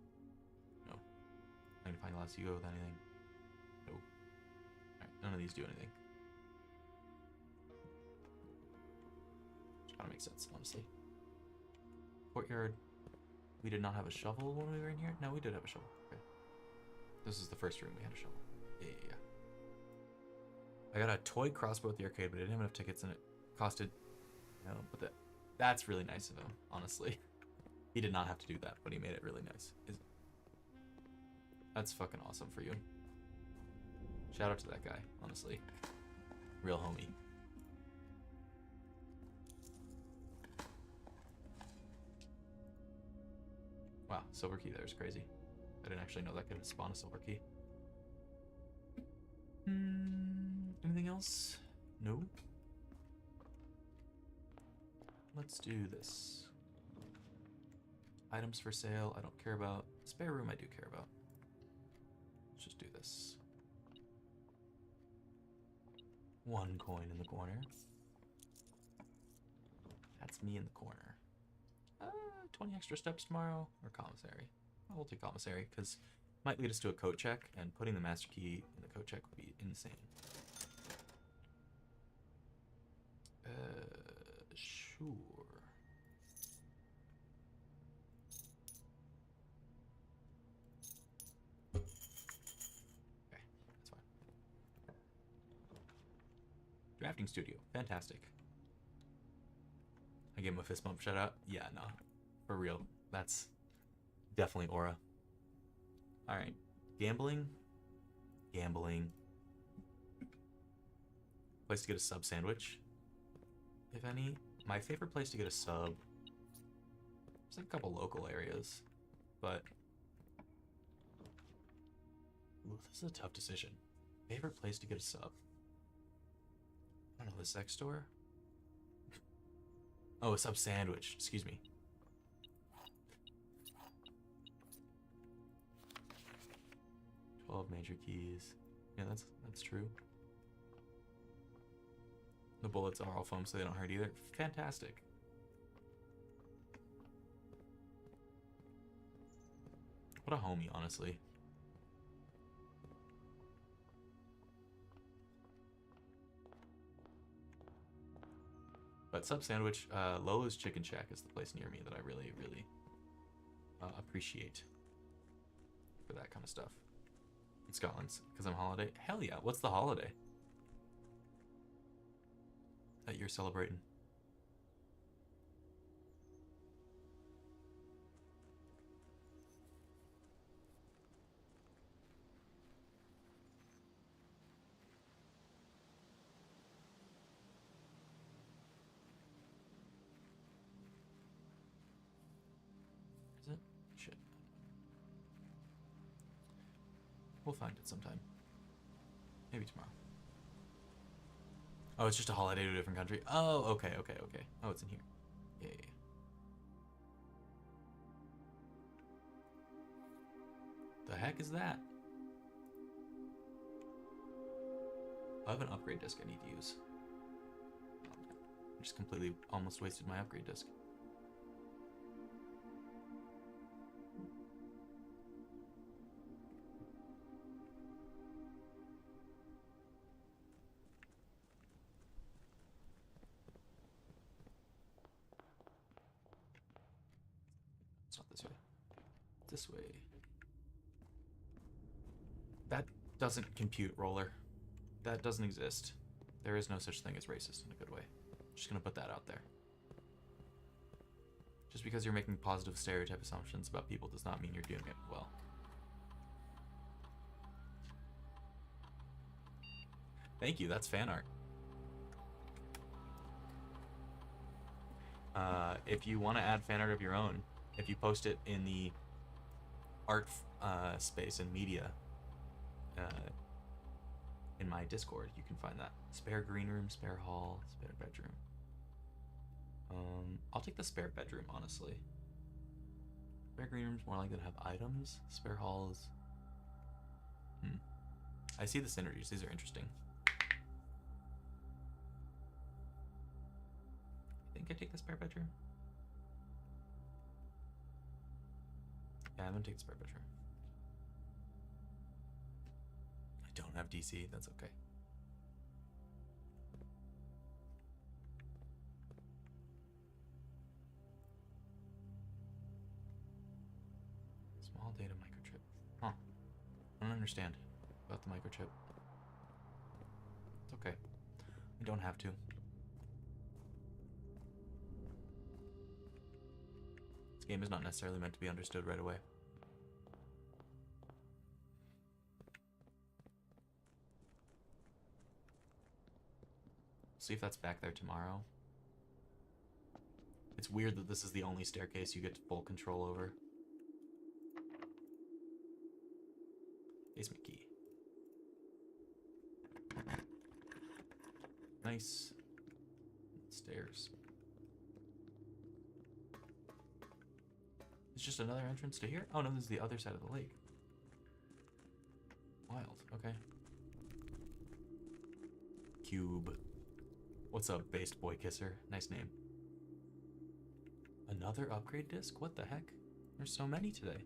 No. Magnifying glass, you go with anything? No. Alright, none of these do anything. Which kind of makes sense, honestly. Courtyard. We did not have a shovel when we were in here? No, we did have a shovel. Okay. This is the first room we had a shovel. Yeah. I got a toy crossbow at the arcade, but I didn't have enough tickets and it costed, you know, but that's really nice of him, honestly. He did not have to do that, but he made it really nice. That's fucking awesome for you. Shout out to that guy, honestly. Real homie. Wow, silver key there is crazy. I didn't actually know that could spawn a silver key. Anything else? No. Let's do this. Items for sale, I don't care about. Spare room, I do care about. Let's just do this. 1 coin in the corner. That's me in the corner. 20 extra steps tomorrow, or commissary. We'll take commissary, because it might lead us to a coat check, and putting the master key in the coat check would be insane. Sure. Okay, that's fine. Drafting studio, fantastic. I gave him a fist bump shout out. Yeah, no, for real. That's definitely aura. All right, gambling. Place to get a sub sandwich, if any. My favorite place to get a sub. There's like a couple local areas, but ooh, this is a tough decision. Favorite place to get a sub. I don't know, the sex store. Oh, a sub sandwich. Excuse me. Major keys. Yeah, that's true. The bullets are all foam, so they don't hurt either. Fantastic. What a homie, honestly. But sub sandwich, Lola's Chicken Shack is the place near me that I really, really appreciate for that kind of stuff. In Scotland's, because I'm holiday. Hell yeah! What's the holiday that you're celebrating? Is it? Shit. We'll find it sometime. Maybe tomorrow. Oh, it's just a holiday to a different country. Oh, okay. Oh, it's in here. Yeah. The heck is that? I have an upgrade disc I need to use. I just completely almost wasted my upgrade disc. It's not this way. This way. That doesn't compute, Roller. That doesn't exist. There is no such thing as racist in a good way. Just gonna put that out there. Just because you're making positive stereotype assumptions about people does not mean you're doing it well. Thank you, that's fan art. If you want to add fan art of your own, if you post it in the art space and media in my Discord, you can find that. Spare green room, spare hall, spare bedroom. I'll take the spare bedroom, honestly. Spare green room's more likely to have items. Spare hall is... I see the synergies. These are interesting. I think I take the spare bedroom. Yeah, I'm gonna take the spare bedroom. I don't have DC, that's okay. Small data microchip. Huh. I don't understand about the microchip. It's okay. I don't have to. This game is not necessarily meant to be understood right away. See if that's back there tomorrow. It's weird that this is the only staircase you get full control over. Basement key. Nice. Stairs. It's just another entrance to here? Oh no, this is the other side of the lake. Wild, okay. Cube. What's up, based boy kisser? Nice name. Another upgrade disc? What the heck? There's so many today.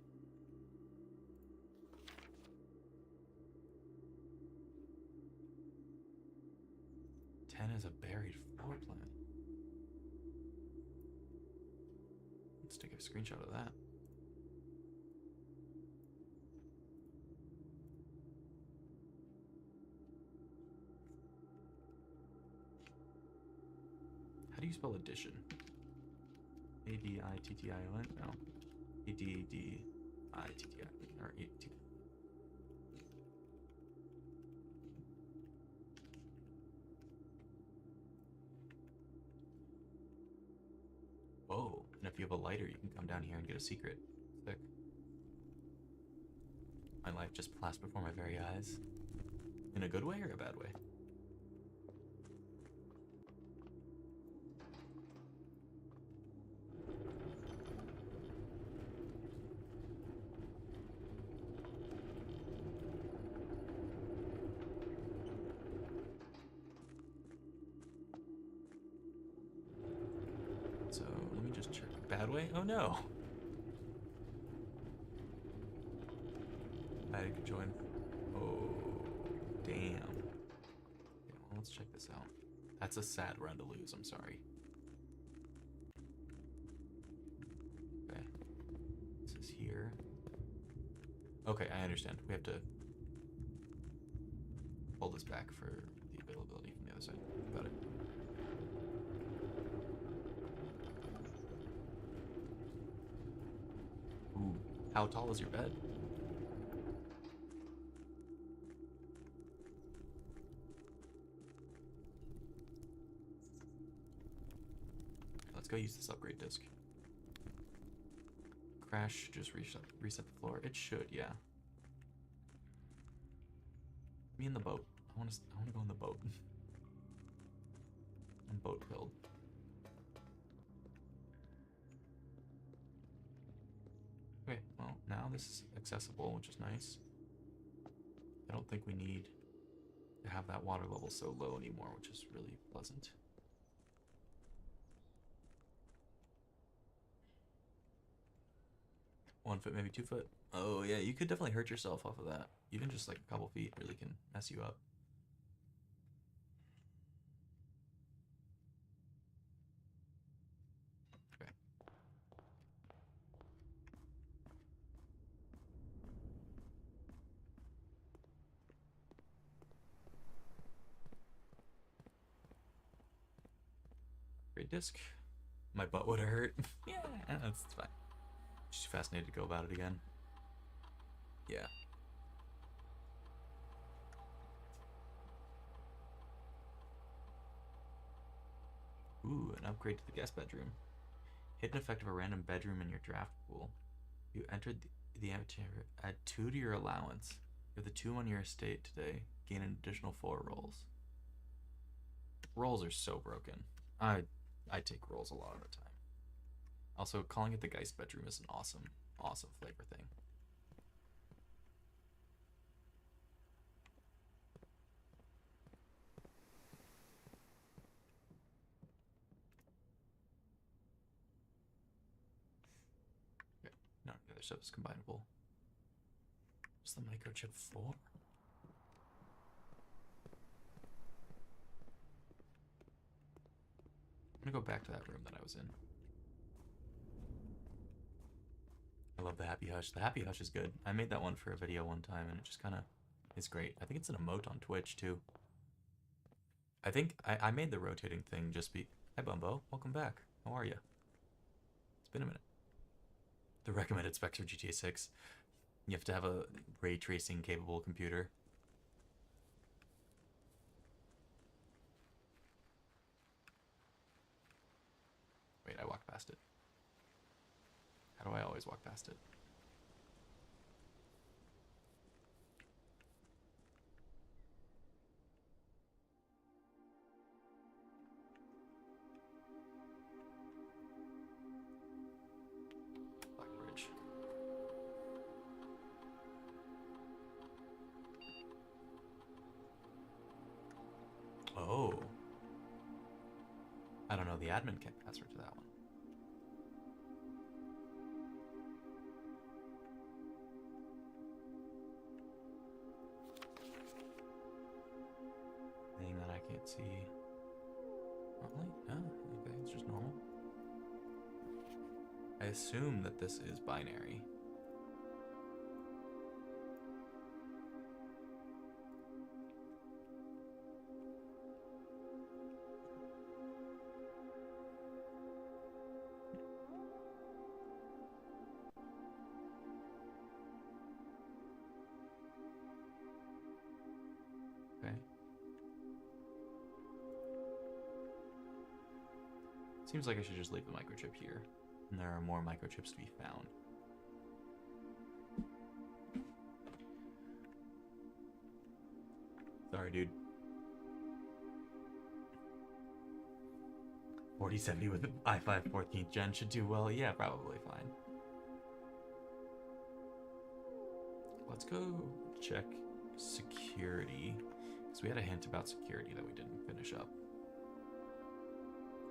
Is a buried floor plan. Let's take a screenshot of that. How do you spell addition? A-D-I-T-T-I-O-N? No. A-D-D-I-T-T-I-O-N. Or E-T. Whoa, and if you have a lighter, you can come down here and get a secret. Sick. My life just flashed before my very eyes. In a good way or a bad way? So, let me just check. Bad way? Oh no! I could join. Oh, damn. Okay, well, let's check this out. That's a sad round to lose, I'm sorry. Okay. This is here. Okay, I understand. We have to pull this back for the availability from the other side. Got it. Ooh, how tall is your bed? Let's go use this upgrade disc. Crash should just reset the floor. It should, yeah. Me in the boat. I want to go in the boat. I'm boat filled. Okay, well, now this is accessible, which is nice. I don't think we need to have that water level so low anymore, which is really pleasant. 1 foot, maybe 2 foot. Oh yeah, you could definitely hurt yourself off of that. Even just like a couple feet really can mess you up. Okay. Great disc. My butt would have hurt. Yeah, that's fine. Just fascinated to go about it again. Yeah. Ooh, an upgrade to the guest bedroom. Hidden effect of a random bedroom in your draft pool. You entered the antechamber. Add 2 to your allowance. You have the 2 on your estate today. Gain an additional 4 rolls. Rolls are so broken. I take rolls a lot of the time. Also, calling it the Geist bedroom is an awesome, awesome flavor thing. Okay, none of the other stuff is combinable. What's the microchip for? I'm gonna go back to that room that I was in. I love the Happy Hush. The Happy Hush is good. I made that one for a video one time and it just kind of is great. I think it's an emote on Twitch too. I think I made the rotating thing just be... Hi Bumbo, welcome back. How are you? It's been a minute. The recommended specs for GTA 6. You have to have a ray tracing capable computer. Wait, I walked past it. How do I always walk past it? Black Bridge. Oh. I don't know the admin password to that one. Thing that I can't see. Normally? No, okay, it's just normal. I assume that this is binary. Okay. Seems like I should just leave the microchip here. And there are more microchips to be found. Sorry, dude. 4070 with the i5 14th gen should do well. Yeah, probably fine. Let's go check security. Because we had a hint about security that we didn't finish up.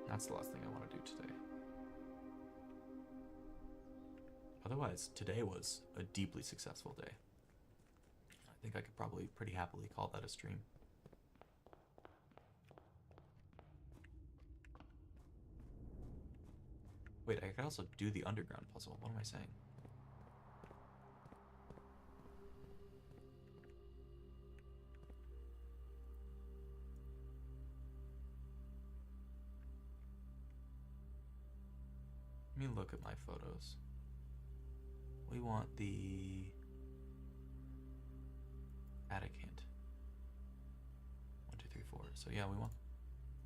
That's the last thing I want to do today. Otherwise, today was a deeply successful day. I think I could probably pretty happily call that a stream. Wait, I could also do the underground puzzle. What am I saying? Let me look at my photos. We want the attic hint. 1, 2, 3, 4. So yeah, we want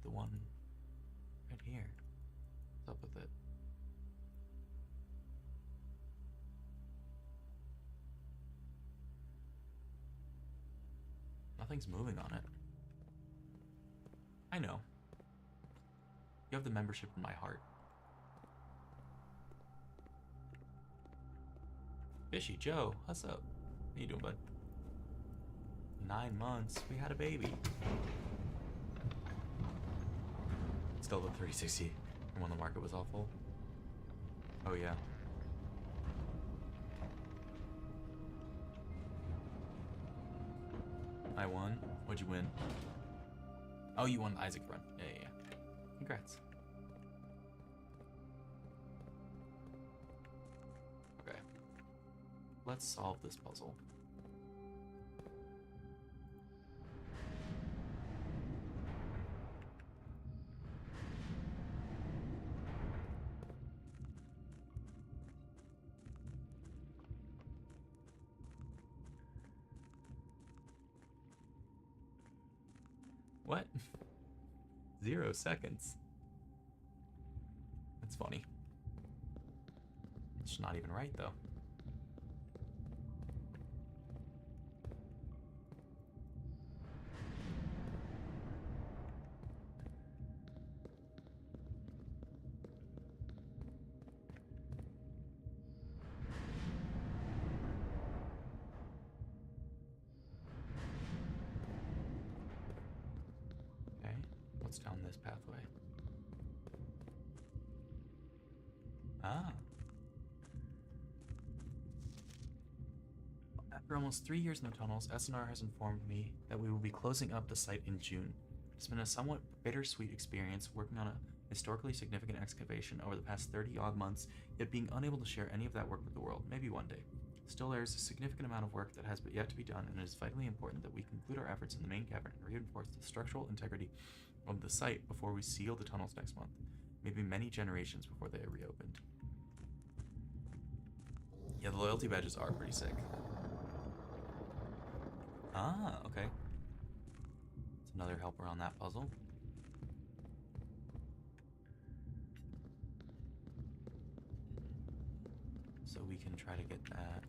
the one right here. What's up with it? Nothing's moving on it. I know. You have the membership in my heart. Fishy Joe, what's up? How you doing, bud? 9 months. We had a baby. Still the 3060 from when the market was awful. Oh yeah. I won. What'd you win? Oh, you won the Isaac run. Yeah. Congrats. Okay. Let's solve this puzzle. What? 0 seconds. That's funny. It's not even right, though. Okay, what's down this pathway? Ah. After almost 3 years in the tunnels, SNR has informed me that we will be closing up the site in June. It's been a somewhat bittersweet experience working on a historically significant excavation over the past 30-odd months, yet being unable to share any of that work with the world, maybe one day. Still, there is a significant amount of work that has yet to be done, and it is vitally important that we conclude our efforts in the main cavern and reinforce the structural integrity of the site before we seal the tunnels next month, maybe many generations before they are reopened. Yeah, the loyalty badges are pretty sick. Ah, okay. It's another helper on that puzzle. So we can try to get that.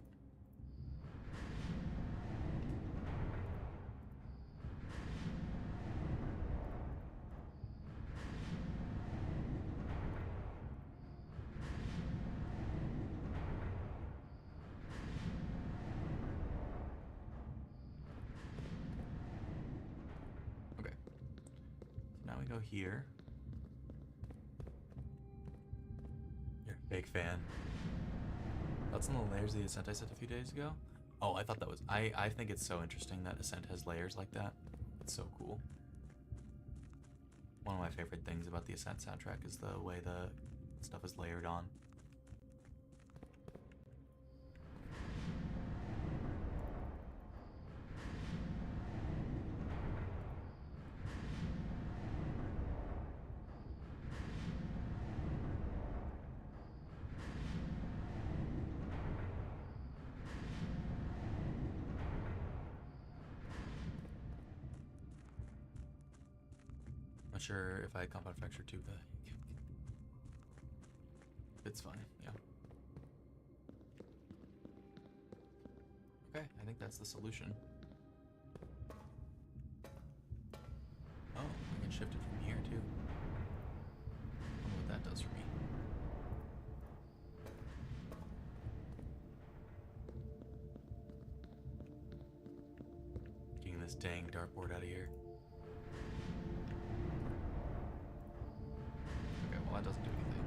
Okay. So now we go here. You're a big fan. That's one of the layers of the Ascent I said a few days ago. Oh, I thought that was... I think it's so interesting that Ascent has layers like that. It's so cool. One of my favorite things about the Ascent soundtrack is the way the stuff is layered on. Not sure if I had Compound Fracture too, but it's fine, yeah. Okay, I think that's the solution. Oh, I can shift it from here too. I wonder what that does for me. Getting this dang dartboard out of here. Okay, well that doesn't do anything.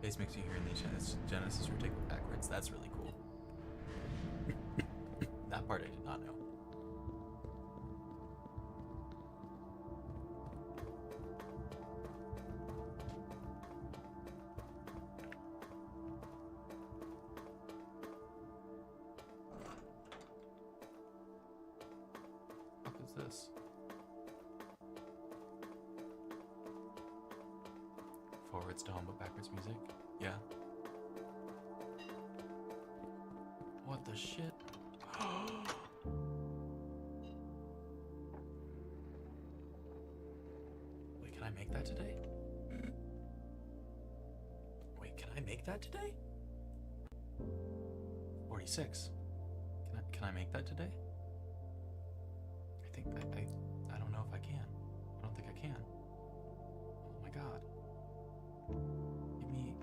Bass makes you hear in the Genesis retake backwards. That's really cool. That part I did not know. What is this? Forwards to home but backwards music? Yeah. What the shit? Wait, can I make that today? Wait, can I make that today? 46. Can I make that today? I don't know if I can. I don't think I can. Oh my god.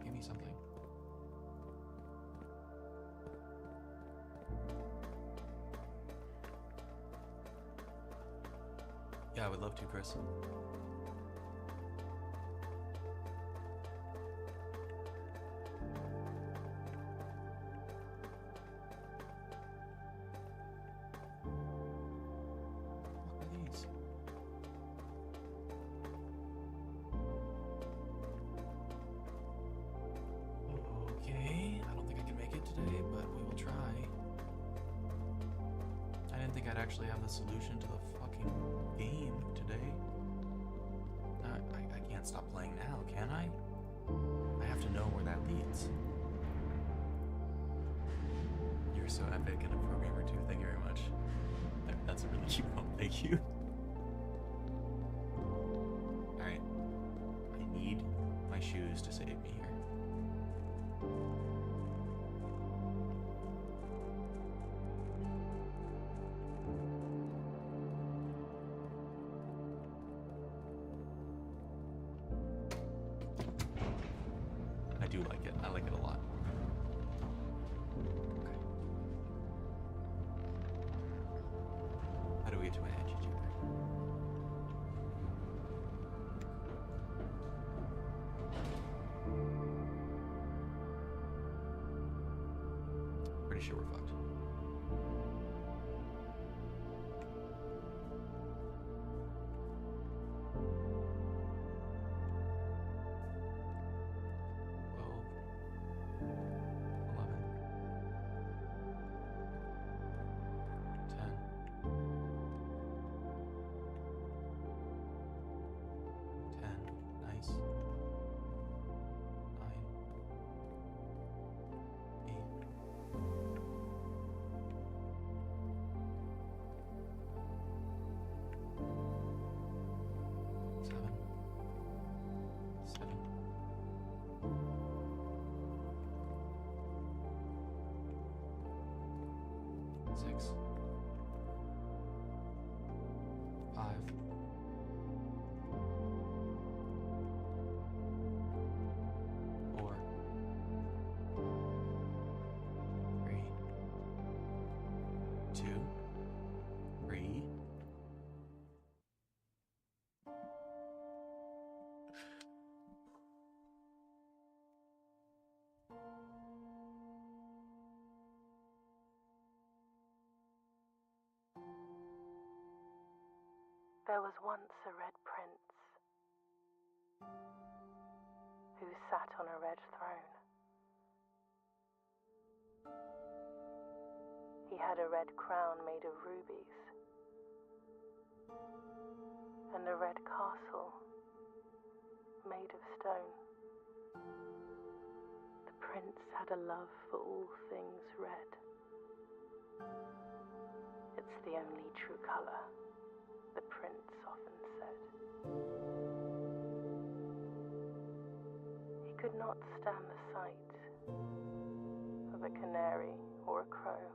Give me something. Yeah, I would love to, Chris. What are these? Okay, I don't think I can make it today, but we will try. I didn't think I'd actually have the solution to the fucking game today. I can't stop playing now, can I? I have to know where that leads. You're so epic and a programmer too, thank you very much. That's a really cute one, thank you. Alright. I need my shoes to save me here. I do like it. I like it a lot. Okay. How do we get to my edge, Pretty sure we're fucked. Six, 5, 4, 3, 2, 3. There was once a red prince who sat on a red throne. He had a red crown made of rubies and a red castle made of stone. The prince had a love for all things red. It's the only true color, the prince often said. He could not stand the sight of a canary or a crow.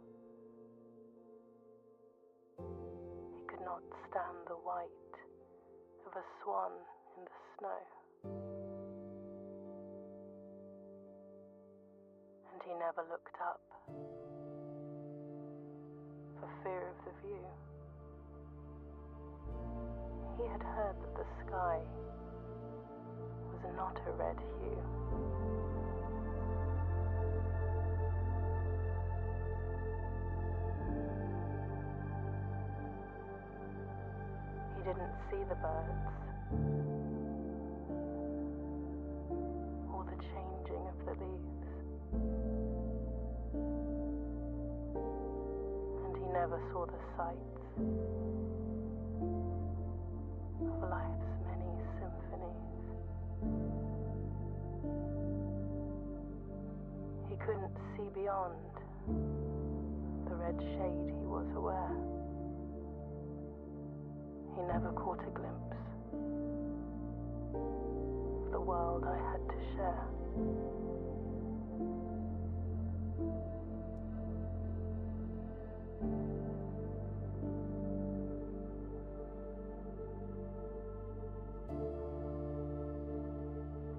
He could not stand the white of a swan in the snow. And he never looked up for fear of the view. He had heard that the sky was not a red hue. He didn't see the birds or the changing of the leaves. And he never saw the sights of life's many symphonies. He couldn't see beyond the red shade he was aware. He never caught a glimpse of the world I had to share.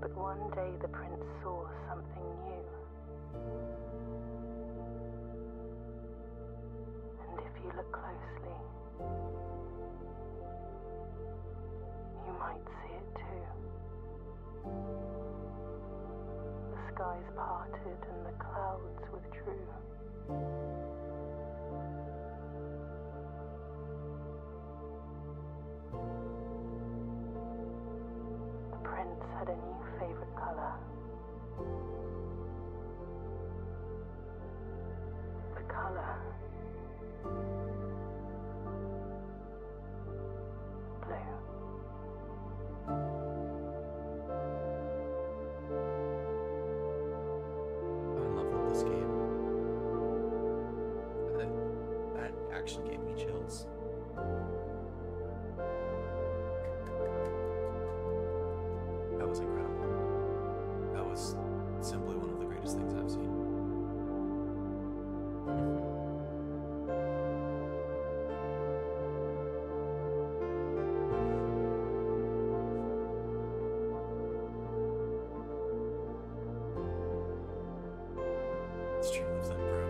But one day the prince saw something new. And if you look closely, parted and the clouds withdrew. The prince had a new favorite color. The color blue. I'm in love with this game. That actually gave me chills. That was incredible. That was simply one of the greatest things I've seen. Stream lives unbroke.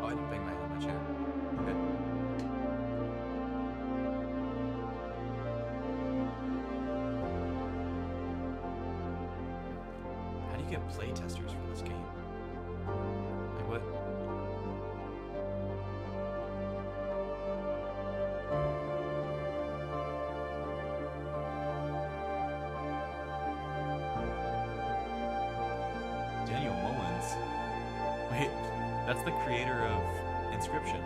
Oh, I didn't bang my head on my chair. Good. How do you get playtesters for this game? Like what? Daniel Mullins. Wait, that's the creator of Inscription.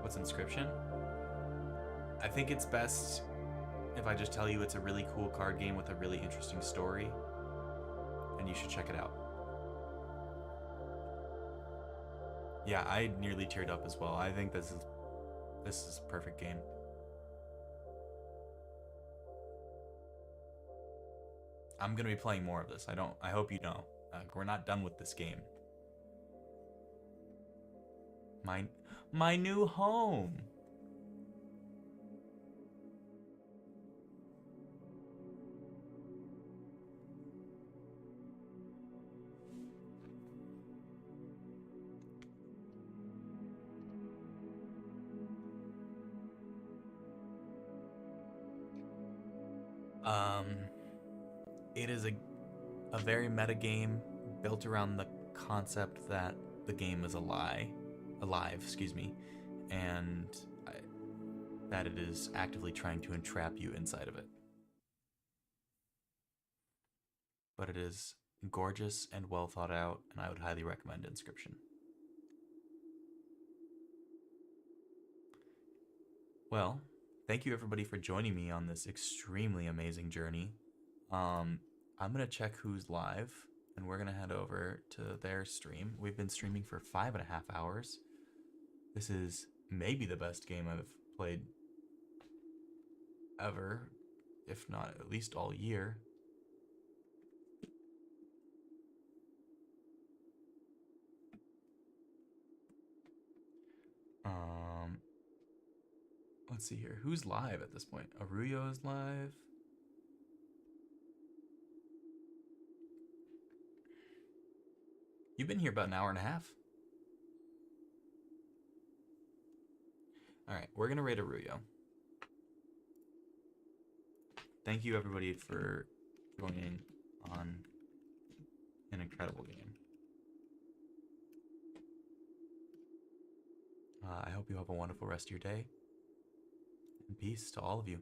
What's Inscription? I think it's best if I just tell you it's a really cool card game with a really interesting story, and you should check it out. Yeah, I nearly teared up as well. I think this is a perfect game. I'm gonna be playing more of this. I hope you know. We're not done with this game. My new home. It is a very meta game built around the concept that the game is alive, excuse me, and that it is actively trying to entrap you inside of it. But it is gorgeous and well thought out, and I would highly recommend Inscription. Well, thank you everybody for joining me on this extremely amazing journey. I'm gonna check who's live, and we're gonna head over to their stream. We've been streaming for 5.5 hours. This is maybe the best game I've played ever, if not at least all year. Let's see here. Who's live at this point? Aruyo is live. You've been here about an hour and a half. All right, we're gonna rate Aruyo. Thank you everybody for joining on an incredible game. I hope you have a wonderful rest of your day. And peace to all of you.